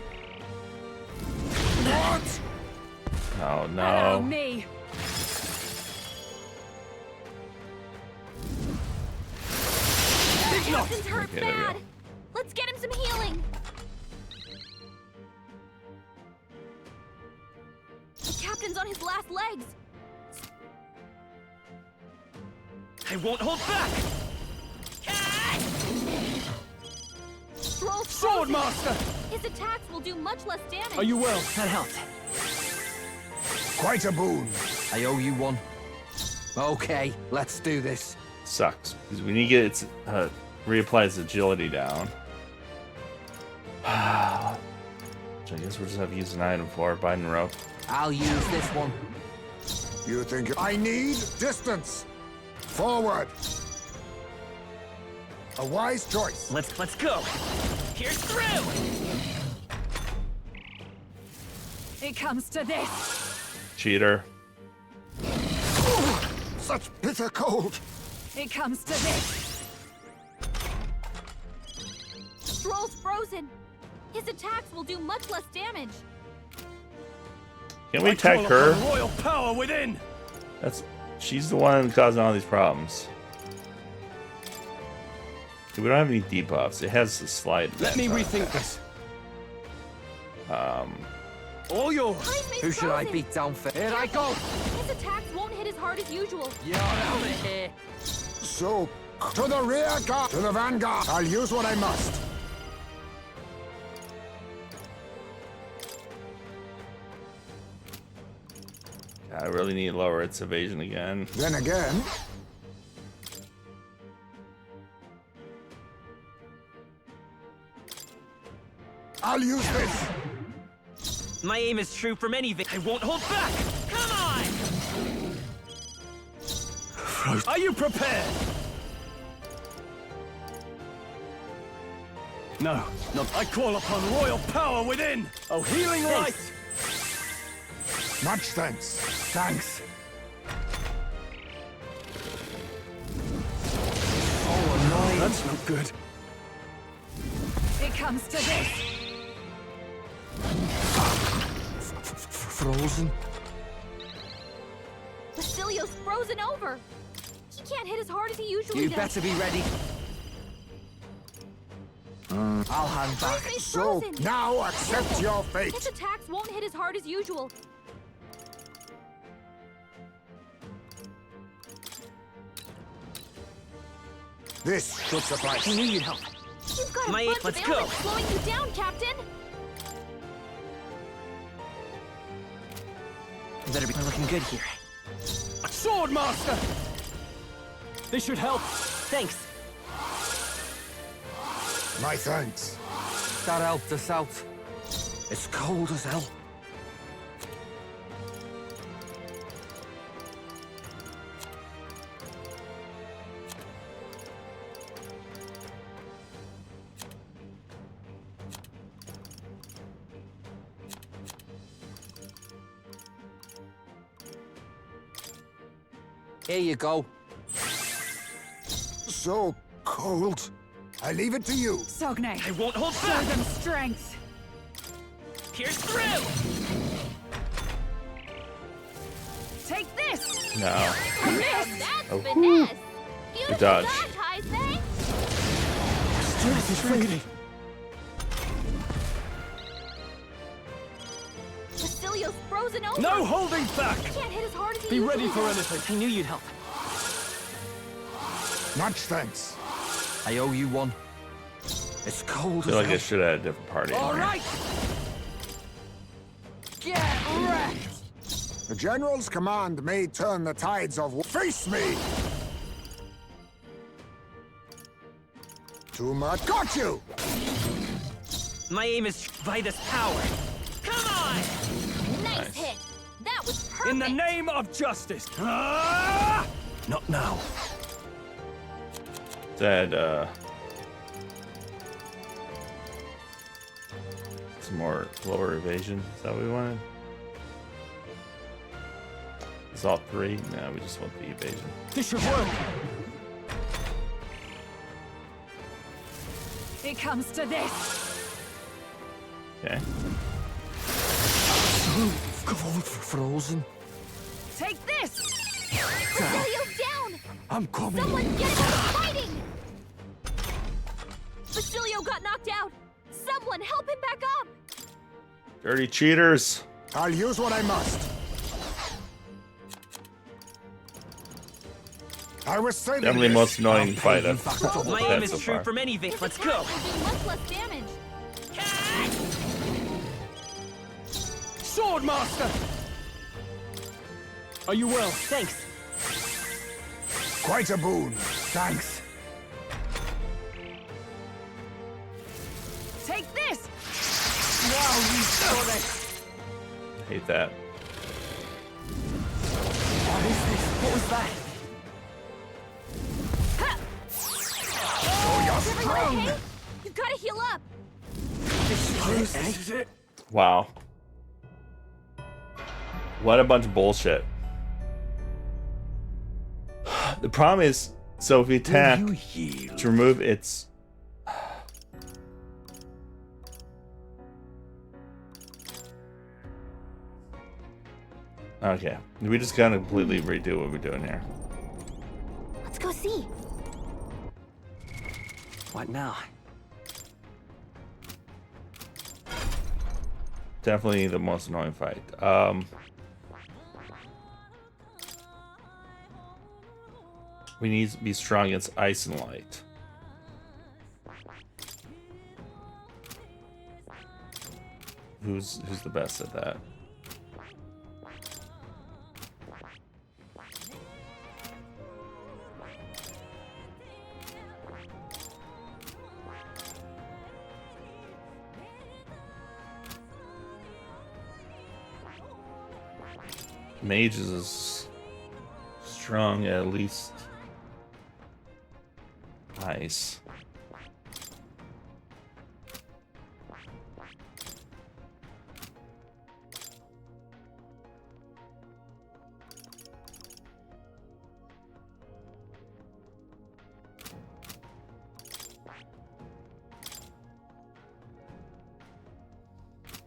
What? Oh Allow no. me. Captain's hurt Okay, there we bad. go. Let's get him some healing. The captain's on his last legs. I won't hold back. Stroll's Swordmaster! frozen. His attacks will do much less damage. Are you well? That helped. Quite a boon. I owe you one. Okay, let's do this. Sucks because we need to get its reapply its agility down. Which I guess we'll just have to use an item for Biden rope. I'll use this one. You think I need distance? Forward. A wise choice. Let's go. Pierce through. It comes to this. Cheater. Such bitter cold. It comes to this. Stroll's frozen. His attacks will do much less damage. Can we I attack call her? upon royal power within. She's the one causing all these problems. We don't have any debuffs. It has the slide. Let me rethink this. All yours. Heismay's Who should I frozen. beat down for? Here I go. His attacks won't hit as hard as usual. You're out of here. So, to the rear guard, to the vanguard. I'll use what I must. I really need to lower its evasion again. Then again, I'll use this. My aim is true from any I won't hold back. Come on. Are you prepared? No, not. I call upon royal power within. Oh, healing light. Much thanks. Thanks. Oh, annoying. That's not good. It comes to this. Frozen? Basilio's frozen over. He can't hit as hard as he usually You does. better be ready. I'll hand back. He's So, frozen. now accept Careful. your fate. His attacks won't hit as hard as usual. This should suffice. I knew you'd help. You've got a Mate, bunch of let's go. ailments slowing you down, Captain. You better be looking good here. Sword Master! This should help. Thanks. My thanks. That helped us out. It's cold as hell. Here you go. So cold. I leave it to you. Sogne, I won't hold show back. them strength. Pierce through. Take this. No. I missed. That's Oh. finesse. Good Beautiful dodge. High thing. Strength is fading. Basilio's frozen over. No holding back. He can't hit as hard as he Be ready usually for does. anything. I knew you'd help. Much thanks. I owe you one. It's cold I feel as like I hell. should have had a different party. All right. Get wrecked. The General's command may turn the tides of war. Face me! Too much. Got you! My aim is by this power. Come on! Nice hit. That was perfect. In the name of justice. Ah! Not now. Said, some more lower evasion. Is that what we wanted? It's all three? No, we just want the evasion. This should work. It comes to this. Okay. Cold, frozen. Take this. Basilio's down. I'm coming. Someone get him out fighting. Basilio got knocked out. Someone help him back up. Dirty cheaters. I'll use what I must. I was saving Definitely this. most annoying fight I've My had aim is so true far. from any vein. Let's Attack go. will do much less damage. Sword Master! Are you well? Thanks. Quite a boon. Thanks. Take this. Wow, you got it. I hate that. What is this? What was that? Oh, you're Is everyone strong. okay? You've got to heal up. This is it. Wow. What a bunch of bullshit. The problem is, so if we attack to remove its... Okay, we just gotta completely redo what we're doing here. Let's go see. What now? Definitely the most annoying fight. We need to be strong against ice and light. Who's the best at that? Mages is strong, at least. Nice.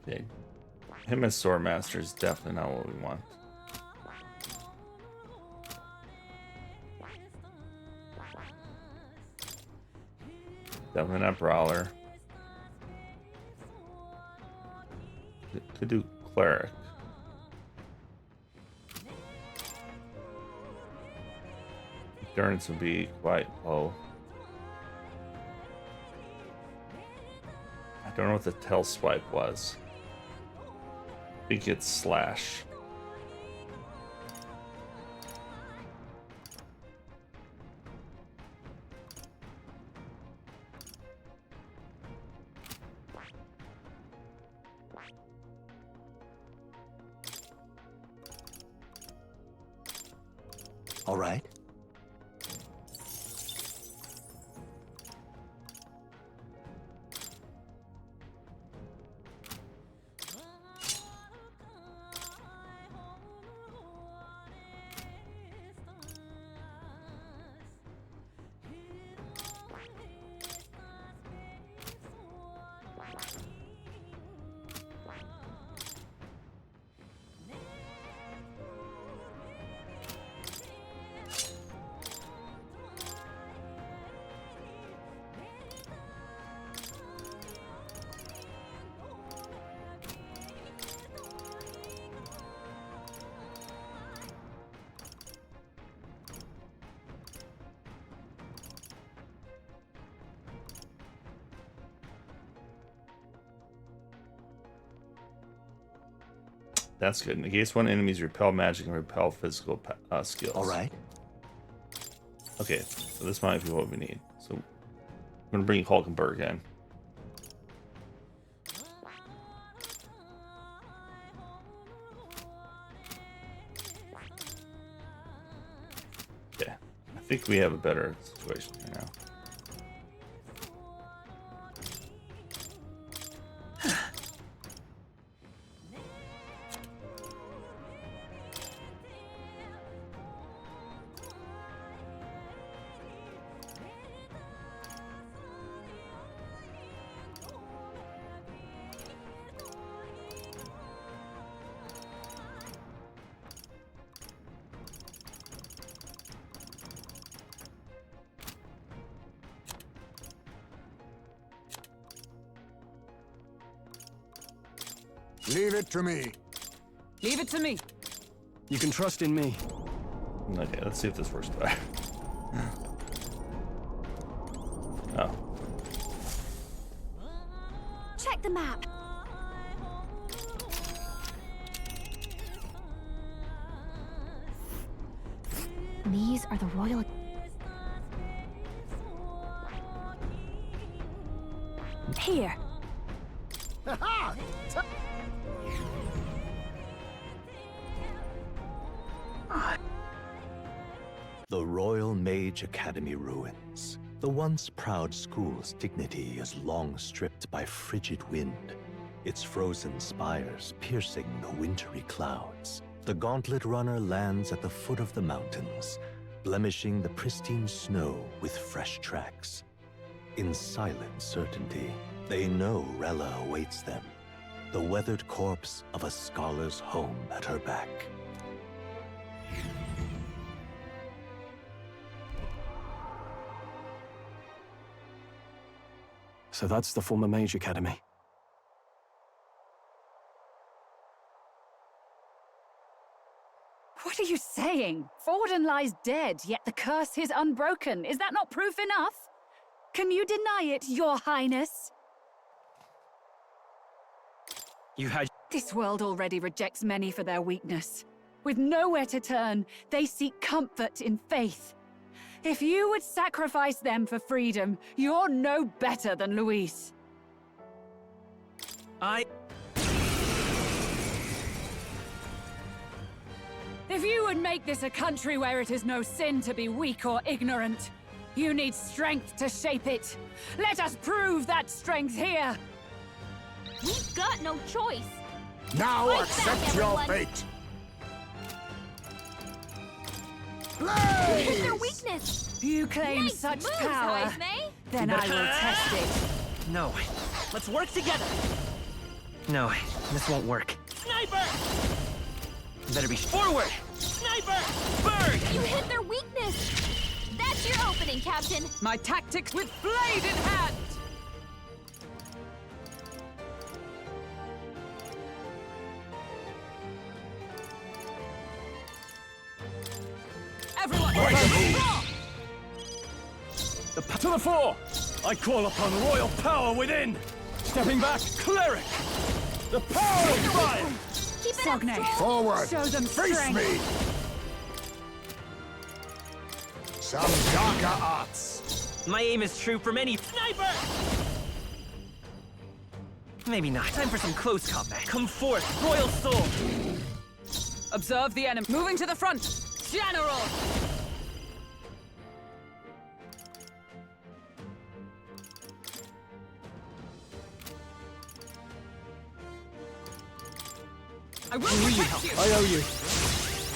Okay. Him as Sword Master is definitely not what we want. Definitely not Brawler. Could do Cleric. Endurance would be quite low. I don't know what the Tail Swipe was. I think it's Slash. All right. That's good. Negates one enemy's repel magic and repel physical skills. All right. Okay, so this might be what we need. So I'm gonna bring Hulkenberg in. Yeah, I think we have a better situation here now. Leave it to me. Leave it to me. You can trust in me. Okay, let's see if this works better. Oh. Check the map. These are the royal... Here. The Royal Mage Academy ruins. The once proud school's dignity is long stripped by frigid wind, its frozen spires piercing the wintry clouds. The gauntlet runner lands at the foot of the mountains, blemishing the pristine snow with fresh tracks. In silent certainty, they know Rella awaits them, the weathered corpse of a scholar's home at her back. So that's the former Mage Academy. What are you saying? Forden lies dead, yet the curse is unbroken. Is that not proof enough? Can you deny it, Your Highness? You had... This world already rejects many for their weakness. With nowhere to turn, they seek comfort in faith. If you would sacrifice them for freedom, you're no better than Luis. If you would make this a country where it is no sin to be weak or ignorant, you need strength to shape it. Let us prove that strength here. We've got no choice. Now Fight accept back, your everyone. fate. You hit their weakness. You claim Nice such moves, power. Heisme. Then I will test it. No. Let's work together. No, this won't work. Sniper! Better be forward! Sniper! Bird! You hit their weakness. That's your opening, Captain. My tactics with blade in hand. Everyone, strong! To the fore! I call upon royal power within! Stepping back, cleric! The power of fire! Keep it up, Sogne. Stroll. Forward! Show them Face strength. me! Some darker arts. My aim is true from any sniper! Maybe not. Time for some close combat. Come forth, royal soul! Observe the enemy. Moving to the front. General! I will protect you! I owe you.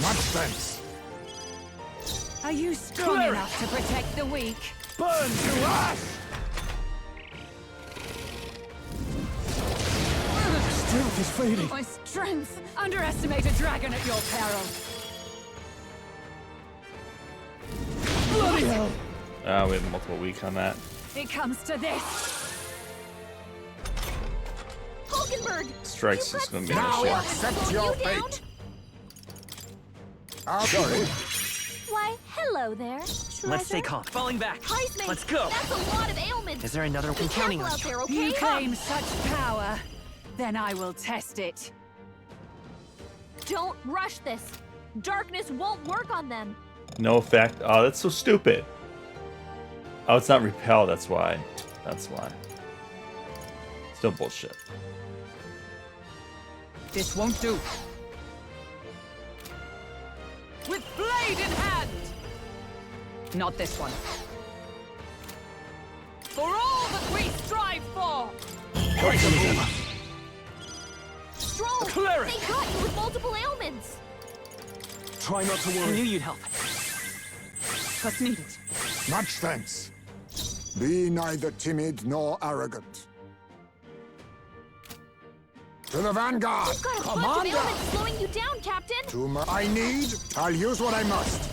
Much thanks. Are you strong Cleric! enough to protect the weak? Burn to ash! Strength is fading. My strength! Underestimate a dragon at your peril. Bloody hell! We have multiple weak on that. It comes to this. Hulkenberg. Strike's just gonna be Now an issue. accept your fate. I'm sorry. Why, hello there. Let's stay calm. Falling back. Heisme, Let's go. That's a lot of ailments. Is there another Be one counting careful on out you? there, okay? You claim such power, then I will test it. Don't rush this. Darkness won't work on them. No effect. Oh, that's so stupid. Oh, it's not repel. That's why. That's why. Still bullshit. This won't do. With blade in hand! Not this one. For all that we strive for! Stroll, Cleric! they got you with multiple ailments. Try not to I worry. knew you'd help. What's needed? Much thanks. Be neither timid nor arrogant. To the vanguard! You've got a bunch of ailments slowing you down, Captain. To my I need, I'll use what I must.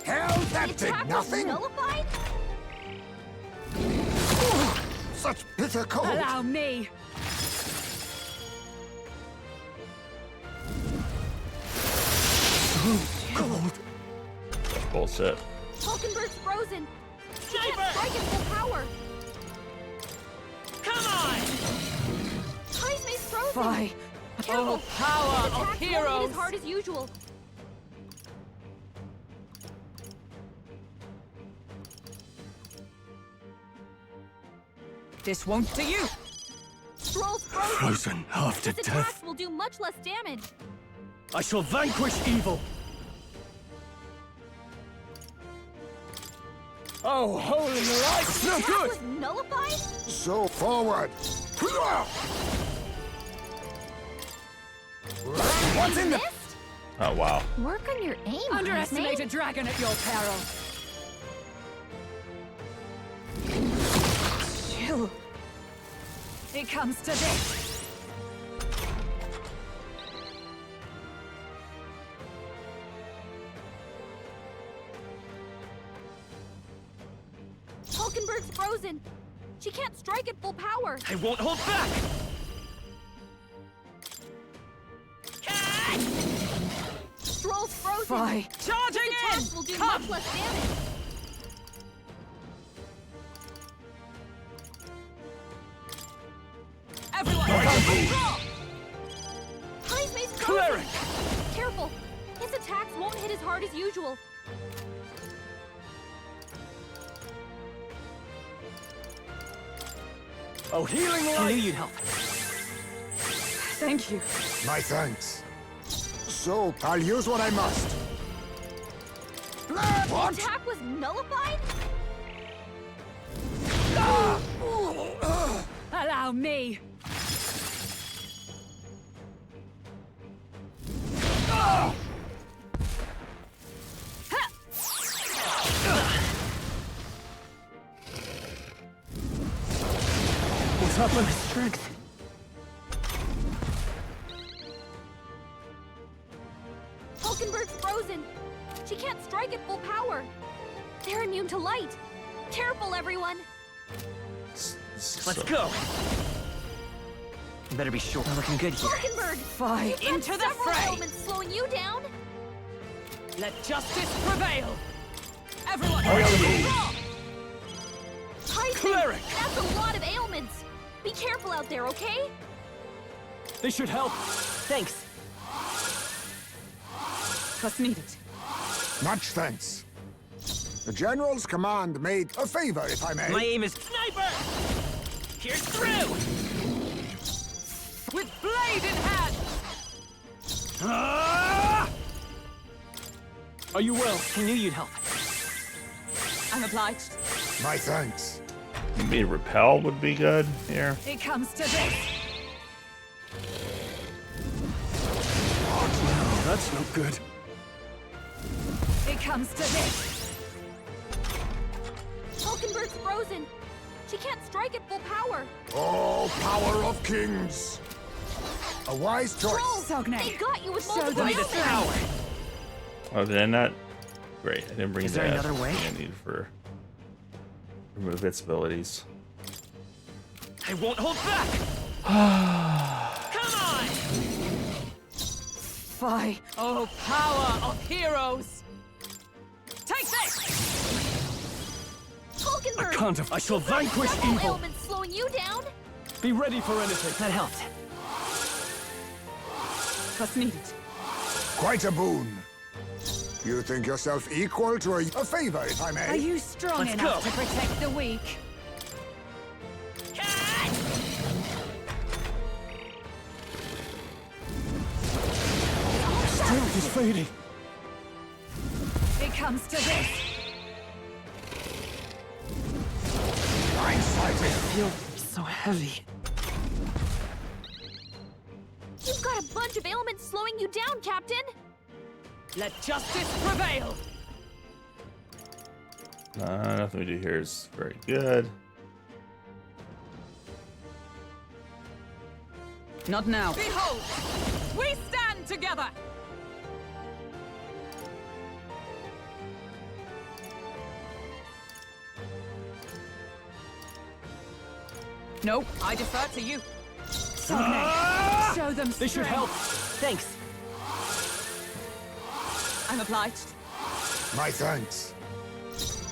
Hell, that The did attack was nothing! nullified? Such bitter cold! Allow me! Cold! Bullshit. Hulkenberg's frozen. He can't strike at full power. Come on! Heisme's frozen. By Careful. oh, power His of attacks won't hit heroes! as hard as usual. This won't do you! Stroll's frozen. Frozen after His death. attacks will do much less damage. I shall vanquish evil. Oh, holy light! It's no Attack good! was nullified? So forward! What's in the... Missed? Oh, wow. Work on your aim, Underestimate Heisme. a dragon at your peril. Chill. It comes to this. Hulkenberg's frozen. She can't strike at full power. I won't hold back! Stroll's frozen. Fly. Charging His attacks in! will do Come! much less damage. Everyone, draw! Heisme's frozen. Cleric! Careful. His attacks won't hit as hard as usual. Oh, healing light! I knew you'd help. Thank you. My thanks. So, I'll use what I must. What? The attack was nullified? Allow me. What's happened? Strength. Hulkenberg's frozen. She can't strike at full power. They're immune to light. Careful, everyone. Let's go. You better be sure. We're looking good here. Hulkenberg! Fight You've into got the several fray. elements slowing you down. Let justice prevail. Everyone, Hi, Cleric! That's a lot of ailments. Be careful out there, okay? They should help. Thanks. What's needed? Much thanks. The General's command made a favor, if I may. My aim is sniper! Pierce through! With blade in hand! Are you well? I knew you'd help. I'm obliged. My thanks. Maybe repel would be good here. It comes to this. Oh, that's no good. It comes to this. Hulkenberg's frozen. She can't strike at full power. Oh, power of kings! A wise choice. They got you with Show multiple them Light ailments. is power. Oh, did I not? Great, I didn't bring Is that. there another way? I need for remove its abilities. I won't hold back! Come on! Fie, oh power of heroes! Take this! Hulkenberg! I can't. I shall vanquish Several evil. ailments slowing you down. Be ready for anything. That helped. What's needed? Quite a boon. You think yourself equal to a favor, if I may? Are you strong Let's enough go. to protect the weak? Strength is fading. It comes to this. Blindsided. I feel so heavy. You've got a bunch of ailments slowing you down, Captain. Let justice prevail. Nothing we do here is very good. Not now. Behold, we stand together. No, I defer to you. Sogne, show them They should strength. help. Thanks. I'm obliged. My thanks.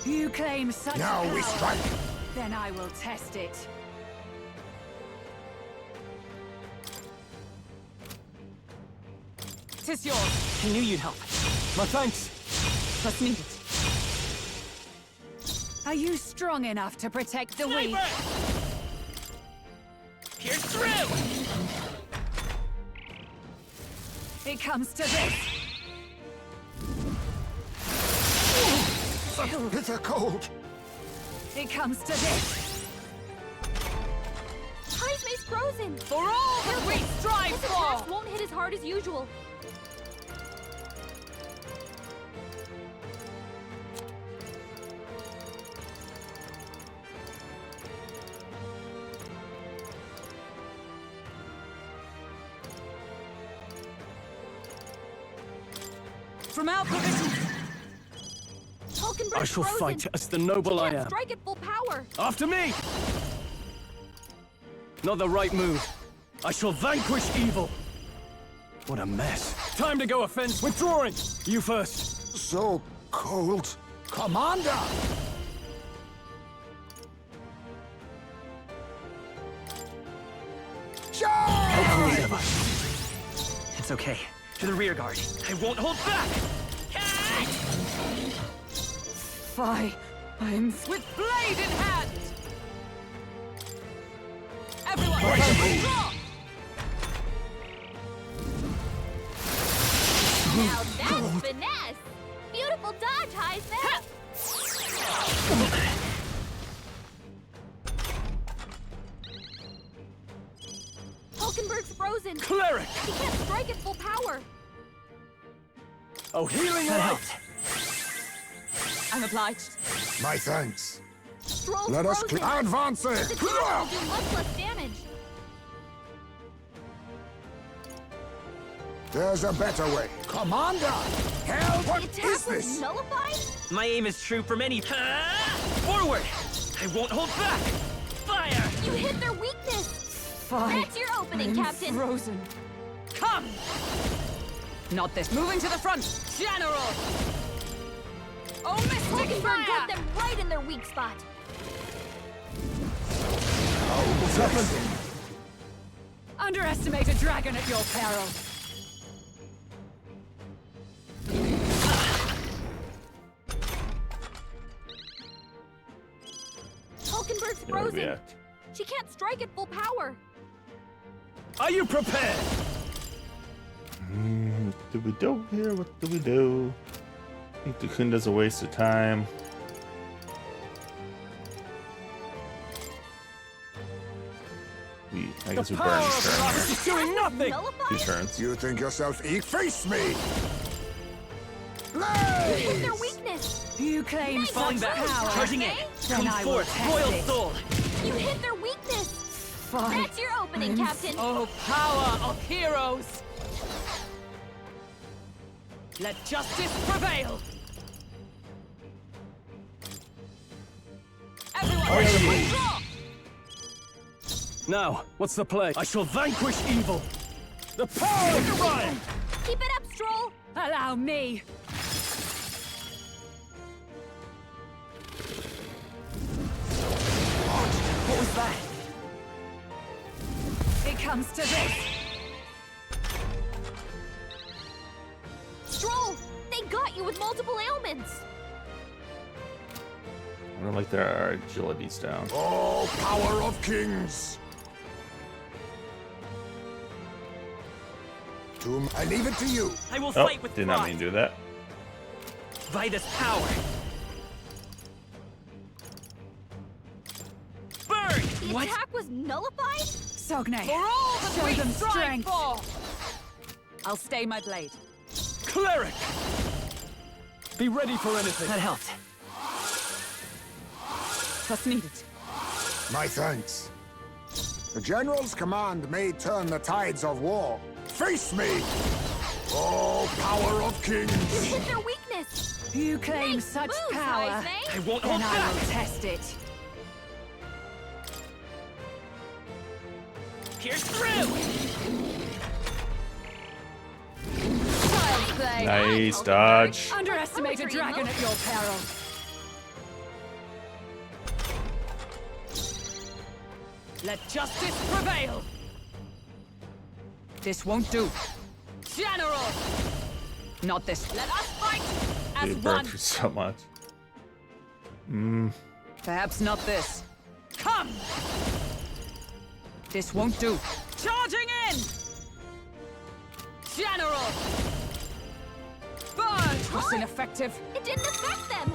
You claim such Now power. we strike. Then I will test it. Tis yours. I knew you'd help. My thanks. What's needed? Are you strong enough to protect the weak? Pierce through! It comes to this. Bitter cold. It comes to this. Heismay's frozen. For all that we strive His for! attacks won't hit as hard as usual. From our provisions. Hulkenberg's I shall frozen. fight as the noble I Can't am. strike at full power. After me! Not the right move. I shall vanquish evil. What a mess. Time to go offense. Withdrawing. You first. So cold. Commander! Hopefully Charge! ever. It's okay. To the rear guard. I won't hold back! Fie, I'm with blade in hand. Now that's finesse! Beautiful dodge, Heisman! Hulkenberg's frozen! Cleric! He can't strike at full power! Oh, healing light! I'm obliged. My thanks. Stroll's Let us frozen! advancing! His attack will do much less damage! There's a better way. Commander! Hell, what The is attack was this? nullified? My aim is true from any... Forward! I won't hold back! Fire! You hit their weakness! Fine. That's your opening, I'm Captain! frozen. Come! Not this. Moving to the front! General! Oh, Mystic Hulkenberg Fire! got them right in their weak spot! What's happened? Underestimate a dragon at your peril. Hulkenberg's Yeah, where we frozen! at? She can't strike at full power! Are you prepared? What do we do here? What do we do? I think Dukunda's a waste of time. I guess we burn this turn. This is doing nothing! 2 turns. You think yourself face me? You hit their weakness! You claim Nice falling approach, back. Power. Charging in! Then Come I will forth, test Royal it. Soul! You hit their weakness! Fine. That's your opening, Captain! Oh, power of heroes! Let justice prevail! Everyone, withdraw! Now, what's the play? I shall vanquish evil! The power of fire! Keep it up, Stroll! Allow me! What was that? It comes to this! Stroll! They got you with multiple ailments! I don't like their agility's down. Oh, power of kings! Tomb, I leave it to you. I will Oh, fight with did not pride. mean to do that. By this power. Burn! The attack was nullified? Sogne, For all that show we them strive strength. for! I'll stay my blade. Cleric! Be ready for anything. That helped. What's needed? My thanks. The general's command may turn the tides of war. Face me! Oh, power of kings! You hit their weakness! You claim Nice such moves, power. Heisman. I won't Then hold I back! will test it. Pierce through! Child's play. Nice dodge. Underestimate a Poetry, dragon no? at your peril. Let justice prevail. This won't do. General! Not this. Let us fight as We burned one. through so much. Perhaps not this. Come! This won't do. Charging in! General! Burn! Was ineffective. It didn't affect them!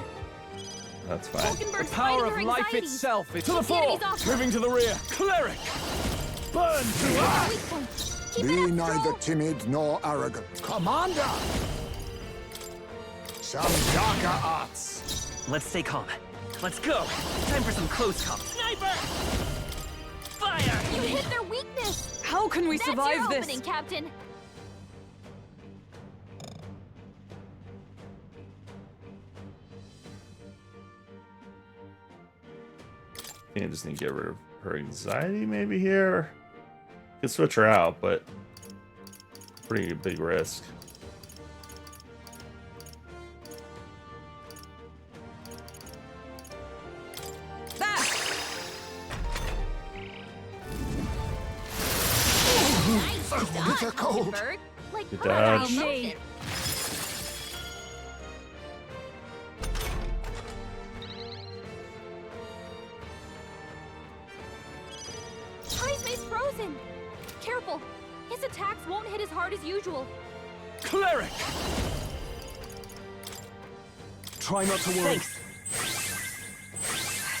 That's fine. Hulkenberg's The power fighting of her life anxiety. itself! To the Keep the fore! enemies off her. Moving to the rear! Cleric! Burn to Hit their earth! weak point. Keep Be it up, neither Stroll. timid nor arrogant. Commander! Some darker arts. Let's stay calm. Let's go! Time for some close combat. Sniper! Fire! You hit their weakness! How can we That's survive your this? opening, Captain! I think I just need to get rid of her anxiety maybe here. Could switch her out, but pretty big risk. Nice dodge, bitter cold. Hulkenberg. Like, Good put on dodge. motion. Heisman's frozen! frozen. Careful. His attacks won't hit as hard as usual. Cleric! Try not to worry. Thanks.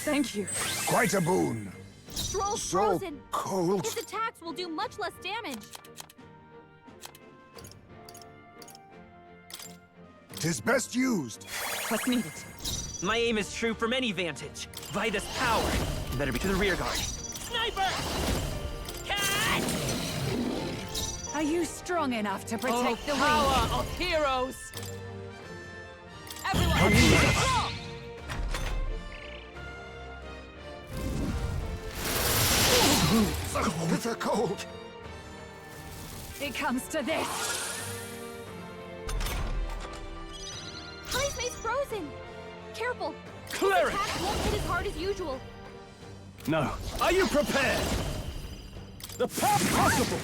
Thank you. Quite a boon. Stroll's So frozen. cold. His attacks will do much less damage. 'Tis best used. What's needed? My aim is true from any vantage. By this power, better be to the rear guard. Sniper! Catch! Are you strong enough to protect the power of heroes? Everyone, draw! Bitter cold. It comes to this. Heismay's frozen. Careful. Cleric! His attacks won't hit as hard as usual. No. Are you prepared? The power possible!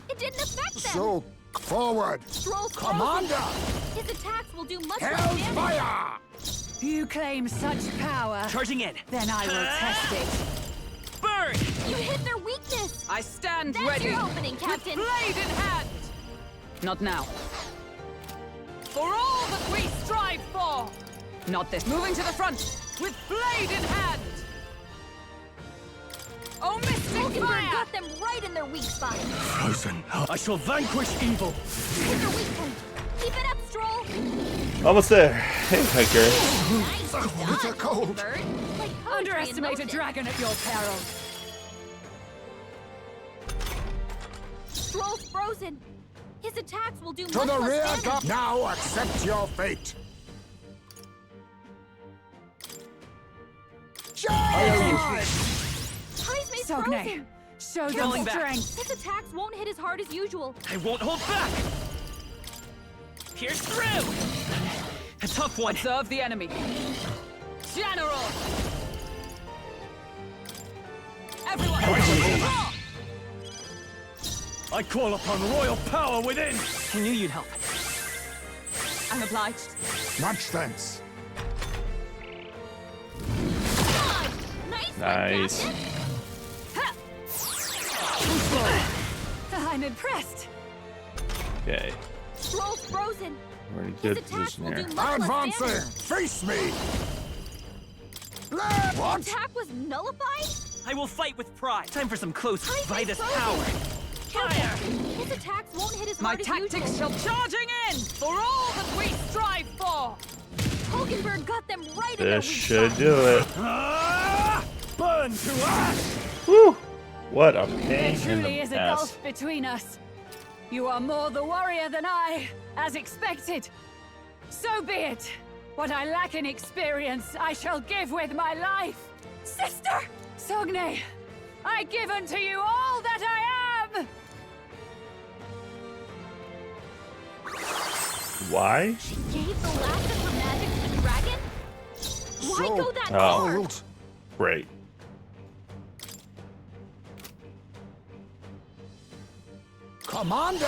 It didn't affect them. So forward. Stroll's Commander! frozen. His attacks will do much less Hell's damage. fire! You claim such power. Charging in. Then I will test it. Burn! You hit their weakness. I stand That's ready. your opening, Captain. With blade in hand. Not now. For all that we strive for. Not this. Moving to the front. With blade in hand. Oh, mystic Hulkenberg fire! got them right in their weak spot. Frozen. I shall vanquish evil. Hit their weak point. Keep it up, Stroll. Almost there. Hey, Hiker. Nice done, Bitter cold. Bird. Like poetry in Underestimate a motion. dragon at your peril. Stroll's frozen. His attacks will do To much the less rear damage. guard. Now accept your fate. Charge! Heismay's Sogne, frozen. show them Falling back. strength. His attacks won't hit as hard as usual. I won't hold back! Pierce through! A tough one. Observe the enemy. General! Everyone, draw! I call upon royal power within! I knew you'd help. I'm obliged. Much thanks. God, nice. Nice. One, Captain. I'm impressed. Okay. Stroll's frozen. We're in a His good attacks position will here. do much less Advancing! damage. Face me! The What? attack was nullified? I will fight with pride. Time for some close Heismay's by this frozen. power. Careful. His attacks won't hit as My hard as tactics usual. shall charging in for all that we strive for. Hulkenberg got them right in their This weak should spot. do it. Burn to ash! Woo! What a There pain in truly the is a ass. gulf between us. You are more the warrior than I, as expected. So be it. What I lack in experience, I shall give with my life. Sister! Sogne, I give unto you all that I am! Why? She gave the last of her magic to the dragon? Why So go that Oh. far? cold. Great. Commander!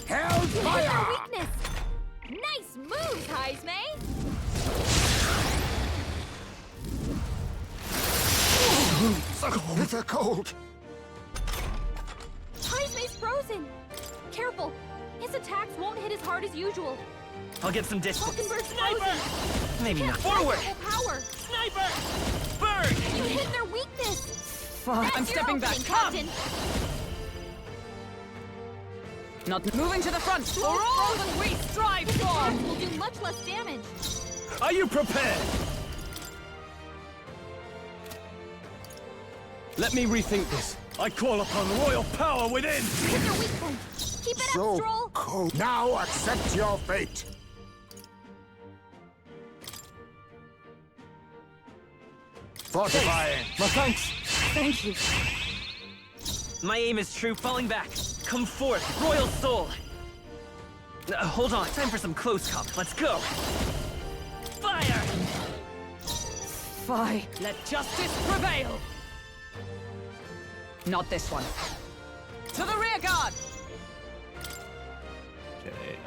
Hell's You hit their fire! weakness. Nice moves, Heismay. Bitter cold. Heismay's frozen. Careful. His attacks won't hit as hard as usual. I'll get some distance. Hulkenberg's frozen. Maybe Can't not. fight Forward! full power. Sniper! Burn! You hit their weakness. Fine. That's I'm your stepping back. opening, Come! Captain. Not moving to the front for all that we strive His attacks for. will do much less damage. Are you prepared? Let me rethink this. I call upon royal power within! Hit their weak point. Keep it up, So Stroll. cold. Now accept your fate. Fortifying. My thanks! Thank you. My aim is true. Falling back. Come forth, royal soul. Hold on. Time for some close comp. Let's go. Fire! Fie. Let justice prevail. Not this one. To the rear guard. Okay,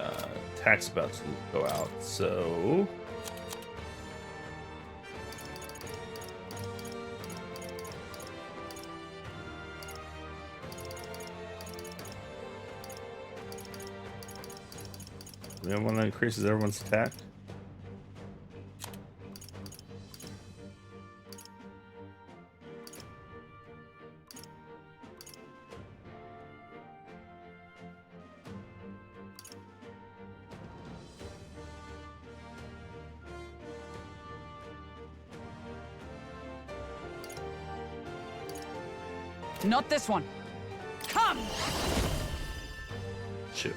attack's about to go out, so... We have one that increases everyone's attack. Not this one. Come! Shoot.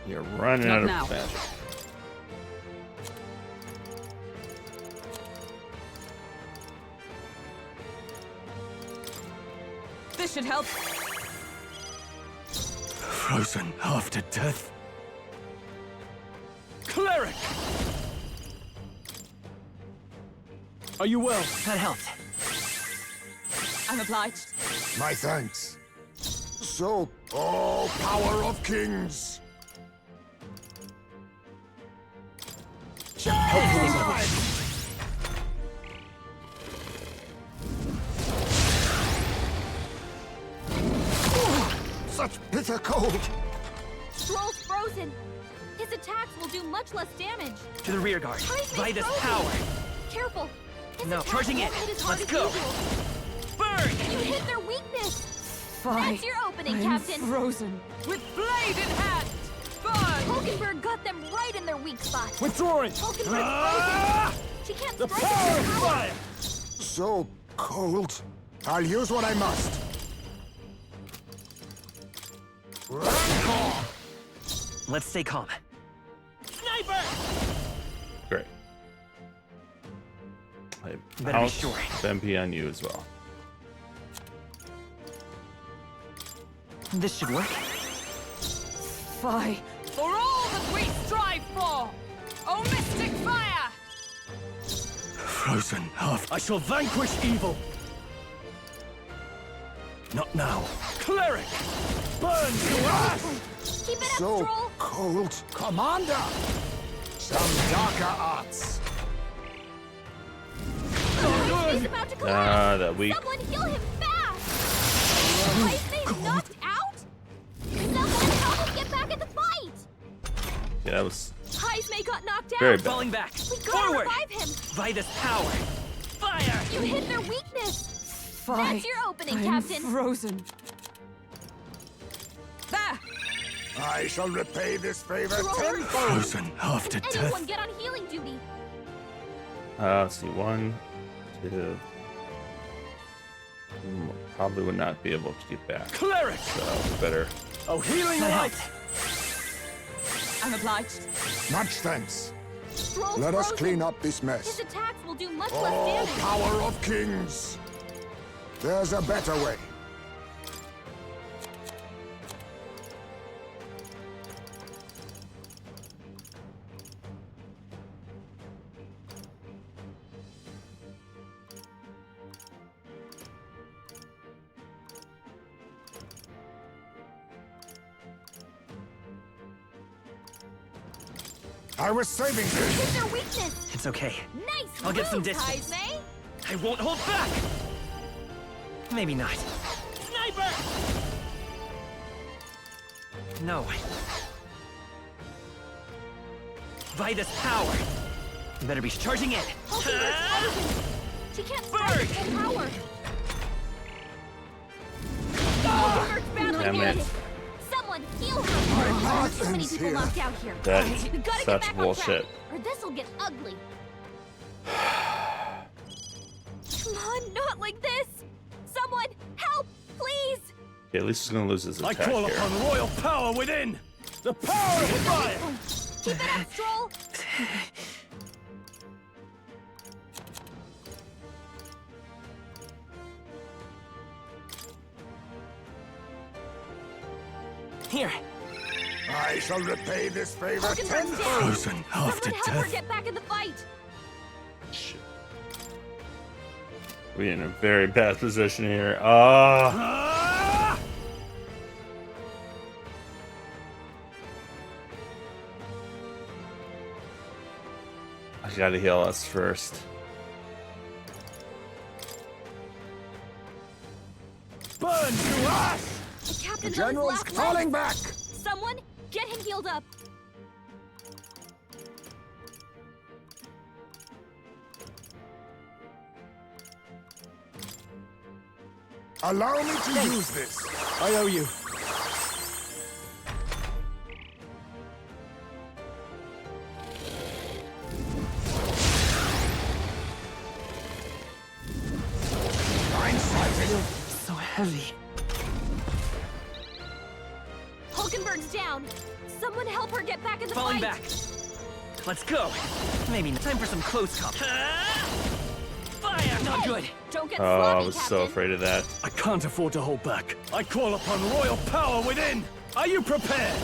You're running Not out of now. magic. This should help. Frozen after death. Cleric! Are you well? That helped. I'm obliged. My thanks. So, oh, power of kings! Such bitter cold! Stroll's frozen. His attacks will do much less damage. To the rear guard. High By this frozen. power. Careful. His No, attacks charging won't in. hit as hard Let's as go. usual. Burn! You hit their weakness. That's your opening, I'm Captain. frozen. With blade in hand. Burn! Hulkenberg got them right in their weak spot. Withdrawing! Hulkenberg's frozen. She can't The strike power with of her power. fire! So cold. I'll use what I must. Rancor! Let's stay calm. Sniper! Great. I Better be bounce sure. MP on you as well. This should work. Fie for all that we strive for! Oh, mystic fire! Frozen half. I shall vanquish evil. Not now. Cleric! Burn to ash! Keep it up, So Stroll. cold. Commander! Some darker arts. He's about to collapse. That weak. Someone heal him fast. Hype's knocked out? Someone help him get back in the fight. Yeah, that was Heismay got knocked out. very bad. Falling back. We gotta Forward! revive him. By this power. Fire! You hit their weakness. Fie. That's your opening, I'm Captain. frozen. There! I shall repay this favor Stroll. tenfold. Frozen after Anyone death. get on healing duty. Let's see. 1, 2. Probably would not be able to get back. Cleric! So better. Oh, healing That light! helped. I'm obliged. Much thanks. Stroll's Let us frozen. clean up this His mess. attacks will do much Oh, less damage. power of kings! There's a better way. I was saving this. Hit their weakness. It's okay. Nice I'll get some move, distance. Heismay. I won't hold back! Maybe not. Sniper! No. By this power. You better be charging in. Hulkenberg's frozen. She can't strike Berg! with full power. Hulkenberg's badly Damn it. wounded. Someone heal her. heart Too many ends people here. knocked out here. That's We gotta such get back bullshit. on track, or this'll get ugly. Come on, not like this. Someone help, please. Okay, at least he's gonna lose his I attack call here. upon royal power within! The power of fire! Keep it up, Stroll. Here. I shall repay this favor Hulkenberg's tenfold. down. Frozen after Someone help her death. get back in the fight. Shit. We're in a very bad position here. I gotta heal us first. Burn to ash! The Captain's general's last falling back! Someone, get him healed up. Allow me to use this. I owe you. So heavy. Hulkenberg's down. Someone help her get back in the Falling fight. back. Let's go. Maybe time for some close comp. Fire! Not good. Don't get Oh, I sloppy, was Captain. so afraid of that. I can't afford to hold back. I call upon royal power within. Are you prepared?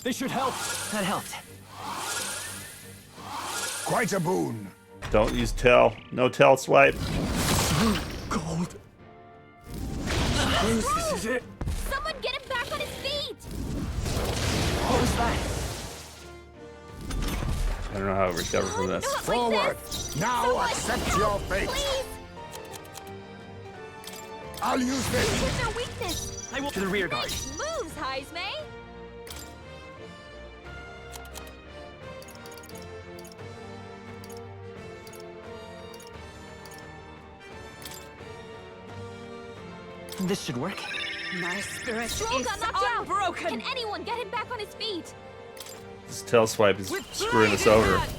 This should help. That helped. Quite a boon. Don't use tail. No tail swipe. Gold. Suppose this is it. Someone get him back on his feet. What was that? I don't know how to recover from this. Forward! Now accept your fate! Please. I'll use this! Hit their weakness. I will to the rear guard. Nice moves, Heisme. This should work. My spirit Stroll is got knocked out. unbroken. Can anyone get him back on his feet? This tail swipe is With screwing us blade in over. hand.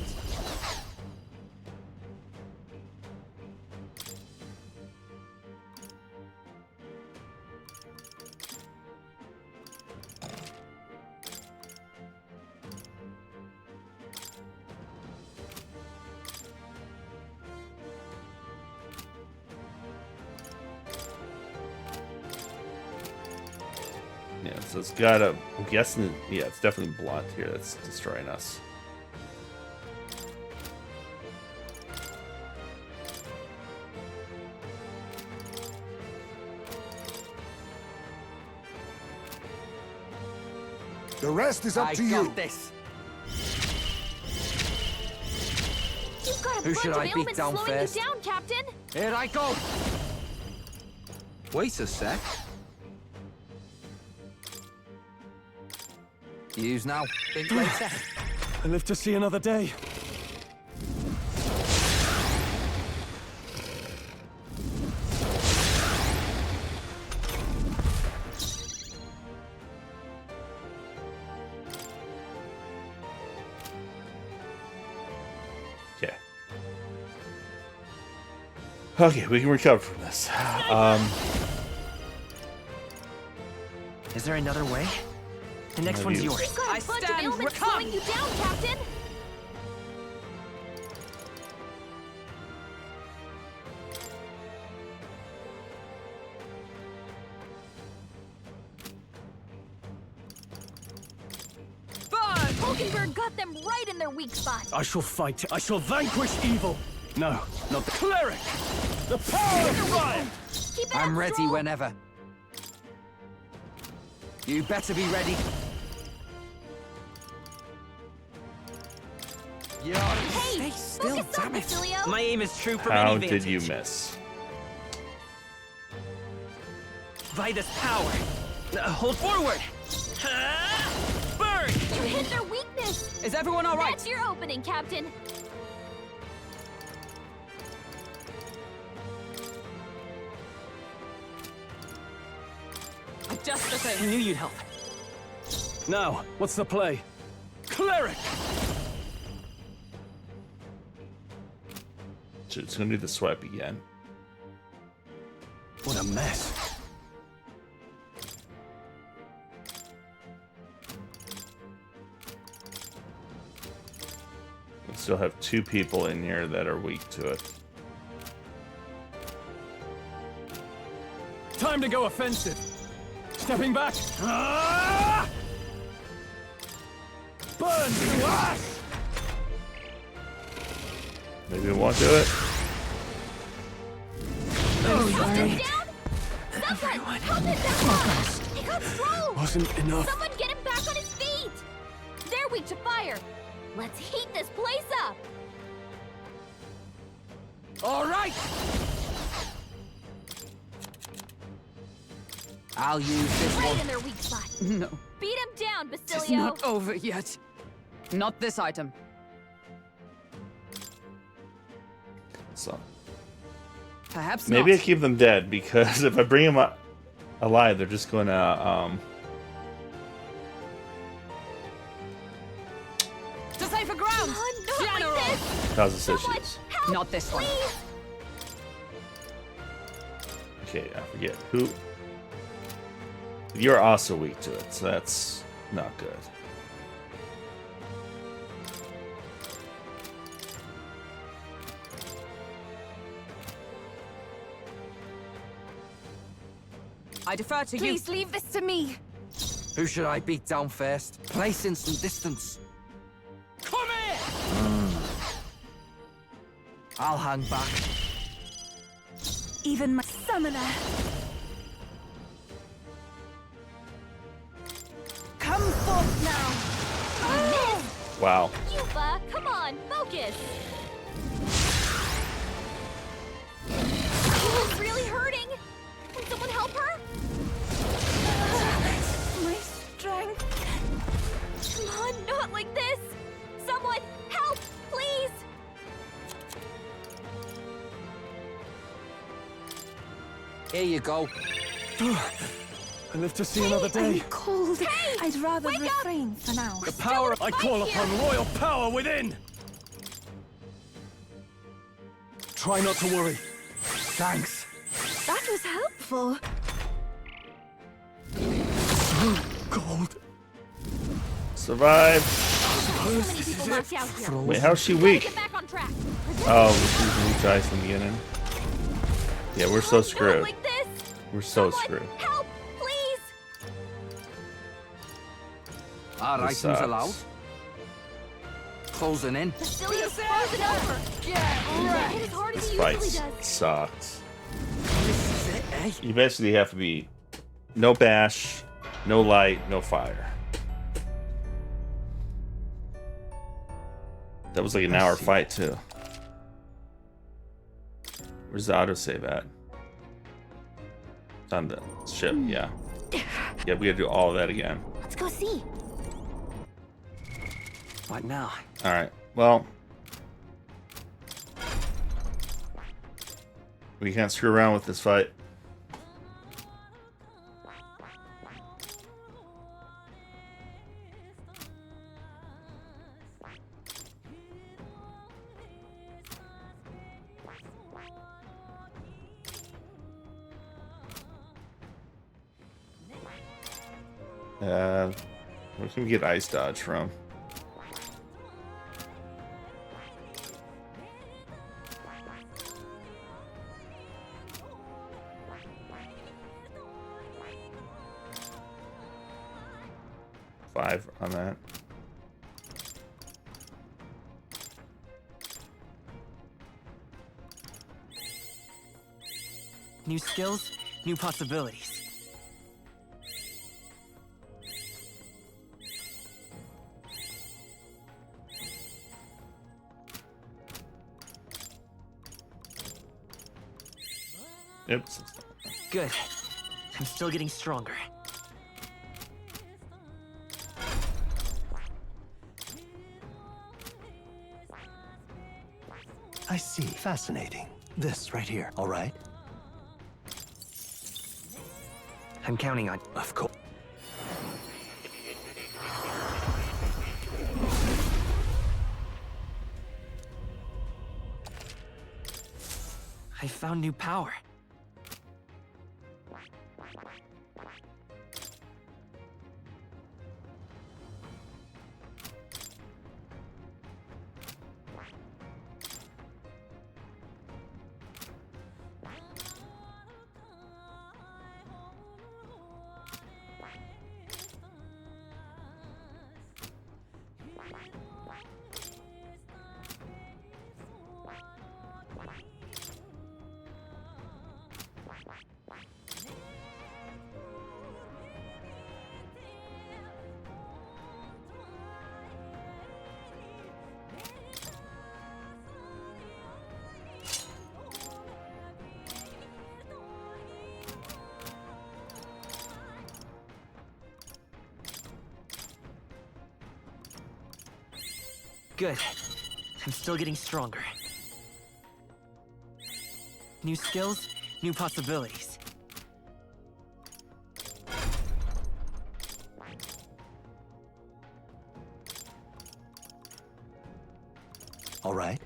Yeah, so it's got a. I'm guessing. Yeah, it's definitely blunt here that's destroying us. The rest is up to you. This. You've got a Who bunch should of I beat ailments down slowing first? you down, Captain. Here I go! Wait a sec. Use now. Think later. I live to see another day. Okay. Okay, we can recover from this. Is there another way? The next No one's use. yours. You've got a I bunch of stand ailments come. slowing you down, Captain. Burn! Hulkenberg got them right in their weak spot. I shall fight. I shall vanquish evil. No, not the cleric. The power of fire. Keep it I'm up, ready Stroll. whenever. You better be ready. Hey, Stay still, focus up, damn it. Basilio. My aim is true from How any vantage. did you miss? Vitus power. Hold forward. Burn! You hit their weakness. Is everyone all right? That's your opening, Captain. Just the I thing. knew you'd help. Now, what's the play? Cleric! So it's gonna do the swipe again. What a mess. We still have 2 people in here that are weak to it. Time to go offensive. Stepping back. Ah! Burn to ash! Maybe it won't do it. Down? Someone, help him down. He got Stroll. Wasn't enough. Someone get him back on his feet. They're weak to fire. Let's heat this place up. All right! I'll use this Right one. in their weak spot. No, Beat him down, it's Basilio. not over yet. Not this item. So Perhaps maybe I not. keep them dead, because if I bring them alive, they're just gonna To safer ground! General! cause us issues. Not this one. Okay, I forget who. You're also weak to it, so that's not good. I defer to you. Please leave this to me. Who should I beat down first? Place in some distance. Come here! I'll hang back. Even my summoner. Come forth now. Wow. Yuba, come on, focus. Yuba's really hurting. Can someone help her? My strength. Come on, not like this. Someone help, please. Here you go. I live to see another day. I'm cold. I'd rather refrain for now. The power I call upon royal power within. Try not to worry. Thanks. That was helpful. Cold. Survive. People knocked out here. Wait, how's she Gotta weak? get back on track. Oh, she's weak to ice in the beginning. Yeah, we're so screwed. Like this. We're so screwed. Help, please. Our This items sucks. allowed. Closing in. Basilio's frozen over. Hit as hard as This he fight usually does. sucks. This is it, eh? You basically have to be no bash, no light, no fire. That was like an hour fight too. Where's the autosave at? It's on the ship, yeah. Yeah, we gotta do all of that again. Let's go see. What now? Alright, well. We can't screw around with this fight. Where can we get ice dodge from? Five on that. New skills, new possibilities. Yep. Good. I'm still getting stronger. I see. Fascinating. This right here, all right? I'm counting on. Of course. I found new power. Good. I'm still getting stronger. New skills, new possibilities. All right.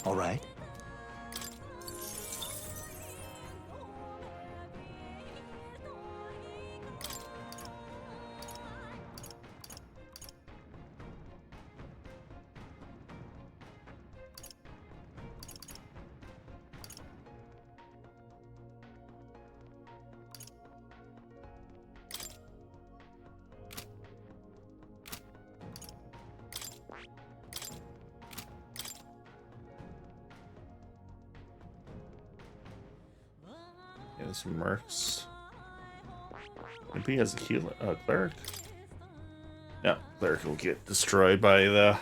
All right. Yeah, some mercs. Maybe he has a healer, cleric. Yeah, cleric will get destroyed by the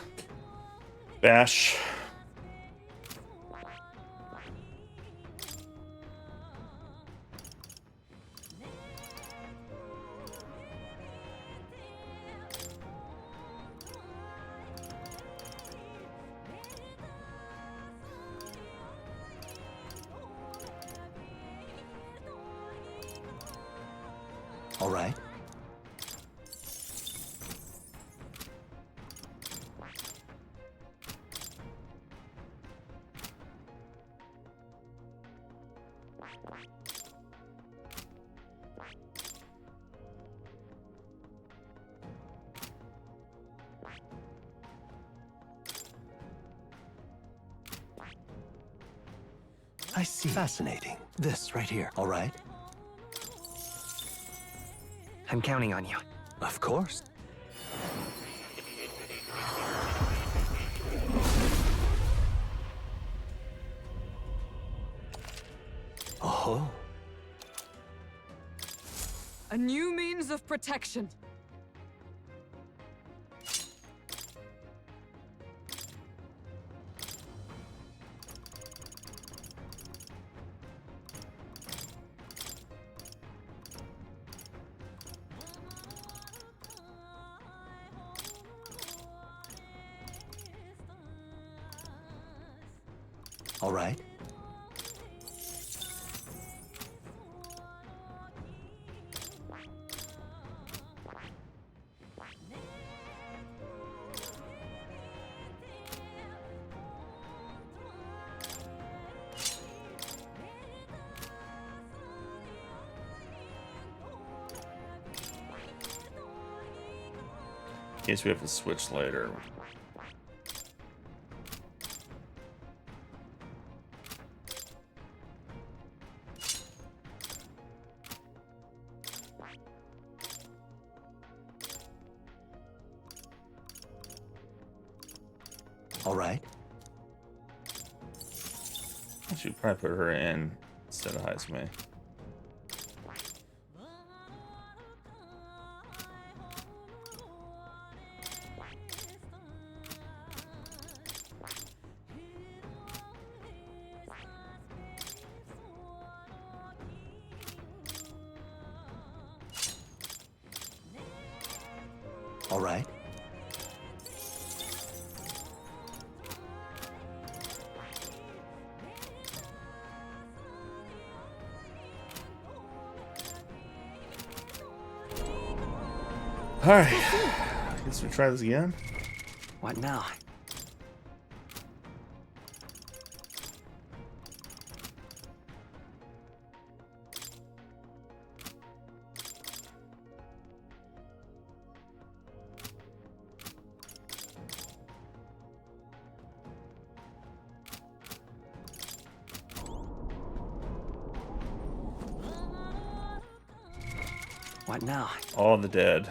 bash. All right. I see. Fascinating. This right here. All right. I'm counting on you. Of course. Oh. A new means of protection. All right. In case we have to switch later. All right. I should probably put her in instead of Heisme. All right. Alright. Guess we try this again. What now? What now? All the dead.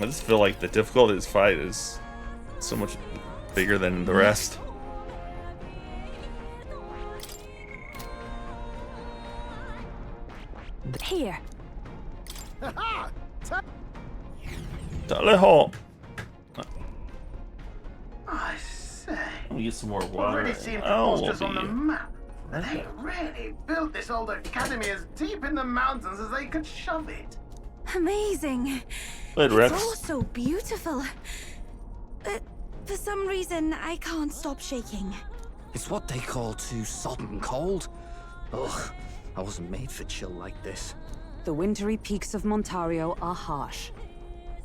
I just feel like the difficulty of this fight is so much bigger than the rest. Here. Teleho. I say. Let me get some more water. Already seem Oh, preposterous on the be- map. They really built this old academy as deep in the mountains as they could shove it. Amazing. Wait, It's Rex. all so beautiful. But for some reason, I can't stop shaking. It's what they call too sodden cold. Ugh, I wasn't made for chill like this. The wintry peaks of Montario are harsh.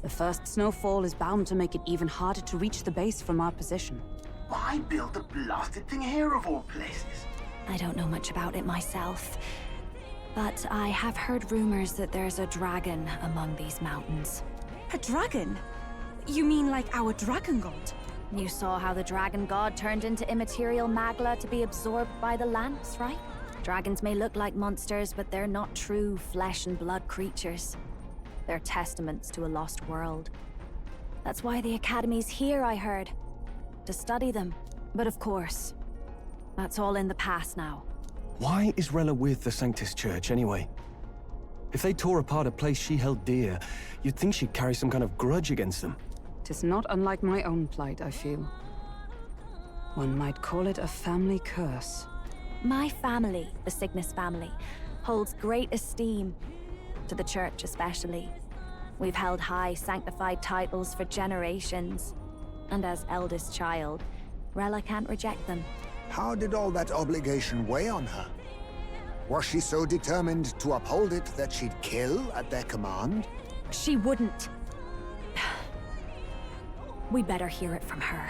The first snowfall is bound to make it even harder to reach the base from our position. Why build a blasted thing here of all places? I don't know much about it myself, but I have heard rumors that there's a dragon among these mountains. A dragon? You mean like our dragon god? You saw how the dragon god turned into immaterial magla to be absorbed by the lance, right? Dragons may look like monsters, but they're not true flesh and blood creatures. They're testaments to a lost world. That's why the Academy's here, I heard. To study them. But of course, that's all in the past now. Why is Rella with the Sanctus Church, anyway? If they tore apart a place she held dear, you'd think she'd carry some kind of grudge against them. Tis not unlike my own plight, I feel. One might call it a family curse. My family, the Cygnus family, holds great esteem, to the Church especially. We've held high sanctified titles for generations, and as eldest child, Rella can't reject them. How did all that obligation weigh on her? Was she so determined to uphold it that she'd kill at their command? She wouldn't. We'd better hear it from her.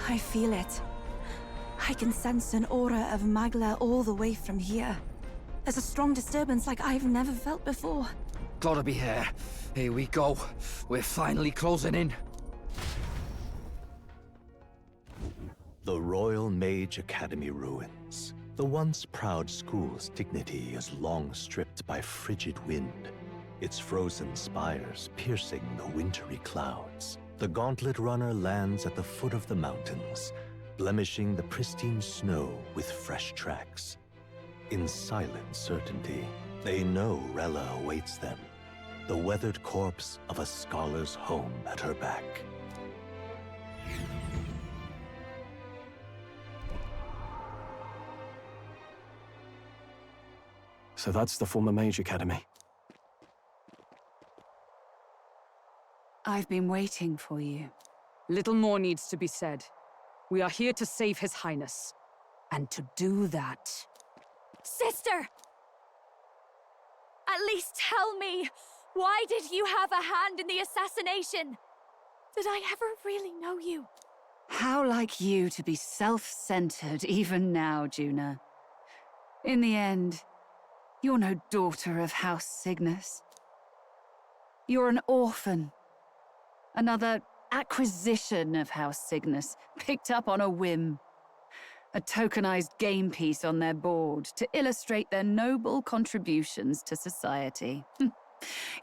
I feel it. I can sense an aura of Magla all the way from here. There's a strong disturbance like I've never felt before. Gotta be here. Here we go. We're finally closing in. The Royal Mage Academy ruins. The once proud school's dignity is long stripped by frigid wind, its frozen spires piercing the wintry clouds. The gauntlet runner lands at the foot of the mountains, blemishing the pristine snow with fresh tracks. In silent certainty, they know Rella awaits them, the weathered corpse of a scholar's home at her back. So that's the former Mage Academy. I've been waiting for you. Little more needs to be said. We are here to save His Highness. And to do that... Sister! At least tell me, why did you have a hand in the assassination? Did I ever really know you? How like you to be self-centered even now, Juna. In the end, you're no daughter of House Cygnus. You're an orphan. Another acquisition of House Cygnus, picked up on a whim. A tokenized game piece on their board to illustrate their noble contributions to society.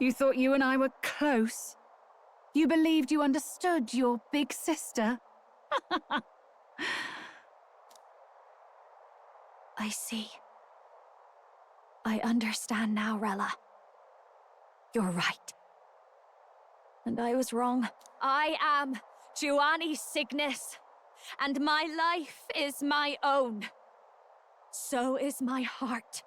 You thought you and I were close? You believed you understood your big sister? I see. I understand now, Rella. You're right. And I was wrong. I am Giovanni Cygnus, and my life is my own. So is my heart.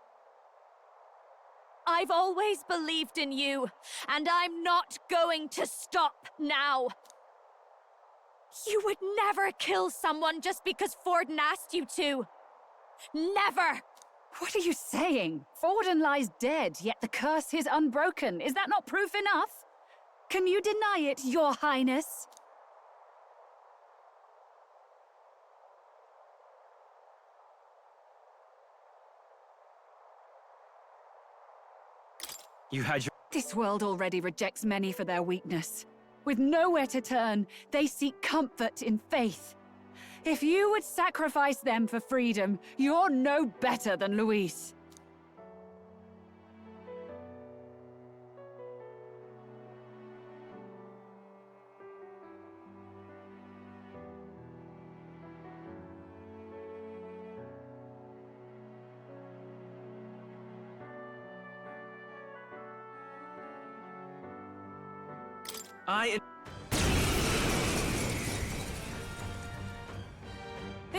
I've always believed in you, and I'm not going to stop now. You would never kill someone just because Forden asked you to. Never! What are you saying? Forden lies dead, yet the curse is unbroken. Is that not proof enough? Can you deny it, Your Highness? You had your... This world already rejects many for their weakness. With nowhere to turn, they seek comfort in faith. If you would sacrifice them for freedom, you're no better than Luis. If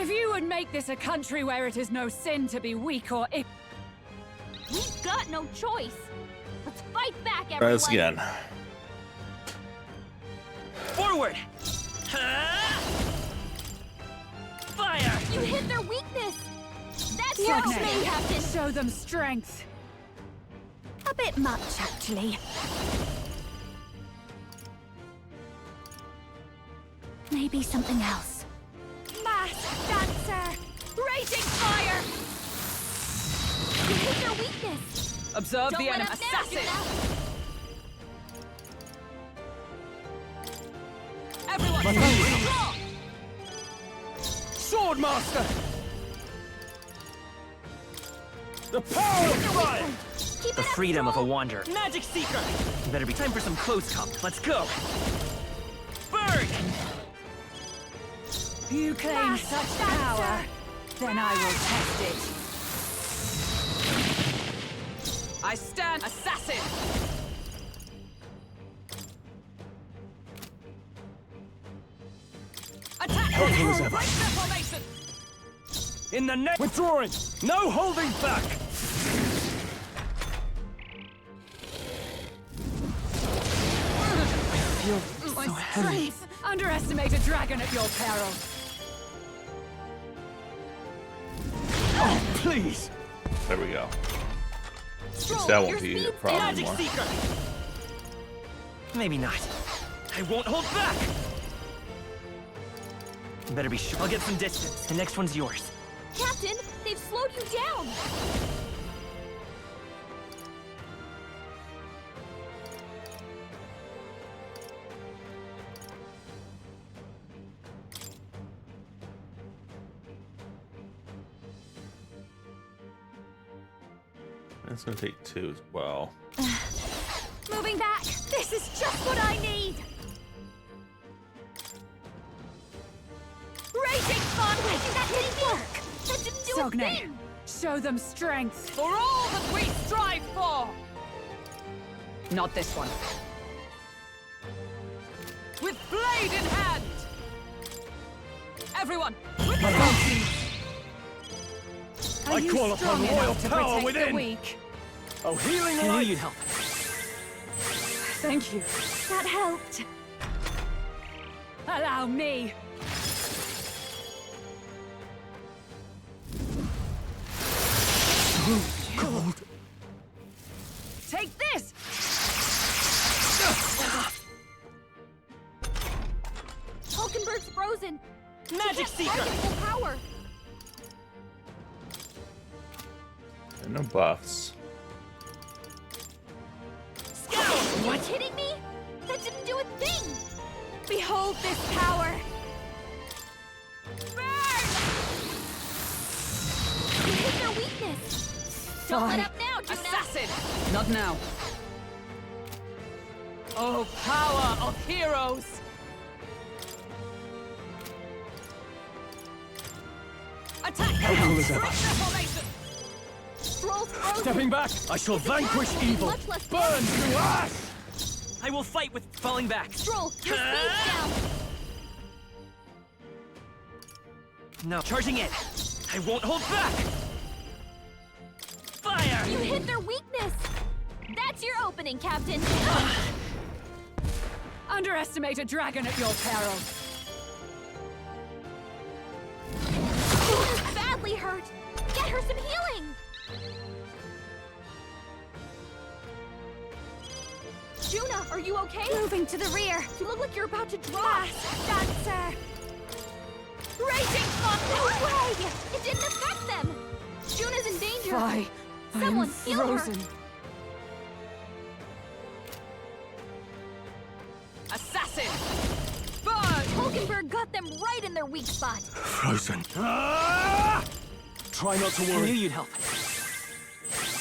you would make this a country where it is no sin to be weak or ignorant. We've got no choice. Let's fight back, Try everyone. this again. Forward! Fire! You hit their weakness. That's Your your me, Captain. Show them strength. A bit much, actually. Maybe something else. Masked dancer. Raging fire. You hit their weakness. Observe Don't the let enemy. up now, Assassin! Juna. Everyone, draw! Swordmaster! The power of fire! The freedom of a wanderer. Magic Seeker! Better be time for some close comp. Let's go! Burn! You claim such power, then I will test it. I stand assassin! Attack! Helpful as ever. Break their formation! In the neck! Withdrawing! No holding back! Feel My so heavy. strength! Underestimate a dragon at your peril. Oh, please! There we go. Guess that won't be a problem Magic anymore. Seeker! Maybe not. I won't hold back! Better be sure. I'll get some distance. The next one's yours. Captain, they've slowed you down. It's gonna take 2 as well. Moving back. This is just what I need. Raging fun. Wait, that didn't work. That didn't do a Sogne, thing. show them strength for all that we strive for. Not this one. With blade in hand. Everyone, with the I call upon royal power The within! weak? Oh, healing I knew light! you'd help. Thank you. That helped. Allow me. Cold. Take this. Hulkenberg's frozen. Magic She can't Seeker! strike at full power. And no buffs. Are you kidding me? That didn't do a thing. Behold this power. Burn! You hit their weakness. Don't let up now, Juna. Assassin! Not now. Oh, power of heroes! Attack! Helpful as ever. Break their formation! Stroll's frozen. Stepping back, I shall vanquish evil! Much less Burn to ash! I will fight with falling back. Stroll, your speed's down. No, charging in. I won't hold back. Fire! You hit their weakness. That's your opening, Captain. Underestimate a dragon at your peril. Juna's badly hurt. Get her some healing. Juna, are you okay? Moving to the rear. You look like you're about to drop. Dancer. Raging fun! No way! It didn't affect them! Juna's in danger! Fly. Someone heal her! frozen. Assassin! Burn! Hulkenberg got them right in their weak spot! Frozen. Ah! Try not to I knew worry. you'd help.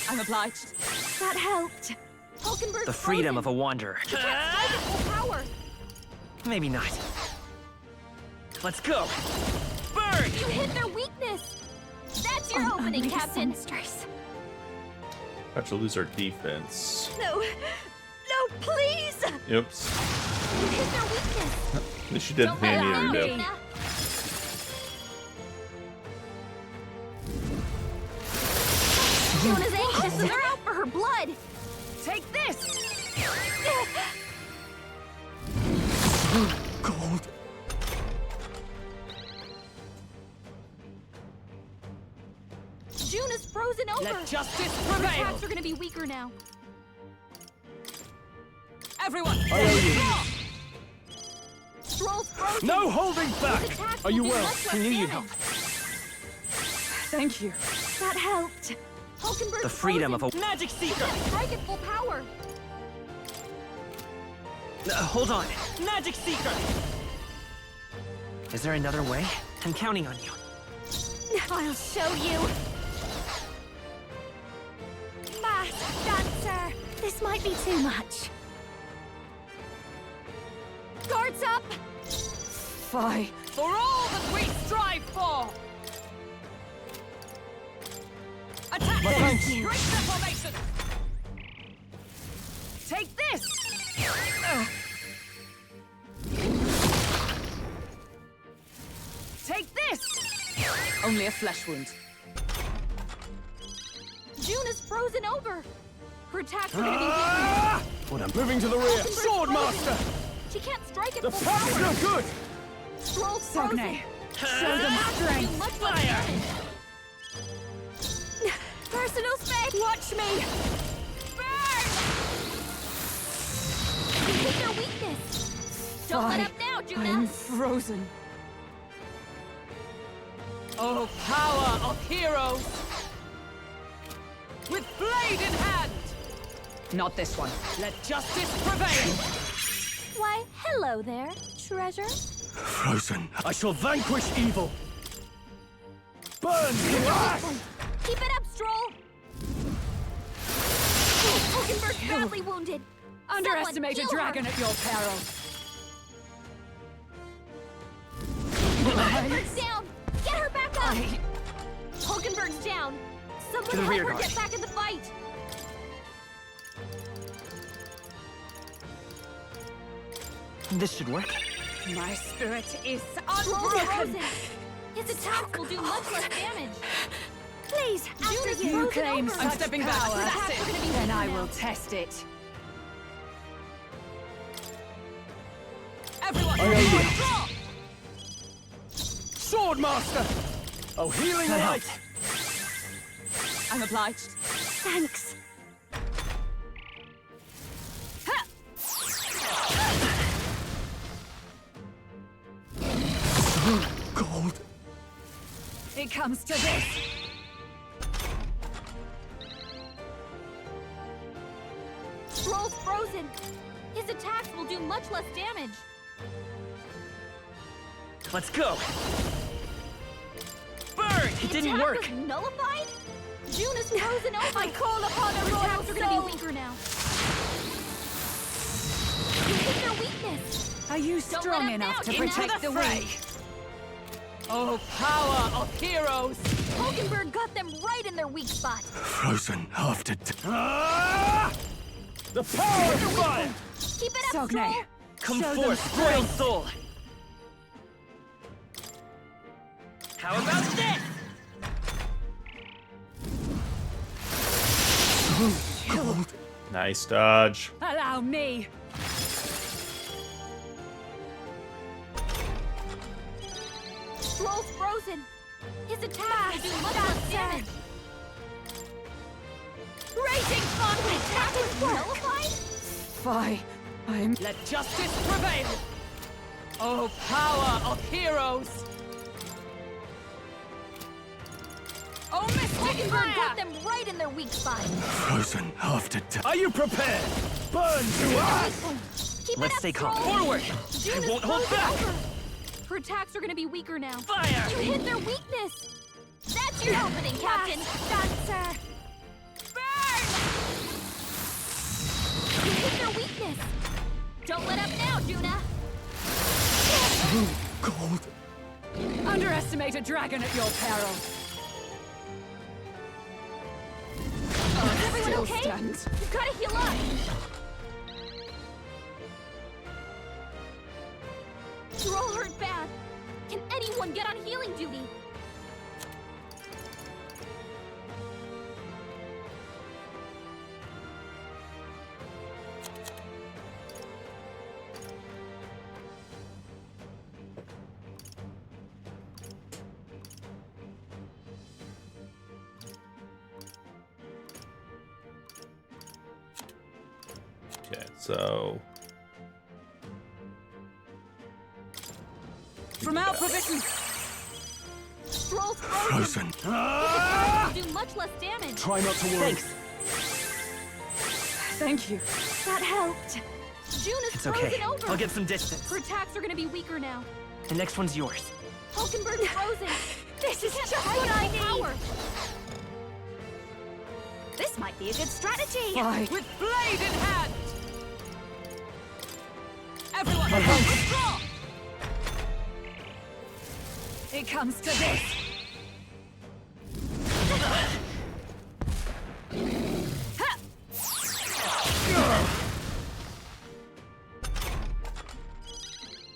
I'm obliged. That helped! Hulkenberg's The freedom frozen. of a wanderer. He can't strike at full power! Maybe not. Let's go. Burn! You hit their weakness! That's your opening, Captain! Have to lose our defense. No! No, please! Oops. You hit their weakness. At least she did the thing I needed to do. Juna's anxious and they're out for her blood. Take this! Gold. Juna's frozen over. Let justice Her prevail. attacks are gonna be weaker now. Everyone, I owe you. Stroll's frozen. No holding back! His attacks Are will you do well? much less Can you damage. help? Thank you. That helped. Hulkenberg's The freedom of frozen. a magic He seeker. can't strike at full power. Hold on. Magic seeker. Is there another way? I'm counting on you. I'll show you. Masked dancer. This might be too much. Guards up. Fight for all that we strive for. Attack! My thanks. Break the formation. Take this. Take this. Only a flesh wound. Juna's frozen over. Her attacks are gonna be What I'm moving to the rear. Hulkenberg's Sword frozen. Master! She can't strike at The full power's power. no good! Stroll's frozen. Sogne, Her show them attacks will do strength. much less damage. Personal space. Watch me. Burn. You hit their weakness. Don't let up now, Juna. I'm frozen. Oh, power of heroes! With blade in hand! Not this one. Let justice prevail! Why, hello there, treasure. Frozen. I shall vanquish evil. Burn to ash! Keep it up, Stroll. Hulkenberg's badly wounded. Underestimate a Someone heal dragon her. at your peril. Hulkenberg's down. Get her back up. Hulkenberg's down. Someone To the help rear her guard. get back in the fight. This should work. My spirit is Stroll's unbroken. frozen. His attacks will do much less damage. Please, Juna's You frozen claim over. I'm stepping back. Her That's attacks it. are gonna be Then weaker I now. will test it. Everyone, I owe you. withdraw! Sword Master! Oh, healing That light! I'm obliged. Thanks. Gold. It comes to this. Stroll's frozen. His attacks will do much less damage. Let's go. Burn! It didn't Attack work. was nullified? Juna's frozen over. I call upon a royal attacks are gonna be weaker now. You hit their weakness. Are you Don't strong let up enough now, to Juna. protect the weak? Oh, power of heroes! Hulkenberg got them right in their weak spot. Frozen after. The power of fire! Keep it up, Sogne, Stroll. Come show them forth, royal strength. soul. How about this? Gold. Nice dodge. Allow me. Stroll's frozen. His attacks will do much less damage. Raging conflict. Attack was nullified? Fie. Let justice prevail. Oh, power of heroes! Oh, mystic Hulkenberg got fire! them right in their weak spot. Frozen after. Are you prepared? Burn to ash! Keep Let's it up, stay calm. Stroll. Forward! Juna's I won't hold frozen back! over. Her attacks are gonna be weaker now. Fire! You hit their weakness. That's your opening, Captain. Dancer. Burn! You hit their weakness. Don't let up now, Juna. Gold. Underestimate a dragon at your peril. Is everyone Still okay? stand. You've gotta heal up. You're all hurt bad. Can anyone get on healing duty? Okay, so From our provision. Stroll's Frozen. Will do much less damage. Try not to worry. Thanks. Thank you. That helped. June is It's frozen okay. over. I'll get some distance. Her attacks are gonna be weaker now. The next one's yours. Hulkenberg's frozen. This is Can't just fight what at I full need. power. This might be a good strategy. Fight with blade in hand. Everyone, withdraw. It comes to this.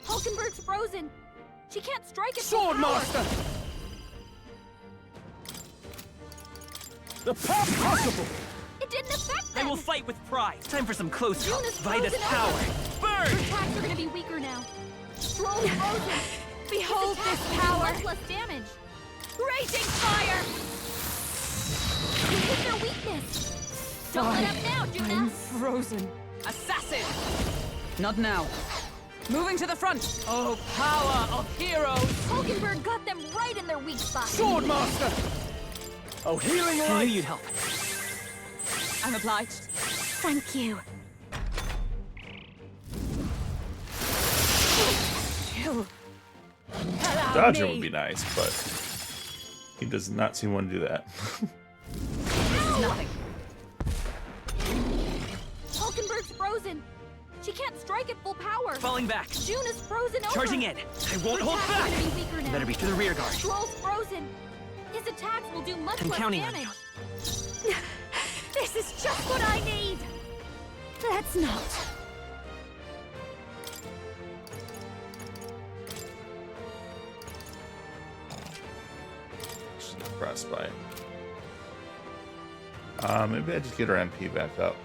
Hulkenberg's frozen. She can't strike at Sword full power. Master! The past possible! It didn't affect I them. will fight with pride. It's time for some close June combat. is Vida's frozen power. over. Her Burn! attacks are gonna be weaker now. Stroll's frozen. Behold His attacks this will do power. much less damage. Raging fire! You hit their weakness. Don't let up now, Juna. I'm frozen. Assassin! Not now. Moving to the front. Oh, power of heroes! Hulkenberg got them right in their weak spot. Sword Master! Oh, healing I knew light! you'd help. I'm obliged. Thank you. Chill. Dodger would be nice, but he does not seem to want to do that. This is nothing. Hulkenberg's frozen. She can't strike at full power. Falling back. June is frozen over. Charging in. I won't Her hold attacks are back. gonna be weaker now. Better be to the rear guard. Stroll's frozen. His attacks will do much I'm less counting on damage. This is just what I need. Let's not. She's impressed by it. Maybe I just get her MP back up.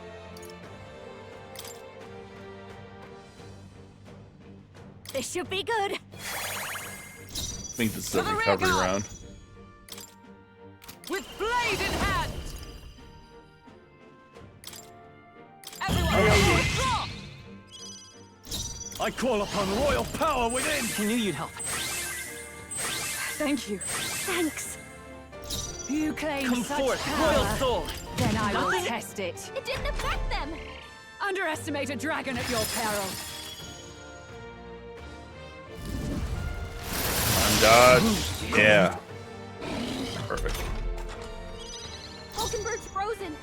This should be good. I think this is a To the rear recovery guard. round. With blade in hand. Everyone, withdraw. I call upon royal power within! I knew you'd help. Thank you. Thanks. You claim Come such forth, power. royal soul. Then I will Nothing? test it. It didn't affect them. Underestimate a dragon at your peril. Dodge. Yeah. Perfect. Hulkenberg's frozen.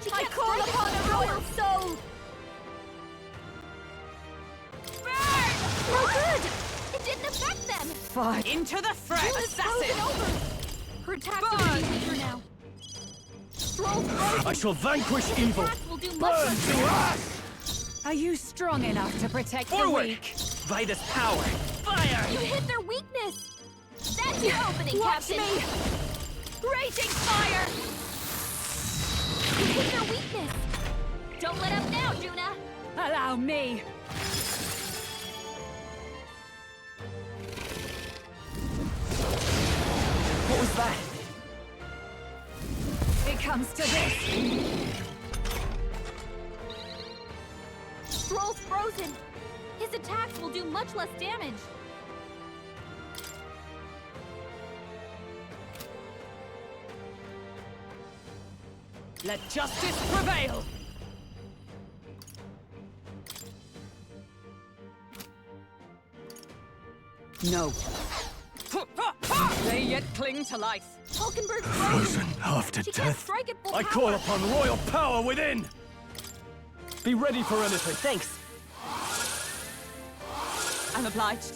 She I can't call strike upon at a full royal power. soul. No good. It didn't affect them. Fight into the threat, June is frozen assassin. over. Her attacks are gonna be weaker now. Stroll's frozen. I shall vanquish His evil! attacks will do much Burn less to damage. ash! Are you strong enough to protect the Forward! weak? Vida's power. Fire! You hit their weakness. That's your opening, Watch Captain. me. Raging fire! You hit their weakness. Don't let up now, Juna. Allow me. What was that? It comes to this. Stroll's frozen. His attacks will do much less damage. Let justice prevail. No. They yet cling to life. Hulkenberg's Frozen after She can't death. strike at full I power. call upon royal power within! Be ready for anything. Thanks. I'm obliged.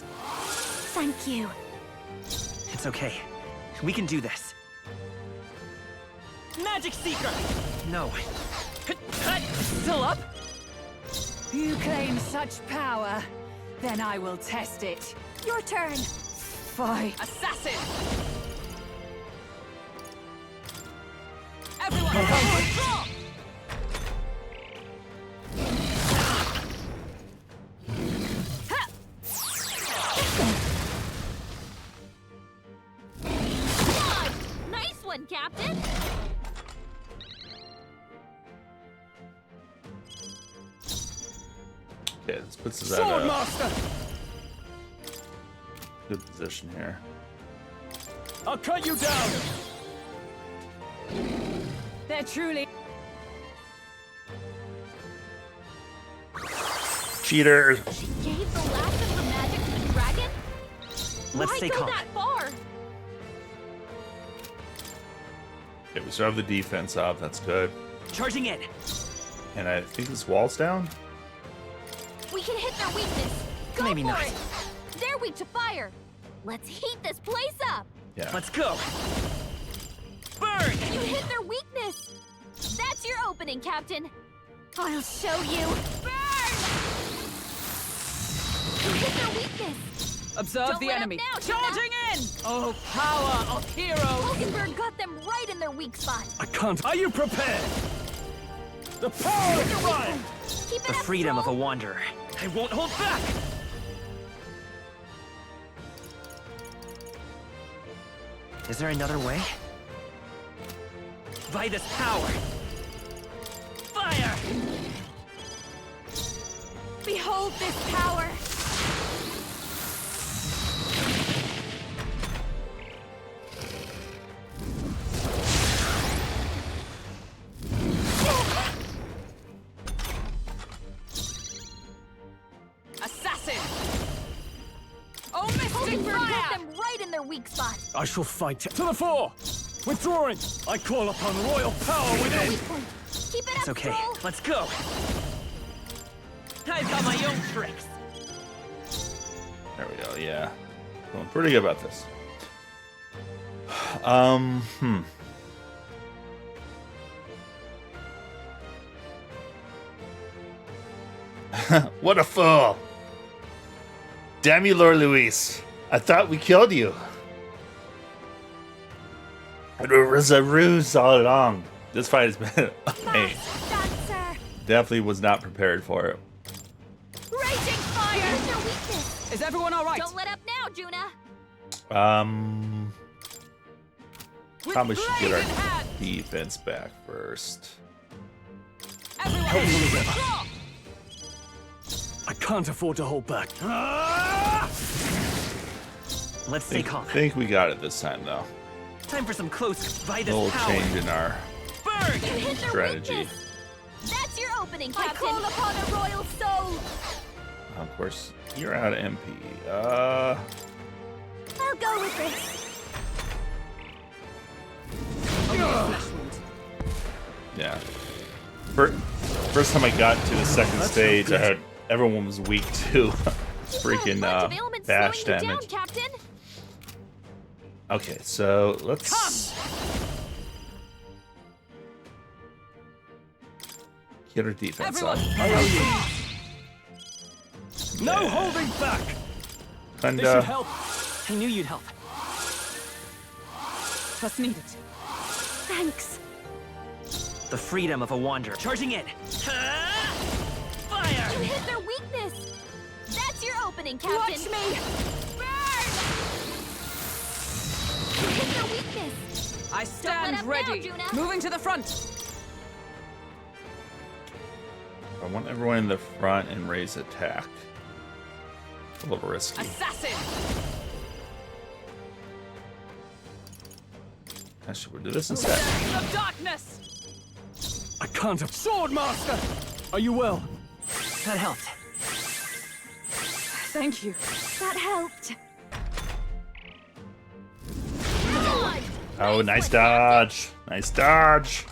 Thank you. It's okay. We can do this. Magic Seeker! No. Still up? You claim such power. Then I will test it. Your turn. Fight. Assassin! Everyone, withdraw! Nice one, Captain. Okay, this puts us Sword at Master! a good position here. I'll cut you down! They're truly... Cheaters! She gave the last of the magic to the dragon? Let's Why stay go calm. that far? Okay, we still have the defense up. That's good. Charging in. And I think this wall's down. We can hit their weakness. Go Maybe for not. it. They're weak to fire. Let's heat this place up. Yeah. Let's go. Burn! You hit their weakness. That's your opening, Captain. I'll show you. Burn! You hit their weakness. Observe Don't the let up enemy. now, Jonah. Charging in! Oh, power of heroes! Hulkenberg got them right in their weak spot. I can't. Are you prepared? The power of fire! Keep it The up, freedom of a Stroll. wanderer. I won't hold back! Is there another way? By this power! Fire! Behold this power. Assassin! Oh, mystic Hulkenberg got fire! them right in their weak spot. I shall fight to the fore! Withdrawing! I call upon royal power within! Weak point. Keep it It's up, okay. Stroll. Let's go! I've got my own tricks! There we go. Yeah, feeling pretty good about this. What a fool! Damn you, Lord Luis! I thought we killed you. It was a ruse all along. This fight has been okay. Dancer. Definitely was not prepared for it. Raging fire. Here's their weakness. Is everyone all right? Don't let up now, Juna. Probably should get blade in our hand. defense back first. Everyone, withdraw! I can't afford to hold back. Let's stay calm. Think we got it this time, though. Time for some close by A this little power. change in our Burn! You hit their strategy. weakness. That's your opening, I Captain. call upon a royal soul. Of course, you're out of MP. I'll go with this. Yeah. First time I got to the second stage, I had everyone was weak to freaking bash Slowing you damage. down, Captain. Okay, so let's get our defense up. No holding back! And This should help. I knew you'd help. Trust needed. Thanks. The freedom of a wanderer. Charging in. Fire! You hit their weakness. That's your opening, Captain. Watch me! Burn! You hit their weakness. I let stand up now, ready. Juna. Moving to the front. I want everyone in the front and raise attack. A little risky. Assassin! Actually, we'll do this instead. Of darkness! I can't have. Sword Master! Are you well? That helped. Thank you. That helped. Oh, nice dodge. Nice dodge.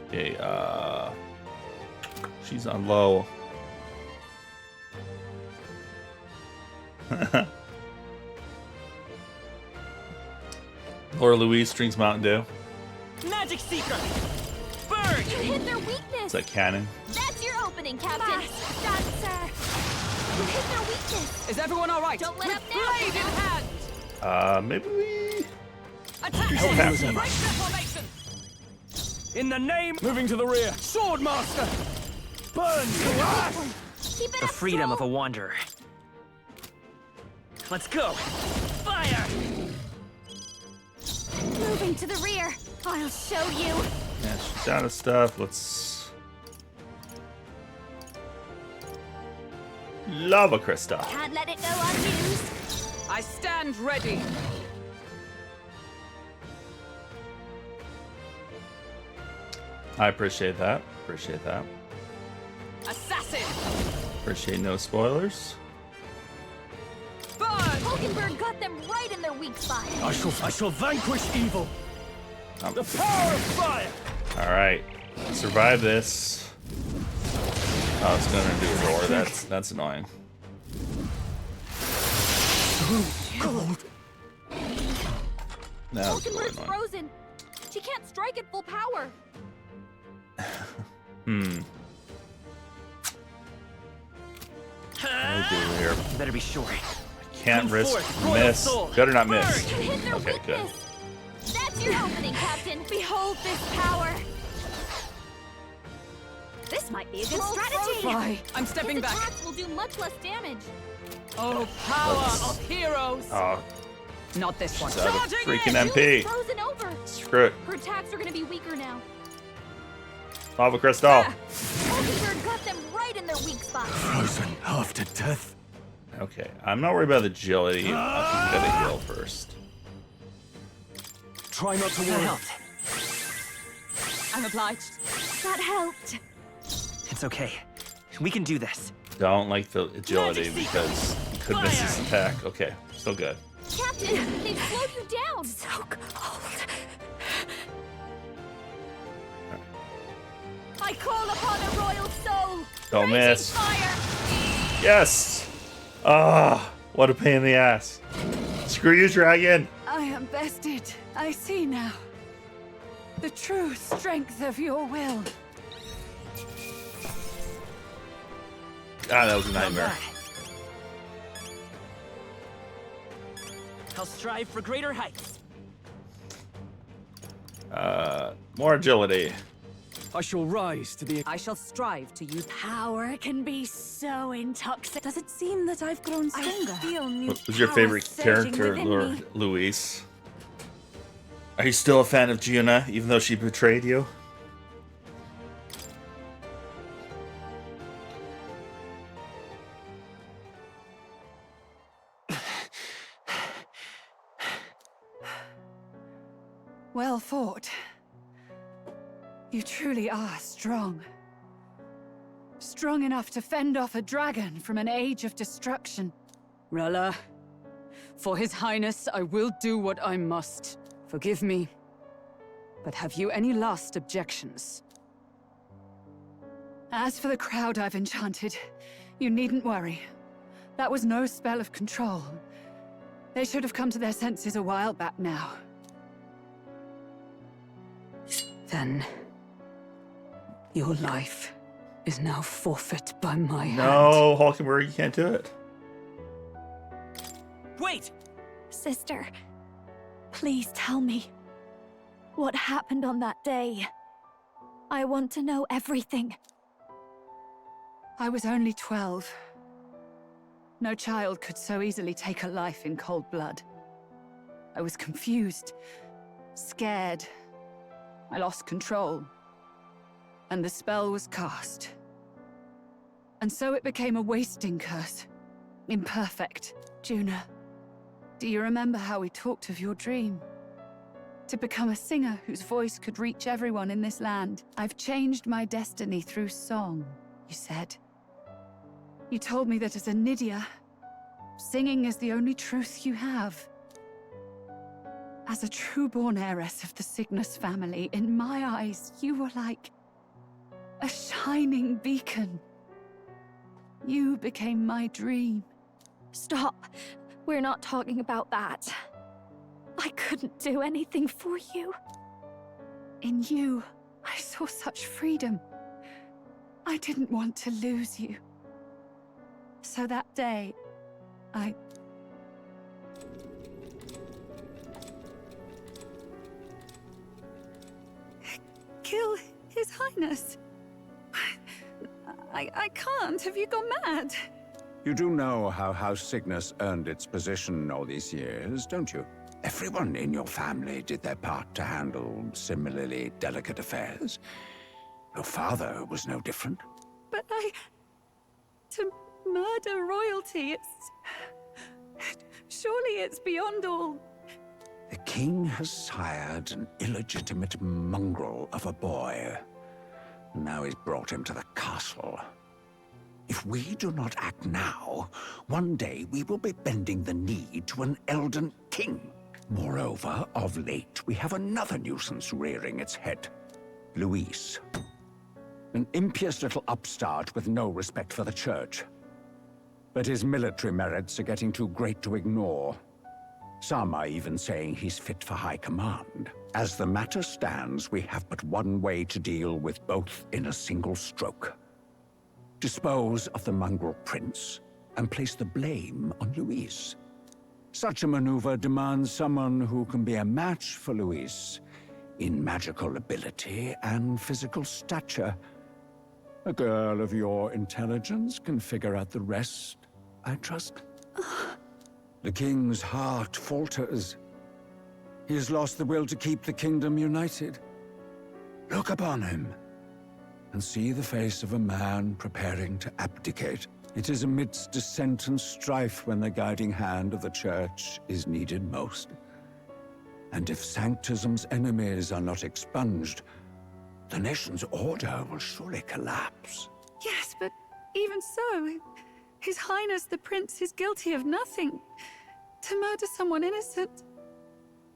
Okay, she's on low. Laura Louise drinks Mountain Dew. Magic Seeker! Burn! You hit their weakness! Is that cannon? That's your opening, Captain! Fast dancer! You hit their weakness! Is everyone alright? Don't let With up now! blade in hand! Maybe we... Attack! Hellhammer. Break their formation! In the name... Moving to the rear. Swordmaster! Burn! Keep it The up, freedom of a Troll. wanderer. Let's go! Fire! Moving to the rear. I'll show you. Yeah, she's out of stuff. Let's... Lava crystal. Can't let it go unused. I stand ready. I appreciate that. Appreciate that. Assassin! Appreciate no spoilers. Burn! Hulkenberg got them right in their weak spot. I shall vanquish evil. The power of fire! Alright. Survive this. Oh, it's gonna do a roar. That's annoying. Cold. That was really Hulkenberg's annoying. frozen. She can't strike at full power. What do we do here? Better be sure. Can't Come risk forth, Royal miss. Soul. Better not miss. You hit their Okay, good. weakness. That's your opening, Captain. Behold this power. This might be a good strategy. Fly. I'm stepping His back. attacks will do much less damage. Oh, power Let's- of heroes! Oh, Not this one. she's out of Charging freaking in! MP. Frozen over. Screw it. Her attacks are gonna be weaker now. Lava crystal. Hulkenberg got them right in their weak spot. Frozen after death. Okay, I'm not worried about the agility. I think we gotta heal first. Try not to That worry. helped. I'm obliged. That helped. It's okay. We can do this. Don't like the agility Magic because you could miss this attack. Okay, still good. Captain, they've slowed you down. So cold. I call upon a royal soul. Don't Raging miss. Fire. Yes! Ah, what a pain in the ass. Screw you, dragon. I am bested. I see now. The true strength of your will. Ah, that was a nightmare. I'll strive for greater heights. More agility. I shall rise to the... I shall strive to use Power can be so intoxicating. Does it seem that I've grown stronger? I feel new What was your power favorite surging character, within Lord me. Luis? Are you still a fan of Giona, even though she betrayed you? Well fought. You truly are strong. Strong enough to fend off a dragon from an age of destruction. Rella. For His Highness, I will do what I must. Forgive me. But have you any last objections? As for the crowd I've enchanted, you needn't worry. That was no spell of control. They should have come to their senses a while back now. Then, your life is now forfeit by my hand. No, Hulkenberg, you can't do it. Wait! Sister, please tell me. What happened on that day? I want to know everything. I was only 12. No child could so easily take a life in cold blood. I was confused, scared. I lost control. And the spell was cast. And so it became a wasting curse. Imperfect. Juna, do you remember how we talked of your dream? To become a singer whose voice could reach everyone in this land. I've changed my destiny through song, you said. You told me that as a Nydia, singing is the only truth you have. As a true-born heiress of the Cygnus family, in my eyes, you were like a shining beacon. You became my dream. Stop. We're not talking about that. I couldn't do anything for you. In you, I saw such freedom. I didn't want to lose you. So that day, I... kill His Highness. I can't. Have you gone mad? You do know how House Cygnus earned its position all these years, don't you? Everyone in your family did their part to handle similarly delicate affairs. Your father was no different. But to murder royalty, surely it's beyond all... The king has sired an illegitimate mongrel of a boy. Now he's brought him to the castle. If we do not act now, one day we will be bending the knee to an Elden king. Moreover, of late, we have another nuisance rearing its head. Luis. An impious little upstart with no respect for the church. But his military merits are getting too great to ignore. Some are even saying he's fit for high command. As the matter stands, we have but one way to deal with both in a single stroke. Dispose of the mongrel prince and place the blame on Luis. Such a maneuver demands someone who can be a match for Luis in magical ability and physical stature. A girl of your intelligence can figure out the rest, I trust. The king's heart falters. He has lost the will to keep the kingdom united. Look upon him and see the face of a man preparing to abdicate. It is amidst dissent and strife when the guiding hand of the church is needed most. And if Sanctism's enemies are not expunged, the nation's order will surely collapse. Yes, but even so, His Highness the Prince is guilty of nothing. To murder someone innocent,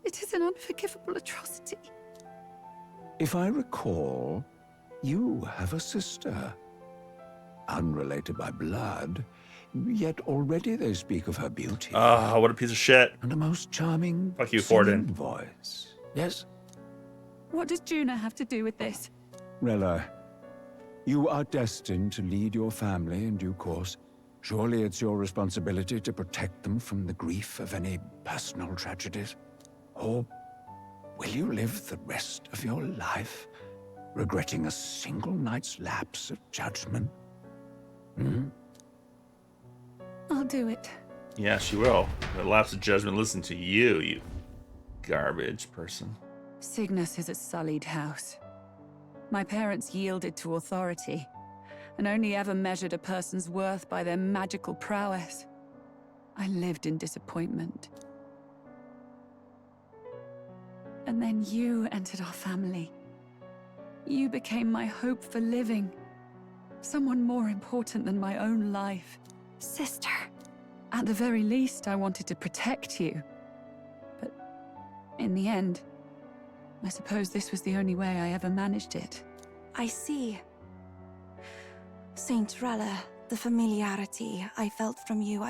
it is an unforgivable atrocity. If I recall, you have a sister. Unrelated by blood, yet already they speak of her beauty. Ah, what a piece of shit. And a most charming Fuck you, Forden. voice. Yes? What does Juna have to do with this? Rella, you are destined to lead your family in due course. Surely it's your responsibility to protect them from the grief of any personal tragedies. Or will you live the rest of your life regretting a single night's lapse of judgment? I'll do it. Yeah, she will. The lapse of judgment, listen to you, you garbage person. Cygnus is a sullied house. My parents yielded to authority, and only ever measured a person's worth by their magical prowess. I lived in disappointment. And then you entered our family. You became my hope for living. Someone more important than my own life. Sister. At the very least, I wanted to protect you. But in the end, I suppose this was the only way I ever managed it. I see. Saint Rella, the familiarity I felt from you,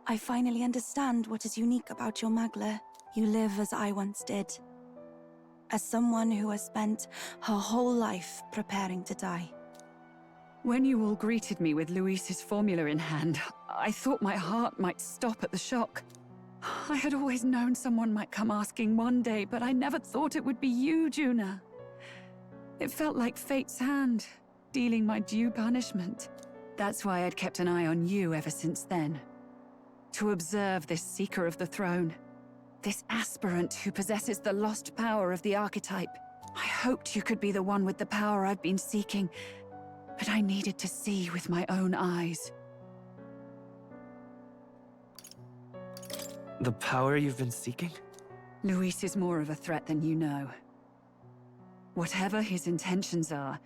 I finally understand what is unique about your Magla. You live as I once did. As someone who has spent her whole life preparing to die. When you all greeted me with Luis's formula in hand, I thought my heart might stop at the shock. I had always known someone might come asking one day, but I never thought it would be you, Juna. It felt like fate's hand, dealing my due punishment. That's why I'd kept an eye on you ever since then. To observe this seeker of the throne. This aspirant who possesses the lost power of the archetype. I hoped you could be the one with the power I've been seeking, but I needed to see with my own eyes. The power you've been seeking? Luis is more of a threat than you know. Whatever his intentions are,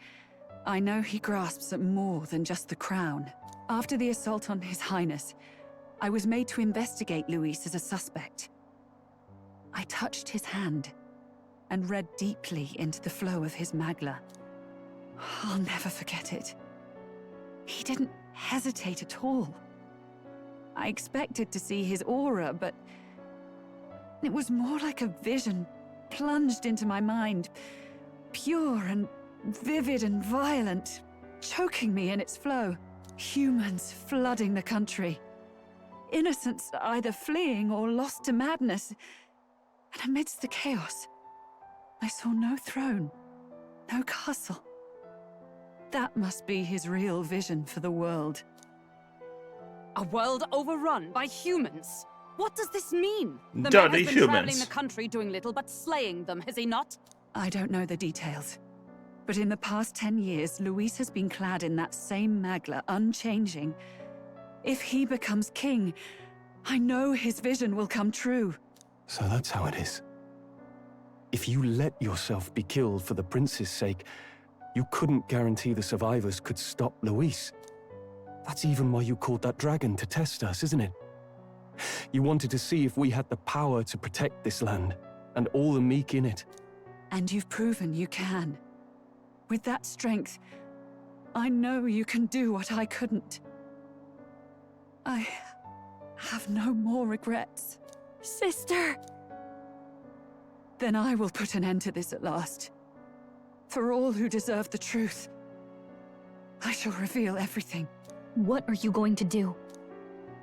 I know he grasps at more than just the crown. After the assault on His Highness, I was made to investigate Luis as a suspect. I touched his hand and read deeply into the flow of his Magla. I'll never forget it. He didn't hesitate at all. I expected to see his aura, but it was more like a vision plunged into my mind, pure and vivid and violent, choking me in its flow. Humans flooding the country. Innocents either fleeing or lost to madness. And amidst the chaos, I saw no throne, no castle. That must be his real vision for the world. A world overrun by humans? What does this mean? The Don't man has need been traveling humans. the country doing little but slaying them, has he not? I don't know the details. But in the past 10 years, Luis has been clad in that same magla, unchanging. If he becomes king, I know his vision will come true. So that's how it is. If you let yourself be killed for the prince's sake, you couldn't guarantee the survivors could stop Luis. That's even why you called that dragon to test us, isn't it? You wanted to see if we had the power to protect this land, and all the meek in it. And you've proven you can. With that strength, I know you can do what I couldn't. I have no more regrets. Sister! Then I will put an end to this at last. For all who deserve the truth, I shall reveal everything. What are you going to do?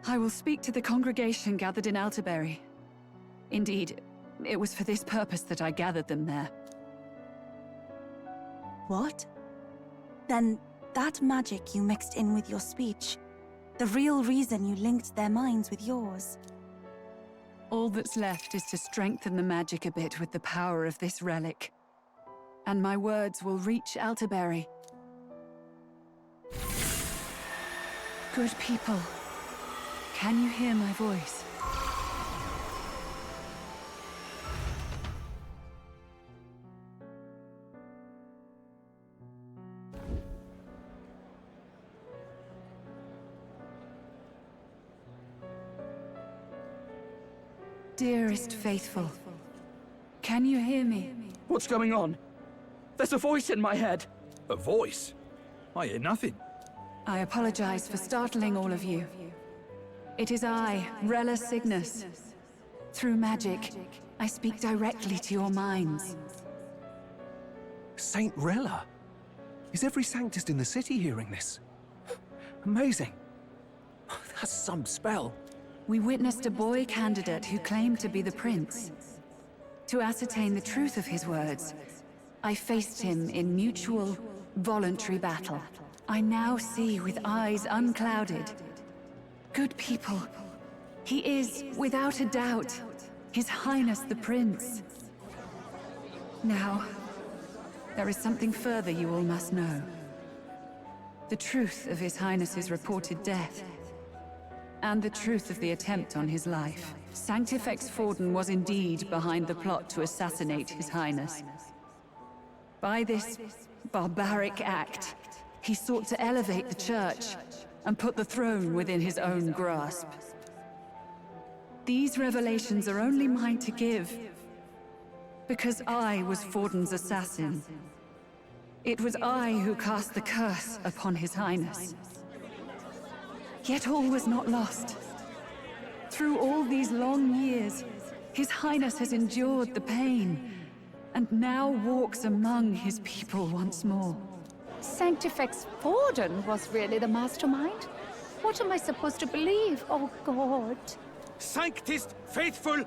I will speak to the congregation gathered in Altaberry. Indeed, it was for this purpose that I gathered them there. What? Then that magic you mixed in with your speech, the real reason you linked their minds with yours. All that's left is to strengthen the magic a bit with the power of this relic. And my words will reach Altaberry. Good people, can you hear my voice? Dearest faithful, can you hear me? What's going on? There's a voice in my head. A voice? I hear nothing. I apologize for startling all of you. It is I, Rella Cygnus. Through magic, I speak directly to your minds. Saint Rella? Is every Sanctist in the city hearing this? Amazing. That's some spell. We witnessed a boy candidate who claimed to be the prince. To ascertain the truth of his words, I faced him in mutual, voluntary battle. I now see with eyes unclouded. Good people, he is, without a doubt, His Highness the Prince. Now, there is something further you all must know. The truth of His Highness's reported death, and the truth of the attempt on his life. Sanctifex Forden was indeed behind the plot to assassinate His Highness. By this barbaric act, he sought to elevate the Church and put the throne within his own grasp. These revelations are only mine to give, because I was Forden's assassin. It was I who cast the curse upon His Highness. Yet all was not lost. Through all these long years, His Highness has endured the pain, and now walks among his people once more. Sanctifex Forden was really the mastermind? What am I supposed to believe? Oh, God. Sanctist faithful!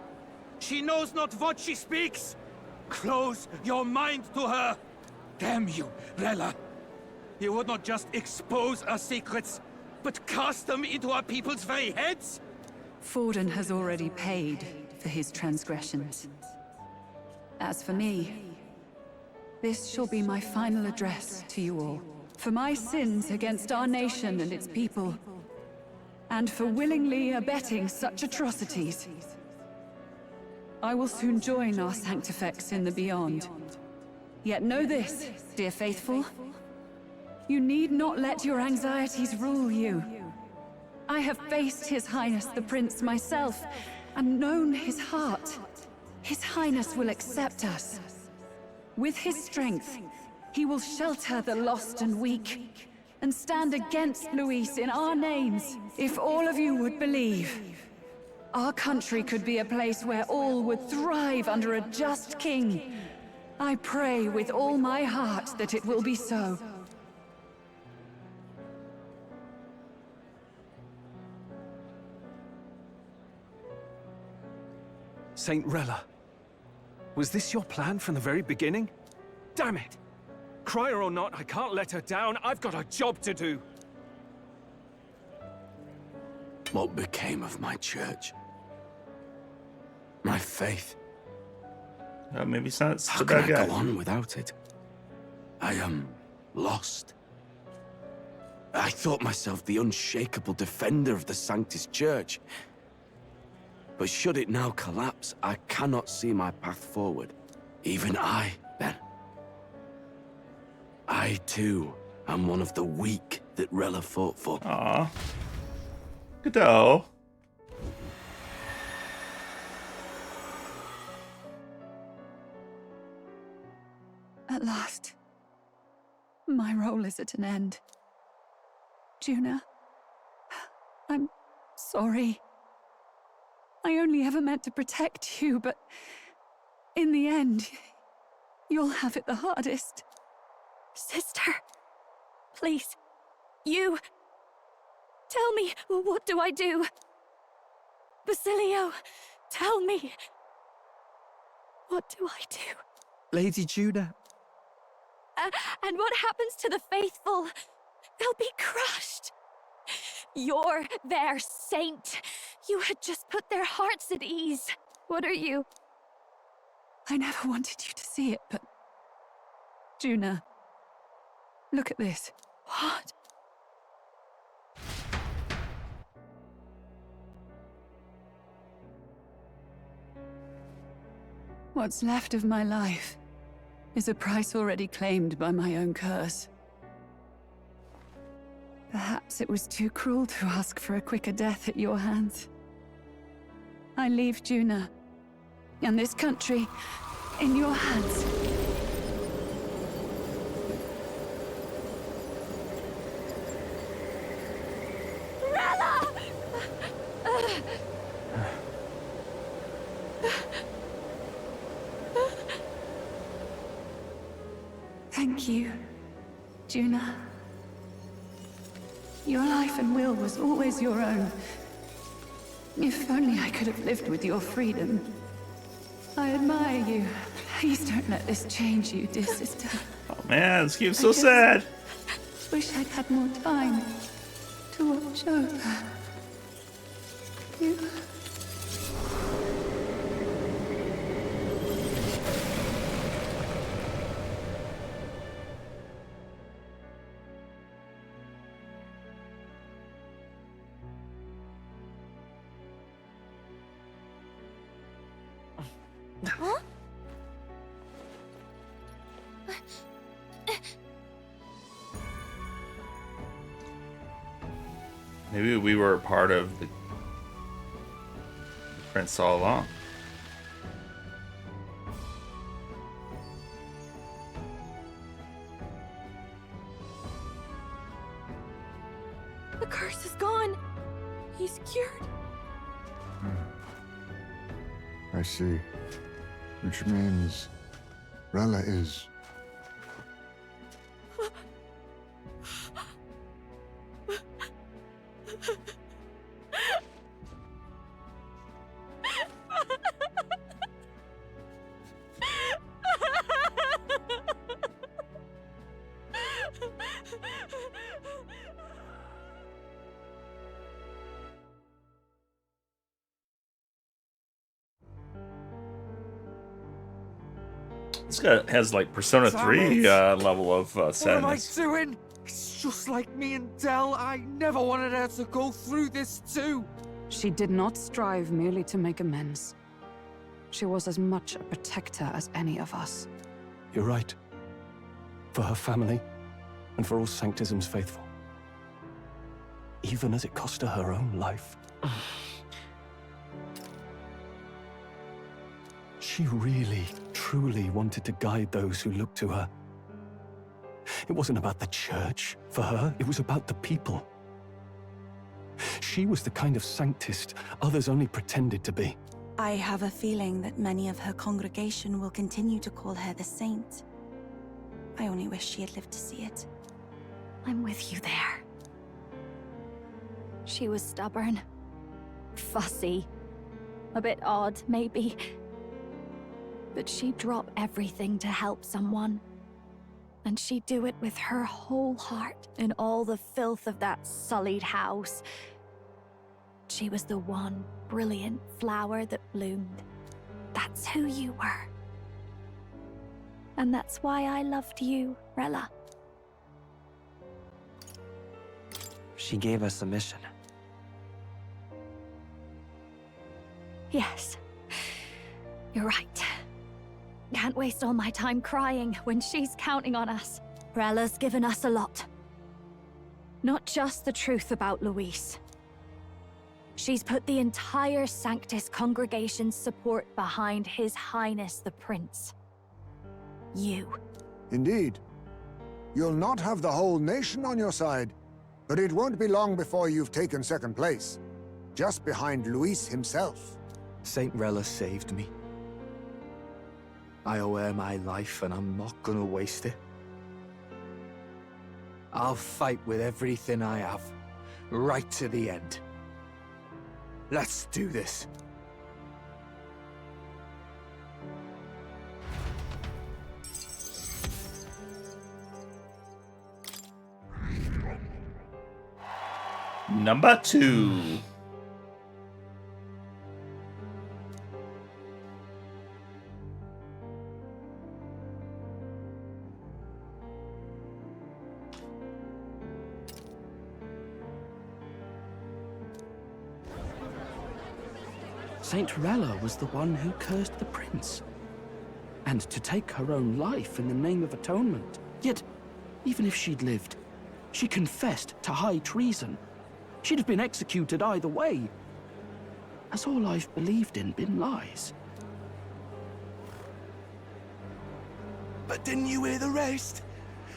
She knows not what she speaks! Close your mind to her! Damn you, Rella! You would not just expose our secrets, but cast them into our people's very heads? Forden has already paid for his transgressions. As for me, this shall be my final address to you all. For my sins against our nation and its people, and for willingly abetting such atrocities. I will soon join our Sanctifex in the Beyond. Yet know this, dear faithful. You need not let your anxieties rule you. I have faced His Highness the Prince myself, and known his heart. His Highness will accept us. With his strength, he will shelter the lost and weak, and stand against Luis in our names. If all of you would believe, our country could be a place where all would thrive under a just king, I pray with all my heart that it will be so. Saint Rella, was this your plan from the very beginning? Damn it! Crier or not, I can't let her down. I've got a job to do. What became of my church? My faith? Maybe it's not such How a can bad I guy. go on without it? I am lost. I thought myself the unshakable defender of the Sanctus Church. But should it now collapse, I cannot see my path forward. Even I, Ben. I, too, am one of the weak that Rella fought for. Aww. Good-o. At last, my role is at an end. Juna, I'm sorry. I only ever meant to protect you, but in the end, you'll have it the hardest. Sister, please, you... Tell me, what do I do? Basilio, tell me. What do I do? Lady Juna. And what happens to the faithful? They'll be crushed. You're their saint. You had just put their hearts at ease. What are you? I never wanted you to see it, but... Juna, look at this. What? What's left of my life is a price already claimed by my own curse. Perhaps it was too cruel to ask for a quicker death at your hands. I leave Juna and this country in your hands. Rella! Thank you, Juna. Your life and will was always your own. If only I could have lived with your freedom. I admire you. Please don't let this change you, dear sister. Oh man, this game's so sad. Wish I'd had more time to watch over you. Huh? Maybe we were a part of the prince all along. The curse is gone. He's cured. I see. Which means Rella is... This guy has like Persona 3 level of sadness. What am I doing? It's just like me and Dell. I never wanted her to go through this too. She did not strive merely to make amends. She was as much a protector as any of us. You're right. For her family, and for all Sanctism's faithful. Even as it cost her her own life. She really, truly wanted to guide those who looked to her. It wasn't about the church, for her, it was about the people. She was the kind of Sanctist others only pretended to be. I have a feeling that many of her congregation will continue to call her the saint. I only wish she had lived to see it. I'm with you there. She was stubborn, fussy, a bit odd, maybe. But she'd drop everything to help someone. And she'd do it with her whole heart in all the filth of that sullied house. She was the one brilliant flower that bloomed. That's who you were. And that's why I loved you, Rella. She gave us a mission. Yes. You're right. Can't waste all my time crying when she's counting on us. Rella's given us a lot. Not just the truth about Luis. She's put the entire Sanctus congregation's support behind His Highness the Prince. You. Indeed. You'll not have the whole nation on your side, but it won't be long before you've taken second place, just behind Luis himself. Saint Rella saved me. I owe her my life, and I'm not gonna waste it. I'll fight with everything I have, right to the end. Let's do this. Number 2. Saint Rella was the one who cursed the prince. And to take her own life in the name of atonement. Yet, even if she'd lived, she confessed to high treason. She'd have been executed either way. Has all I've believed in been lies? But didn't you hear the rest?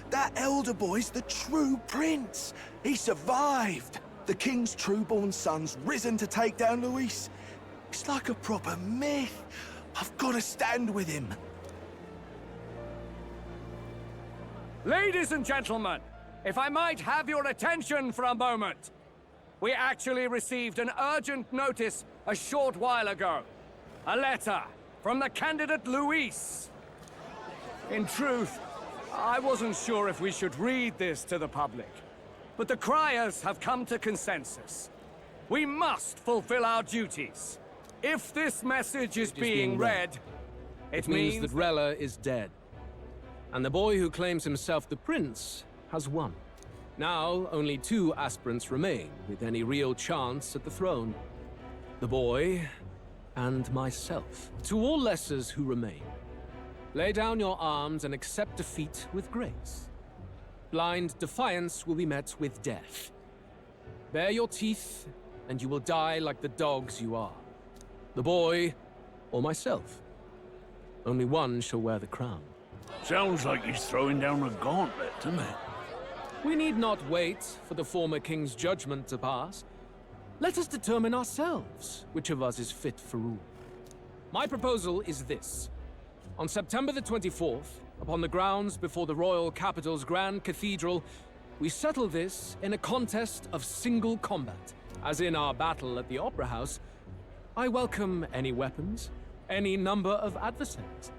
That elder boy's the true prince. He survived. The king's true-born son's risen to take down Luis. It's like a proper myth. I've got to stand with him. Ladies and gentlemen, if I might have your attention for a moment. We actually received an urgent notice a short while ago. A letter from the candidate Luis. In truth, I wasn't sure if we should read this to the public, but the criers have come to consensus. We must fulfill our duties. If this message is being read, it means that Rella is dead. And the boy who claims himself the prince has won. Now, only 2 aspirants remain with any real chance at the throne. The boy and myself. To all lessers who remain, lay down your arms and accept defeat with grace. Blind defiance will be met with death. Bare your teeth, and you will die like the dogs you are. The boy, or myself. Only one shall wear the crown. Sounds like he's throwing down a gauntlet, doesn't it? We need not wait for the former king's judgment to pass. Let us determine ourselves which of us is fit for rule. My proposal is this. On September the 24th, upon the grounds before the royal capital's grand cathedral, we settle this in a contest of single combat. As in our battle at the Opera House, I welcome any weapons, any number of adversaries.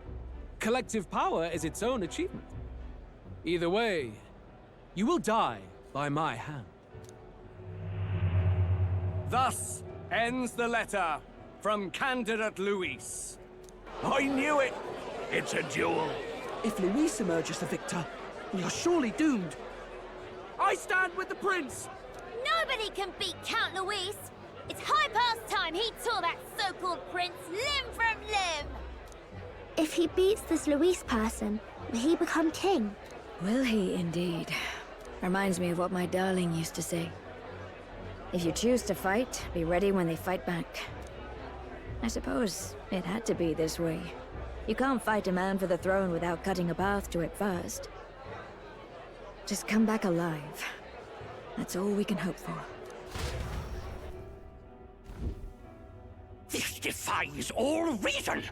Collective power is its own achievement. Either way, you will die by my hand. Thus ends the letter from candidate Luis. I knew it! It's a duel. If Luis emerges the victor, we are surely doomed. I stand with the prince! Nobody can beat Count Luis! It's high past time he tore that so-called prince limb from limb! If he beats this Luis person, will he become king? Will he indeed? Reminds me of what my darling used to say. If you choose to fight, be ready when they fight back. I suppose it had to be this way. You can't fight a man for the throne without cutting a path to it first. Just come back alive. That's all we can hope for. This defies all reason.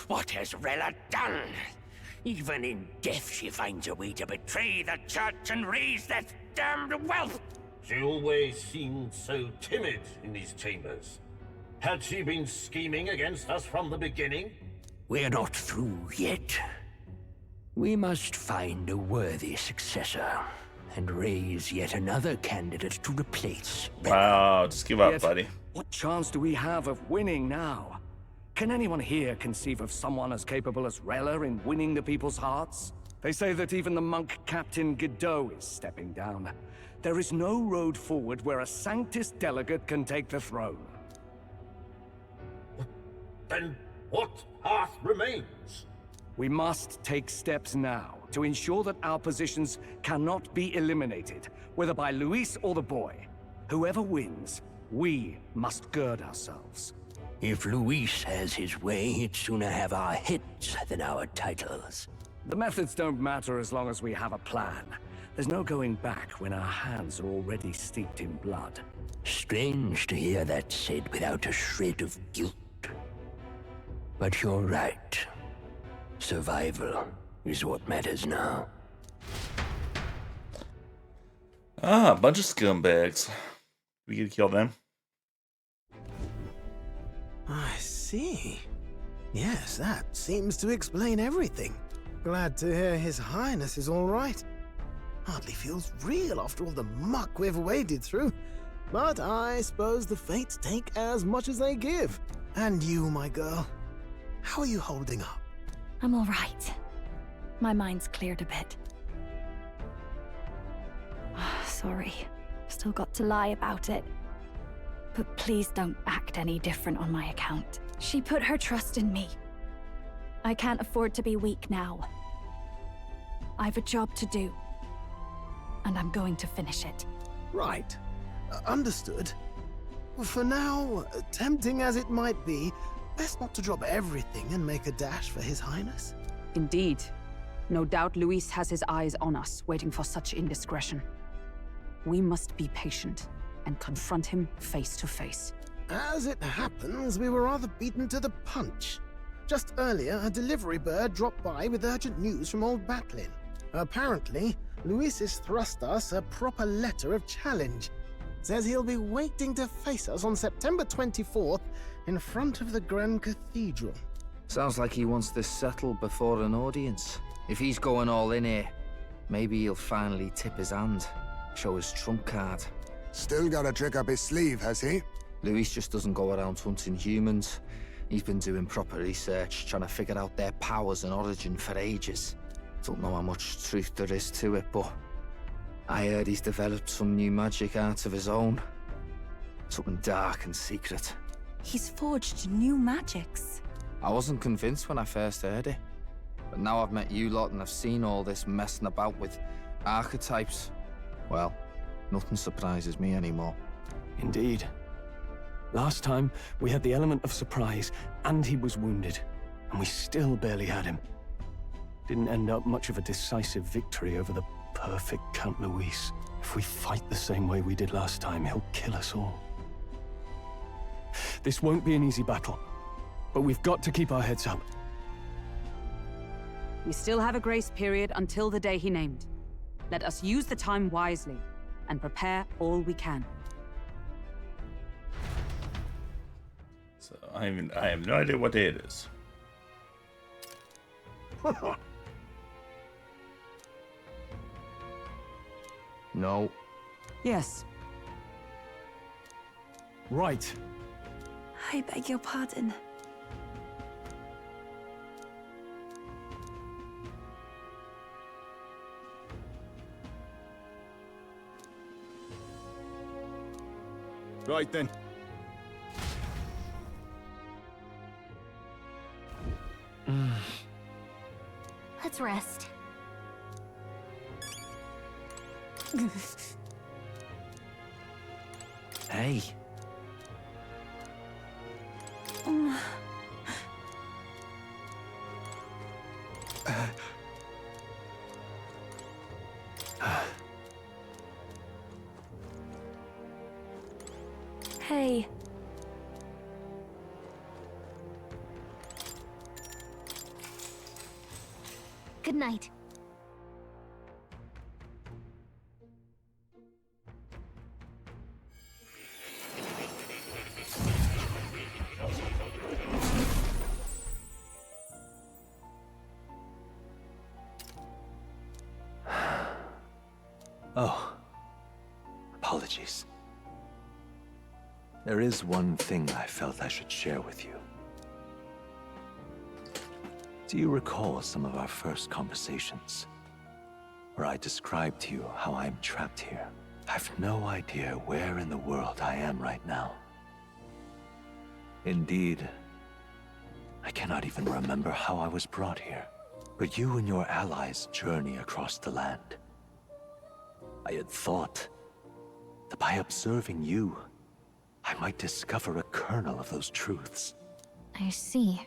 What has Rella done? Even in death, she finds a way to betray the church and raise that damned wealth. She always seemed so timid in these chambers. Had she been scheming against us from the beginning? We're not through yet. We must find a worthy successor and raise yet another candidate to replace. Wow, just give up, Yet, buddy. What chance do we have of winning now? Can anyone here conceive of someone as capable as Rella in winning the people's hearts? They say that even the monk Captain Godot is stepping down. There is no road forward where a Sanctus delegate can take the throne. Then what path remains? We must take steps now to ensure that our positions cannot be eliminated, whether by Luis or the boy. Whoever wins, we must gird ourselves. If Luis has his way, he'd sooner have our heads than our titles. The methods don't matter as long as we have a plan. There's no going back when our hands are already steeped in blood. Strange to hear that said without a shred of guilt. But you're right. Survival is what matters now. Ah, a bunch of scumbags. We could kill them. I see. Yes, that seems to explain everything. Glad to hear His Highness is all right. Hardly feels real after all the muck we've waded through. But I suppose the fates take as much as they give. And you, my girl, how are you holding up? I'm all right. My mind's cleared a bit. Sorry. Still got to lie about it. But please don't act any different on my account. She put her trust in me. I can't afford to be weak now. I've a job to do. And I'm going to finish it. Right. Understood. For now, tempting as it might be, best not to drop everything and make a dash for His Highness. Indeed. No doubt Luis has his eyes on us, waiting for such indiscretion. We must be patient and confront him face to face. As it happens, we were rather beaten to the punch. Just earlier, a delivery bird dropped by with urgent news from old Batlin. Apparently, Luis has thrust us a proper letter of challenge. Says he'll be waiting to face us on September 24th in front of the Grand Cathedral. Sounds like he wants this settled before an audience. If he's going all in here, maybe he'll finally tip his hand, show his trump card. Still got a trick up his sleeve, has he? Luis just doesn't go around hunting humans. He's been doing proper research, trying to figure out their powers and origin for ages. Don't know how much truth there is to it, but I heard he's developed some new magic art of his own. Something dark and secret. He's forged new magics. I wasn't convinced when I first heard it. But now I've met you lot and I've seen all this messing about with archetypes. Well, nothing surprises me anymore. Indeed. Last time, we had the element of surprise, and he was wounded. And we still barely had him. Didn't end up much of a decisive victory over the perfect Count Luis. If we fight the same way we did last time, he'll kill us all. This won't be an easy battle, but we've got to keep our heads up. We still have a grace period until the day he named. Let us use the time wisely and prepare all we can. So I have no idea what day it is. No. Yes. Right. I beg your pardon. Right then. Let's rest. Hey. Hey. Good night. Oh, apologies. There is one thing I felt I should share with you. Do you recall some of our first conversations, where I described to you how I am trapped here? I've no idea where in the world I am right now. Indeed, I cannot even remember how I was brought here. But you and your allies journey across the land. I had thought that by observing you, I might discover a kernel of those truths. I see.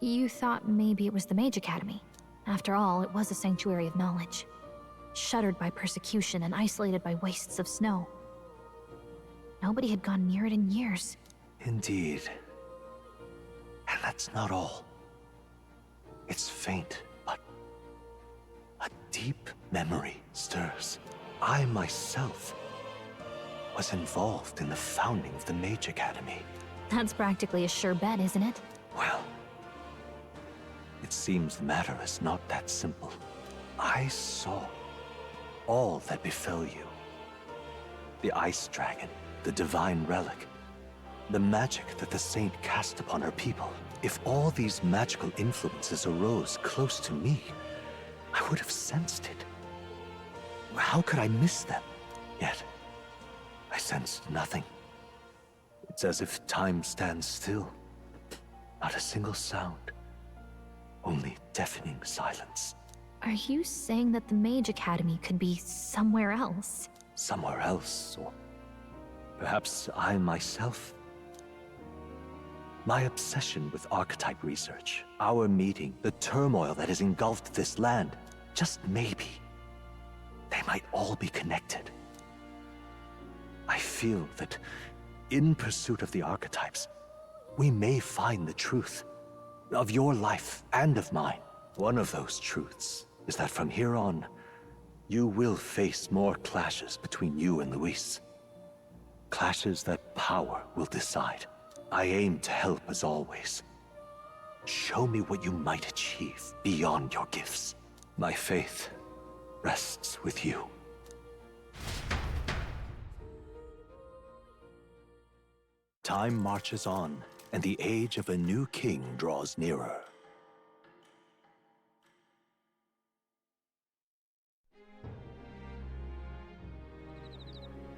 You thought maybe it was the Mage Academy. After all, it was a sanctuary of knowledge. Shuttered by persecution and isolated by wastes of snow. Nobody had gone near it in years. Indeed. And that's not all. It's faint, but a deep memory stirs. I myself was involved in the founding of the Mage Academy. That's practically a sure bet, isn't it? Well, it seems the matter is not that simple. I saw all that befell you. The Ice Dragon, the Divine Relic, the magic that the Saint cast upon her people. If all these magical influences arose close to me, I would have sensed it. How could I miss them? Yet, I sensed nothing. It's as if time stands still. Not a single sound. Only deafening silence. Are you saying that the Mage Academy could be somewhere else? Somewhere else, or perhaps I myself? My obsession with archetype research, our meeting, the turmoil that has engulfed this land, just maybe, they might all be connected. I feel that in pursuit of the archetypes, we may find the truth of your life and of mine. One of those truths is that from here on, you will face more clashes between you and Luis. Clashes that power will decide. I aim to help as always. Show me what you might achieve beyond your gifts. My faith rests with you. Time marches on, and the age of a new king draws nearer.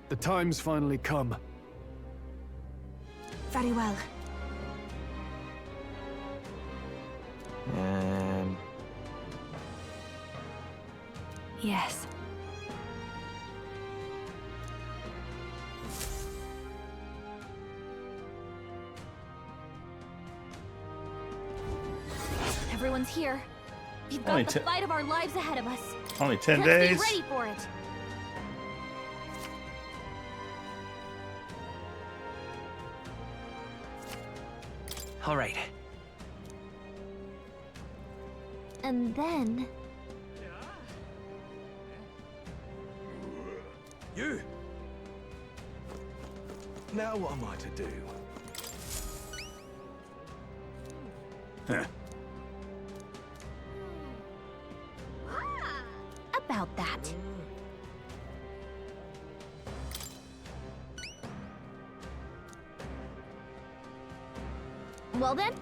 The time's finally come. Very well. Yes. Everyone's here. We've got Only the fight of our lives ahead of us. Only 10 Let's days. Be ready for it. All right. And then... You! Now what am I to do? About that. Well then?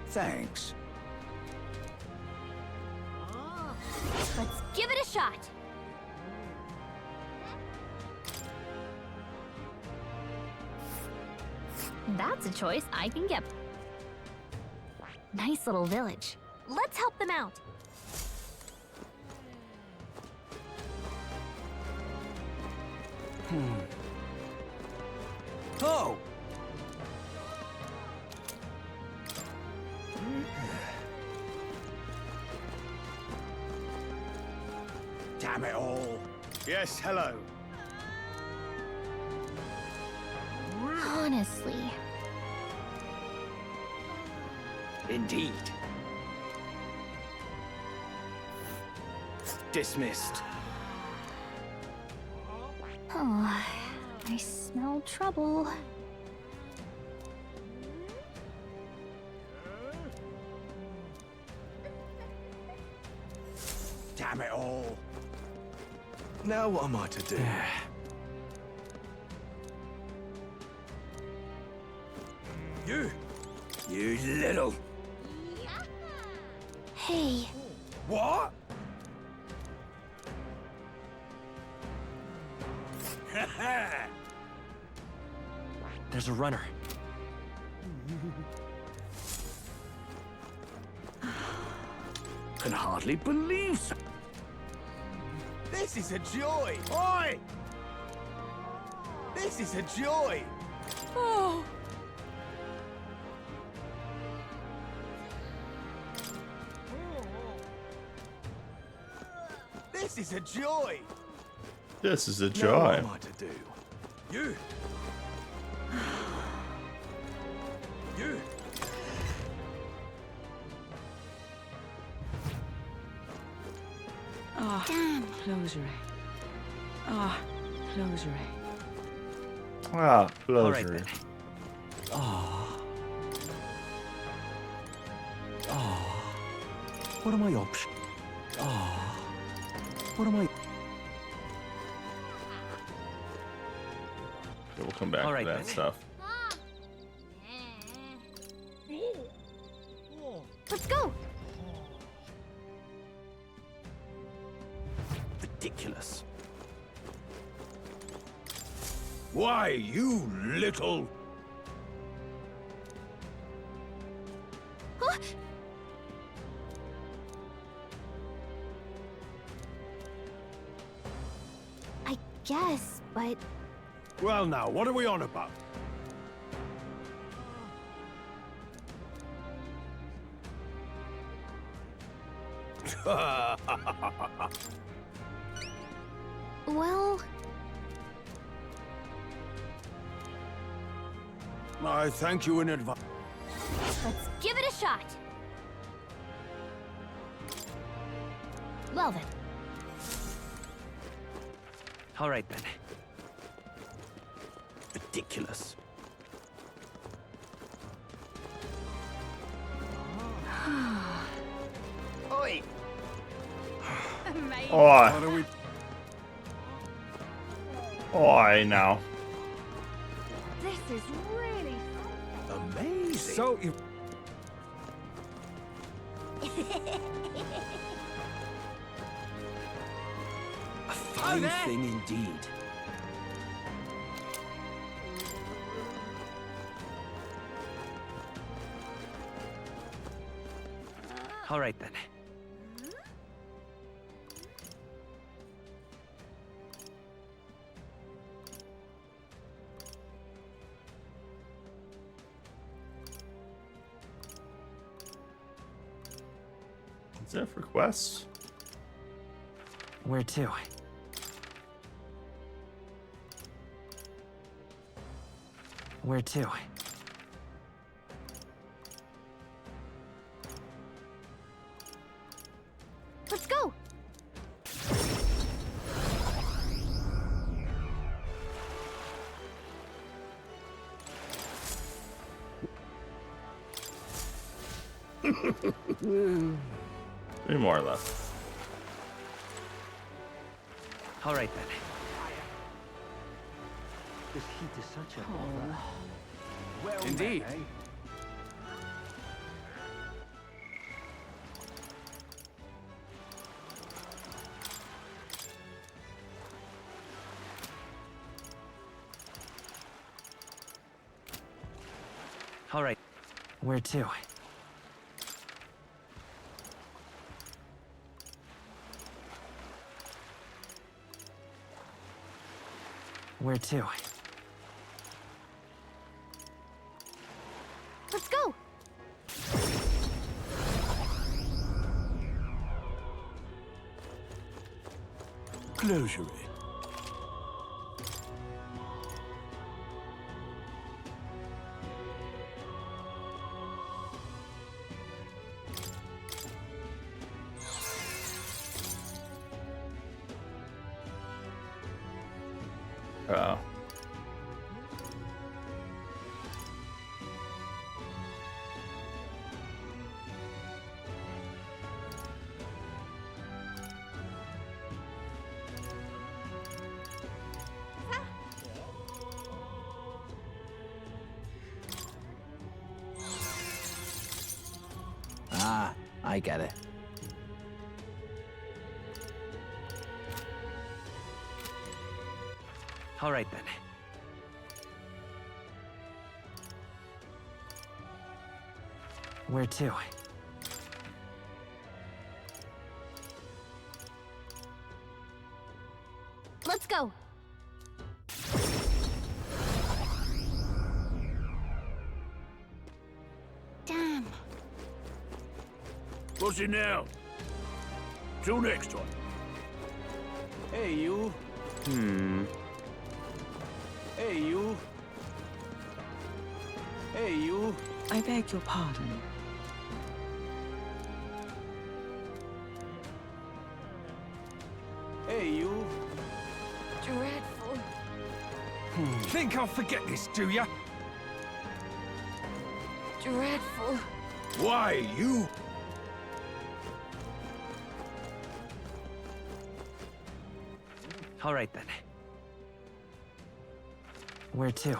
Thanks. Let's give it a shot. That's a choice I can get. Nice little village. Let's help them out. Oh! Damn it all. Yes, hello. Honestly. Indeed. Dismissed. Oh, I smell trouble. Damn it all. Now what am I to do? You little... Hey. What? There's a runner. Can hardly believe so. This is a joy! Oi! This is a joy! Oh. This is a joy! This is a Now joy. what am I to do? You! You! Ah, closure. Ah, closure. Ah, All right, closure. then. Oh. Oh. What are my options? Oh. What am I? Okay, we'll come back All to right, that then. stuff. Let's go. Ridiculous. Why, you little... Huh? I guess, but Well now, what are we on about? well, I thank you in advance. let's give it a shot. Well then. All right then. Ridiculous. Oi. Oi. Oi, now. This is really Amazing. So you. A fine thing indeed. All right then. Is that for quests? Where to? Where to? Let's go. Three more left. All right then. This heat is such a bother. Well, indeed. Then, eh? All right. Where to? Where to? Let's go. Closure. Ah, I get it. All right then. Where to? Let's go. Damn. What's it now? Till next time. Hey, you. Hey, you. Hey, you. I beg your pardon. Hey, you. Dreadful. Think I'll forget this, do ya? Dreadful. Why, you? All right then. Where to?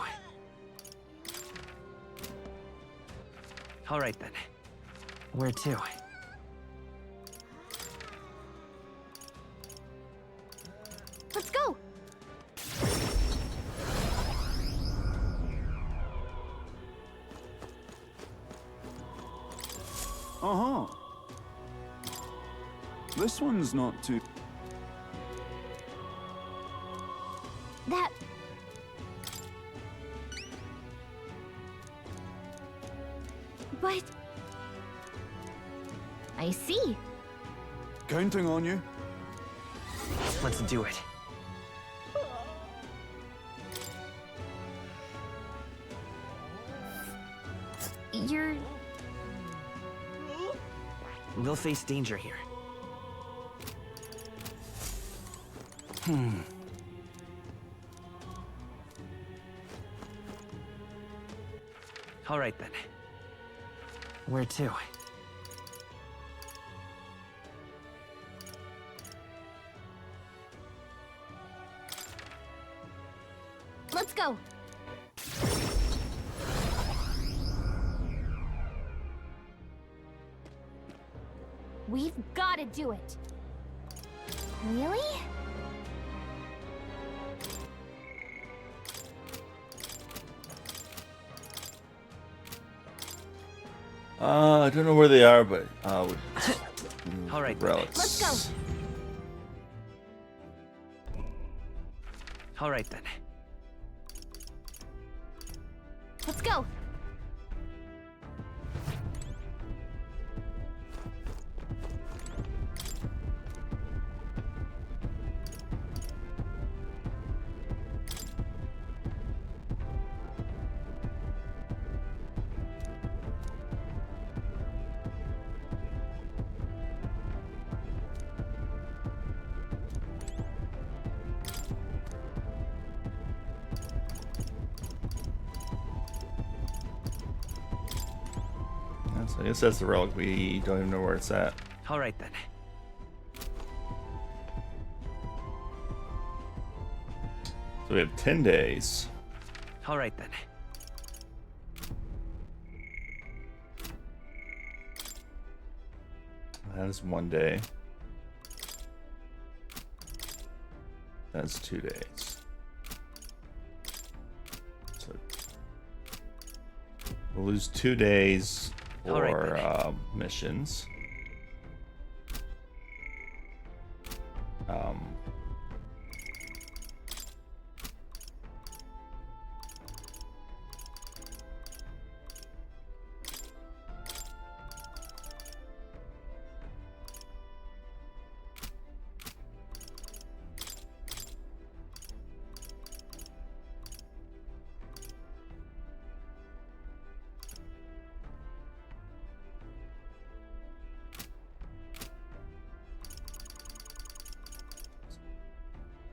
All right then. Where to? Let's go. Uh-huh. This one's not too... That... But... I see. Counting on you. Let's do it. You're... We'll face danger here. All right then. Where to? Let's go. We've got to do it. Really? I don't know where they are, but All right. relics. Let's go. All right then. Let's go. So I guess that's the relic. We don't even know where it's at. All right then. So we have 10 days. All right then. That is 1 day. That's 2 days. So we'll lose 2 days All right, for missions.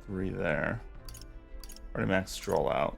Three there. Party Max stroll out.